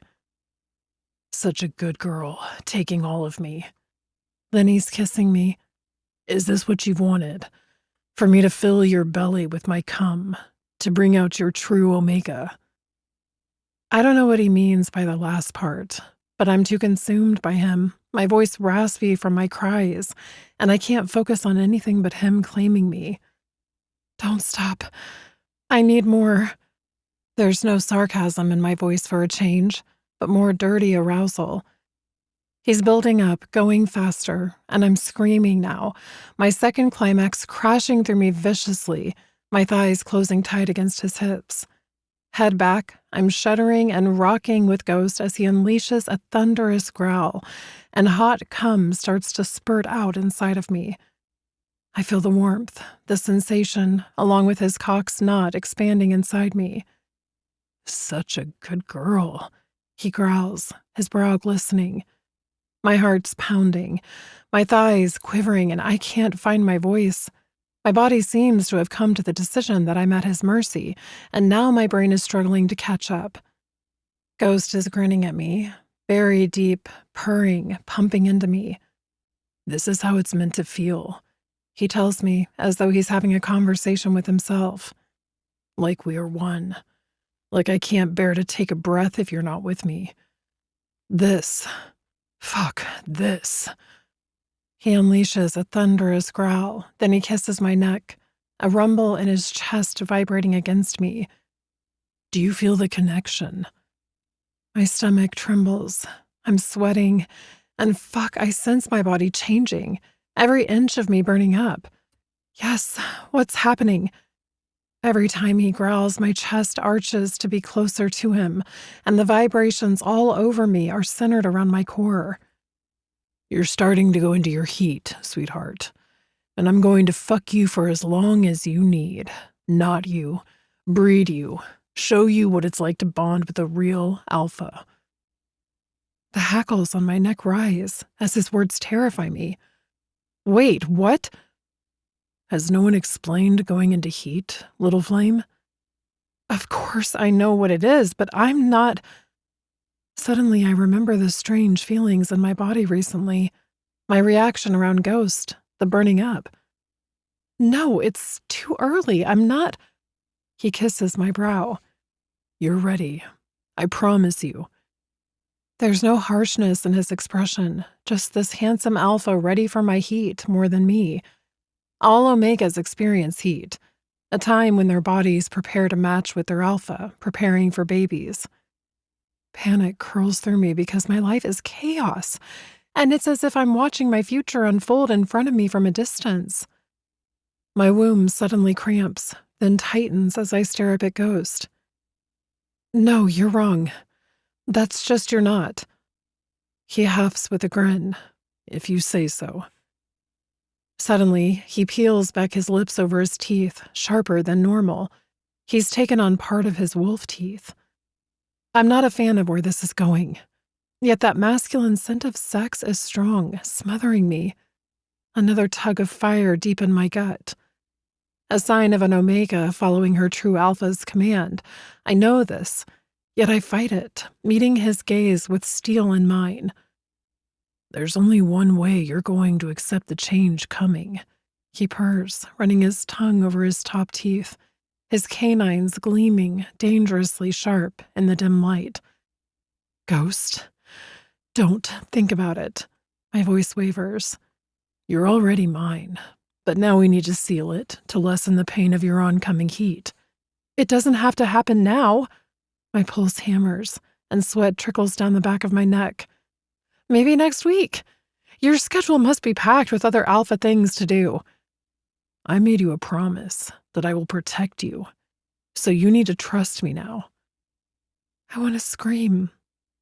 Such a good girl, taking all of me. Then he's kissing me. Is this what you've wanted? For me to fill your belly with my cum, to bring out your true omega? I don't know what he means by the last part, but I'm too consumed by him, my voice raspy from my cries, and I can't focus on anything but him claiming me. Don't stop. I need more. There's no sarcasm in my voice for a change, but more dirty arousal. He's building up, going faster, and I'm screaming now, my second climax crashing through me viciously, my thighs closing tight against his hips. Head back, I'm shuddering and rocking with Ghost as he unleashes a thunderous growl, and hot cum starts to spurt out inside of me. I feel the warmth, the sensation, along with his cock's knot expanding inside me. Such a good girl, he growls, his brow glistening. My heart's pounding, my thighs quivering, and I can't find my voice. My body seems to have come to the decision that I'm at his mercy, and now my brain is struggling to catch up. Ghost is grinning at me, very deep, purring, pumping into me. This is how it's meant to feel, he tells me, as though he's having a conversation with himself. Like we are one. Like I can't bear to take a breath if you're not with me. This. Fuck this. He unleashes a thunderous growl, then he kisses my neck, a rumble in his chest vibrating against me. Do you feel the connection? My stomach trembles. I'm sweating, and fuck, I sense my body changing, every inch of me burning up. Yes, what's happening? Every time he growls, my chest arches to be closer to him, and the vibrations all over me are centered around my core. You're starting to go into your heat, sweetheart, and I'm going to fuck you for as long as you need. Not you. Breed you. Show you what it's like to bond with a real alpha. The hackles on my neck rise as his words terrify me. Wait, what? Has no one explained going into heat, Little Flame? Of course I know what it is, but I'm not... Suddenly I remember the strange feelings in my body recently. My reaction around Ghost, the burning up. No, it's too early. I'm not... He kisses my brow. You're ready. I promise you. There's no harshness in his expression, just this handsome alpha ready for my heat more than me. All Omegas experience heat, a time when their bodies prepare to match with their alpha, preparing for babies. Panic curls through me because my life is chaos, and it's as if I'm watching my future unfold in front of me from a distance. My womb suddenly cramps, then tightens as I stare up at Ghost. No, you're wrong. That's just your knot. He huffs with a grin, if you say so. Suddenly, he peels back his lips over his teeth, sharper than normal. He's taken on part of his wolf teeth. I'm not a fan of where this is going. Yet that masculine scent of sex is strong, smothering me. Another tug of fire deep in my gut. a sign of an omega following her true alpha's command. I know this, yet I fight it, meeting his gaze with steel in mine. There's only one way you're going to accept the change coming, he purrs, running his tongue over his top teeth, his canines gleaming dangerously sharp in the dim light. Ghost, don't think about it. My voice wavers. You're already mine, but now we need to seal it to lessen the pain of your oncoming heat. It doesn't have to happen now. My pulse hammers, and sweat trickles down the back of my neck. Maybe next week. Your schedule must be packed with other alpha things to do. I made you a promise that I will protect you, so you need to trust me now. I want to scream,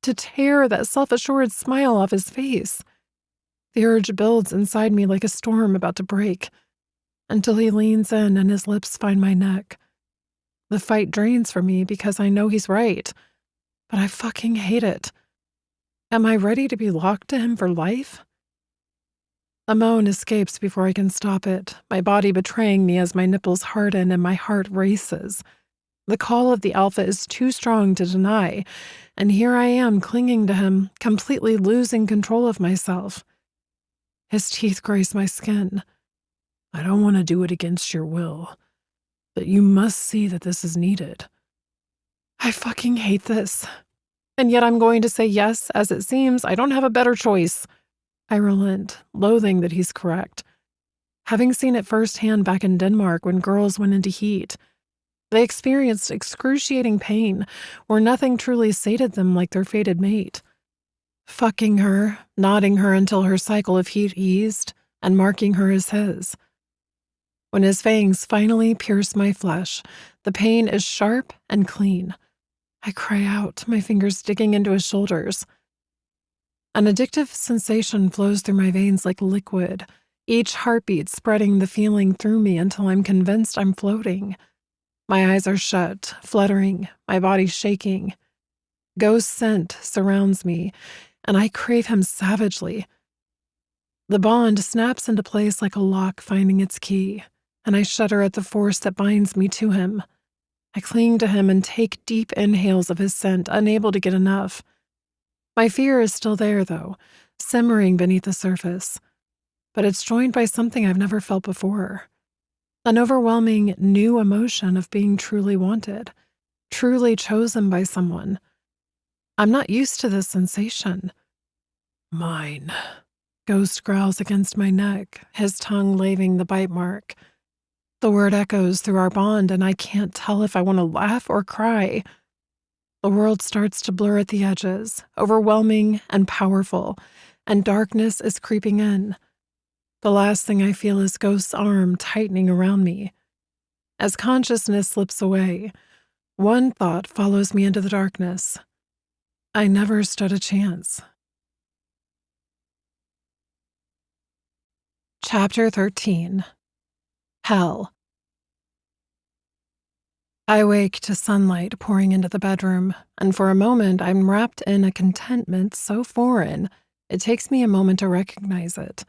to tear that self-assured smile off his face. The urge builds inside me like a storm about to break, until he leans in and his lips find my neck. The fight drains from me because I know he's right, but I fucking hate it. Am I ready to be locked to him for life? A moan escapes before I can stop it, my body betraying me as my nipples harden and my heart races. The call of the alpha is too strong to deny, and here I am clinging to him, completely losing control of myself. His teeth graze my skin. I don't want to do it against your will, but you must see that this is needed. I fucking hate this. And yet I'm going to say yes, as it seems I don't have a better choice. I relent, loathing that he's correct. Having seen it firsthand back in Denmark when girls went into heat, they experienced excruciating pain where nothing truly sated them like their fated mate. Fucking her, nodding her until her cycle of heat eased, and marking her as his. When his fangs finally pierce my flesh, the pain is sharp and clean. I cry out, my fingers digging into his shoulders. An addictive sensation flows through my veins like liquid, each heartbeat spreading the feeling through me until I'm convinced I'm floating. My eyes are shut, fluttering, my body shaking. Ghost scent surrounds me, and I crave him savagely. The bond snaps into place like a lock finding its key, and I shudder at the force that binds me to him. I cling to him and take deep inhales of his scent, unable to get enough. My fear is still there, though, simmering beneath the surface, but it's joined by something I've never felt before. An overwhelming new emotion of being truly wanted, truly chosen by someone. I'm not used to this sensation. Mine. Ghost growls against my neck, his tongue laving the bite mark. The word echoes through our bond, and I can't tell if I want to laugh or cry. The world starts to blur at the edges, overwhelming and powerful, and darkness is creeping in. The last thing I feel is Ghost's arm tightening around me. As consciousness slips away, one thought follows me into the darkness. I never stood a chance. Chapter 13. Hell. I wake to sunlight pouring into the bedroom, and for a moment I'm wrapped in a contentment so foreign, it takes me a moment to recognize it.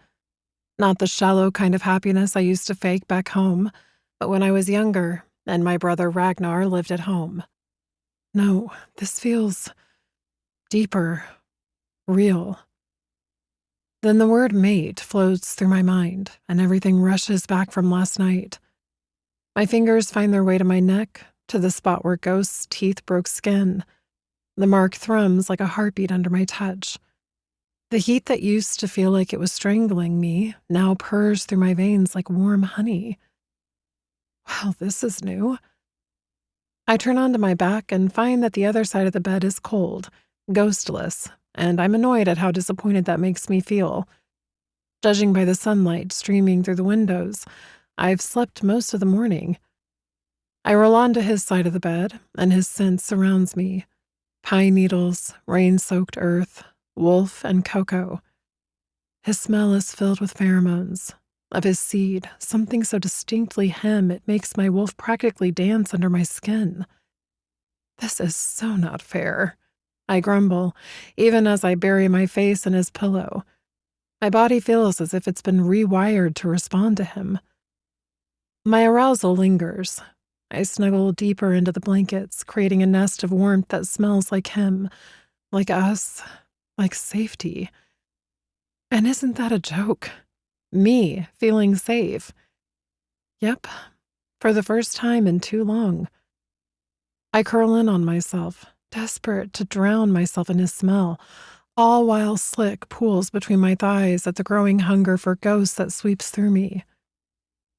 Not the shallow kind of happiness I used to fake back home, but when I was younger and my brother Ragnar lived at home. No, this feels deeper, real. Then the word mate floats through my mind, and everything rushes back from last night. My fingers find their way to my neck, to the spot where Ghost's teeth broke skin. The mark thrums like a heartbeat under my touch. The heat that used to feel like it was strangling me now purrs through my veins like warm honey. Well, this is new. I turn onto my back and find that the other side of the bed is cold, ghostless, and I'm annoyed at how disappointed that makes me feel. Judging by the sunlight streaming through the windows, I've slept most of the morning. I roll onto his side of the bed, and his scent surrounds me. Pine needles, rain-soaked earth, wolf, and cocoa. His smell is filled with pheromones. Of his seed, something so distinctly him it makes my wolf practically dance under my skin. This is so not fair. I grumble, even as I bury my face in his pillow. My body feels as if it's been rewired to respond to him. My arousal lingers. I snuggle deeper into the blankets, creating a nest of warmth that smells like him, like us, like safety. And isn't that a joke? Me feeling safe. Yep, for the first time in too long. I curl in on myself, desperate to drown myself in his smell, all while slick pools between my thighs at the growing hunger for ghosts that sweeps through me.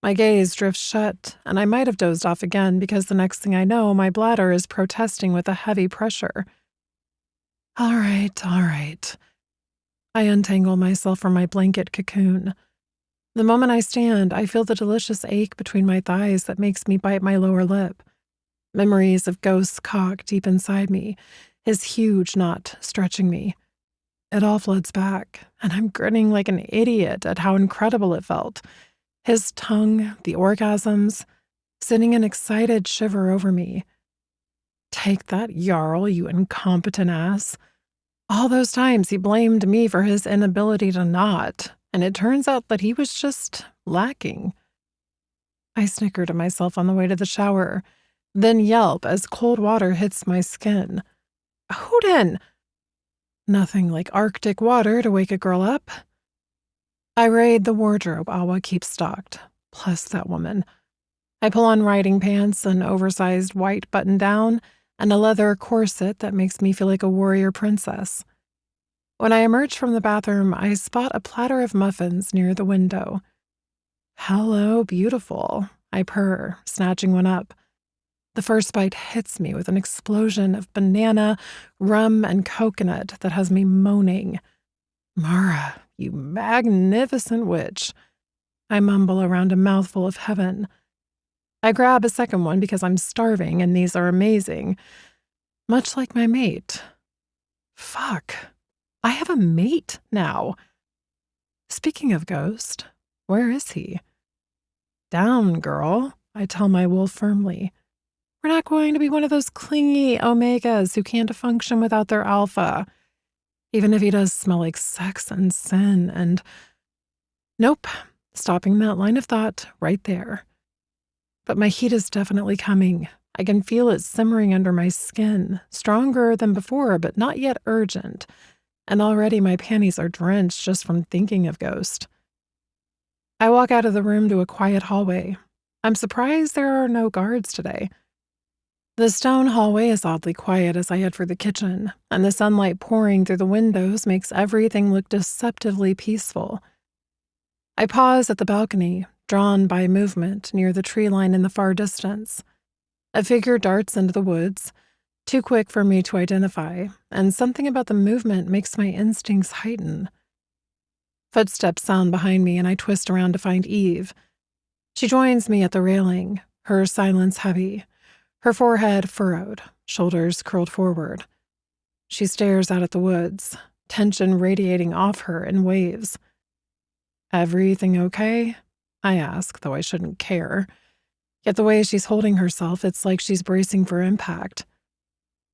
My gaze drifts shut, and I might have dozed off again because the next thing I know, my bladder is protesting with a heavy pressure. All right, all right. I untangle myself from my blanket cocoon. The moment I stand, I feel the delicious ache between my thighs that makes me bite my lower lip. Memories of Ghost's cock deep inside me, his huge knot stretching me. It all floods back, and I'm grinning like an idiot at how incredible it felt. His tongue, the orgasms, sending an excited shiver over me. Take that, Jarl, you incompetent ass. All those times he blamed me for his inability to knot, and it turns out that he was just lacking. I snicker to myself on the way to the shower, then yelp as cold water hits my skin. Hooten! Nothing like Arctic water to wake a girl up. I raid the wardrobe Awa keeps stocked, plus that woman. I pull on riding pants, an oversized white button-down, and a leather corset that makes me feel like a warrior princess. When I emerge from the bathroom, I spot a platter of muffins near the window. Hello, beautiful, I purr, snatching one up. The first bite hits me with an explosion of banana, rum, and coconut that has me moaning. Mara, you magnificent witch. I mumble around a mouthful of heaven. I grab a second one because I'm starving and these are amazing. Much like my mate. Fuck. I have a mate now. Speaking of Ghost, where is he? Down, girl, I tell my wolf firmly. We're not going to be one of those clingy omegas who can't function without their alpha. Even if he does smell like sex and sin and... Nope, stopping that line of thought right there. But my heat is definitely coming. I can feel it simmering under my skin, stronger than before, but not yet urgent. And already my panties are drenched just from thinking of Ghost. I walk out of the room to a quiet hallway. I'm surprised there are no guards today. The stone hallway is oddly quiet as I head for the kitchen, and the sunlight pouring through the windows makes everything look deceptively peaceful. I pause at the balcony, drawn by movement near the tree line in the far distance. A figure darts into the woods, too quick for me to identify, and something about the movement makes my instincts heighten. Footsteps sound behind me, and I twist around to find Eve. She joins me at the railing, her silence heavy, her forehead furrowed, shoulders curled forward. She stares out at the woods, tension radiating off her in waves. Everything okay? I ask, though I shouldn't care. Yet the way she's holding herself, it's like she's bracing for impact.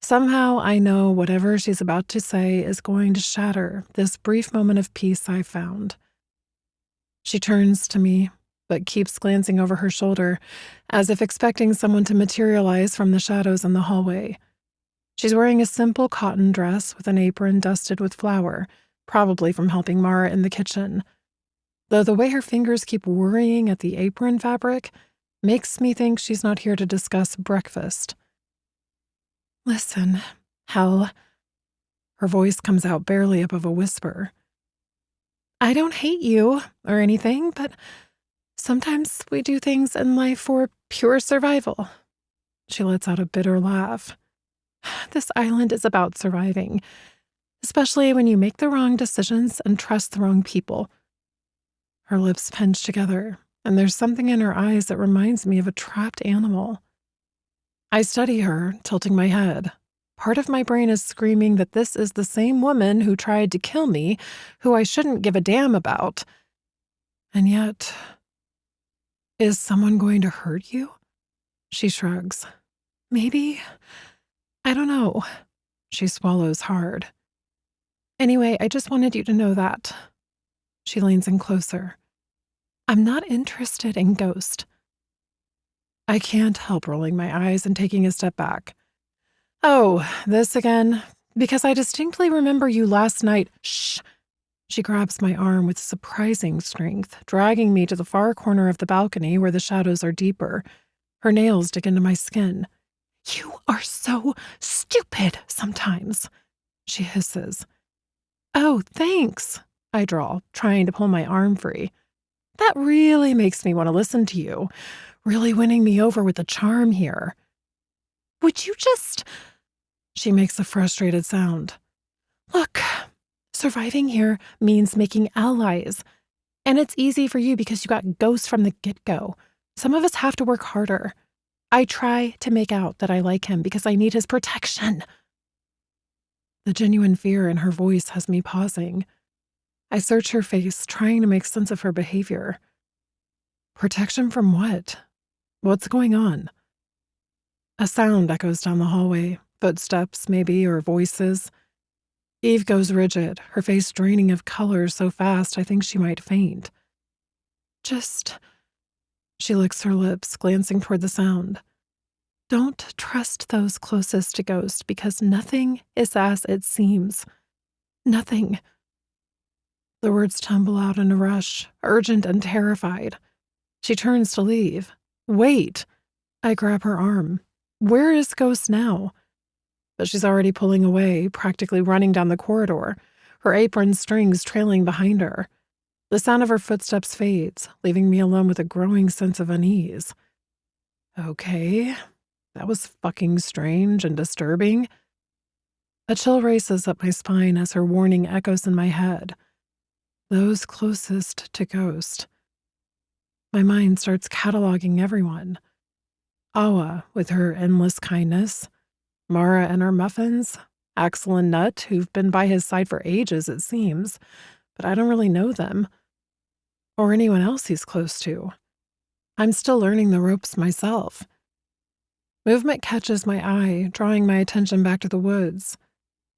Somehow I know whatever she's about to say is going to shatter this brief moment of peace I found. She turns to me, but keeps glancing over her shoulder, as if expecting someone to materialize from the shadows in the hallway. She's wearing a simple cotton dress with an apron dusted with flour, probably from helping Mara in the kitchen. Though the way her fingers keep worrying at the apron fabric makes me think she's not here to discuss breakfast. Listen, Hell. Her voice comes out barely above a whisper. I don't hate you or anything, but sometimes we do things in life for pure survival. She lets out a bitter laugh. This island is about surviving, especially when you make the wrong decisions and trust the wrong people. Her lips pinch together, and there's something in her eyes that reminds me of a trapped animal. I study her, tilting my head. Part of my brain is screaming that this is the same woman who tried to kill me, who I shouldn't give a damn about. And yet, is someone going to hurt you? She shrugs. Maybe. I don't know. She swallows hard. Anyway, I just wanted you to know that. She leans in closer. I'm not interested in Ghost. I can't help rolling my eyes and taking a step back. Oh, this again? Because I distinctly remember you last night. Shh. She grabs my arm with surprising strength, dragging me to the far corner of the balcony where the shadows are deeper. Her nails dig into my skin. You are so stupid sometimes, she hisses. Oh, thanks, I drawl, trying to pull my arm free. That really makes me want to listen to you, really winning me over with the charm here. Would you just... She makes a frustrated sound. Look, surviving here means making allies. And it's easy for you because you got ghosts from the get-go. Some of us have to work harder. I try to make out that I like him because I need his protection. The genuine fear in her voice has me pausing. I search her face, trying to make sense of her behavior. Protection from what? What's going on? A sound echoes down the hallway. Footsteps, maybe, or voices. Eve goes rigid, her face draining of color so fast I think she might faint. Just... She licks her lips, glancing toward the sound. Don't trust those closest to Ghost because nothing is as it seems. Nothing. The words tumble out in a rush, urgent and terrified. She turns to leave. Wait! I grab her arm. Where is Ghost now? But she's already pulling away, practically running down the corridor, her apron strings trailing behind her. The sound of her footsteps fades, leaving me alone with a growing sense of unease. Okay, that was fucking strange and disturbing. A chill races up my spine as her warning echoes in my head. Those closest to Ghost. My mind starts cataloging everyone. Awa, with her endless kindness. Mara and her muffins. Axel and Nut, who've been by his side for ages, it seems, but I don't really know them. Or anyone else he's close to. I'm still learning the ropes myself. Movement catches my eye, drawing my attention back to the woods.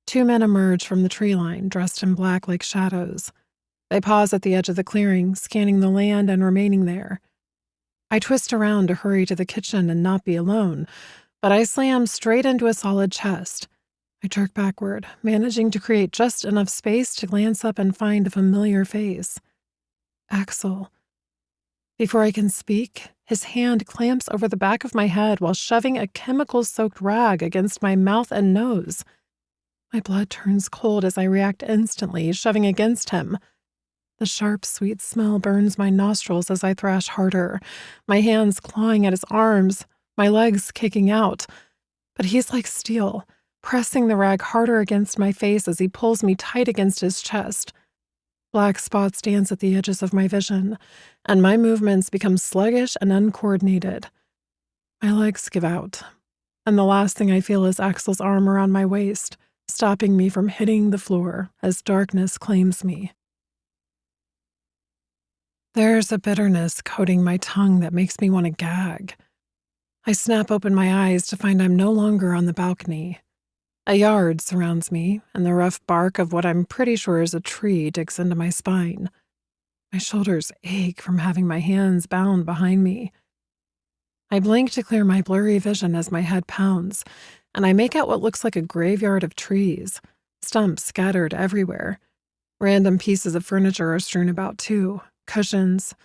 Two men emerge from the tree line, dressed in black like shadows. They pause at the edge of the clearing, scanning the land and remaining there. I twist around to hurry to the kitchen and not be alone, but I slam straight into a solid chest. I jerk backward, managing to create just enough space to glance up and find a familiar face. Axel. Before I can speak, his hand clamps over the back of my head while shoving a chemical-soaked rag against my mouth and nose. My blood turns cold as I react instantly, shoving against him. The sharp, sweet smell burns my nostrils as I thrash harder, my hands clawing at his arms, my legs kicking out. But he's like steel, pressing the rag harder against my face as he pulls me tight against his chest. Black spots dance at the edges of my vision, and my movements become sluggish and uncoordinated. My legs give out, and the last thing I feel is Axel's arm around my waist, stopping me from hitting the floor as darkness claims me. There's a bitterness coating my tongue that makes me want to gag. I snap open my eyes to find I'm no longer on the balcony. A yard surrounds me, and the rough bark of what I'm pretty sure is a tree digs into my spine. My shoulders ache from having my hands bound behind me. I blink to clear my blurry vision as my head pounds, and I make out what looks like a graveyard of trees, stumps scattered everywhere. Random pieces of furniture are strewn about too, cushions,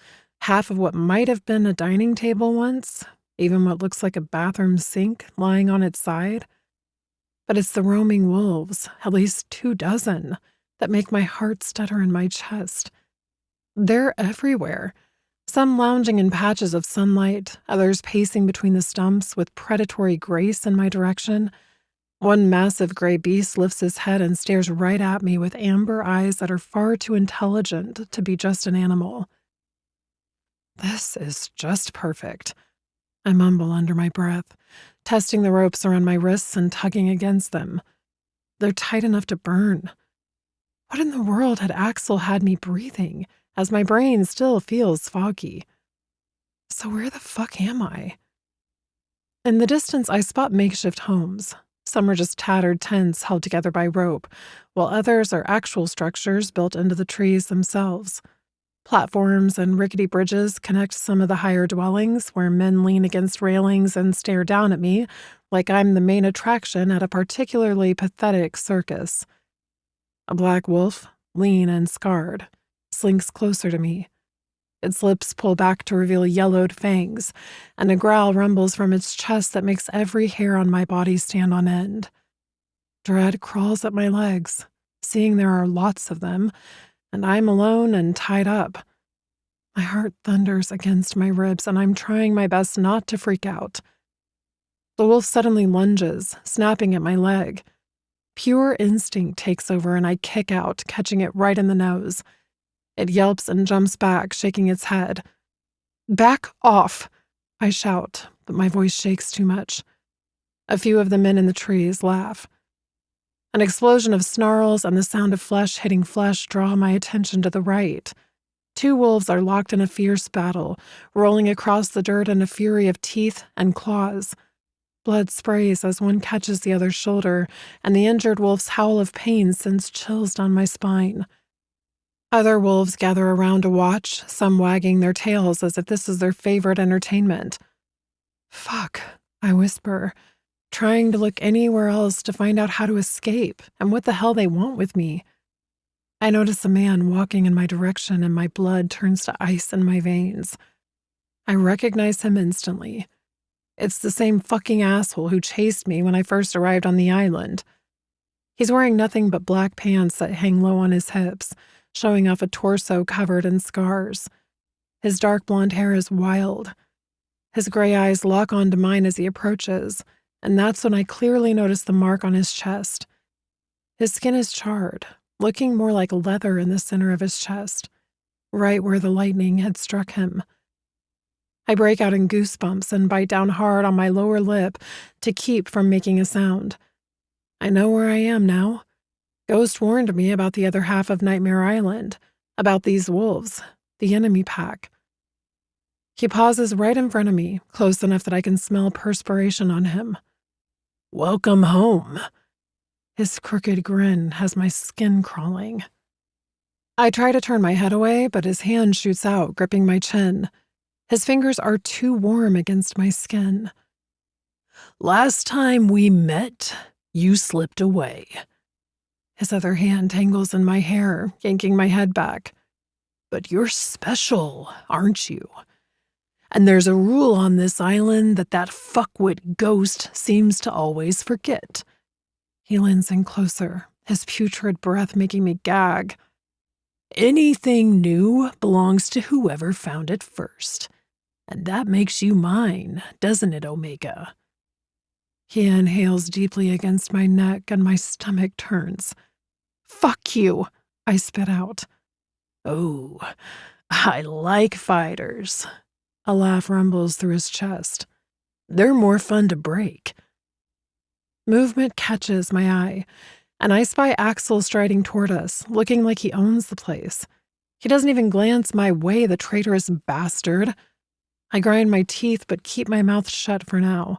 half of what might have been a dining table once, even what looks like a bathroom sink lying on its side. But it's the roaming wolves, at least 24, that make my heart stutter in my chest. They're everywhere, some lounging in patches of sunlight, others pacing between the stumps with predatory grace in my direction. One massive gray beast lifts his head and stares right at me with amber eyes that are far too intelligent to be just an animal. This is just perfect, I mumble under my breath, testing the ropes around my wrists and tugging against them. They're tight enough to burn. What in the world had Axel had me breathing, as my brain still feels foggy? So where the fuck am I? In the distance, I spot makeshift homes. Some are just tattered tents held together by rope, while others are actual structures built into the trees themselves. Platforms and rickety bridges connect some of the higher dwellings where men lean against railings and stare down at me like I'm the main attraction at a particularly pathetic circus. A black wolf, lean and scarred, slinks closer to me. Its lips pull back to reveal yellowed fangs, and a growl rumbles from its chest that makes every hair on my body stand on end. Dread crawls at my legs, seeing there are lots of them, and I'm alone and tied up. My heart thunders against my ribs, and I'm trying my best not to freak out. The wolf suddenly lunges, snapping at my leg. Pure instinct takes over, and I kick out, catching it right in the nose. It yelps and jumps back, shaking its head. "Back off!" I shout, but my voice shakes too much. A few of the men in the trees laugh. An explosion of snarls and the sound of flesh hitting flesh draw my attention to the right. 2 wolves are locked in a fierce battle, rolling across the dirt in a fury of teeth and claws. Blood sprays as one catches the other's shoulder, and the injured wolf's howl of pain sends chills down my spine. Other wolves gather around to watch, some wagging their tails as if this is their favorite entertainment. "Fuck," I whisper, trying to look anywhere else to find out how to escape and what the hell they want with me. I notice a man walking in my direction and my blood turns to ice in my veins. I recognize him instantly. It's the same fucking asshole who chased me when I first arrived on the island. He's wearing nothing but black pants that hang low on his hips, showing off a torso covered in scars. His dark blonde hair is wild. His gray eyes lock onto mine as he approaches, and that's when I clearly notice the mark on his chest. His skin is charred, looking more like leather in the center of his chest, right where the lightning had struck him. I break out in goosebumps and bite down hard on my lower lip to keep from making a sound. I know where I am now. Ghost warned me about the other half of Nightmare Island, about these wolves, the enemy pack. He pauses right in front of me, close enough that I can smell perspiration on him. "Welcome home." His crooked grin has my skin crawling. I try to turn my head away, but his hand shoots out, gripping my chin. His fingers are too warm against my skin. "Last time we met, you slipped away." His other hand tangles in my hair, yanking my head back. "But you're special, aren't you? And there's a rule on this island that fuckwit ghost seems to always forget." He leans in closer, his putrid breath making me gag. "Anything new belongs to whoever found it first. And that makes you mine, doesn't it, Omega?" He inhales deeply against my neck and my stomach turns. "Fuck you," I spit out. "Oh, I like fighters." A laugh rumbles through his chest. "They're more fun to break." Movement catches my eye, and I spy Axel striding toward us, looking like he owns the place. He doesn't even glance my way, the traitorous bastard. I grind my teeth but keep my mouth shut for now.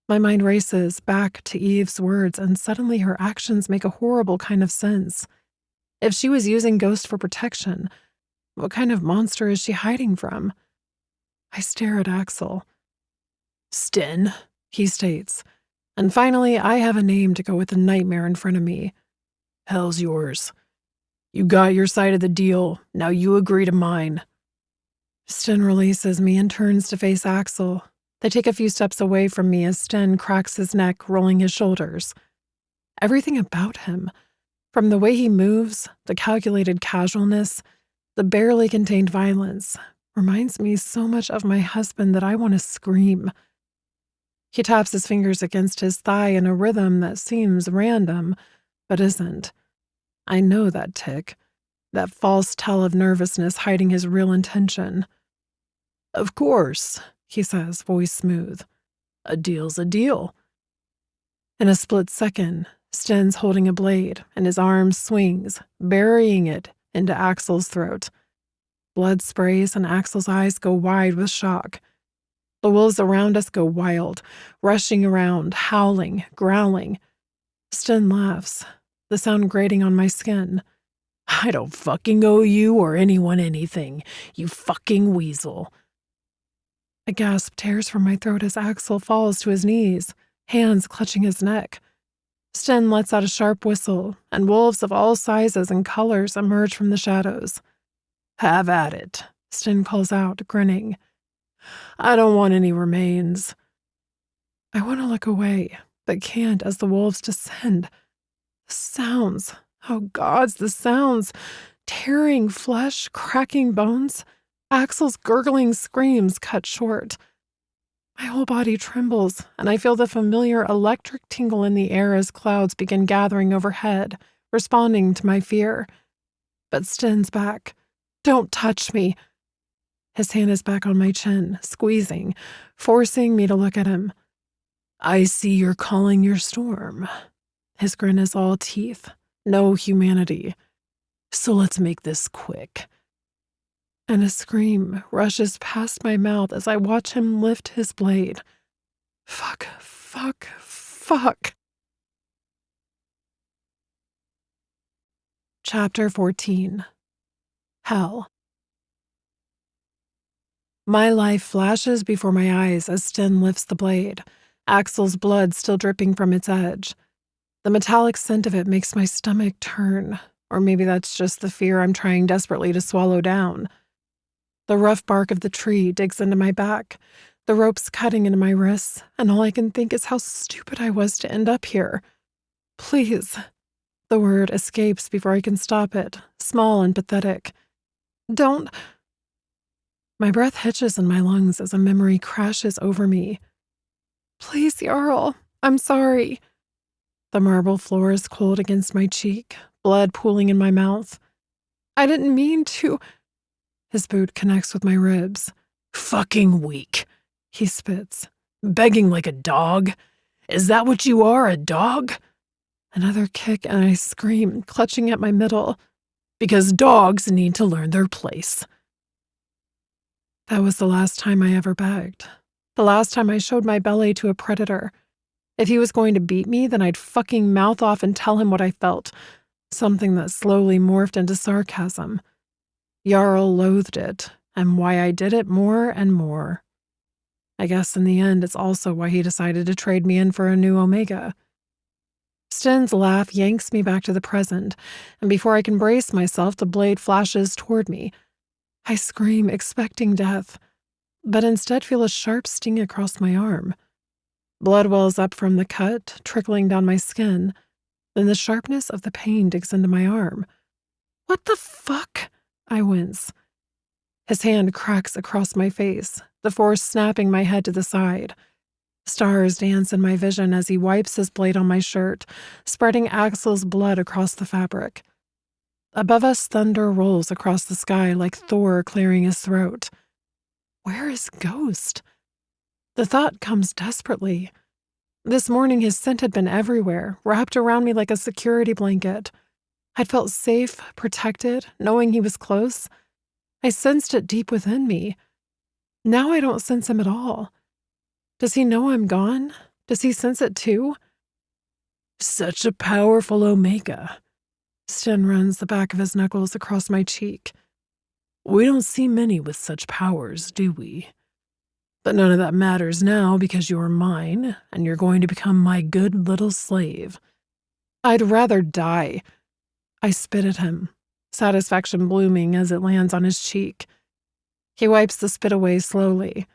My mind races back to Eve's words, and suddenly her actions make a horrible kind of sense. If she was using Ghost for protection, what kind of monster is she hiding from? I stare at Axel. "Sten," he states, and finally I have a name to go with the nightmare in front of me. "Hell's yours. You got your side of the deal, now you agree to mine." Sten releases me and turns to face Axel. They take a few steps away from me as Sten cracks his neck, rolling his shoulders. Everything about him, from the way he moves, the calculated casualness, the barely contained violence, reminds me so much of my husband that I want to scream. He taps his fingers against his thigh in a rhythm that seems random, but isn't. I know that tick, that false tell of nervousness hiding his real intention. "Of course," he says, voice smooth. "A deal's a deal." In a split second, Sten's holding a blade, and his arm swings, burying it into Axel's throat. Blood sprays, and Axel's eyes go wide with shock. The wolves around us go wild, rushing around, howling, growling. Sten laughs, the sound grating on my skin. I don't fucking owe you or anyone anything, you fucking weasel. A gasp tears from my throat as Axel falls to his knees, hands clutching his neck. Sten lets out a sharp whistle, and wolves of all sizes and colors emerge from the shadows. Have at it, Sten calls out, grinning. I don't want any remains. I want to look away, but can't as the wolves descend. The sounds. Oh, gods, the sounds. Tearing flesh, cracking bones. Axel's gurgling screams cut short. My whole body trembles, and I feel the familiar electric tingle in the air as clouds begin gathering overhead, responding to my fear. But Sten's back. Don't touch me. His hand is back on my chin, squeezing, forcing me to look at him. I see you're calling your storm. His grin is all teeth, no humanity. So let's make this quick. And a scream rushes past my mouth as I watch him lift his blade. Fuck, fuck, fuck. Chapter 14. Hell. My life flashes before my eyes as Sten lifts the blade, Axel's blood still dripping from its edge. The metallic scent of it makes my stomach turn, or maybe that's just the fear I'm trying desperately to swallow down. The rough bark of the tree digs into my back, the ropes cutting into my wrists, and all I can think is how stupid I was to end up here. Please. The word escapes before I can stop it, small and pathetic. Don't. My breath hitches in my lungs as a memory crashes over me. Please, Jarl, I'm sorry. The marble floor is cold against my cheek, blood pooling in my mouth. I didn't mean to. His boot connects with my ribs. Fucking weak, he spits. Begging like a dog? Is that what you are, a dog? Another kick and I scream, clutching at my middle. Because dogs need to learn their place. That was the last time I ever begged. The last time I showed my belly to a predator. If he was going to beat me, then I'd fucking mouth off and tell him what I felt. Something that slowly morphed into sarcasm. Jarl loathed it, and why I did it more and more. I guess in the end, it's also why he decided to trade me in for a new Omega. Sten's laugh yanks me back to the present, and before I can brace myself, the blade flashes toward me. I scream, expecting death, but instead feel a sharp sting across my arm. Blood wells up from the cut, trickling down my skin. Then the sharpness of the pain digs into my arm. What the fuck? I wince. His hand cracks across my face, the force snapping my head to the side. Stars dance in my vision as he wipes his blade on my shirt, spreading Axel's blood across the fabric. Above us, thunder rolls across the sky like Thor clearing his throat. Where is Ghost? The thought comes desperately. This morning his scent had been everywhere, wrapped around me like a security blanket. I'd felt safe, protected, knowing he was close. I sensed it deep within me. Now I don't sense him at all. Does he know I'm gone? Does he sense it too? Such a powerful Omega. Sten runs the back of his knuckles across my cheek. We don't see many with such powers, do we? But none of that matters now because you're mine, and you're going to become my good little slave. I'd rather die. I spit at him, satisfaction blooming as it lands on his cheek. He wipes the spit away slowly.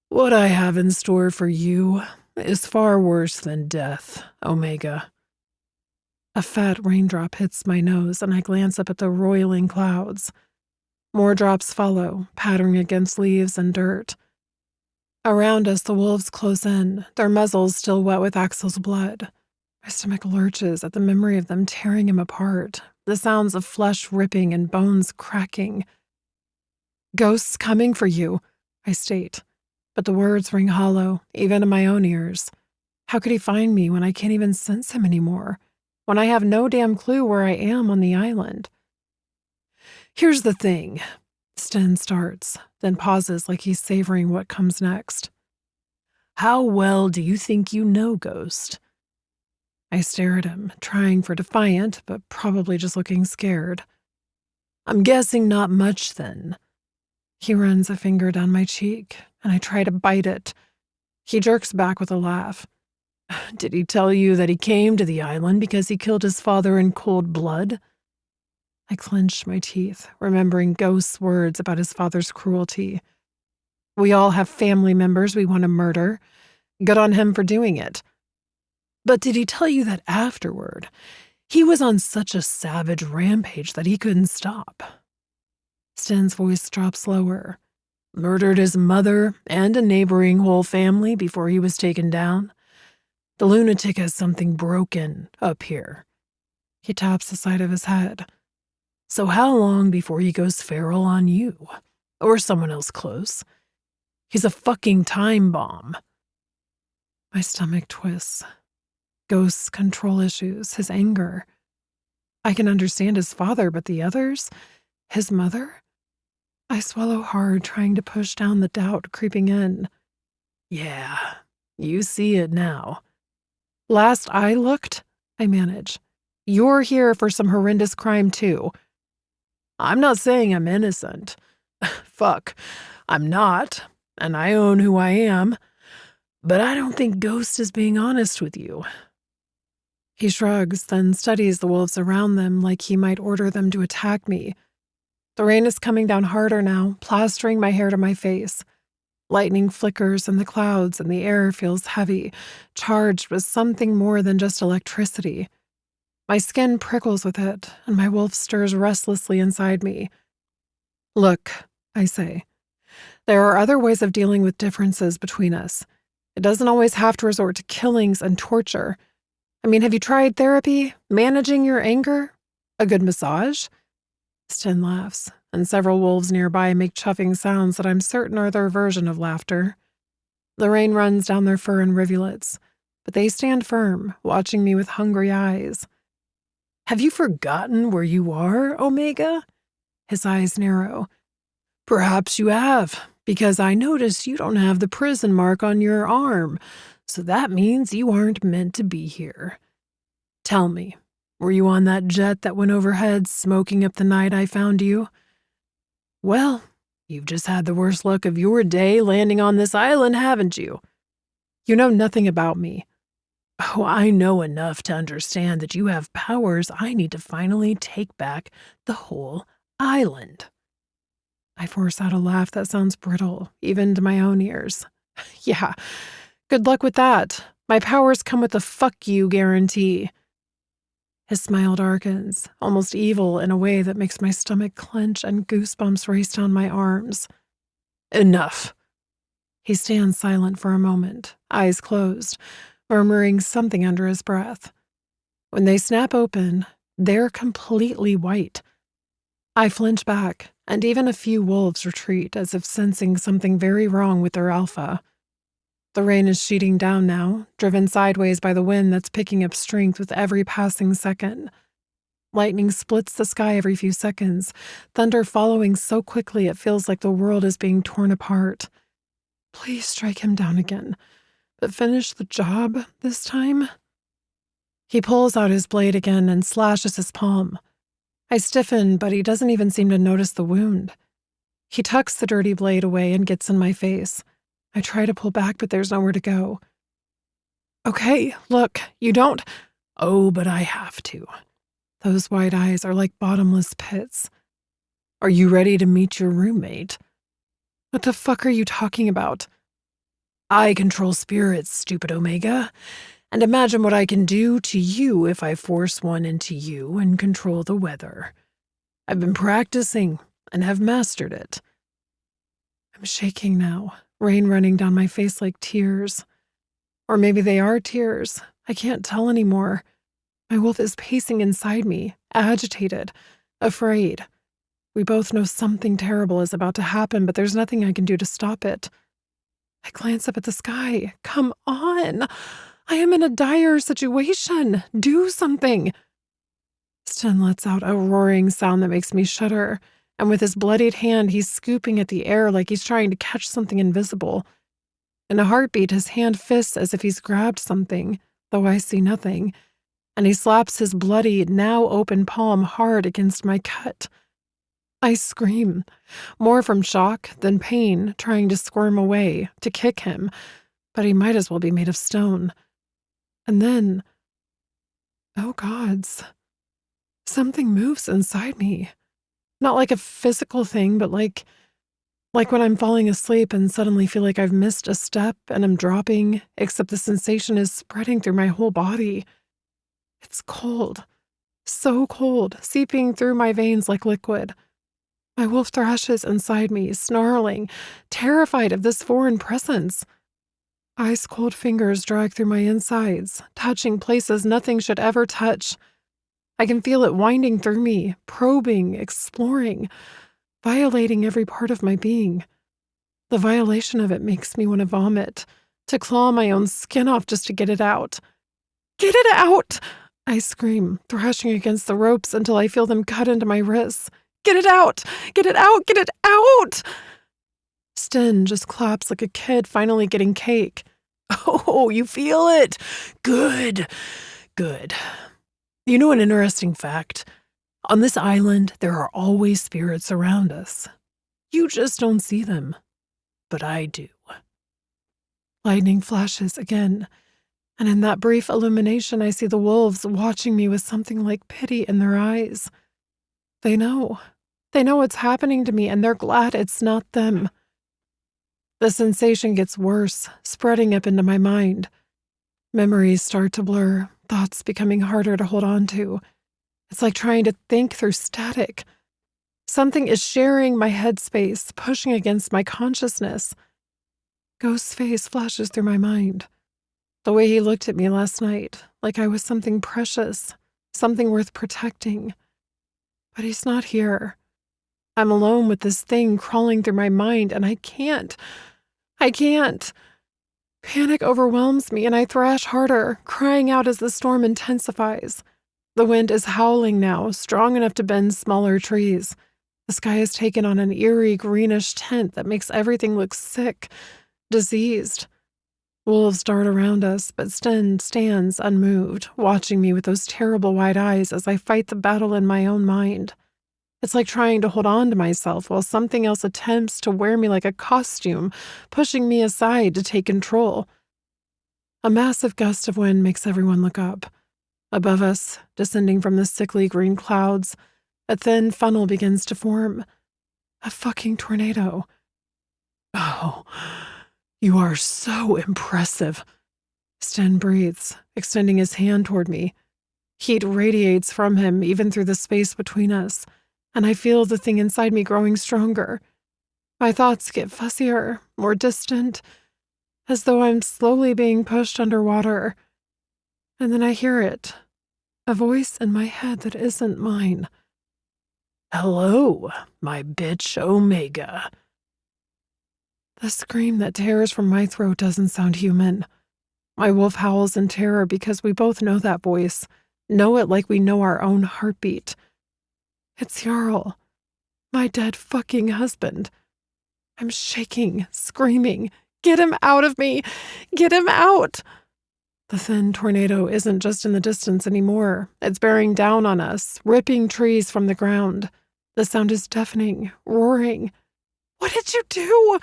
What I have in store for you is far worse than death, Omega. A fat raindrop hits my nose, and I glance up at the roiling clouds. More drops follow, pattering against leaves and dirt. Around us, the wolves close in, their muzzles still wet with Axel's blood. My stomach lurches at the memory of them tearing him apart, the sounds of flesh ripping and bones cracking. Ghost's coming for you, I state, but the words ring hollow, even in my own ears. How could he find me when I can't even sense him anymore? When I have no damn clue where I am on the island? Here's the thing. Sten starts, then pauses like he's savoring what comes next. How well do you think you know Ghost? I stare at him, trying for defiant, but probably just looking scared. I'm guessing not much then. He runs a finger down my cheek, and I try to bite it. He jerks back with a laugh. Did he tell you that he came to the island because he killed his father in cold blood? I clenched my teeth, remembering Ghost's words about his father's cruelty. We all have family members we want to murder. Good on him for doing it. But did he tell you that afterward, he was on such a savage rampage that he couldn't stop? Sten's voice drops lower. Murdered his mother and a neighboring whole family before he was taken down. The lunatic has something broken up here. He taps the side of his head. So how long before he goes feral on you? Or someone else close? He's a fucking time bomb. My stomach twists. Ghost's control issues, his anger. I can understand his father, but the others? His mother? I swallow hard, trying to push down the doubt creeping in. Yeah, you see it now. Last I looked, I manage. You're here for some horrendous crime too. I'm not saying I'm innocent. Fuck, I'm not, and I own who I am. But I don't think Ghost is being honest with you. He shrugs, then studies the wolves around them like he might order them to attack me. The rain is coming down harder now, plastering my hair to my face. Lightning flickers in the clouds and the air feels heavy, charged with something more than just electricity. My skin prickles with it, and my wolf stirs restlessly inside me. Look, I say, there are other ways of dealing with differences between us. It doesn't always have to resort to killings and torture. I mean, have you tried therapy? Managing your anger? A good massage? Sten laughs, and several wolves nearby make chuffing sounds that I'm certain are their version of laughter. The rain runs down their fur in rivulets, but they stand firm, watching me with hungry eyes. Have you forgotten where you are, Omega? His eyes narrow. Perhaps you have, because I notice you don't have the prison mark on your arm, so that means you aren't meant to be here. Tell me, were you on that jet that went overhead smoking up the night I found you? Well, you've just had the worst luck of your day landing on this island, haven't you? You know nothing about me. Oh, I know enough to understand that you have powers I need to finally take back the whole island. I force out a laugh that sounds brittle, even to my own ears. Yeah, good luck with that. My powers come with a fuck you guarantee. His smile darkens, almost evil in a way that makes my stomach clench and goosebumps race down my arms. Enough. He stands silent for a moment, eyes closed, murmuring something under his breath. When they snap open, they're completely white. I flinch back, and even a few wolves retreat as if sensing something very wrong with their alpha. The rain is sheeting down now, driven sideways by the wind that's picking up strength with every passing second. Lightning splits the sky every few seconds, thunder following so quickly it feels like the world is being torn apart. Please strike him down again, but finish the job this time. He pulls out his blade again and slashes his palm. I stiffen, but he doesn't even seem to notice the wound. He tucks the dirty blade away and gets in my face. I try to pull back, but there's nowhere to go. Okay, look, you don't... Oh, but I have to. Those wide eyes are like bottomless pits. Are you ready to meet your roommate? What the fuck are you talking about? I control spirits, stupid Omega. And imagine what I can do to you if I force one into you and control the weather. I've been practicing and have mastered it. I'm shaking now, rain running down my face like tears. Or maybe they are tears. I can't tell anymore. My wolf is pacing inside me, agitated, afraid. We both know something terrible is about to happen, but there's nothing I can do to stop it. I glance up at the sky. Come on! I am in a dire situation. Do something. Sten lets out a roaring sound that makes me shudder, and with his bloodied hand, he's scooping at the air like he's trying to catch something invisible. In a heartbeat, his hand fists as if he's grabbed something, though I see nothing, and he slaps his bloody, now open palm hard against my cut. I scream, more from shock than pain, trying to squirm away, to kick him, but he might as well be made of stone. And then, oh gods, something moves inside me. Not like a physical thing, but like when I'm falling asleep and suddenly feel like I've missed a step and I'm dropping, except the sensation is spreading through my whole body. It's cold, so cold, seeping through my veins like liquid. My wolf thrashes inside me, snarling, terrified of this foreign presence. Ice-cold fingers drag through my insides, touching places nothing should ever touch. I can feel it winding through me, probing, exploring, violating every part of my being. The violation of it makes me want to vomit, to claw my own skin off just to get it out. Get it out! I scream, thrashing against the ropes until I feel them cut into my wrists. Get it out! Get it out! Get it out! Sten just claps like a kid finally getting cake. Oh, you feel it? Good. Good. You know an interesting fact? On this island, there are always spirits around us. You just don't see them. But I do. Lightning flashes again, and in that brief illumination I see the wolves watching me with something like pity in their eyes. They know. They know what's happening to me, and they're glad it's not them. The sensation gets worse, spreading up into my mind. Memories start to blur, thoughts becoming harder to hold on to. It's like trying to think through static. Something is sharing my headspace, pushing against my consciousness. Ghost's face flashes through my mind. The way he looked at me last night, like I was something precious, something worth protecting. But he's not here. I'm alone with this thing crawling through my mind, and I can't. Panic overwhelms me, and I thrash harder, crying out as the storm intensifies. The wind is howling now, strong enough to bend smaller trees. The sky has taken on an eerie greenish tint that makes everything look sick, diseased. Wolves dart around us, but Sten stands unmoved, watching me with those terrible wide eyes as I fight the battle in my own mind. It's like trying to hold on to myself while something else attempts to wear me like a costume, pushing me aside to take control. A massive gust of wind makes everyone look up. Above us, descending from the sickly green clouds, a thin funnel begins to form. A fucking tornado. Oh, you are so impressive. Sten breathes, extending his hand toward me. Heat radiates from him even through the space between us, and I feel the thing inside me growing stronger. My thoughts get fussier, more distant, as though I'm slowly being pushed underwater. And then I hear it, a voice in my head that isn't mine. Hello, my bitch Omega. The scream that tears from my throat doesn't sound human. My wolf howls in terror because we both know that voice, know it like we know our own heartbeat. It's Jarl, my dead fucking husband. I'm shaking, screaming, get him out of me! Get him out! The thin tornado isn't just in the distance anymore. It's bearing down on us, ripping trees from the ground. The sound is deafening, roaring. What did you do?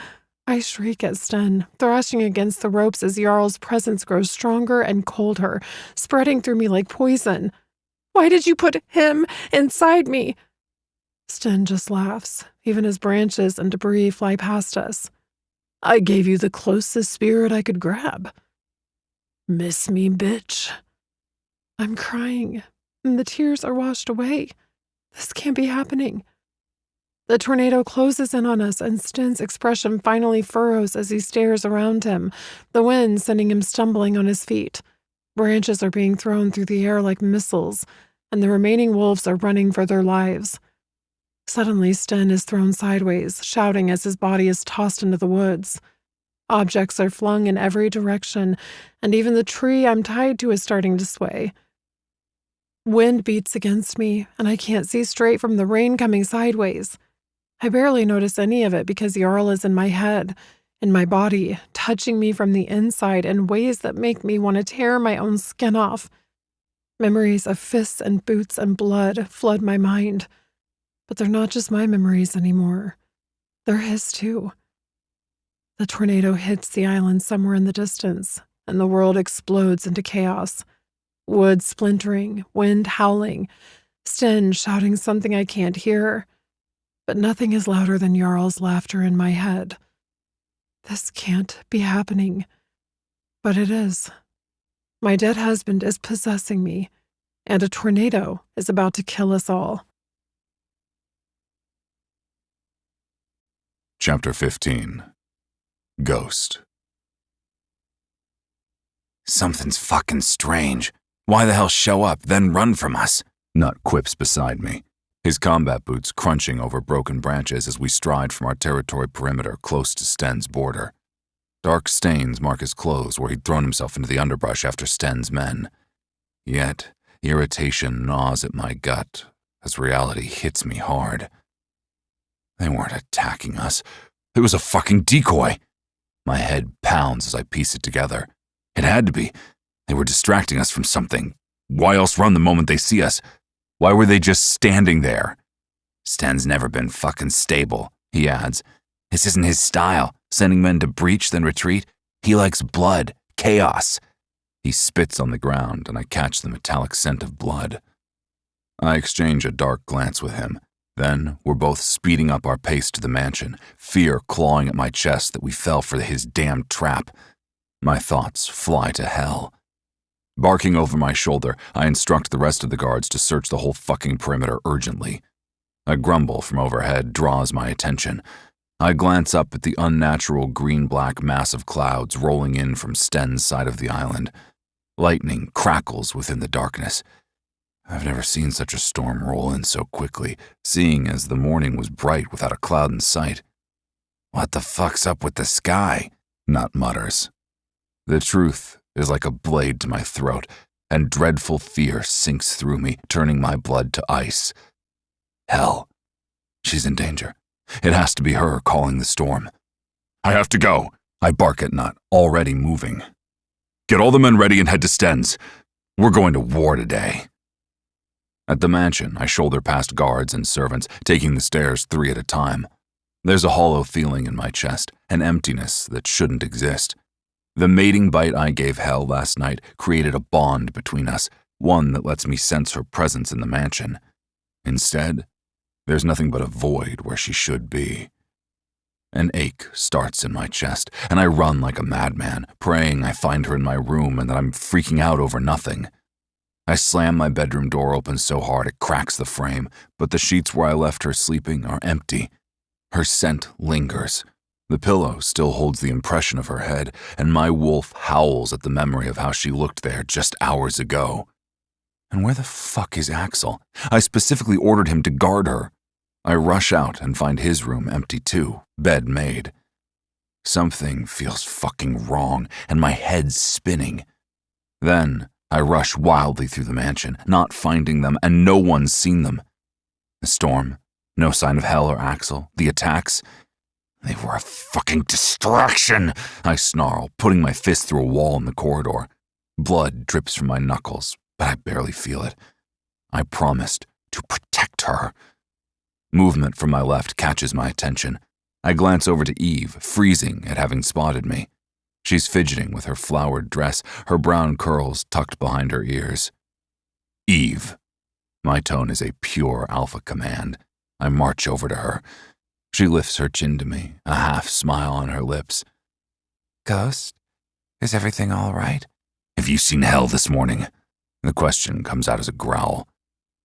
I shriek at Sten, thrashing against the ropes as Jarl's presence grows stronger and colder, spreading through me like poison. Why did you put him inside me? Sten just laughs, even as branches and debris fly past us. I gave you the closest spirit I could grab. Miss me, bitch. I'm crying, and the tears are washed away. This can't be happening. The tornado closes in on us, and Sten's expression finally furrows as he stares around him, the wind sending him stumbling on his feet. Branches are being thrown through the air like missiles, and the remaining wolves are running for their lives. Suddenly, Sten is thrown sideways, shouting as his body is tossed into the woods. Objects are flung in every direction, and even the tree I'm tied to is starting to sway. Wind beats against me, and I can't see straight from the rain coming sideways. I barely notice any of it because Jarl is in my head, in my body, touching me from the inside in ways that make me want to tear my own skin off. Memories of fists and boots and blood flood my mind. But they're not just my memories anymore. They're his too. The tornado hits the island somewhere in the distance, and the world explodes into chaos. Wood splintering, wind howling, Sten shouting something I can't hear. But nothing is louder than Jarl's laughter in my head. This can't be happening. But it is. My dead husband is possessing me, and a tornado is about to kill us all. Chapter 15. Ghost. Something's fucking strange. Why the hell show up, then run from us? Nut quips beside me, his combat boots crunching over broken branches as we stride from our territory perimeter close to Sten's border. Dark stains mark his clothes where he'd thrown himself into the underbrush after Sten's men. Yet, irritation gnaws at my gut as reality hits me hard. They weren't attacking us. It was a fucking decoy. My head pounds as I piece it together. It had to be. They were distracting us from something. Why else run the moment they see us? Why were they just standing there? Sten's never been fucking stable, he adds. This isn't his style, sending men to breach then retreat. He likes blood, chaos. He spits on the ground, and I catch the metallic scent of blood. I exchange a dark glance with him. Then we're both speeding up our pace to the mansion, fear clawing at my chest that we fell for his damned trap. My thoughts fly to hell. Barking over my shoulder, I instruct the rest of the guards to search the whole fucking perimeter urgently. A grumble from overhead draws my attention. I glance up at the unnatural green-black mass of clouds rolling in from Sten's side of the island. Lightning crackles within the darkness. I've never seen such a storm roll in so quickly, seeing as the morning was bright without a cloud in sight. What the fuck's up with the sky? Nut mutters. The truth is like a blade to my throat, and dreadful fear sinks through me, turning my blood to ice. Hell. She's in danger. It has to be her calling the storm. I have to go, I bark at Nut, already moving. Get all the men ready and head to Sten's. We're going to war today. At the mansion, I shoulder past guards and servants, taking the stairs 3 at a time. There's a hollow feeling in my chest, an emptiness that shouldn't exist. The mating bite I gave Hell last night created a bond between us, one that lets me sense her presence in the mansion. Instead, there's nothing but a void where she should be. An ache starts in my chest, and I run like a madman, praying I find her in my room and that I'm freaking out over nothing. I slam my bedroom door open so hard it cracks the frame, but the sheets where I left her sleeping are empty. Her scent lingers. The pillow still holds the impression of her head, and my wolf howls at the memory of how she looked there just hours ago. And where the fuck is Axel? I specifically ordered him to guard her. I rush out and find his room empty too, bed made. Something feels fucking wrong, and my head's spinning. Then I rush wildly through the mansion, not finding them, and no one's seen them. The storm, no sign of Hell or Axel, the attacks. They were a fucking distraction, I snarl, putting my fist through a wall in the corridor. Blood drips from my knuckles, but I barely feel it. I promised to protect her. Movement from my left catches my attention. I glance over to Eve, freezing at having spotted me. She's fidgeting with her flowered dress, her brown curls tucked behind her ears. Eve. My tone is a pure alpha command. I march over to her. She lifts her chin to me, a half smile on her lips. Ghost? Is everything all right? Have you seen Hell this morning? The question comes out as a growl.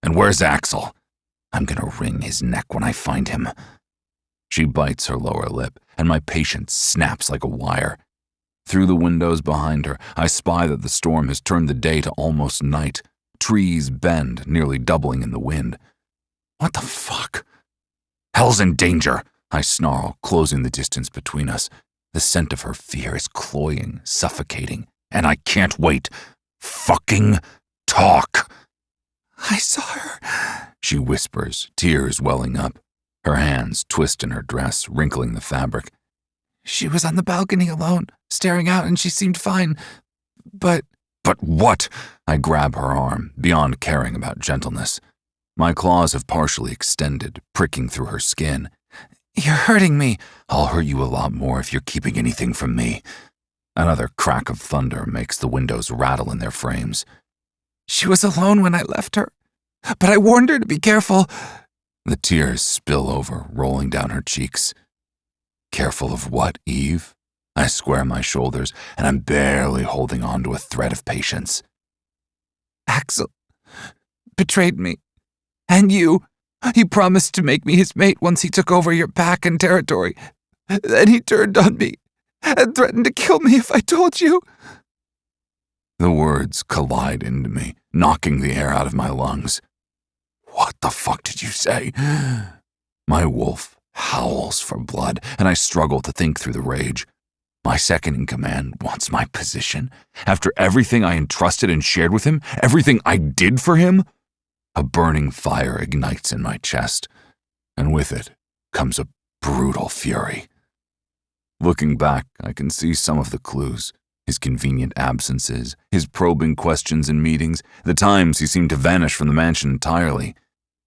And where's Axel? I'm gonna wring his neck when I find him. She bites her lower lip, and my patience snaps like a wire. Through the windows behind her, I spy that the storm has turned the day to almost night. Trees bend, nearly doubling in the wind. What the fuck? Hell's in danger, I snarl, closing the distance between us. The scent of her fear is cloying, suffocating, and I can't wait. Fucking talk. I saw her, she whispers, tears welling up. Her hands twist in her dress, wrinkling the fabric. She was on the balcony alone, staring out, and she seemed fine. But But what? I grab her arm, beyond caring about gentleness. My claws have partially extended, pricking through her skin. You're hurting me. I'll hurt you a lot more if you're keeping anything from me. Another crack of thunder makes the windows rattle in their frames. She was alone when I left her, but I warned her to be careful. The tears spill over, rolling down her cheeks. Careful of what, Eve? I square my shoulders, and I'm barely holding on to a thread of patience. Axel betrayed me. And you. He promised to make me his mate once he took over your pack and territory. Then he turned on me and threatened to kill me if I told you. The words collide into me, knocking the air out of my lungs. What the fuck did you say? My wolf howls for blood, and I struggle to think through the rage. My second in command wants my position? After everything I entrusted and shared with him? Everything I did for him? A burning fire ignites in my chest, and with it comes a brutal fury. Looking back, I can see some of the clues. His convenient absences, his probing questions in meetings, the times he seemed to vanish from the mansion entirely.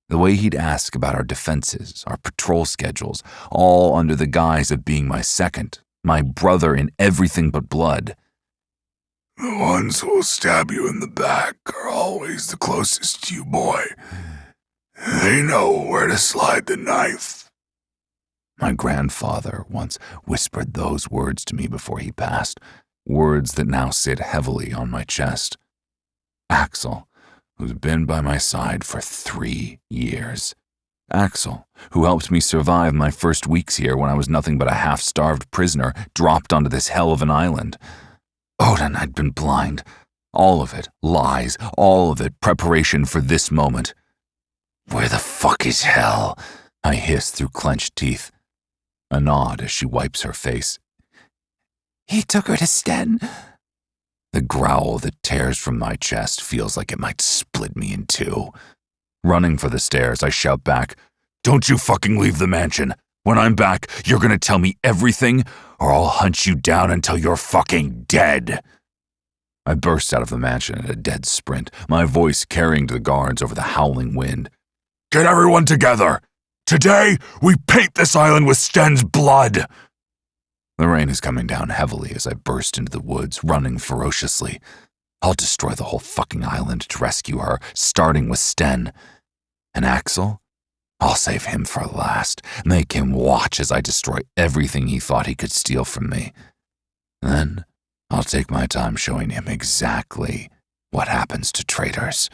The way he'd ask about our defenses, our patrol schedules, all under the guise of being my second, my brother in everything but blood. The ones who'll stab you in the back are always the closest to you, boy. They know where to slide the knife. My grandfather once whispered those words to me before he passed, words that now sit heavily on my chest. Axel, who's been by my side for 3 years. Axel, who helped me survive my first weeks here when I was nothing but a half-starved prisoner dropped onto this hell of an island. Odin, I'd been blind. All of it, lies, all of it, preparation for this moment. Where the fuck is hell? I hiss through clenched teeth. A nod as she wipes her face. He took her to Sten. The growl that tears from my chest feels like it might split me in two. Running for the stairs, I shout back, Don't you fucking leave the mansion. When I'm back, you're gonna tell me everything, or I'll hunt you down until you're fucking dead. I burst out of the mansion at a dead sprint, my voice carrying to the guards over the howling wind. Get everyone together! Today, we paint this island with Sten's blood! The rain is coming down heavily as I burst into the woods, running ferociously. I'll destroy the whole fucking island to rescue her, starting with Sten. And Axel? I'll save him for last, make him watch as I destroy everything he thought he could steal from me. Then, I'll take my time showing him exactly what happens to traitors.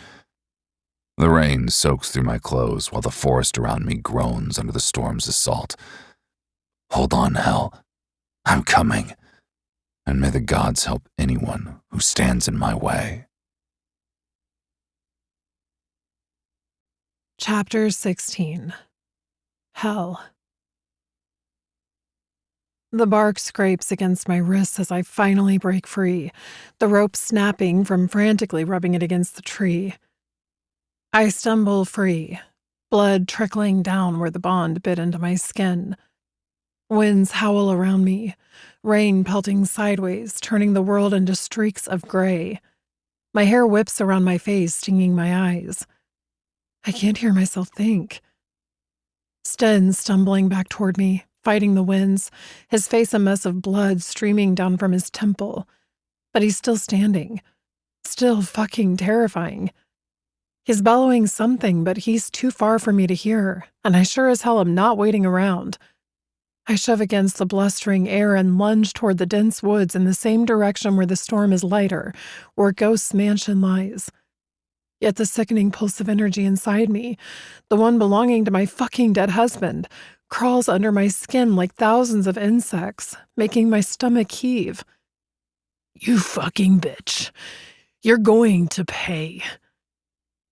The rain soaks through my clothes while the forest around me groans under the storm's assault. Hold on, hell. I'm coming. And may the gods help anyone who stands in my way. Chapter 16. Hell. The bark scrapes against my wrists as I finally break free, the rope snapping from frantically rubbing it against the tree. I stumble free, blood trickling down where the bond bit into my skin. Winds howl around me, rain pelting sideways, turning the world into streaks of gray. My hair whips around my face, stinging my eyes. I can't hear myself think. Sten stumbling back toward me, fighting the winds, his face a mess of blood streaming down from his temple. But he's still standing. Still fucking terrifying. He's bellowing something, but he's too far for me to hear, and I sure as hell am not waiting around. I shove against the blustering air and lunge toward the dense woods in the same direction where the storm is lighter, where Ghost's mansion lies. Yet the sickening pulse of energy inside me, the one belonging to my fucking dead husband, crawls under my skin like thousands of insects, making my stomach heave. You fucking bitch. You're going to pay.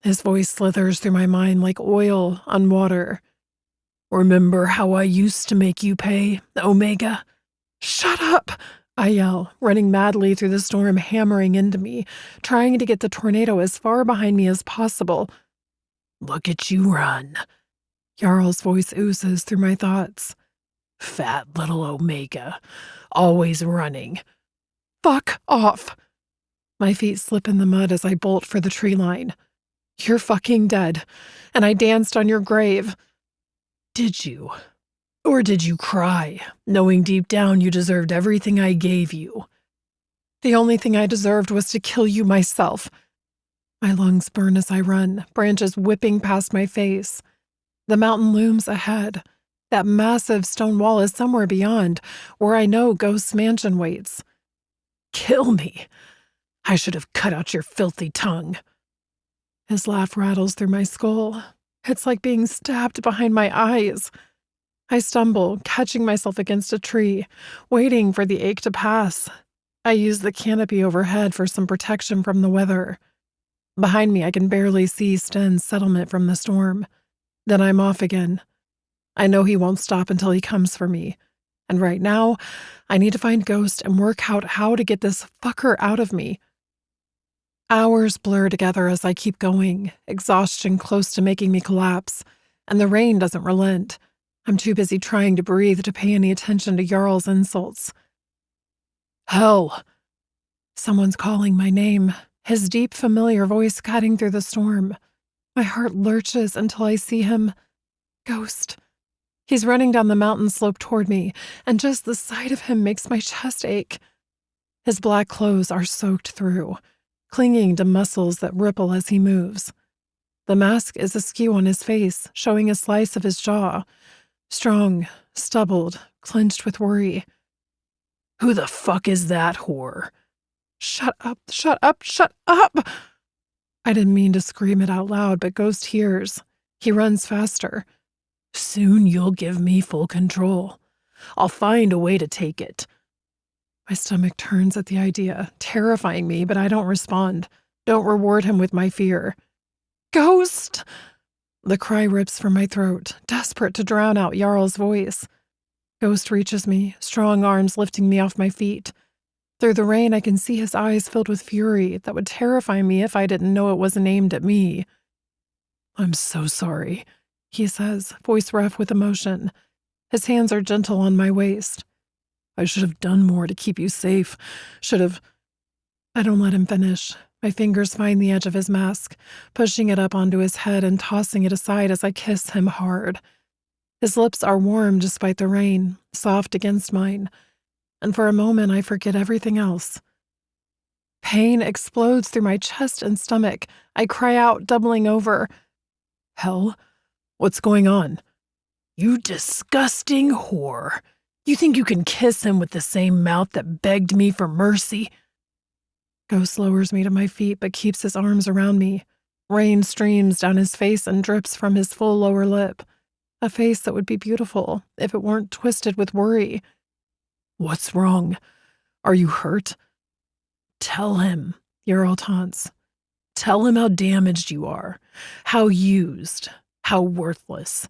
His voice slithers through my mind like oil on water. Remember how I used to make you pay, Omega? Shut up! I yell, running madly through the storm hammering into me, trying to get the tornado as far behind me as possible. Look at you run. Jarl's voice oozes through my thoughts. Fat little Omega, always running. Fuck off. My feet slip in the mud as I bolt for the tree line. You're fucking dead, and I danced on your grave. Did you? Or did you cry, knowing deep down you deserved everything I gave you? The only thing I deserved was to kill you myself. My lungs burn as I run, branches whipping past my face. The mountain looms ahead. That massive stone wall is somewhere beyond, where I know Ghost's mansion waits. Kill me. I should have cut out your filthy tongue. His laugh rattles through my skull. It's like being stabbed behind my eyes. I stumble, catching myself against a tree, waiting for the ache to pass. I use the canopy overhead for some protection from the weather. Behind me, I can barely see Sten's settlement from the storm. Then I'm off again. I know he won't stop until he comes for me. And right now, I need to find Ghost and work out how to get this fucker out of me. Hours blur together as I keep going, exhaustion close to making me collapse, and the rain doesn't relent. I'm too busy trying to breathe to pay any attention to Jarl's insults. Hell! Someone's calling my name, his deep, familiar voice cutting through the storm. My heart lurches until I see him. Ghost. He's running down the mountain slope toward me, and just the sight of him makes my chest ache. His black clothes are soaked through, clinging to muscles that ripple as he moves. The mask is askew on his face, showing a slice of his jaw. Strong, stubbled, clenched with worry. Who the fuck is that whore? Shut up, shut up, shut up! I didn't mean to scream it out loud, but Ghost hears. He runs faster. Soon you'll give me full control. I'll find a way to take it. My stomach turns at the idea, terrifying me, but I don't respond. Don't reward him with my fear. Ghost! The cry rips from my throat, desperate to drown out Jarl's voice. Ghost reaches me, strong arms lifting me off my feet. Through the rain, I can see his eyes filled with fury that would terrify me if I didn't know it wasn't aimed at me. I'm so sorry, he says, voice rough with emotion. His hands are gentle on my waist. I should have done more to keep you safe. Should have... I don't let him finish. My fingers find the edge of his mask, pushing it up onto his head and tossing it aside as I kiss him hard. His lips are warm despite the rain, soft against mine, and for a moment I forget everything else. Pain explodes through my chest and stomach. I cry out, doubling over. Hell, what's going on? You disgusting whore. You think you can kiss him with the same mouth that begged me for mercy? Ghost lowers me to my feet but keeps his arms around me. Rain streams down his face and drips from his full lower lip. A face that would be beautiful if it weren't twisted with worry. What's wrong? Are you hurt? Tell him, Jarl taunts. Tell him how damaged you are, how used, how worthless.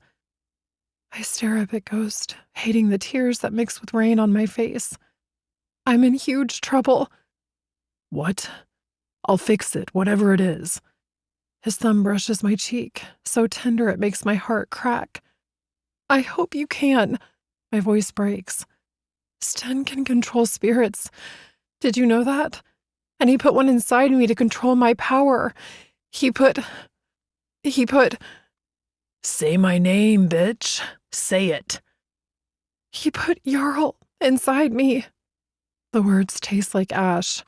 I stare up at Ghost, hating the tears that mix with rain on my face. I'm in huge trouble. What? I'll fix it, whatever it is. His thumb brushes my cheek, so tender it makes my heart crack. I hope you can. My voice breaks. Sten can control spirits. Did you know that? And he put one inside me to control my power. He put... Say my name, bitch. Say it. He put Jarl inside me. The words taste like ash.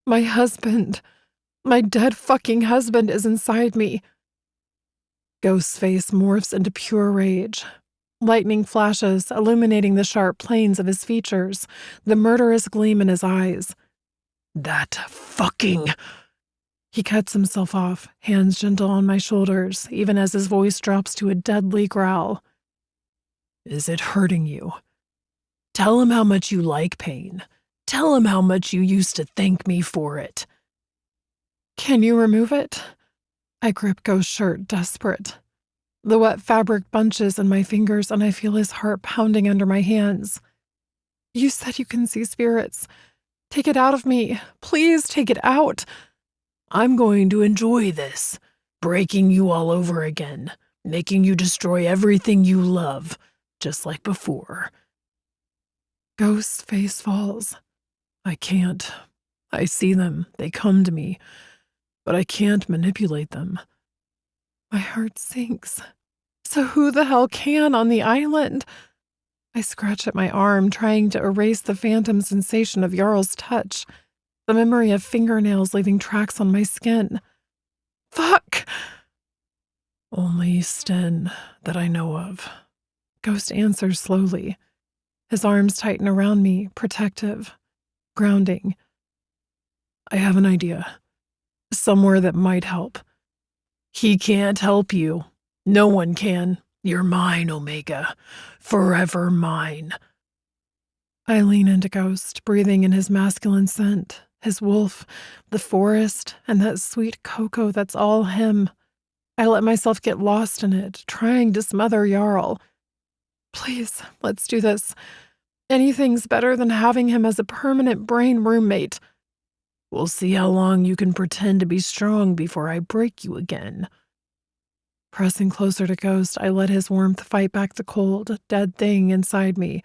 My husband, my dead fucking husband is inside me. Ghost's face morphs into pure rage. Lightning flashes, illuminating the sharp planes of his features, the murderous gleam in his eyes. That fucking... He cuts himself off, hands gentle on my shoulders, even as his voice drops to a deadly growl. Is it hurting you? Tell him how much you like pain. Tell him how much you used to thank me for it. Can you remove it? I grip Ghost's shirt, desperate. The wet fabric bunches in my fingers and I feel his heart pounding under my hands. You said you can see spirits. Take it out of me. Please take it out. I'm going to enjoy this, breaking you all over again, making you destroy everything you love, just like before. Ghost's face falls. I can't. I see them, they come to me, but I can't manipulate them. My heart sinks. So who the hell can on the island? I scratch at my arm, trying to erase the phantom sensation of Jarl's touch, the memory of fingernails leaving tracks on my skin. Fuck! Only Sten that I know of. Ghost answers slowly. His arms tighten around me, protective, grounding. I have an idea. Somewhere that might help. He can't help you. No one can. You're mine, Omega. Forever mine. I lean into Ghost, breathing in his masculine scent, his wolf, the forest, and that sweet cocoa that's all him. I let myself get lost in it, trying to smother Jarl. Please, let's do this. Anything's better than having him as a permanent brain roommate. We'll see how long you can pretend to be strong before I break you again. Pressing closer to Ghost, I let his warmth fight back the cold, dead thing inside me.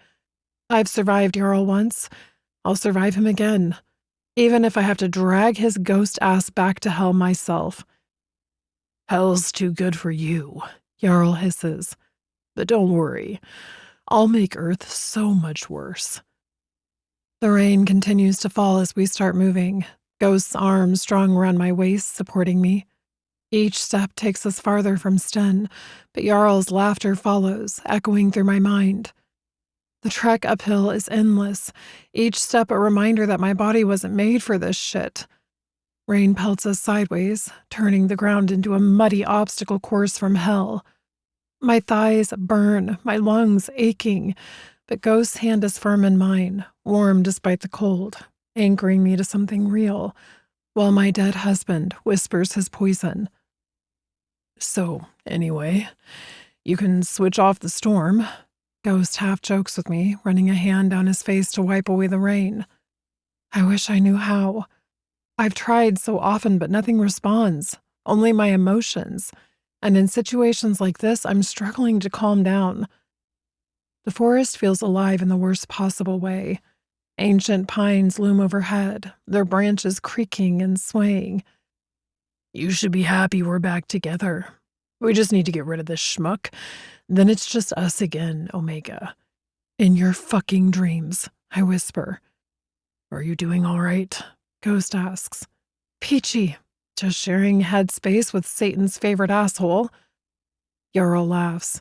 I've survived Jarl once. I'll survive him again, even if I have to drag his ghost ass back to hell myself. Hell's too good for you, Jarl hisses. But don't worry, I'll make Earth so much worse. The rain continues to fall as we start moving, Ghost's arms strong around my waist, supporting me. Each step takes us farther from Sten, but Jarl's laughter follows, echoing through my mind. The trek uphill is endless, each step a reminder that my body wasn't made for this shit. Rain pelts us sideways, turning the ground into a muddy obstacle course from hell. My thighs burn, my lungs aching, but Ghost's hand is firm in mine, warm despite the cold, anchoring me to something real, while my dead husband whispers his poison. So, anyway, you can switch off the storm. Ghost half jokes with me, running a hand down his face to wipe away the rain. I wish I knew how. I've tried so often, but nothing responds, only my emotions. And in situations like this, I'm struggling to calm down. The forest feels alive in the worst possible way. Ancient pines loom overhead, their branches creaking and swaying. You should be happy we're back together. We just need to get rid of this schmuck. Then it's just us again, Omega. In your fucking dreams, I whisper. Are you doing all right? Ghost asks. Peachy. Just sharing headspace with Satan's favorite asshole. Jarl laughs.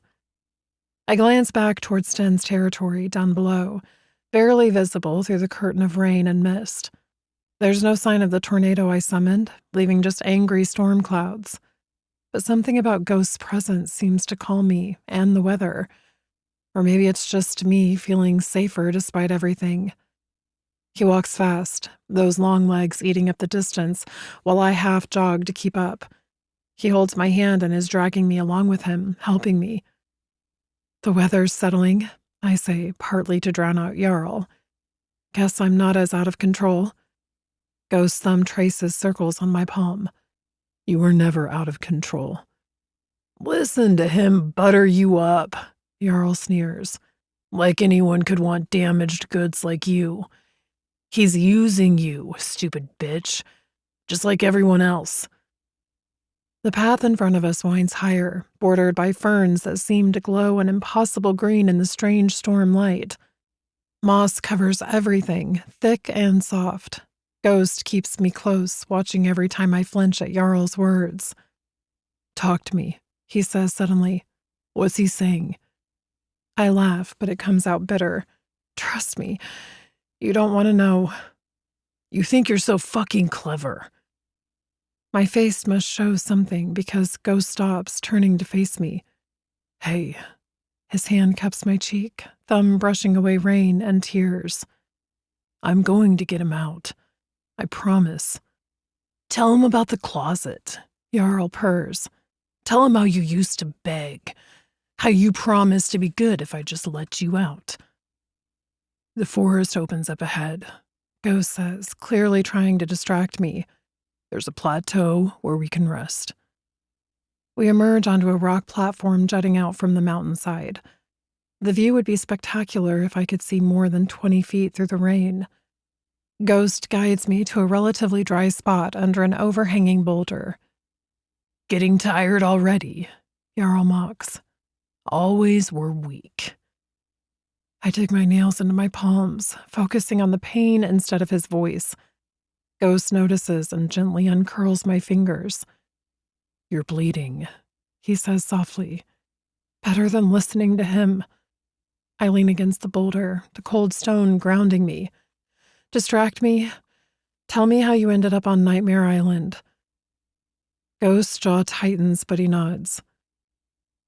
I glance back towards Sten's territory down below, barely visible through the curtain of rain and mist. There's no sign of the tornado I summoned, leaving just angry storm clouds. But something about Ghost's presence seems to calm me and the weather. Or maybe it's just me feeling safer despite everything. He walks fast, those long legs eating up the distance, while I half jog to keep up. He holds my hand and is dragging me along with him, helping me. The weather's settling, I say, partly to drown out Jarl. Guess I'm not as out of control. Ghost's thumb traces circles on my palm. You were never out of control. Listen to him butter you up, Jarl sneers. Like anyone could want damaged goods like you. He's using you, stupid bitch, just like everyone else. The path in front of us winds higher, bordered by ferns that seem to glow an impossible green in the strange storm light. Moss covers everything, thick and soft. Ghost keeps me close, watching every time I flinch at Jarl's words. Talk to me, he says suddenly. What's he saying? I laugh, but it comes out bitter. Trust me, you don't want to know. You think you're so fucking clever. My face must show something because Ghost stops, turning to face me. Hey. His hand cups my cheek, thumb brushing away rain and tears. I'm going to get him out. I promise. Tell him about the closet, Jarl purrs. Tell him how you used to beg. How you promised to be good if I just let you out. The forest opens up ahead, Ghost says, clearly trying to distract me. There's a plateau where we can rest. We emerge onto a rock platform jutting out from the mountainside. The view would be spectacular if I could see more than 20 feet through the rain. Ghost guides me to a relatively dry spot under an overhanging boulder. Getting tired already, Jarl mocks. Always were weak. I dig my nails into my palms, focusing on the pain instead of his voice. Ghost notices and gently uncurls my fingers. You're bleeding, he says softly. Better than listening to him. I lean against the boulder, the cold stone grounding me. Distract me. Tell me how you ended up on Nightmare Island. Ghost's jaw tightens, but he nods.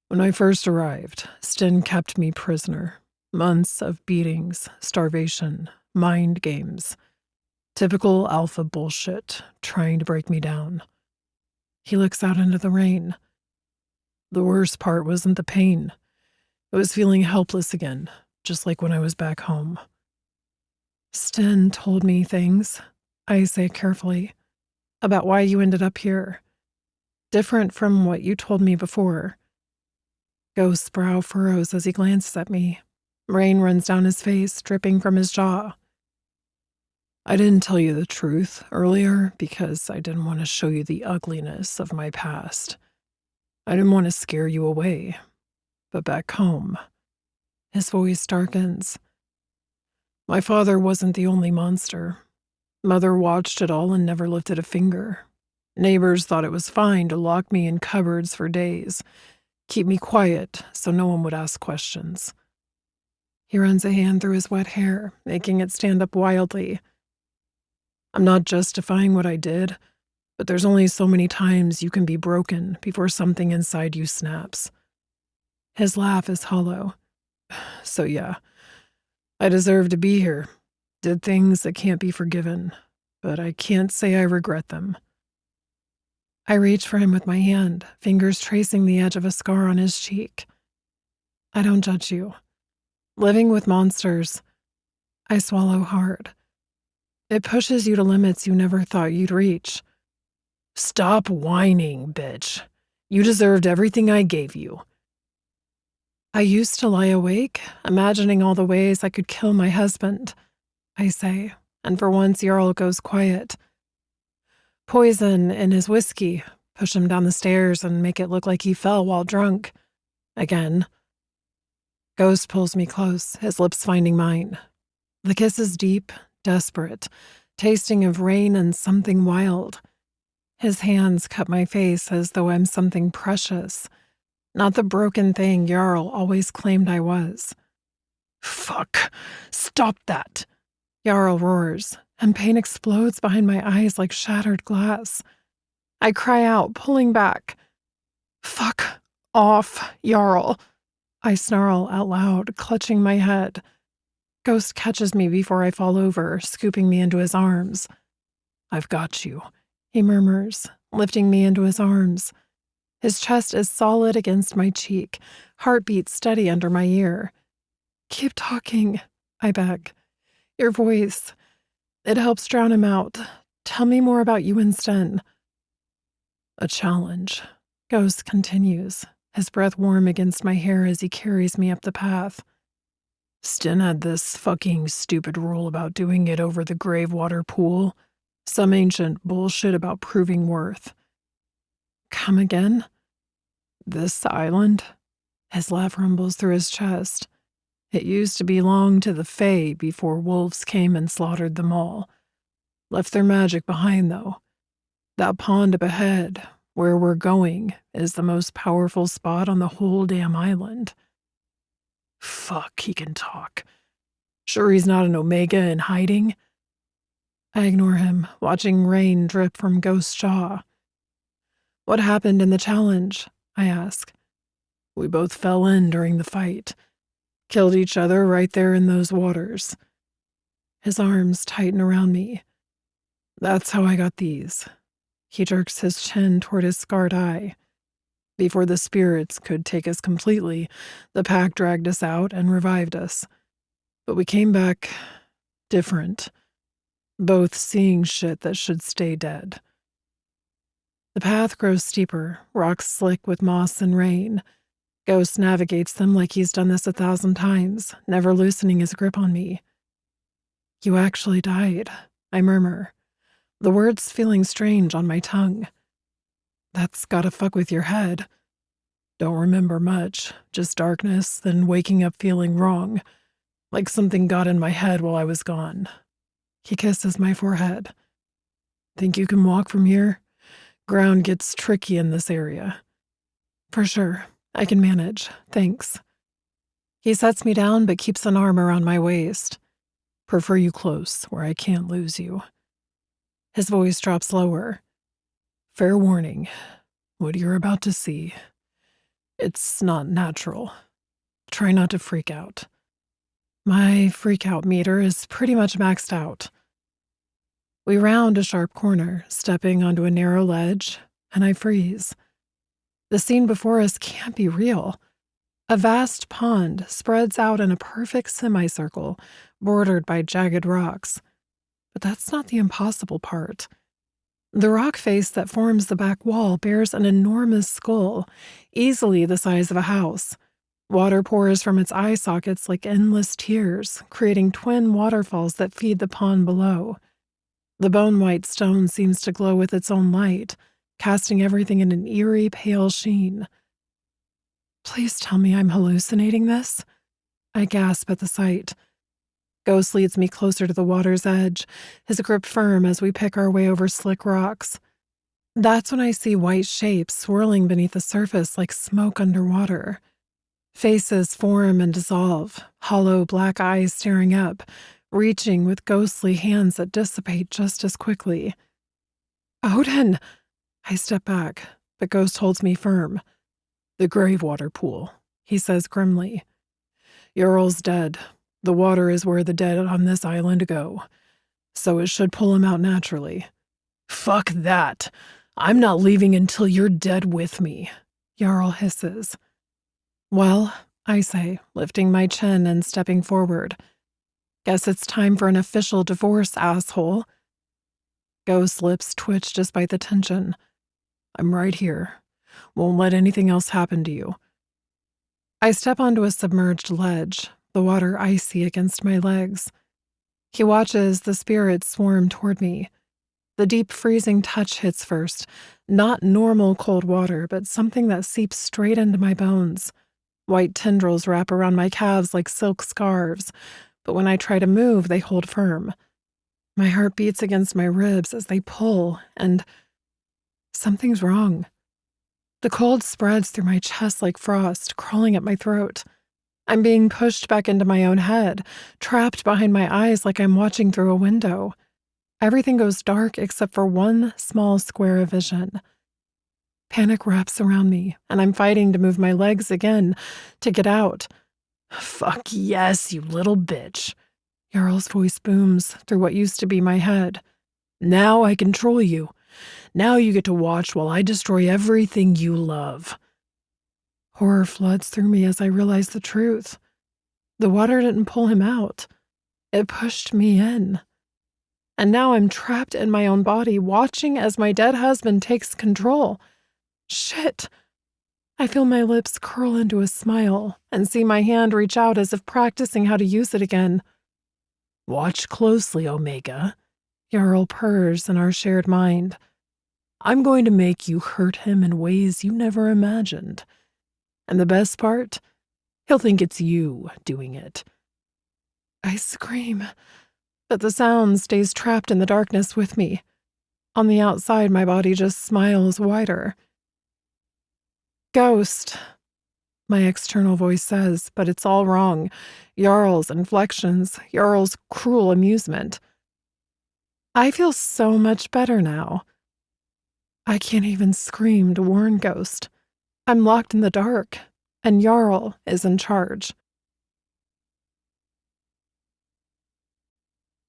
When I first arrived, Sten kept me prisoner. Months of beatings, starvation, mind games. Typical alpha bullshit, trying to break me down. He looks out into the rain. The worst part wasn't the pain. It was feeling helpless again, just like when I was back home. Sten told me things, I say carefully, about why you ended up here. Different from what you told me before. Ghost's brow furrows as he glances at me. Rain runs down his face, dripping from his jaw. I didn't tell you the truth earlier because I didn't want to show you the ugliness of my past. I didn't want to scare you away. But back home, his voice darkens. My father wasn't the only monster. Mother watched it all and never lifted a finger. Neighbors thought it was fine to lock me in cupboards for days, keep me quiet so no one would ask questions. He runs a hand through his wet hair, making it stand up wildly. I'm not justifying what I did, but there's only so many times you can be broken before something inside you snaps. His laugh is hollow. So yeah, I deserve to be here. Did things that can't be forgiven, but I can't say I regret them. I reach for him with my hand, fingers tracing the edge of a scar on his cheek. I don't judge you. Living with monsters, I swallow hard. It pushes you to limits you never thought you'd reach. Stop whining, bitch. You deserved everything I gave you. I used to lie awake, imagining all the ways I could kill my husband, I say, and for once Jarl goes quiet. Poison in his whiskey, push him down the stairs and make it look like he fell while drunk. Again. Ghost pulls me close, his lips finding mine. The kiss is deep, desperate, tasting of rain and something wild. His hands cut my face as though I'm something precious, not the broken thing Jarl always claimed I was. Fuck! Stop that! Jarl roars, and pain explodes behind my eyes like shattered glass. I cry out, pulling back. Fuck off, Jarl! I snarl out loud, clutching my head. Ghost catches me before I fall over, scooping me into his arms. I've got you, he murmurs, lifting me into his arms. His chest is solid against my cheek, heartbeat steady under my ear. Keep talking, I beg. Your voice, it helps drown him out. Tell me more about you and Sten. A challenge, Ghost continues, his breath warm against my hair as he carries me up the path. Sten had this fucking stupid rule about doing it over the Gravewater pool. Some ancient bullshit about proving worth. Come again? This island? His laugh rumbles through his chest. It used to belong to the Fae before wolves came and slaughtered them all. Left their magic behind, though. That pond up ahead, where we're going, is the most powerful spot on the whole damn island. Fuck, he can talk. Sure he's not an Omega in hiding? I ignore him, watching rain drip from Ghost's jaw. What happened in the challenge? I ask. We both fell in during the fight. Killed each other right there in those waters. His arms tighten around me. That's how I got these. He jerks his chin toward his scarred eye. Before the spirits could take us completely, the pack dragged us out and revived us. But we came back different. Both seeing shit that should stay dead. The path grows steeper, rocks slick with moss and rain. Ghost navigates them like he's done this 1,000 times, never loosening his grip on me. You actually died, I murmur, the words feeling strange on my tongue. That's gotta fuck with your head. Don't remember much, just darkness, then waking up feeling wrong, like something got in my head while I was gone. He kisses my forehead. Think you can walk from here? Ground gets tricky in this area. For sure, I can manage, thanks. He sets me down but keeps an arm around my waist. Prefer you close, where I can't lose you. His voice drops lower. Fair warning, what you're about to see. It's not natural. Try not to freak out. My freak out meter is pretty much maxed out. We round a sharp corner, stepping onto a narrow ledge, and I freeze. The scene before us can't be real. A vast pond spreads out in a perfect semicircle, bordered by jagged rocks. But that's not the impossible part. The rock face that forms the back wall bears an enormous skull, easily the size of a house. Water pours from its eye sockets like endless tears, creating twin waterfalls that feed the pond below. The bone-white stone seems to glow with its own light, casting everything in an eerie, pale sheen. Please tell me I'm hallucinating this? I gasp at the sight. Ghost leads me closer to the water's edge, his grip firm as we pick our way over slick rocks. That's when I see white shapes swirling beneath the surface like smoke underwater. Faces form and dissolve, hollow black eyes staring up, reaching with ghostly hands that dissipate just as quickly. Odin! I step back, but Ghost holds me firm. The Gravewater Pool, he says grimly. Jarl's dead. The water is where the dead on this island go, so it should pull him out naturally. Fuck that! I'm not leaving until you're dead with me, Jarl hisses. Well, I say, lifting my chin and stepping forward. Guess it's time for an official divorce, asshole. Ghost's lips twitch despite the tension. I'm right here. Won't let anything else happen to you. I step onto a submerged ledge, the water icy against my legs. He watches the spirits swarm toward me. The deep freezing touch hits first, not normal cold water, but something that seeps straight into my bones. White tendrils wrap around my calves like silk scarves, but when I try to move, they hold firm. My heart beats against my ribs as they pull, and something's wrong. The cold spreads through my chest like frost, crawling at my throat. I'm being pushed back into my own head, trapped behind my eyes like I'm watching through a window. Everything goes dark except for one small square of vision. Panic wraps around me, and I'm fighting to move my legs again, to get out. Fuck yes, you little bitch. Jarl's voice booms through what used to be my head. Now I control you. Now you get to watch while I destroy everything you love. Horror floods through me as I realize the truth. The water didn't pull him out. It pushed me in. And now I'm trapped in my own body, watching as my dead husband takes control. Shit. I feel my lips curl into a smile and see my hand reach out as if practicing how to use it again. Watch closely, Omega. Jarl purrs in our shared mind. I'm going to make you hurt him in ways you never imagined. And the best part? He'll think it's you doing it. I scream, but the sound stays trapped in the darkness with me. On the outside, my body just smiles wider. Ghost, my external voice says, but it's all wrong. Jarl's inflections, Jarl's cruel amusement. I feel so much better now. I can't even scream to warn Ghost. I'm locked in the dark, and Jarl is in charge.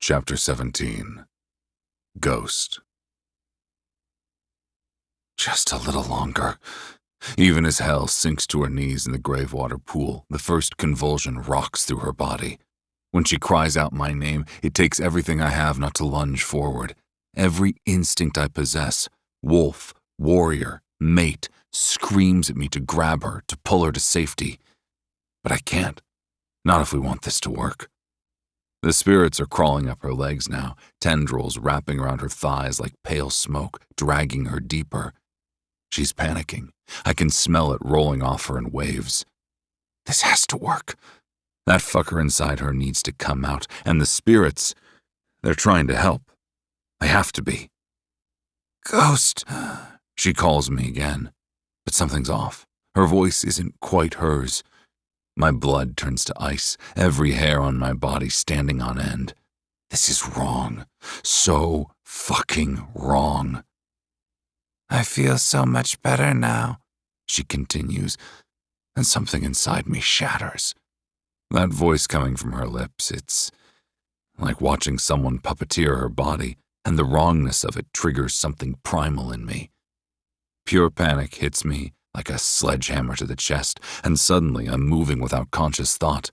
Chapter 17. Ghost. Just a little longer. Even as Hel sinks to her knees in the Gravewater Pool, the first convulsion rocks through her body. When she cries out my name, it takes everything I have not to lunge forward. Every instinct I possess, wolf, warrior, mate, screams at me to grab her, to pull her to safety. But I can't. Not if we want this to work. The spirits are crawling up her legs now, tendrils wrapping around her thighs like pale smoke, dragging her deeper. She's panicking. I can smell it rolling off her in waves. This has to work. That fucker inside her needs to come out, and the spirits, they're trying to help. I have to be. Ghost, she calls me again, but something's off. Her voice isn't quite hers. My blood turns to ice, every hair on my body standing on end. This is wrong. So fucking wrong. I feel so much better now, she continues, and something inside me shatters. That voice coming from her lips, it's like watching someone puppeteer her body, and the wrongness of it triggers something primal in me. Pure panic hits me like a sledgehammer to the chest, and suddenly I'm moving without conscious thought.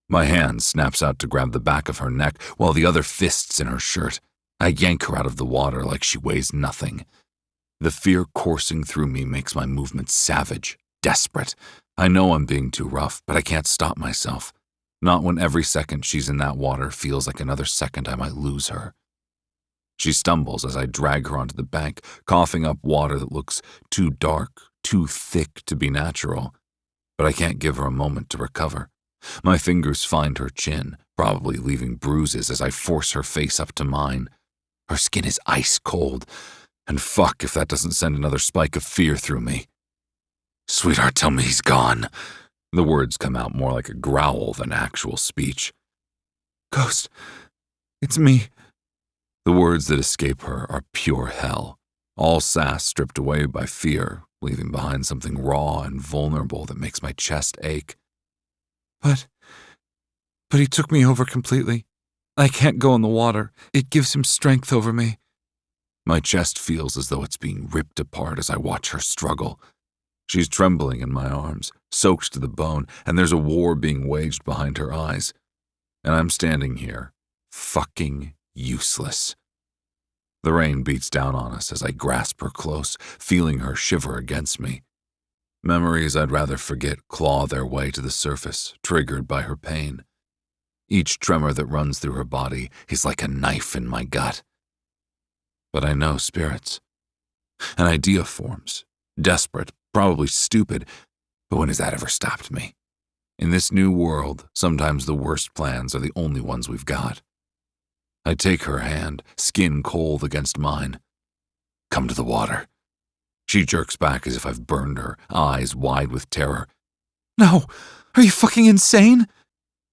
My hand snaps out to grab the back of her neck while the other fists in her shirt. I yank her out of the water like she weighs nothing. The fear coursing through me makes my movements savage, desperate. I know I'm being too rough, but I can't stop myself. Not when every second she's in that water feels like another second I might lose her. She stumbles as I drag her onto the bank, coughing up water that looks too dark, too thick to be natural. But I can't give her a moment to recover. My fingers find her chin, probably leaving bruises as I force her face up to mine. Her skin is ice cold, and fuck if that doesn't send another spike of fear through me. Sweetheart, tell me he's gone. The words come out more like a growl than actual speech. Ghost, it's me. The words that escape her are pure hell, all sass stripped away by fear, leaving behind something raw and vulnerable that makes my chest ache. But he took me over completely. I can't go in the water. It gives him strength over me. My chest feels as though it's being ripped apart as I watch her struggle. She's trembling in my arms, soaked to the bone, and there's a war being waged behind her eyes. And I'm standing here, fucking useless. The rain beats down on us as I grasp her close, feeling her shiver against me. Memories I'd rather forget claw their way to the surface, triggered by her pain. Each tremor that runs through her body is like a knife in my gut. But I know spirits. An idea forms, desperate, probably stupid, but when has that ever stopped me? In this new world, sometimes the worst plans are the only ones we've got. I take her hand, skin cold against mine. Come to the water. She jerks back as if I've burned her, eyes wide with terror. No! Are you fucking insane?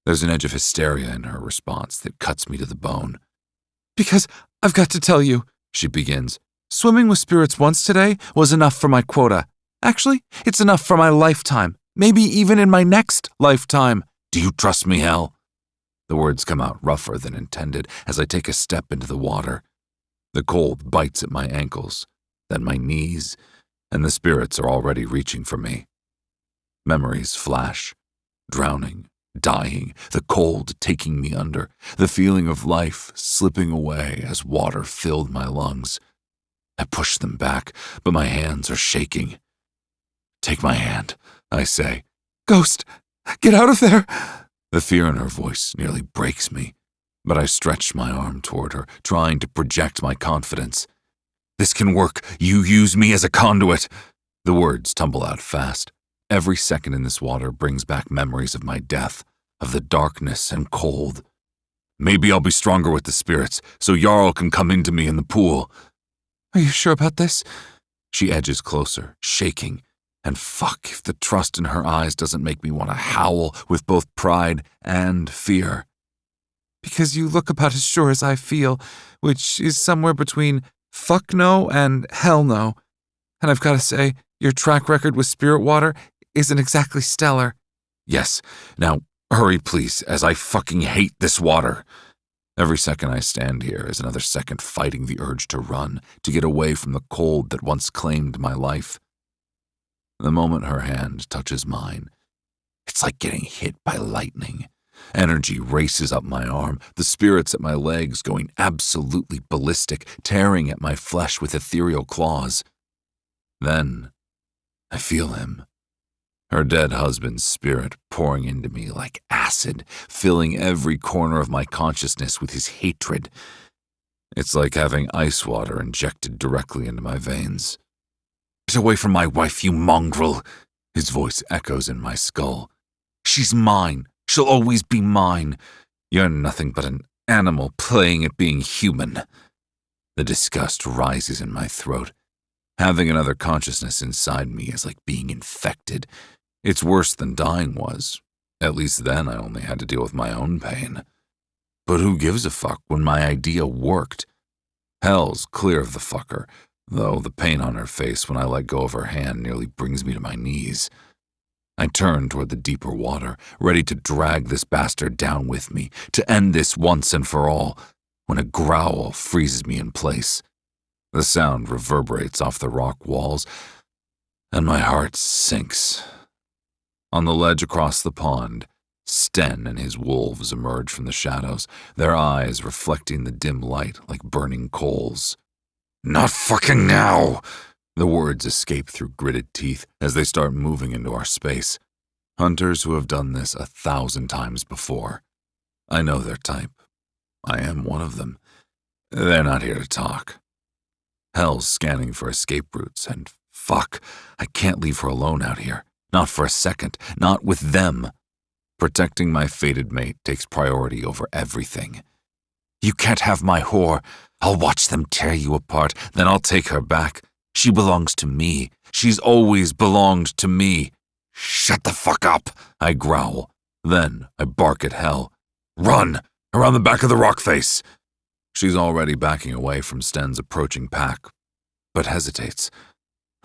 There's an edge of hysteria in her response that cuts me to the bone. Because I've got to tell you, she begins. Swimming with spirits once today was enough for my quota. Actually, it's enough for my lifetime. Maybe even in my next lifetime. Do you trust me, Hel? The words come out rougher than intended as I take a step into the water. The cold bites at my ankles, then my knees, and the spirits are already reaching for me. Memories flash. Drowning, dying, the cold taking me under, the feeling of life slipping away as water filled my lungs. I push them back, but my hands are shaking. Take my hand, I say. Ghost, get out of there! The fear in her voice nearly breaks me, but I stretch my arm toward her, trying to project my confidence. This can work. You use me as a conduit. The words tumble out fast. Every second in this water brings back memories of my death, of the darkness and cold. Maybe I'll be stronger with the spirits, so Jarl can come into me in the pool. Are you sure about this? She edges closer, shaking. And fuck if the trust in her eyes doesn't make me want to howl with both pride and fear. Because you look about as sure as I feel, which is somewhere between fuck no and hell no. And I've got to say, your track record with spirit water isn't exactly stellar. Yes, now hurry please, as I fucking hate this water. Every second I stand here is another second fighting the urge to run, to get away from the cold that once claimed my life. The moment her hand touches mine, it's like getting hit by lightning. Energy races up my arm, the spirits at my legs going absolutely ballistic, tearing at my flesh with ethereal claws. Then I feel him. her dead husband's spirit pouring into me like acid, filling every corner of my consciousness with his hatred. It's like having ice water injected directly into my veins. "Get away from my wife, you mongrel!" His voice echoes in my skull. "She's mine. She'll always be mine. You're nothing but an animal playing at being human." The disgust rises in my throat. Having another consciousness inside me is like being infected. It's worse than dying was. At least then I only had to deal with my own pain. But who gives a fuck when my idea worked? Hell's clear of the fucker, though the pain on her face when I let go of her hand nearly brings me to my knees. I turn toward the deeper water, ready to drag this bastard down with me, to end this once and for all, when a growl freezes me in place. The sound reverberates off the rock walls, and my heart sinks. On the ledge across the pond, Sten and his wolves emerge from the shadows, their eyes reflecting the dim light like burning coals. "Not fucking now!" The words escape through gritted teeth as they start moving into our space. Hunters who have done this 1,000 times before. I know their type. I am one of them. They're not here to talk. Hell's scanning for escape routes, and fuck, I can't leave her alone out here. Not for a second. Not with them. Protecting my fated mate takes priority over everything. "You can't have my whore. I'll watch them tear you apart, then I'll take her back. She belongs to me. She's always belonged to me." "Shut the fuck up," I growl. Then I bark at Hell. "Run! Around the back of the rock face!" She's already backing away from Sten's approaching pack, but hesitates.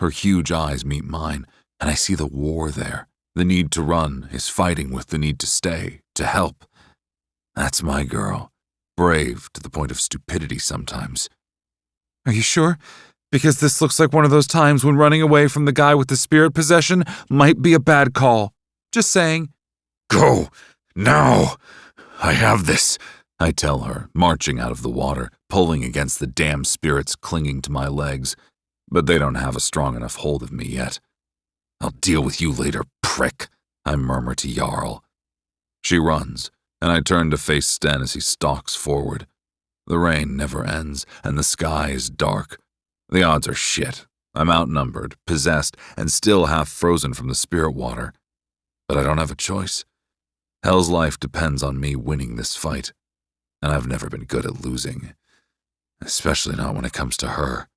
Her huge eyes meet mine, and I see the war there. The need to run is fighting with the need to stay, to help. That's my girl. Brave to the point of stupidity sometimes. "Are you sure? Because this looks like one of those times when running away from the guy with the spirit possession might be a bad call. Just saying." "Go! Now! I have this," I tell her, marching out of the water, pulling against the damn spirits clinging to my legs. But they don't have a strong enough hold of me yet. "I'll deal with you later, prick," I murmur to Jarl. She runs, and I turn to face Sten as he stalks forward. The rain never ends, and the sky is dark. The odds are shit. I'm outnumbered, possessed, and still half frozen from the spirit water. But I don't have a choice. Hell's life depends on me winning this fight, and I've never been good at losing. Especially not when it comes to her.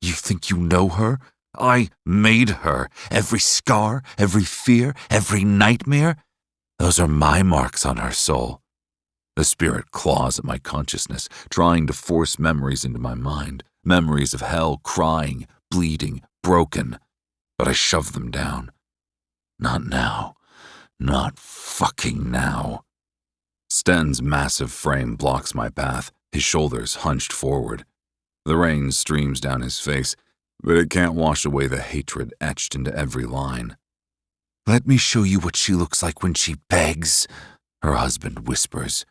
"You think you know her? I made her. Every scar, every fear, every nightmare. Those are my marks on her soul." The spirit claws at my consciousness, trying to force memories into my mind. Memories of Hell crying, bleeding, broken. But I shove them down. Not now. Not fucking now. Sten's massive frame blocks my path, his shoulders hunched forward. The rain streams down his face, but it can't wash away the hatred etched into every line. "Let me show you what she looks like when she begs," her husband whispers.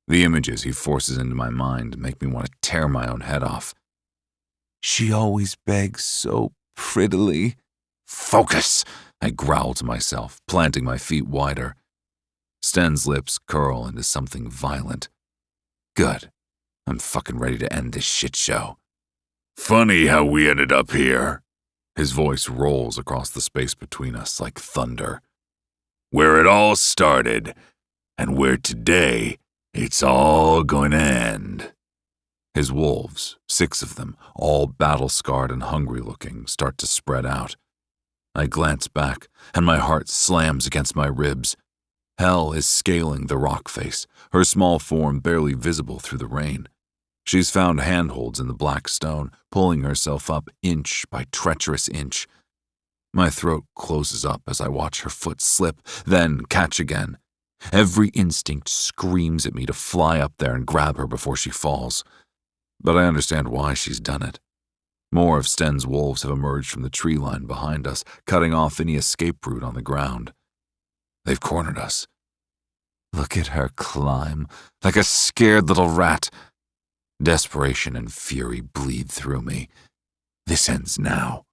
The images he forces into my mind make me want to tear my own head off. "She always begs so prettily." "Focus!" I growl to myself, planting my feet wider. Sten's lips curl into something violent. Good. I'm fucking ready to end this shit show. "Funny how we ended up here." His voice rolls across the space between us like thunder. "Where it all started, and where today it's all going to end." His wolves, 6 of them, all battle-scarred and hungry-looking, start to spread out. I glance back, and my heart slams against my ribs. Hell is scaling the rock face, her small form barely visible through the rain. She's found handholds in the black stone, pulling herself up inch by treacherous inch. My throat closes up as I watch her foot slip, then catch again. Every instinct screams at me to fly up there and grab her before she falls. But I understand why she's done it. More of Sten's wolves have emerged from the tree line behind us, cutting off any escape route on the ground. They've cornered us. Look at her climb, like a scared little rat. Desperation and fury bleed through me. This ends now.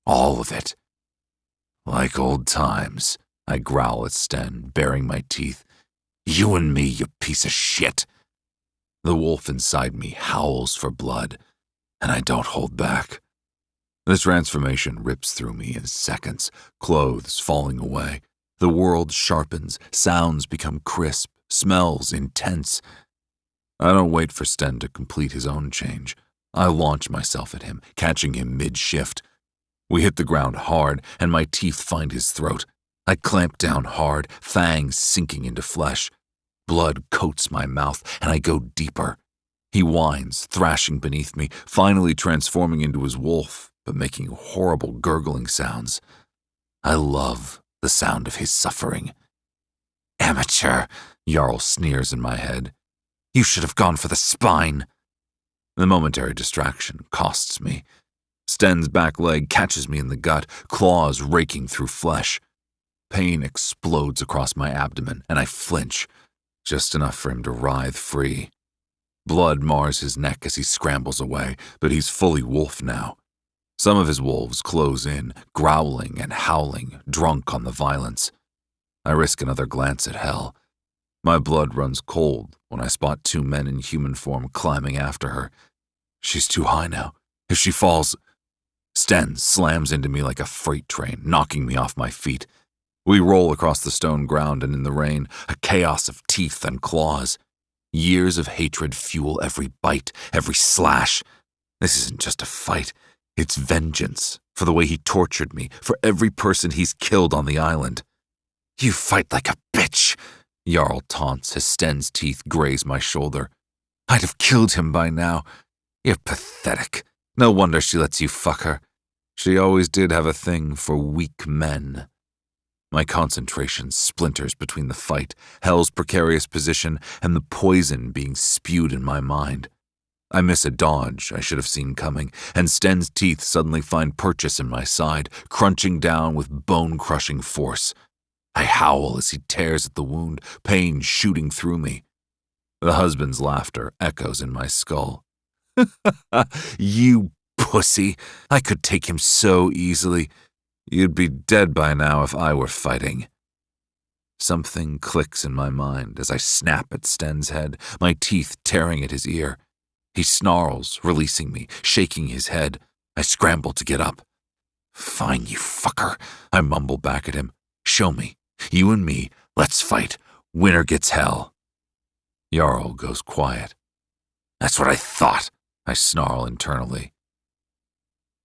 All of it. Like old times, I growl at Sten, baring my teeth. You and me, you piece of shit. The wolf inside me howls for blood, and I don't hold back. The transformation rips through me in seconds, clothes falling away. The world sharpens, sounds become crisp, smells intense. I don't wait for Sten to complete his own change. I launch myself at him, catching him mid-shift. We hit the ground hard, and my teeth find his throat. I clamp down hard, fangs sinking into flesh. Blood coats my mouth, and I go deeper. He whines, thrashing beneath me, finally transforming into his wolf, but making horrible gurgling sounds. I love the sound of his suffering. Amateur, Jarl sneers in my head. You should have gone for the spine. The momentary distraction costs me. Sten's back leg catches me in the gut, claws raking through flesh. Pain explodes across my abdomen, and I flinch, just enough for him to writhe free. Blood mars his neck as he scrambles away, but he's fully wolf now. Some of his wolves close in, growling and howling, drunk on the violence. I risk another glance at Hel. My blood runs cold when I spot two men in human form climbing after her. She's too high now. If she falls... Sten slams into me like a freight train, knocking me off my feet. We roll across the stone ground and in the rain, a chaos of teeth and claws. Years of hatred fuel every bite, every slash. This isn't just a fight. It's vengeance for the way he tortured me, for every person he's killed on the island. You fight like a bitch, Jarl taunts as Sten's teeth graze my shoulder. I'd have killed him by now. You're pathetic. No wonder she lets you fuck her. She always did have a thing for weak men. My concentration splinters between the fight, Hel's precarious position, and the poison being spewed in my mind. I miss a dodge I should have seen coming, and Sten's teeth suddenly find purchase in my side, crunching down with bone-crushing force. I howl as he tears at the wound, pain shooting through me. The husband's laughter echoes in my skull. You pussy! I could take him so easily. You'd be dead by now if I were fighting. Something clicks in my mind as I snap at Sten's head, my teeth tearing at his ear. He snarls, releasing me, shaking his head. I scramble to get up. Fine, you fucker, I mumble back at him. Show me. You and me, let's fight. Winner gets Hel. Jarl goes quiet. That's what I thought, I snarl internally.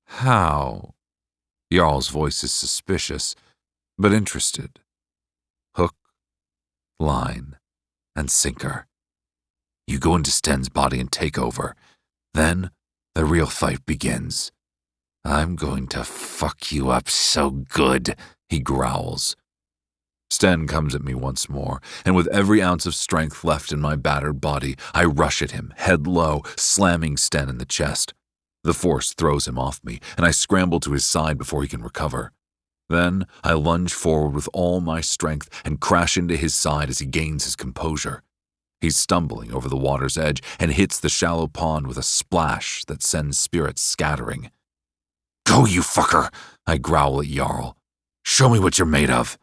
How? Jarl's voice is suspicious, but interested. Hook, line, and sinker. You go into Sten's body and take over. Then the real fight begins. I'm going to fuck you up so good, he growls. Sten comes at me once more, and with every ounce of strength left in my battered body, I rush at him, head low, slamming Sten in the chest. The force throws him off me, and I scramble to his side before he can recover. Then I lunge forward with all my strength and crash into his side as he gains his composure. He's stumbling over the water's edge and hits the shallow pond with a splash that sends spirits scattering. Go, you fucker! I growl at Jarl. Show me what you're made of.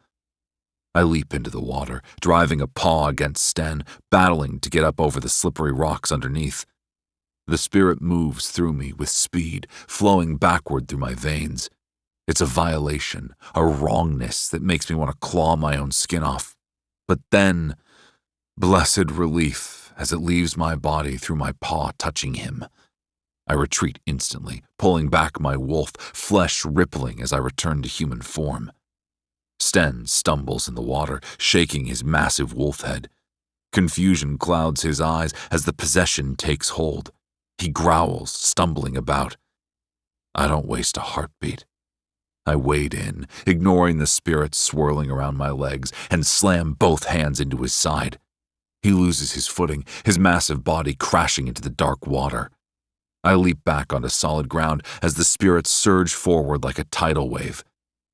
I leap into the water, driving a paw against Sten, battling to get up over the slippery rocks underneath. The spirit moves through me with speed, flowing backward through my veins. It's a violation, a wrongness that makes me want to claw my own skin off. But then, blessed relief as it leaves my body through my paw touching him. I retreat instantly, pulling back my wolf, flesh rippling as I return to human form. Sten stumbles in the water, shaking his massive wolf head. Confusion clouds his eyes as the possession takes hold. He growls, stumbling about. I don't waste a heartbeat. I wade in, ignoring the spirit swirling around my legs, and slam both hands into his side. He loses his footing, his massive body crashing into the dark water. I leap back onto solid ground as the spirits surge forward like a tidal wave.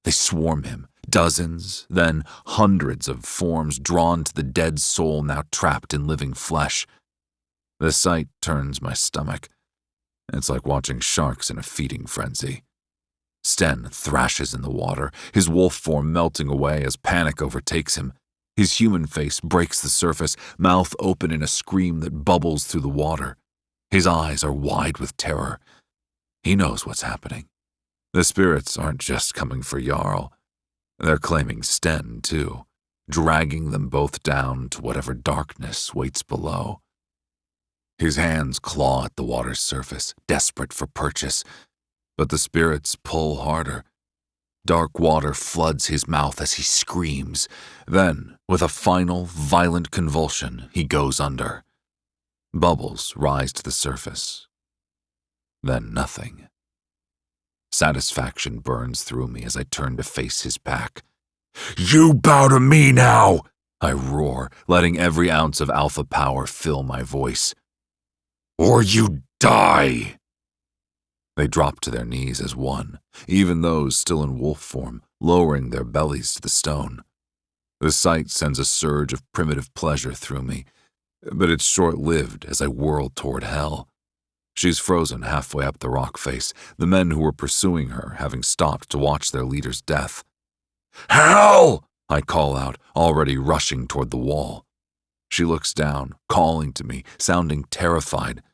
They swarm him, dozens, then hundreds of forms drawn to the dead soul now trapped in living flesh. The sight turns my stomach. It's like watching sharks in a feeding frenzy. Sten thrashes in the water, his wolf form melting away as panic overtakes him. His human face breaks the surface, mouth open in a scream that bubbles through the water. His eyes are wide with terror. He knows what's happening. The spirits aren't just coming for Jarl. They're claiming Sten, too, dragging them both down to whatever darkness waits below. His hands claw at the water's surface, desperate for purchase, but the spirits pull harder. Dark water floods his mouth as he screams. Then, with a final, violent convulsion, he goes under. Bubbles rise to the surface. Then nothing. Satisfaction burns through me as I turn to face his pack. "You bow to me now!" I roar, letting every ounce of alpha power fill my voice. "Or you die!" They drop to their knees as one, even those still in wolf form, lowering their bellies to the stone. The sight sends a surge of primitive pleasure through me, but it's short-lived as I whirl toward Hell. She's frozen halfway up the rock face, the men who were pursuing her having stopped to watch their leader's death. "Hell!" I call out, already rushing toward the wall. She looks down, calling to me, sounding terrified.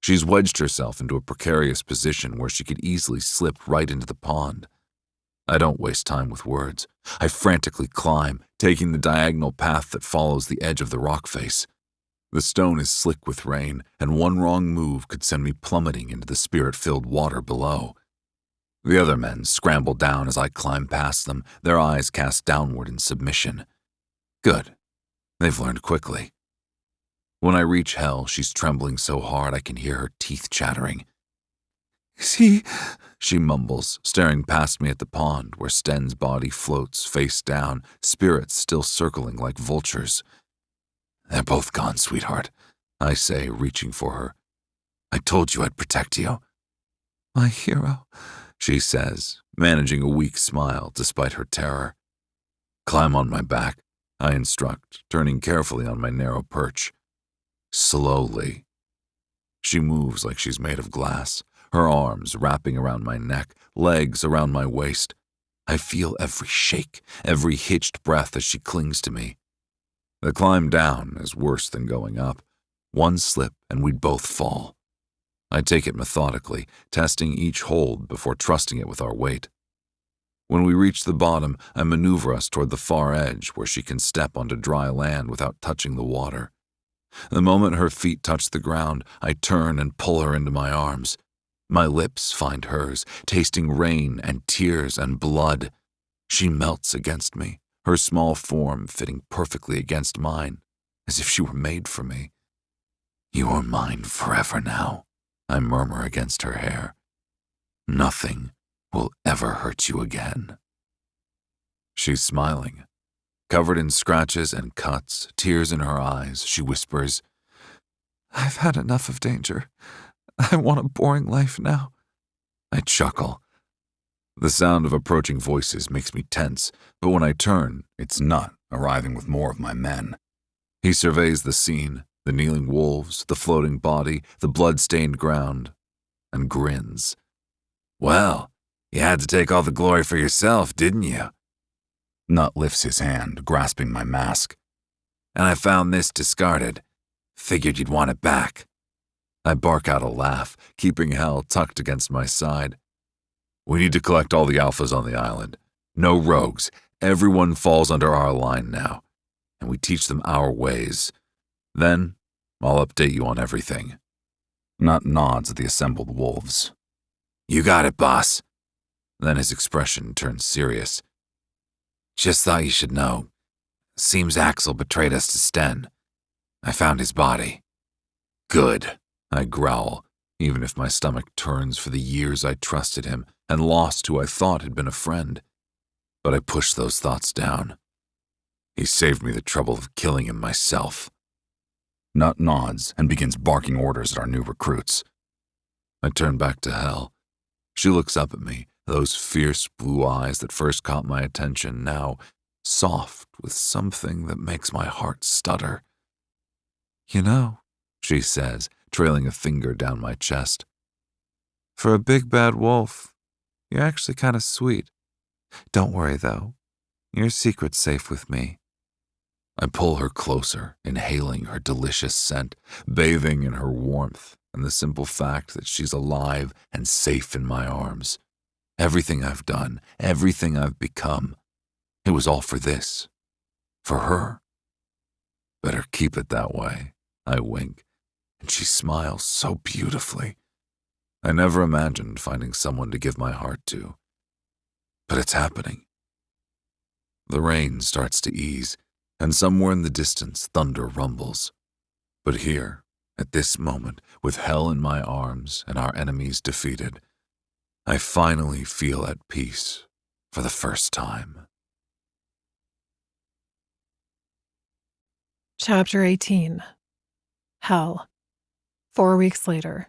She's wedged herself into a precarious position where she could easily slip right into the pond. I don't waste time with words. I frantically climb, taking the diagonal path that follows the edge of the rock face. The stone is slick with rain, and one wrong move could send me plummeting into the spirit-filled water below. The other men scramble down as I climb past them, their eyes cast downward in submission. Good. They've learned quickly. When I reach Hell, she's trembling so hard I can hear her teeth chattering. "Is he?" she mumbles, staring past me at the pond where Sten's body floats face down, spirits still circling like vultures. "They're both gone, sweetheart," I say, reaching for her. "I told you I'd protect you." "My hero," she says, managing a weak smile despite her terror. "Climb on my back," I instruct, turning carefully on my narrow perch. Slowly. She moves like she's made of glass, her arms wrapping around my neck, legs around my waist. I feel every shake, every hitched breath as she clings to me. The climb down is worse than going up. One slip and we'd both fall. I take it methodically, testing each hold before trusting it with our weight. When we reach the bottom, I maneuver us toward the far edge where she can step onto dry land without touching the water. The moment her feet touch the ground, I turn and pull her into my arms. My lips find hers, tasting rain and tears and blood. She melts against me, her small form fitting perfectly against mine, as if she were made for me. "You're mine forever now," I murmur against her hair. "Nothing will ever hurt you again." She's smiling. Covered in scratches and cuts, tears in her eyes, she whispers, "I've had enough of danger. I want a boring life now." I chuckle. The sound of approaching voices makes me tense, but when I turn, it's Nut arriving with more of my men. He surveys the scene, the kneeling wolves, the floating body, the blood-stained ground, and grins. "Well, you had to take all the glory for yourself, didn't you?" Nut lifts his hand, grasping my mask. "And I found this discarded. Figured you'd want it back." I bark out a laugh, keeping Hell tucked against my side. "We need to collect all the alphas on the island. No rogues. Everyone falls under our line now. And we teach them our ways. Then, I'll update you on everything." Nut nods at the assembled wolves. "You got it, boss." Then his expression turns serious. "Just thought you should know. Seems Axel betrayed us to Sten. I found his body." "Good," I growl, even if my stomach turns for the years I trusted him and lost who I thought had been a friend. But I push those thoughts down. He saved me the trouble of killing him myself. Nut nods and begins barking orders at our new recruits. I turn back to Hell. She looks up at me, those fierce blue eyes that first caught my attention now soft with something that makes my heart stutter. "You know," she says, trailing a finger down my chest, "for a big bad wolf, You're actually kind of sweet. Don't worry, though. Your secret's safe with me. I pull her closer, inhaling her delicious scent, bathing in her warmth and the simple fact that she's alive and safe in my arms. Everything I've done, everything I've become, it was all for this. For her. Better keep it that way, I wink, and she smiles so beautifully. I never imagined finding someone to give my heart to. But it's happening. The rain starts to ease, and somewhere in the distance thunder rumbles. But here, at this moment, with hell in my arms and our enemies defeated, I finally feel at peace for the first time. Chapter 18. Hell. 4 weeks later.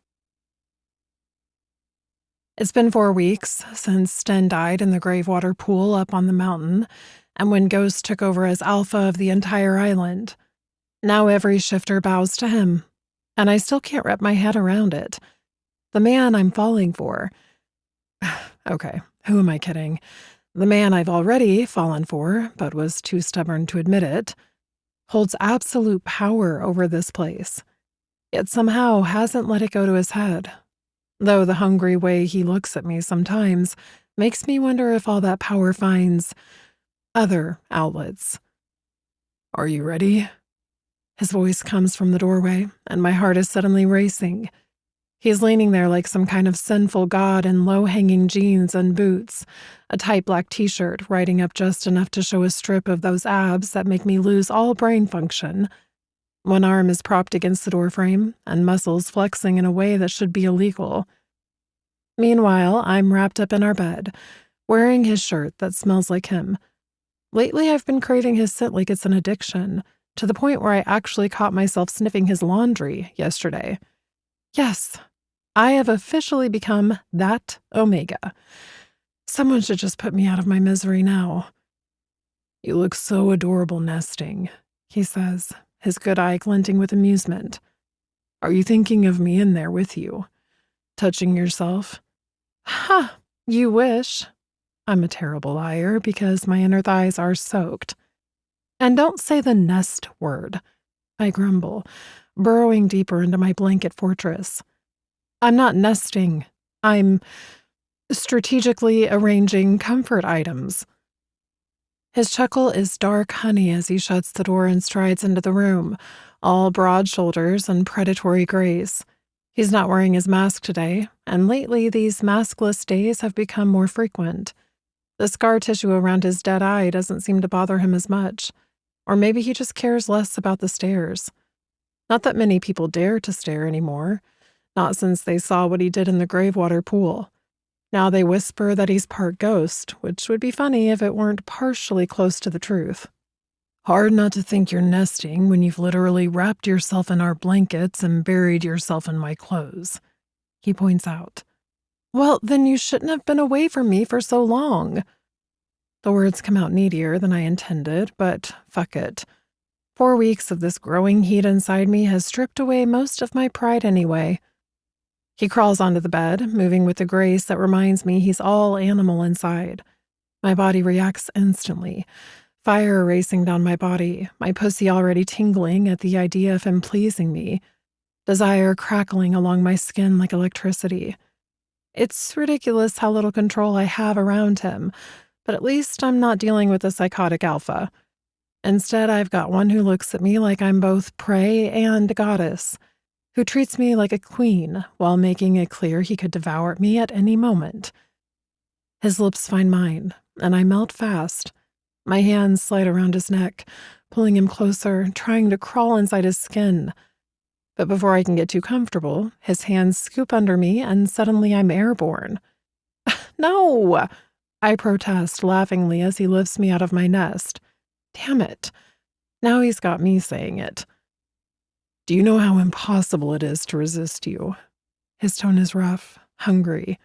It's been 4 weeks since Sten died in the Gravewater pool up on the mountain, and when Ghost took over as alpha of the entire island. Now every shifter bows to him, and I still can't wrap my head around it. The man I'm falling for. Okay, who am I kidding? The man I've already fallen for, but was too stubborn to admit it, holds absolute power over this place, yet somehow hasn't let it go to his head. Though the hungry way he looks at me sometimes makes me wonder if all that power finds other outlets. Are you ready? His voice comes from the doorway, and my heart is suddenly racing. He's leaning there like some kind of sinful god in low-hanging jeans and boots, a tight black t-shirt riding up just enough to show a strip of those abs that make me lose all brain function. One arm is propped against the doorframe, and muscles flexing in a way that should be illegal. Meanwhile, I'm wrapped up in our bed, wearing his shirt that smells like him. Lately, I've been craving his scent like it's an addiction, to the point where I actually caught myself sniffing his laundry yesterday. Yes, I have officially become that Omega. Someone should just put me out of my misery now. You look so adorable nesting, he says, his good eye glinting with amusement. Are you thinking of me in there with you? Touching yourself? Ha! You wish. I'm a terrible liar because my inner thighs are soaked. And don't say the nest word, I grumble, burrowing deeper into my blanket fortress. I'm not nesting. I'm strategically arranging comfort items. His chuckle is dark honey as he shuts the door and strides into the room, all broad shoulders and predatory grace. He's not wearing his mask today, and lately these maskless days have become more frequent. The scar tissue around his dead eye doesn't seem to bother him as much. Or maybe he just cares less about the stares. Not that many people dare to stare anymore. Not since they saw what he did in the Gravewater pool. Now they whisper that he's part ghost, which would be funny if it weren't partially close to the truth. Hard not to think you're nesting when you've literally wrapped yourself in our blankets and buried yourself in my clothes, he points out. Well, then you shouldn't have been away from me for so long. The words come out needier than I intended, but fuck it. 4 weeks of this growing heat inside me has stripped away most of my pride anyway. He crawls onto the bed, moving with a grace that reminds me he's all animal inside. My body reacts instantly. Fire racing down my body, my pussy already tingling at the idea of him pleasing me. Desire crackling along my skin like electricity. It's ridiculous how little control I have around him, but at least I'm not dealing with a psychotic alpha. Instead, I've got one who looks at me like I'm both prey and goddess, who treats me like a queen while making it clear he could devour me at any moment. His lips find mine, and I melt fast. My hands slide around his neck, pulling him closer, trying to crawl inside his skin. But before I can get too comfortable, his hands scoop under me, and suddenly I'm airborne. No! I protest laughingly as he lifts me out of my nest. Damn it. Now he's got me saying it. Do you know how impossible it is to resist you? His tone is rough, hungry.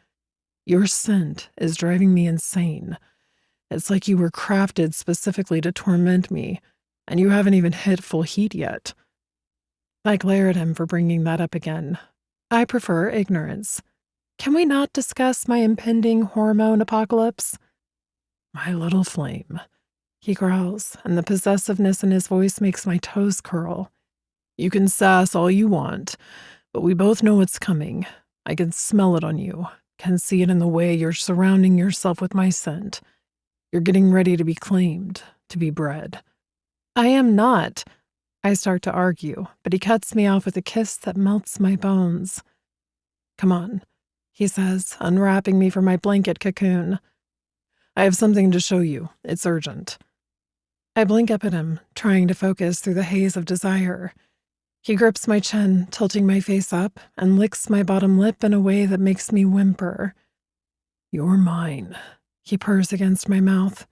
Your scent is driving me insane. It's like you were crafted specifically to torment me, and you haven't even hit full heat yet. I glare at him for bringing that up again. I prefer ignorance. Can we not discuss my impending hormone apocalypse? My little flame, he growls, and the possessiveness in his voice makes my toes curl. You can sass all you want, but we both know it's coming. I can smell it on you, can see it in the way you're surrounding yourself with my scent. You're getting ready to be claimed, to be bred. I am not. I start to argue, but he cuts me off with a kiss that melts my bones. Come on, he says, unwrapping me from my blanket cocoon. I have something to show you. It's urgent. I blink up at him, trying to focus through the haze of desire. He grips my chin, tilting my face up, and licks my bottom lip in a way that makes me whimper. You're mine, he purrs against my mouth.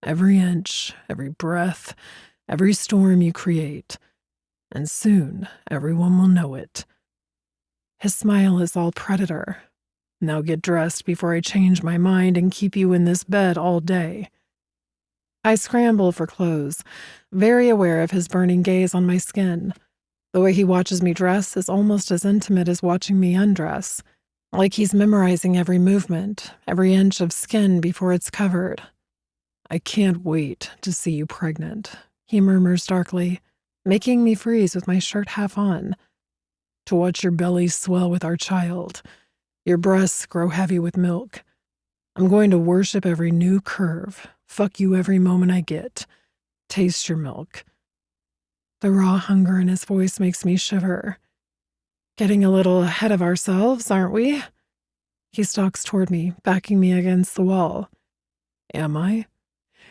Every inch, every breath, every storm you create. And soon, everyone will know it. His smile is all predator. Now get dressed before I change my mind and keep you in this bed all day. I scramble for clothes, very aware of his burning gaze on my skin. The way he watches me dress is almost as intimate as watching me undress, like he's memorizing every movement, every inch of skin before it's covered. I can't wait to see you pregnant, he murmurs darkly, making me freeze with my shirt half on. To watch your belly swell with our child, your breasts grow heavy with milk. I'm going to worship every new curve, fuck you every moment I get, taste your milk. The raw hunger in his voice makes me shiver. Getting a little ahead of ourselves, aren't we? He stalks toward me, backing me against the wall. Am I?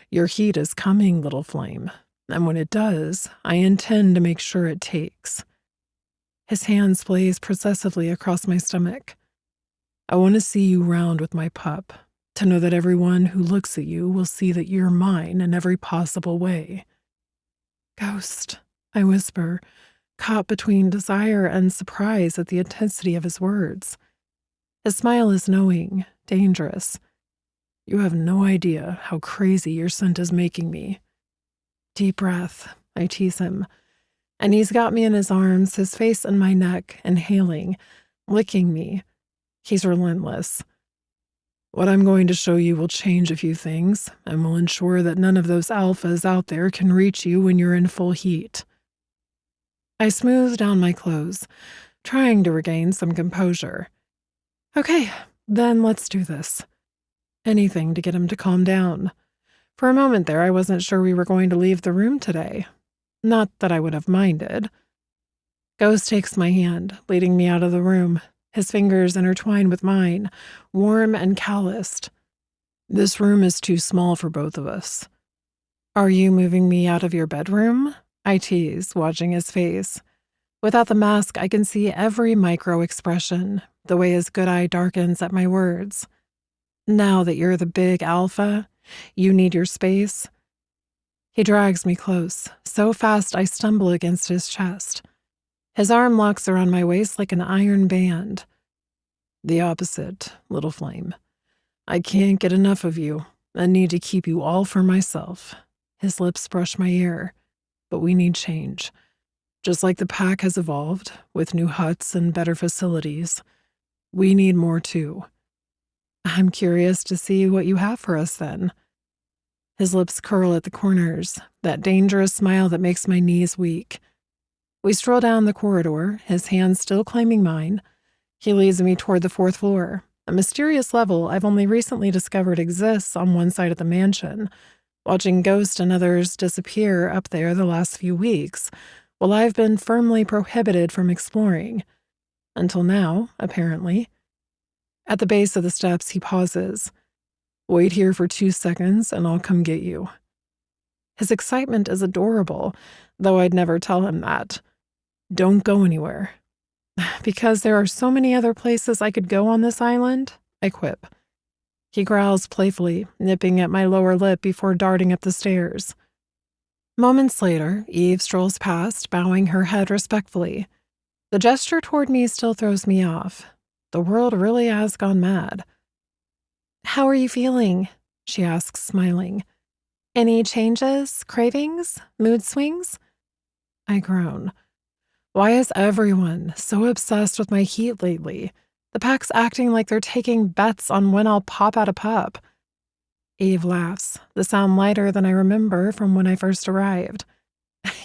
Your heat is coming, little flame, and when it does, I intend to make sure it takes. His hands blaze processively across my stomach. I want to see you round with my pup, to know that everyone who looks at you will see that you're mine in every possible way. Ghost, I whisper, caught between desire and surprise at the intensity of his words. His smile is knowing, dangerous. You have no idea how crazy your scent is making me. Deep breath, I tease him, and he's got me in his arms, his face in my neck, inhaling, licking me. He's relentless. What I'm going to show you will change a few things, and will ensure that none of those alphas out there can reach you when you're in full heat. I smooth down my clothes, trying to regain some composure. Okay, then let's do this. Anything to get him to calm down. For a moment there, I wasn't sure we were going to leave the room today. Not that I would have minded. Ghost takes my hand, leading me out of the room, his fingers intertwined with mine, warm and calloused. This room is too small for both of us. Are you moving me out of your bedroom? I tease, watching his face. Without the mask, I can see every micro-expression, the way his good eye darkens at my words. Now that you're the big alpha, you need your space. He drags me close, so fast I stumble against his chest. His arm locks around my waist like an iron band. The opposite, little flame. I can't get enough of you. I need to keep you all for myself. His lips brush my ear. But we need change. Just like the pack has evolved, with new huts and better facilities, we need more too. I'm curious to see what you have for us then. His lips curl at the corners, that dangerous smile that makes my knees weak. We stroll down the corridor, his hand still claiming mine. He leads me toward the 4th floor, a mysterious level I've only recently discovered exists on one side of the mansion, watching Ghost and others disappear up there the last few weeks, while I've been firmly prohibited from exploring. Until now, apparently. At the base of the steps, he pauses. Wait here for 2 seconds and I'll come get you. His excitement is adorable, though I'd never tell him that. Don't go anywhere. Because there are so many other places I could go on this island, I quip. He growls playfully, nipping at my lower lip before darting up the stairs. Moments later, Eve strolls past, bowing her head respectfully. The gesture toward me still throws me off. The world really has gone mad. How are you feeling? She asks, smiling. Any changes, cravings, mood swings? I groan. Why is everyone so obsessed with my heat lately? The pack's acting like they're taking bets on when I'll pop out a pup. Eve laughs, the sound lighter than I remember from when I first arrived.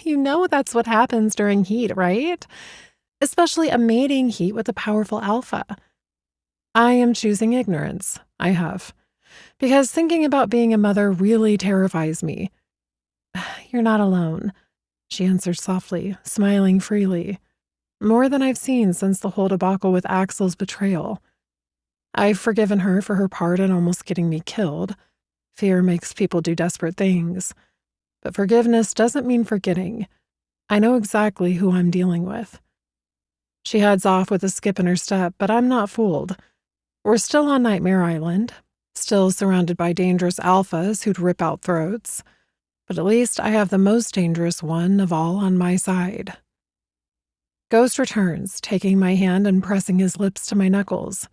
You know that's what happens during heat, right? Especially a mating heat with a powerful alpha. I am choosing ignorance, I have, because thinking about being a mother really terrifies me. You're not alone, she answers softly, smiling freely. More than I've seen since the whole debacle with Axel's betrayal. I've forgiven her for her part in almost getting me killed. Fear makes people do desperate things. But forgiveness doesn't mean forgetting. I know exactly who I'm dealing with. She heads off with a skip in her step, but I'm not fooled. We're still on Nightmare Island, still surrounded by dangerous alphas who'd rip out throats. But at least I have the most dangerous one of all on my side. Ghost returns, taking my hand and pressing his lips to my knuckles.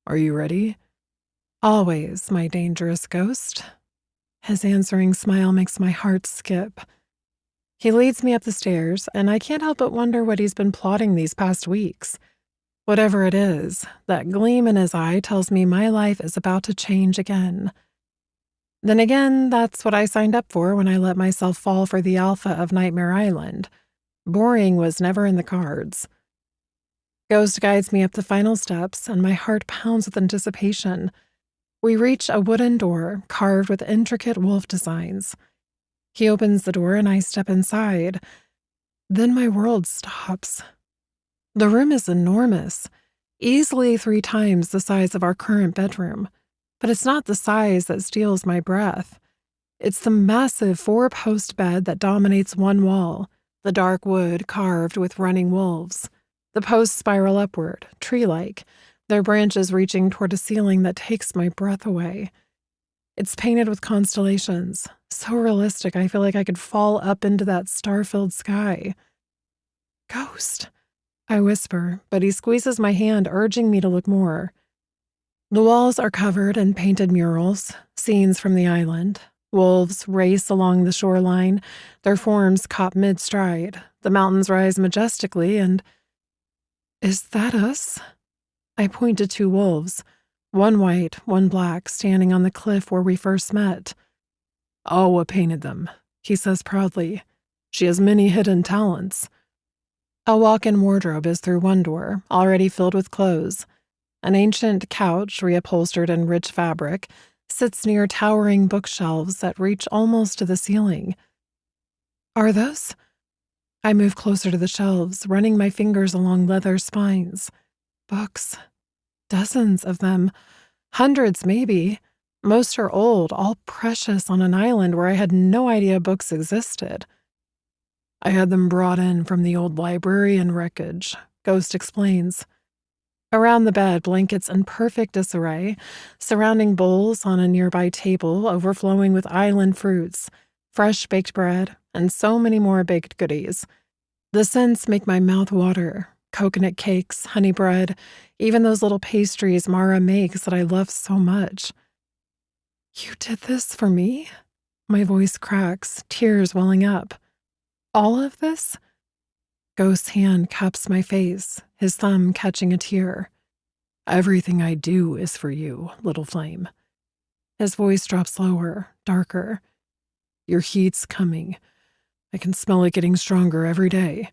Are you ready? Always, my dangerous ghost. His answering smile makes my heart skip. He leads me up the stairs, and I can't help but wonder what he's been plotting these past weeks. Whatever it is, that gleam in his eye tells me my life is about to change again. Then again, that's what I signed up for when I let myself fall for the alpha of Nightmare Island. Boring was never in the cards. Ghost guides me up the final steps, and my heart pounds with anticipation. We reach a wooden door carved with intricate wolf designs. He opens the door and I step inside. Then my world stops. The room is enormous, easily 3 times the size of our current bedroom. But it's not the size that steals my breath. It's the massive 4-post bed that dominates one wall, the dark wood carved with running wolves. The posts spiral upward, tree-like, their branches reaching toward a ceiling that takes my breath away. It's painted with constellations, so realistic I feel like I could fall up into that star-filled sky. Ghost, I whisper, but he squeezes my hand, urging me to look more. The walls are covered in painted murals, scenes from the island. Wolves race along the shoreline, their forms caught mid-stride. The mountains rise majestically, and... Is that us? I point to 2 wolves, one white, one black, standing on the cliff where we first met. Awa painted them, he says proudly. She has many hidden talents. A walk-in wardrobe is through one door, already filled with clothes. An ancient couch, reupholstered in rich fabric, sits near towering bookshelves that reach almost to the ceiling. Are those? I move closer to the shelves, running my fingers along leather spines. Books. Dozens of them. Hundreds, maybe. Most are old, all precious on an island where I had no idea books existed. I had them brought in from the old library and wreckage, Ghost explains. Around the bed, blankets in perfect disarray, surrounding bowls on a nearby table overflowing with island fruits, fresh baked bread, and so many more baked goodies. The scents make my mouth water. Coconut cakes, honey bread, even those little pastries Mara makes that I love so much. You did this for me? My voice cracks, tears welling up. All of this? Ghost's hand cups my face, his thumb catching a tear. Everything I do is for you, little flame. His voice drops lower, darker. Your heat's coming. I can smell it getting stronger every day.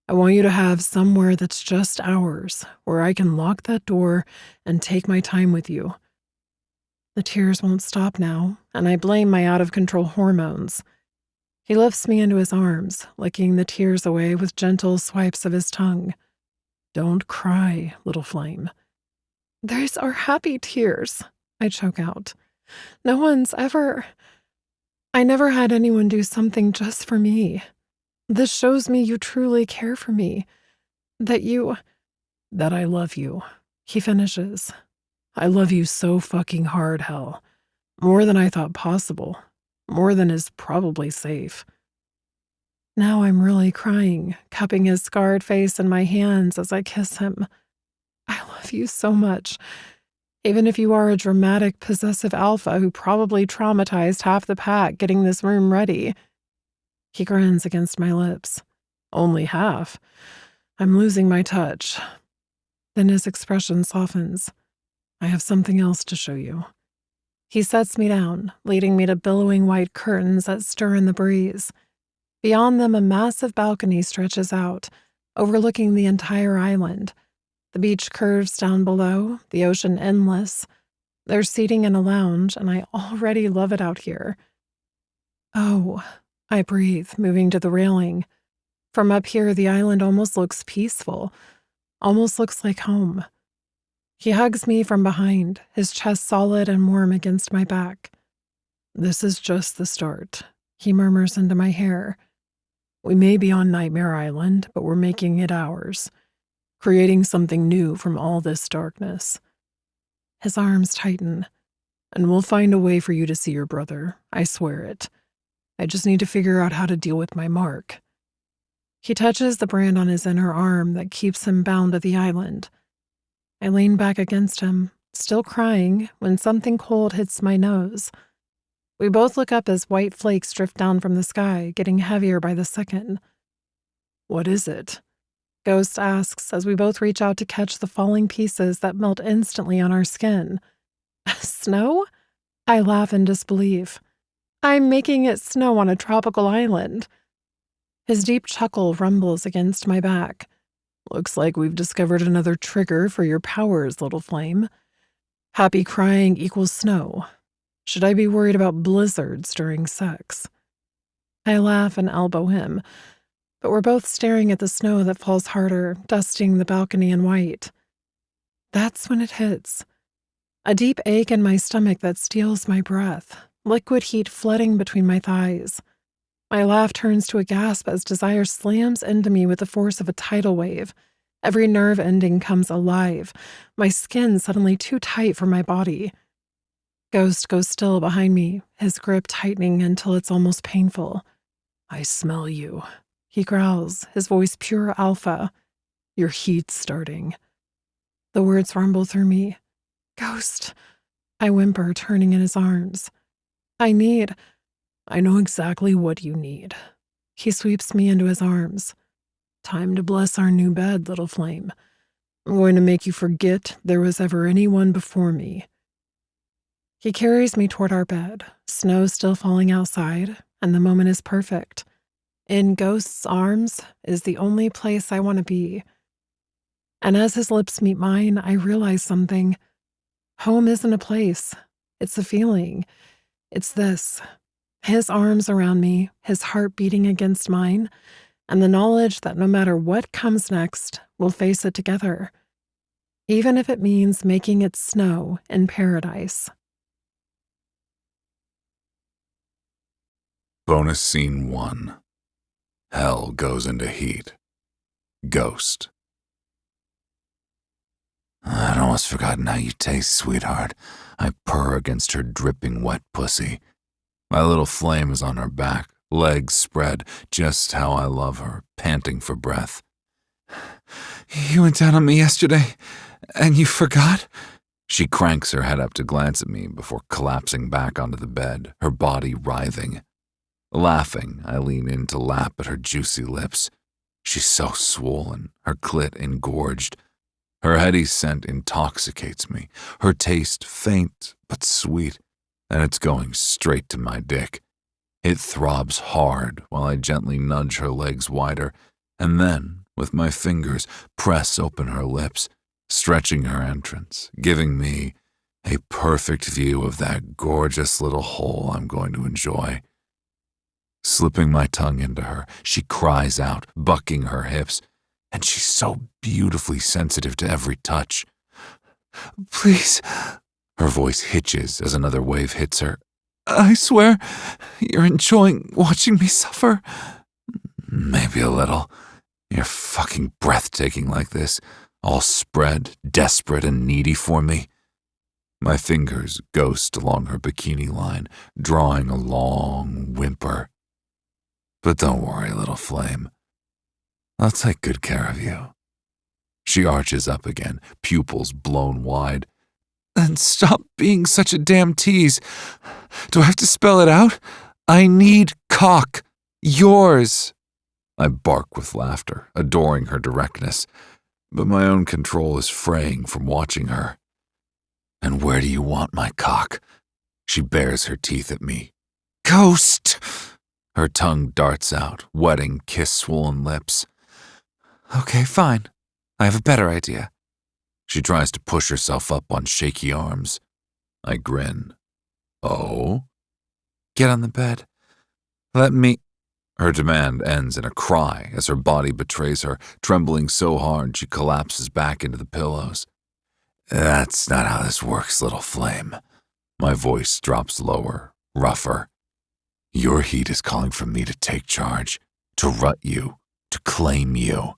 I want you to have somewhere that's just ours, where I can lock that door and take my time with you. The tears won't stop now, and I blame my out-of-control hormones. He lifts me into his arms, licking the tears away with gentle swipes of his tongue. Don't cry, little flame. These are happy tears, I choke out. No one's ever... I never had anyone do something just for me. This shows me you truly care for me. That I love you, he finishes. I love you so fucking hard, hell. More than I thought possible. More than is probably safe. Now I'm really crying, cupping his scarred face in my hands as I kiss him. I love you so much. Even if you are a dramatic, possessive alpha who probably traumatized half the pack getting this room ready. He grins against my lips. Only half. I'm losing my touch. Then his expression softens. I have something else to show you. He sets me down, leading me to billowing white curtains that stir in the breeze. Beyond them, a massive balcony stretches out, overlooking the entire island. The beach curves down below, the ocean endless. There's seating in a lounge, and I already love it out here. Oh, I breathe, moving to the railing. From up here, the island almost looks peaceful, almost looks like home. He hugs me from behind, his chest solid and warm against my back. This is just the start, he murmurs into my hair. We may be on Nightmare Island, but we're making it ours, creating something new from all this darkness. His arms tighten. And we'll find a way for you to see your brother, I swear it. I just need to figure out how to deal with my mark. He touches the brand on his inner arm that keeps him bound to the island. I lean back against him, still crying, when something cold hits my nose. We both look up as white flakes drift down from the sky, getting heavier by the second. What is it? Ghost asks as we both reach out to catch the falling pieces that melt instantly on our skin. Snow? I laugh in disbelief. I'm making it snow on a tropical island. His deep chuckle rumbles against my back. Looks like we've discovered another trigger for your powers, little flame. Happy crying equals snow. Should I be worried about blizzards during sex? I laugh and elbow him, but we're both staring at the snow that falls harder, dusting the balcony in white. That's when it hits. A deep ache in my stomach that steals my breath, liquid heat flooding between my thighs. My laugh turns to a gasp as desire slams into me with the force of a tidal wave. Every nerve ending comes alive, my skin suddenly too tight for my body. Ghost goes still behind me, his grip tightening until it's almost painful. I smell you, he growls, his voice pure alpha. Your heat's starting. The words rumble through me. Ghost, I whimper, turning in his arms. I know exactly what you need. He sweeps me into his arms. Time to bless our new bed, little flame. I'm going to make you forget there was ever anyone before me. He carries me toward our bed, snow still falling outside, and the moment is perfect. In Ghost's arms is the only place I want to be. And as his lips meet mine, I realize something. Home isn't a place. It's a feeling. It's this. His arms around me, his heart beating against mine, and the knowledge that no matter what comes next, we'll face it together. Even if it means making it snow in paradise. Bonus Scene 1. Hell goes into heat. Ghost. I'd almost forgotten how you taste, sweetheart. I purr against her dripping wet pussy. My little flame is on her back, legs spread, just how I love her, panting for breath. You went down on me yesterday, and you forgot? She cranks her head up to glance at me before collapsing back onto the bed, her body writhing. Laughing, I lean in to lap at her juicy lips. She's so swollen, her clit engorged. Her heady scent intoxicates me, her taste faint but sweet, and it's going straight to my dick. It throbs hard while I gently nudge her legs wider, and then, with my fingers, press open her lips, stretching her entrance, giving me a perfect view of that gorgeous little hole I'm going to enjoy. Slipping my tongue into her, she cries out, bucking her hips, and she's so beautifully sensitive to every touch. Please. Her voice hitches as another wave hits her. I swear, you're enjoying watching me suffer. Maybe a little. You're fucking breathtaking like this, all spread, desperate and needy for me. My fingers ghost along her bikini line, drawing a long whimper. But don't worry, little flame. I'll take good care of you. She arches up again, pupils blown wide. And stop being such a damn tease. Do I have to spell it out? I need cock. Yours. I bark with laughter, adoring her directness. but my own control is fraying from watching her. And where do you want my cock? She bares her teeth at me. Ghost! Her tongue darts out, wetting kiss-swollen lips. Okay, fine. I have a better idea. She tries to push herself up on shaky arms. I grin. Oh? Get on the bed. Let me... Her demand ends in a cry as her body betrays her, trembling so hard she collapses back into the pillows. That's not how this works, little flame. My voice drops lower, rougher. Your heat is calling for me to take charge, to rut you, to claim you.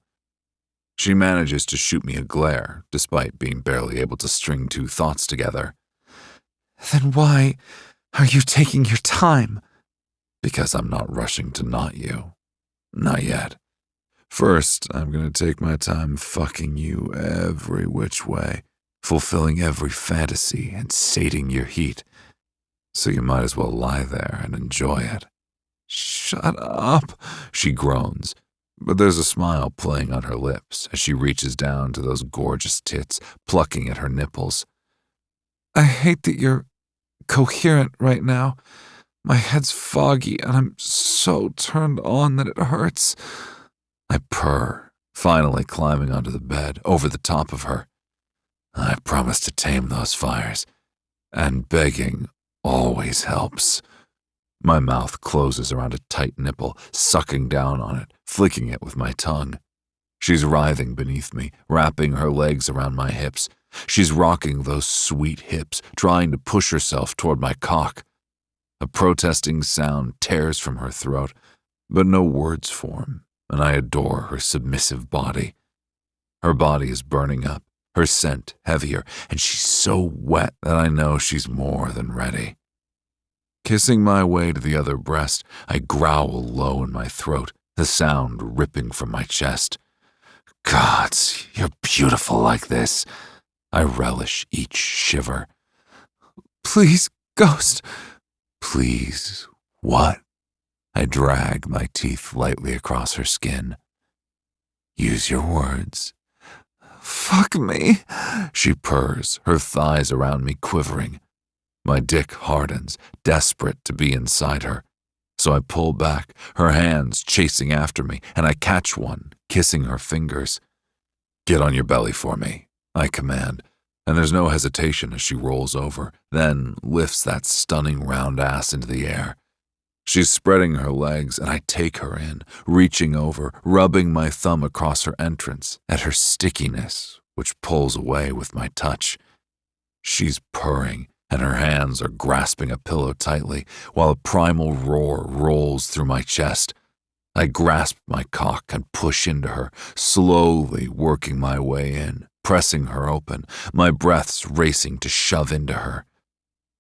She manages to shoot me a glare, despite being barely able to string two thoughts together. Then why are you taking your time? Because I'm not rushing to knot you. Not yet. First, I'm gonna take my time fucking you every which way, fulfilling every fantasy and sating your heat. So you might as well lie there and enjoy it. Shut up, she groans, but there's a smile playing on her lips as she reaches down to those gorgeous tits, plucking at her nipples. I hate that you're coherent right now. My head's foggy and I'm so turned on that it hurts. I purr, finally climbing onto the bed, over the top of her. I promise to tame those fires, and begging always helps. My mouth closes around a tight nipple, sucking down on it, flicking it with my tongue. She's writhing beneath me, wrapping her legs around my hips. She's rocking those sweet hips, trying to push herself toward my cock. A protesting sound tears from her throat, but no words form, and I adore her submissive body. Her body is burning up, her scent heavier, and she's so wet that I know she's more than ready. Kissing my way to the other breast, I growl low in my throat, the sound ripping from my chest. Gods, you're beautiful like this. I relish each shiver. Please, Ghost. Please, what? I drag my teeth lightly across her skin. Use your words. Fuck me, she purrs, her thighs around me quivering. My dick hardens, desperate to be inside her. So I pull back, her hands chasing after me, and I catch one, kissing her fingers. Get on your belly for me, I command, and there's no hesitation as she rolls over, then lifts that stunning round ass into the air. She's spreading her legs, and I take her in, reaching over, rubbing my thumb across her entrance, at her stickiness, which pulls away with my touch. She's purring, and her hands are grasping a pillow tightly, while a primal roar rolls through my chest. I grasp my cock and push into her, slowly working my way in, pressing her open, my breaths racing to shove into her.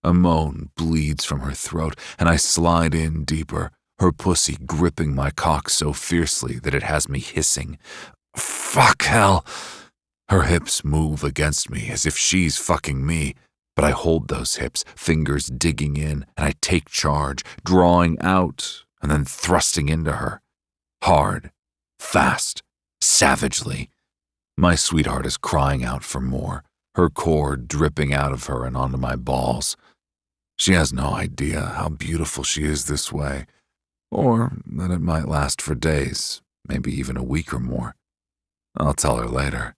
A moan bleeds from her throat, and I slide in deeper, her pussy gripping my cock so fiercely that it has me hissing. Fuck hell! Her hips move against me as if she's fucking me, but I hold those hips, fingers digging in, and I take charge, drawing out and then thrusting into her. Hard, fast, savagely. My sweetheart is crying out for more, her core dripping out of her and onto my balls. She has no idea how beautiful she is this way, or that it might last for days, maybe even a week or more. I'll tell her later.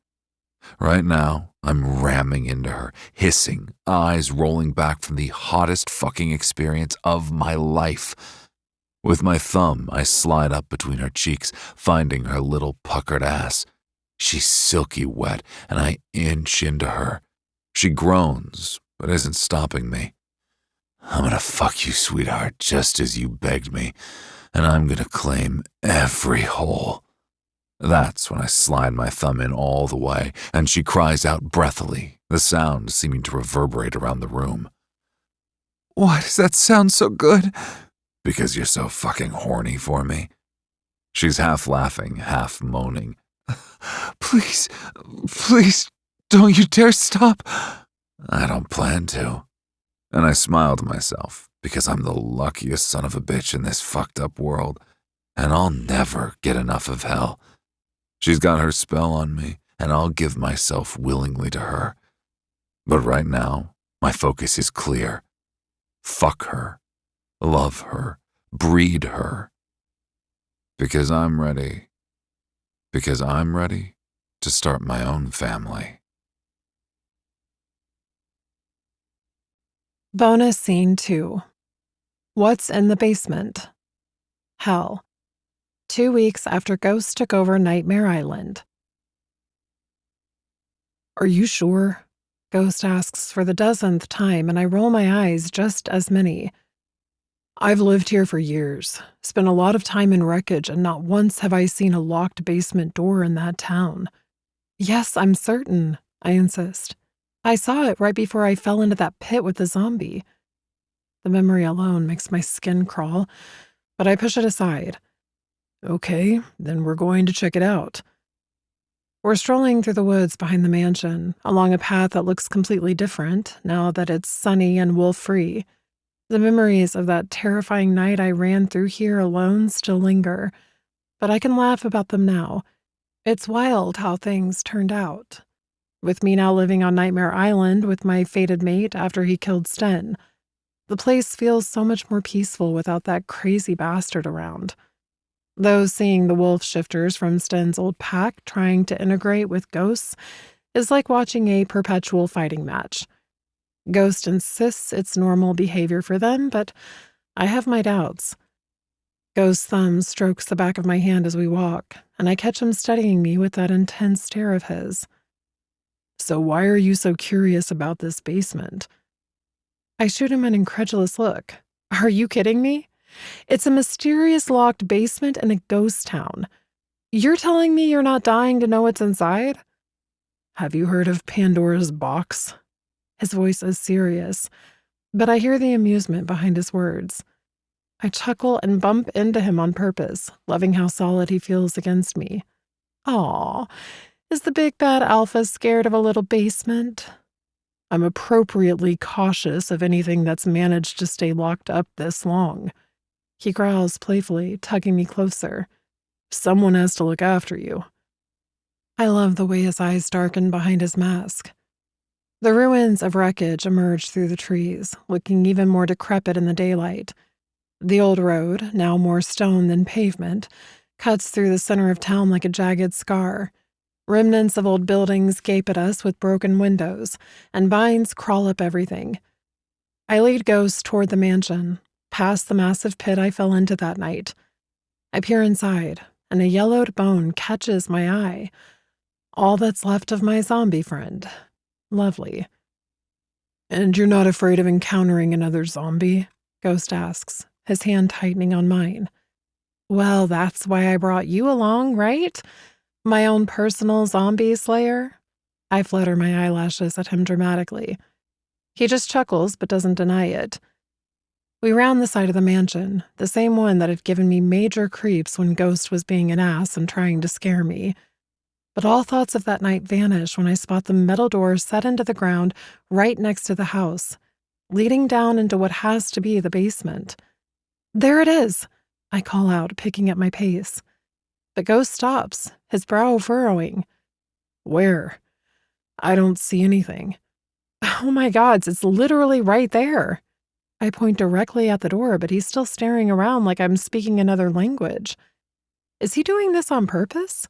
Right now, I'm ramming into her, hissing, eyes rolling back from the hottest fucking experience of my life. With my thumb, I slide up between her cheeks, finding her little puckered ass. She's silky wet, and I inch into her. She groans, but isn't stopping me. I'm gonna fuck you, sweetheart, just as you begged me, and I'm gonna claim every hole. That's when I slide my thumb in all the way, and she cries out breathily, the sound seeming to reverberate around the room. Why does that sound so good? Because you're so fucking horny for me. She's half laughing, half moaning. Please, please, don't you dare stop. I don't plan to. And I smile to myself, because I'm the luckiest son of a bitch in this fucked up world, and I'll never get enough of hell. She's got her spell on me, and I'll give myself willingly to her. But right now, my focus is clear. Fuck her. Love her. Breed her. Because I'm ready. Because I'm ready to start my own family. Bonus Scene 2. What's in the basement? Hell. 2 weeks after Ghost took over Nightmare Island. Are you sure? Ghost asks for the 10th time, and I roll my eyes just as many. I've lived here for years, spent a lot of time in wreckage, and not once have I seen a locked basement door in that town. Yes, I'm certain, I insist. I saw it right before I fell into that pit with the zombie. The memory alone makes my skin crawl, but I push it aside. Okay, then we're going to check it out. We're strolling through the woods behind the mansion, along a path that looks completely different now that it's sunny and wolf-free. The memories of that terrifying night I ran through here alone still linger, but I can laugh about them now. It's wild how things turned out. With me now living on Nightmare Island with my fated mate after he killed Sten, the place feels so much more peaceful without that crazy bastard around. Though seeing the wolf shifters from Sten's old pack trying to integrate with Ghosts is like watching a perpetual fighting match. Ghost insists it's normal behavior for them, but I have my doubts. Ghost's thumb strokes the back of my hand as we walk, and I catch him studying me with that intense stare of his. So why are you so curious about this basement? I shoot him an incredulous look. Are you kidding me? It's a mysterious locked basement in a ghost town. You're telling me you're not dying to know what's inside? Have you heard of Pandora's box? His voice is serious, but I hear the amusement behind his words. I chuckle and bump into him on purpose, loving how solid he feels against me. Aw, is the big bad alpha scared of a little basement? I'm appropriately cautious of anything that's managed to stay locked up this long. He growls playfully, tugging me closer. Someone has to look after you. I love the way his eyes darken behind his mask. The ruins of wreckage emerge through the trees, looking even more decrepit in the daylight. The old road, now more stone than pavement, cuts through the center of town like a jagged scar. Remnants of old buildings gape at us with broken windows, and vines crawl up everything. I lead Ghost toward the mansion, past the massive pit I fell into that night. I peer inside, and a yellowed bone catches my eye. All that's left of my zombie friend. Lovely. And you're not afraid of encountering another zombie? Ghost asks, his hand tightening on mine. Well, that's why I brought you along, right? My own personal zombie slayer? I flutter my eyelashes at him dramatically. He just chuckles but doesn't deny it. We round the side of the mansion, the same one that had given me major creeps when Ghost was being an ass and trying to scare me. But all thoughts of that night vanish when I spot the metal door set into the ground right next to the house, leading down into what has to be the basement. There it is, I call out, picking up my pace. But Ghost stops, his brow furrowing. Where? I don't see anything. Oh my gods, it's literally right there. I point directly at the door, but he's still staring around like I'm speaking another language. Is he doing this on purpose?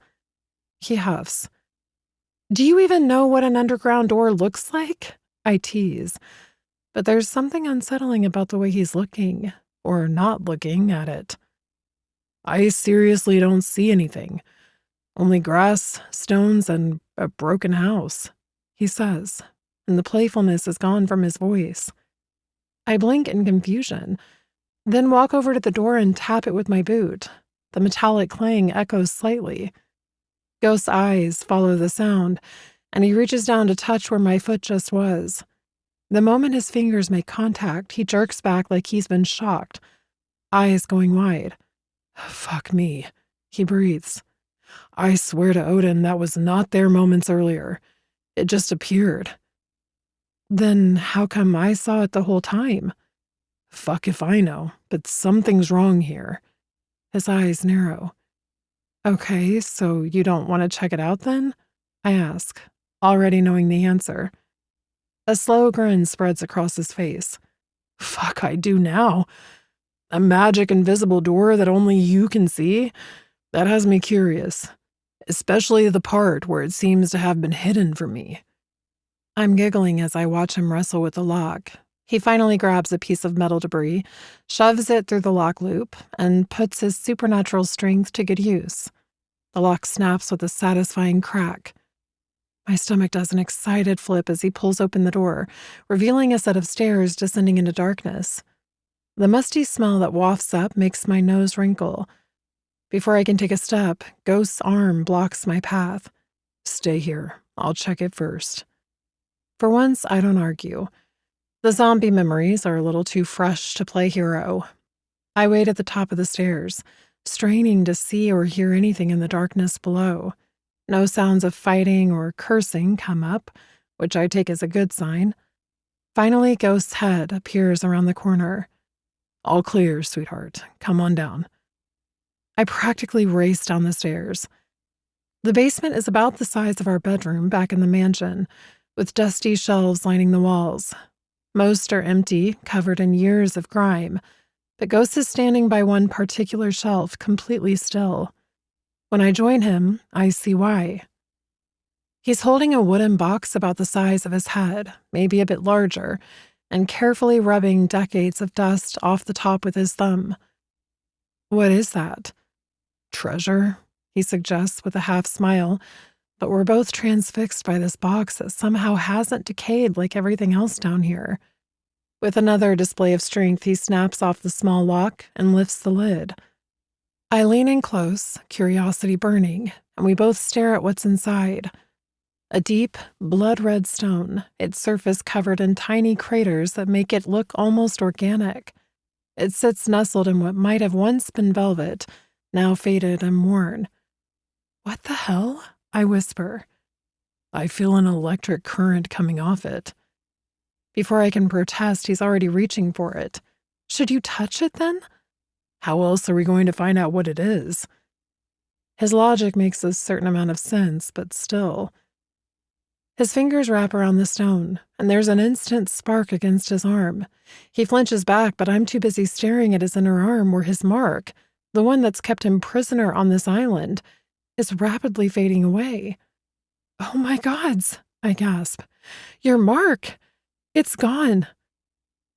He huffs. Do you even know what an underground door looks like? I tease. But there's something unsettling about the way he's looking, or not looking, at it. I seriously don't see anything. Only grass, stones, and a broken house, he says, and the playfulness is gone from his voice. I blink in confusion, then walk over to the door and tap it with my boot. The metallic clang echoes slightly. Ghost's eyes follow the sound, and he reaches down to touch where my foot just was. The moment his fingers make contact, he jerks back like he's been shocked, eyes going wide. Fuck me, he breathes. I swear to Odin that was not there moments earlier. It just appeared. Then how come I saw it the whole time? Fuck if I know, but something's wrong here. His eyes narrow. Okay, so you don't want to check it out then? I ask, already knowing the answer. A slow grin spreads across his face. Fuck, I do now. A magic invisible door that only you can see? That has me curious, especially the part where it seems to have been hidden from me. I'm giggling as I watch him wrestle with the lock. He finally grabs a piece of metal debris, shoves it through the lock loop, and puts his supernatural strength to good use. The lock snaps with a satisfying crack. My stomach does an excited flip as he pulls open the door, revealing a set of stairs descending into darkness. The musty smell that wafts up makes my nose wrinkle. Before I can take a step, Ghost's arm blocks my path. Stay here. I'll check it first. For once, I don't argue. The zombie memories are a little too fresh to play hero. I wait at the top of the stairs, straining to see or hear anything in the darkness below. No sounds of fighting or cursing come up, which I take as a good sign. Finally, Ghost's head appears around the corner. All clear, sweetheart. Come on down. I practically race down the stairs. The basement is about the size of our bedroom back in the mansion, with dusty shelves lining the walls. Most are empty, covered in years of grime, but Ghost is standing by one particular shelf, completely still. When I join him, I see why. He's holding a wooden box about the size of his head, maybe a bit larger, and carefully rubbing decades of dust off the top with his thumb. What is that? Treasure, he suggests with a half smile, but we're both transfixed by this box that somehow hasn't decayed like everything else down here. With another display of strength, he snaps off the small lock and lifts the lid. I lean in close, curiosity burning, and we both stare at what's inside. A deep, blood-red stone, its surface covered in tiny craters that make it look almost organic. It sits nestled in what might have once been velvet, now faded and worn. What the hell? I whisper. I feel an electric current coming off it. Before I can protest, he's already reaching for it. Should you touch it then? How else are we going to find out what it is? His logic makes a certain amount of sense, but still. His fingers wrap around the stone, and there's an instant spark against his arm. He flinches back, but I'm too busy staring at his inner arm where his mark, the one that's kept him prisoner on this island, is rapidly fading away. Oh my gods, I gasp. Your mark! It's gone.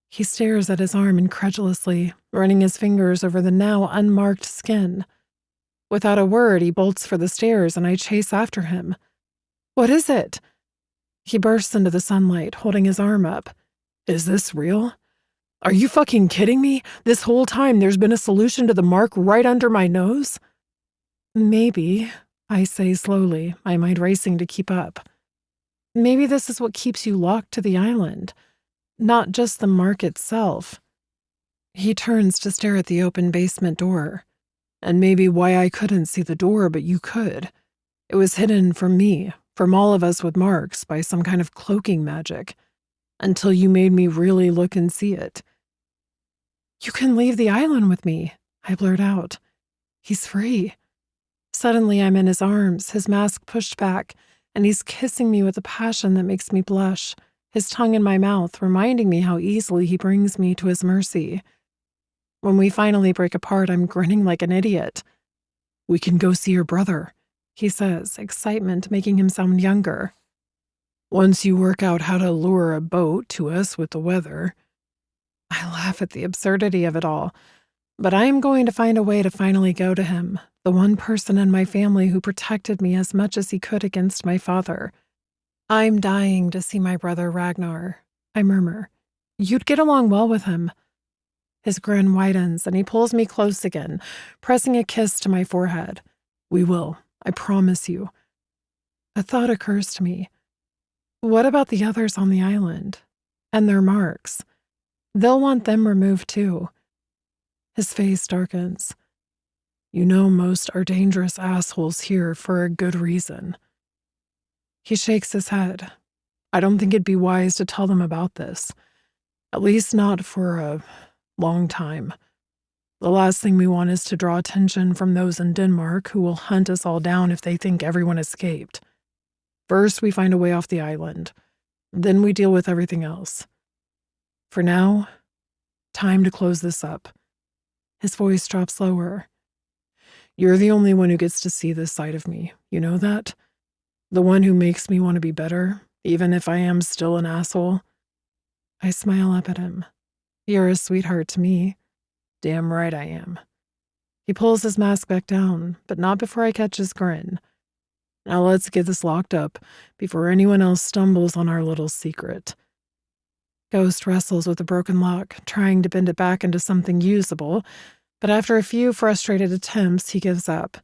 He stares at his arm incredulously, running his fingers over the now unmarked skin. Without a word, he bolts for the stairs, and I chase after him. What is it? He bursts into the sunlight, holding his arm up. Is this real? Are you fucking kidding me? This whole time there's been a solution to the mark right under my nose? Maybe, I say slowly, my mind racing to keep up. Maybe this is what keeps you locked to the island, not just the mark itself. He turns to stare at the open basement door. And maybe why I couldn't see the door, but you could. It was hidden from me, from all of us with marks, by some kind of cloaking magic, until you made me really look and see it. You can leave the island with me, I blurt out. He's free. Suddenly I'm in his arms, his mask pushed back, and he's kissing me with a passion that makes me blush, his tongue in my mouth, reminding me how easily he brings me to his mercy. When we finally break apart, I'm grinning like an idiot. We can go see your brother, he says, excitement making him sound younger. Once you work out how to lure a boat to us with the weather. I laugh at the absurdity of it all, but I am going to find a way to finally go to him, the one person in my family who protected me as much as he could against my father. I'm dying to see my brother Ragnar, I murmur. You'd get along well with him. His grin widens, and he pulls me close again, pressing a kiss to my forehead. We will, I promise you. A thought occurs to me. What about the others on the island? And their marks? They'll want them removed too. His face darkens. You know most are dangerous assholes here for a good reason. He shakes his head. I don't think it'd be wise to tell them about this. At least not for a long time. The last thing we want is to draw attention from those in Denmark who will hunt us all down if they think everyone escaped. First, we find a way off the island. Then we deal with everything else. For now, time to close this up. His voice drops lower. You're the only one who gets to see this side of me. You know that? The one who makes me want to be better, even if I am still an asshole. I smile up at him. You're a sweetheart to me. Damn right I am. He pulls his mask back down, but not before I catch his grin. Now let's get this locked up before anyone else stumbles on our little secret. Ghost wrestles with the broken lock, trying to bend it back into something usable, but after a few frustrated attempts, he gives up.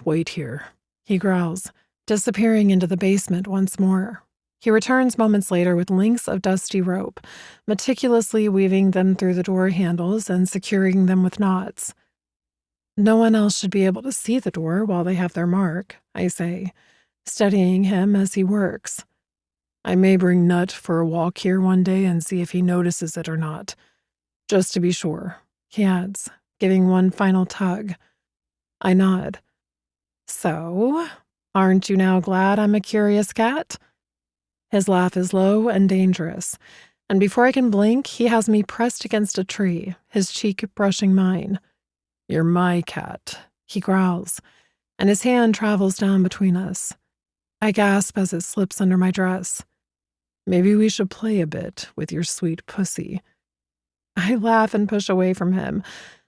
Wait here, he growls, disappearing into the basement once more. He returns moments later with lengths of dusty rope, meticulously weaving them through the door handles and securing them with knots. No one else should be able to see the door while they have their mark, I say, studying him as he works. I may bring Nut for a walk here one day and see if he notices it or not. Just to be sure, he adds, giving one final tug. I nod. So, aren't you now glad I'm a curious cat? His laugh is low and dangerous, and before I can blink, he has me pressed against a tree, his cheek brushing mine. You're my cat, he growls, and his hand travels down between us. I gasp as it slips under my dress. Maybe we should play a bit with your sweet pussy. I laugh and push away from him,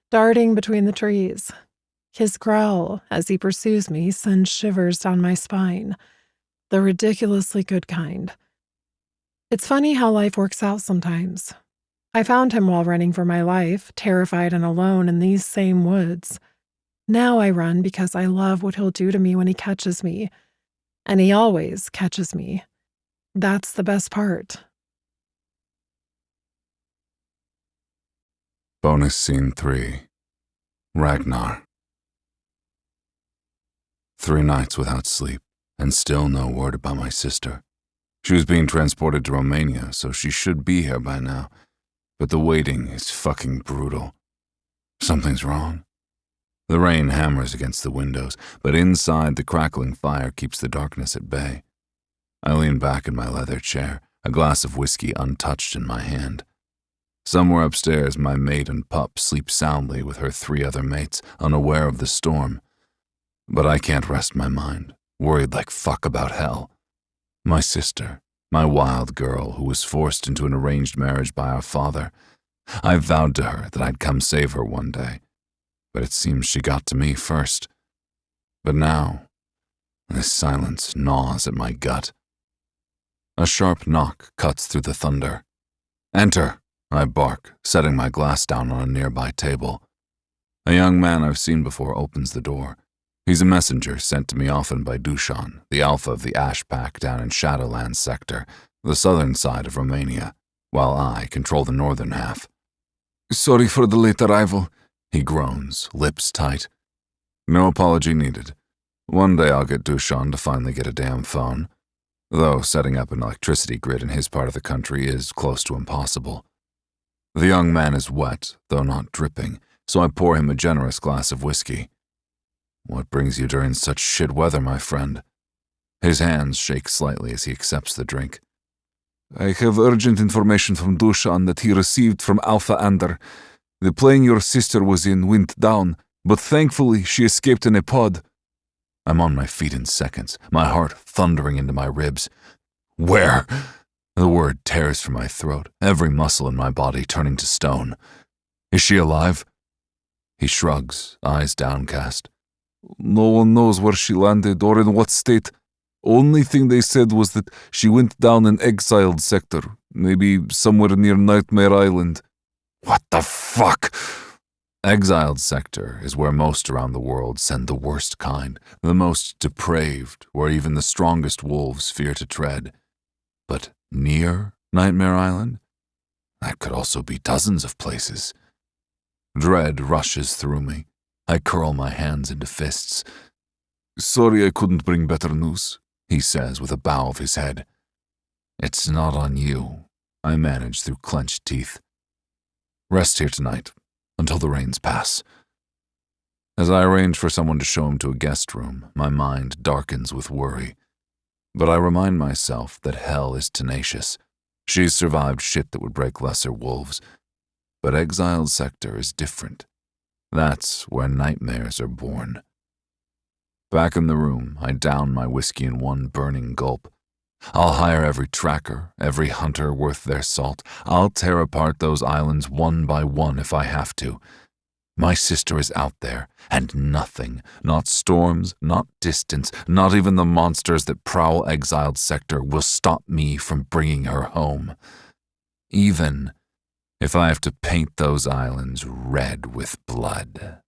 darting between the trees. His growl, as he pursues me, sends shivers down my spine. The ridiculously good kind. It's funny how life works out sometimes. I found him while running for my life, terrified and alone in these same woods. Now I run because I love what he'll do to me when he catches me. And he always catches me. That's the best part. Bonus Scene 3. Ragnar. 3 nights without sleep, and still no word about my sister. She was being transported to Romania, so she should be here by now. But the waiting is fucking brutal. Something's wrong. The rain hammers against the windows, but inside the crackling fire keeps the darkness at bay. I lean back in my leather chair, a glass of whiskey untouched in my hand. Somewhere upstairs, my mate and pup sleep soundly with her 3 other mates, unaware of the storm. But I can't rest my mind, worried like fuck about hell. My sister, my wild girl who was forced into an arranged marriage by our father. I vowed to her that I'd come save her one day, but it seems she got to me first. But now, this silence gnaws at my gut. A sharp knock cuts through the thunder. Enter, I bark, setting my glass down on a nearby table. A young man I've seen before opens the door. He's a messenger sent to me often by Dusan, the alpha of the Ash Pack down in Shadowlands sector, the southern side of Romania, while I control the northern half. Sorry for the late arrival, he groans, lips tight. No apology needed. One day I'll get Dusan to finally get a damn phone, though setting up an electricity grid in his part of the country is close to impossible. The young man is wet, though not dripping, so I pour him a generous glass of whiskey. What brings you during such shit weather, my friend? His hands shake slightly as he accepts the drink. I have urgent information from Dusan that he received from Alpha Ander. The plane your sister was in went down, but thankfully she escaped in a pod. I'm on my feet in seconds, my heart thundering into my ribs. Where? The word tears from my throat, every muscle in my body turning to stone. Is she alive? He shrugs, eyes downcast. No one knows where she landed or in what state. Only thing they said was that she went down an exiled sector, maybe somewhere near Nightmare Island. What the fuck? Exiled sector is where most around the world send the worst kind, the most depraved, where even the strongest wolves fear to tread. But near Nightmare Island? That could also be dozens of places. Dread rushes through me. I curl my hands into fists. Sorry I couldn't bring better news, he says with a bow of his head. It's not on you, I manage through clenched teeth. Rest here tonight, until the rains pass. As I arrange for someone to show him to a guest room, my mind darkens with worry. But I remind myself that hell is tenacious. She's survived shit that would break lesser wolves. But Exiled Sector is different. That's where nightmares are born. Back in the room, I down my whiskey in one burning gulp. I'll hire every tracker, every hunter worth their salt. I'll tear apart those islands one by one if I have to. My sister is out there, and nothing, not storms, not distance, not even the monsters that prowl Exiled Sector will stop me from bringing her home. Even if I have to paint those islands red with blood.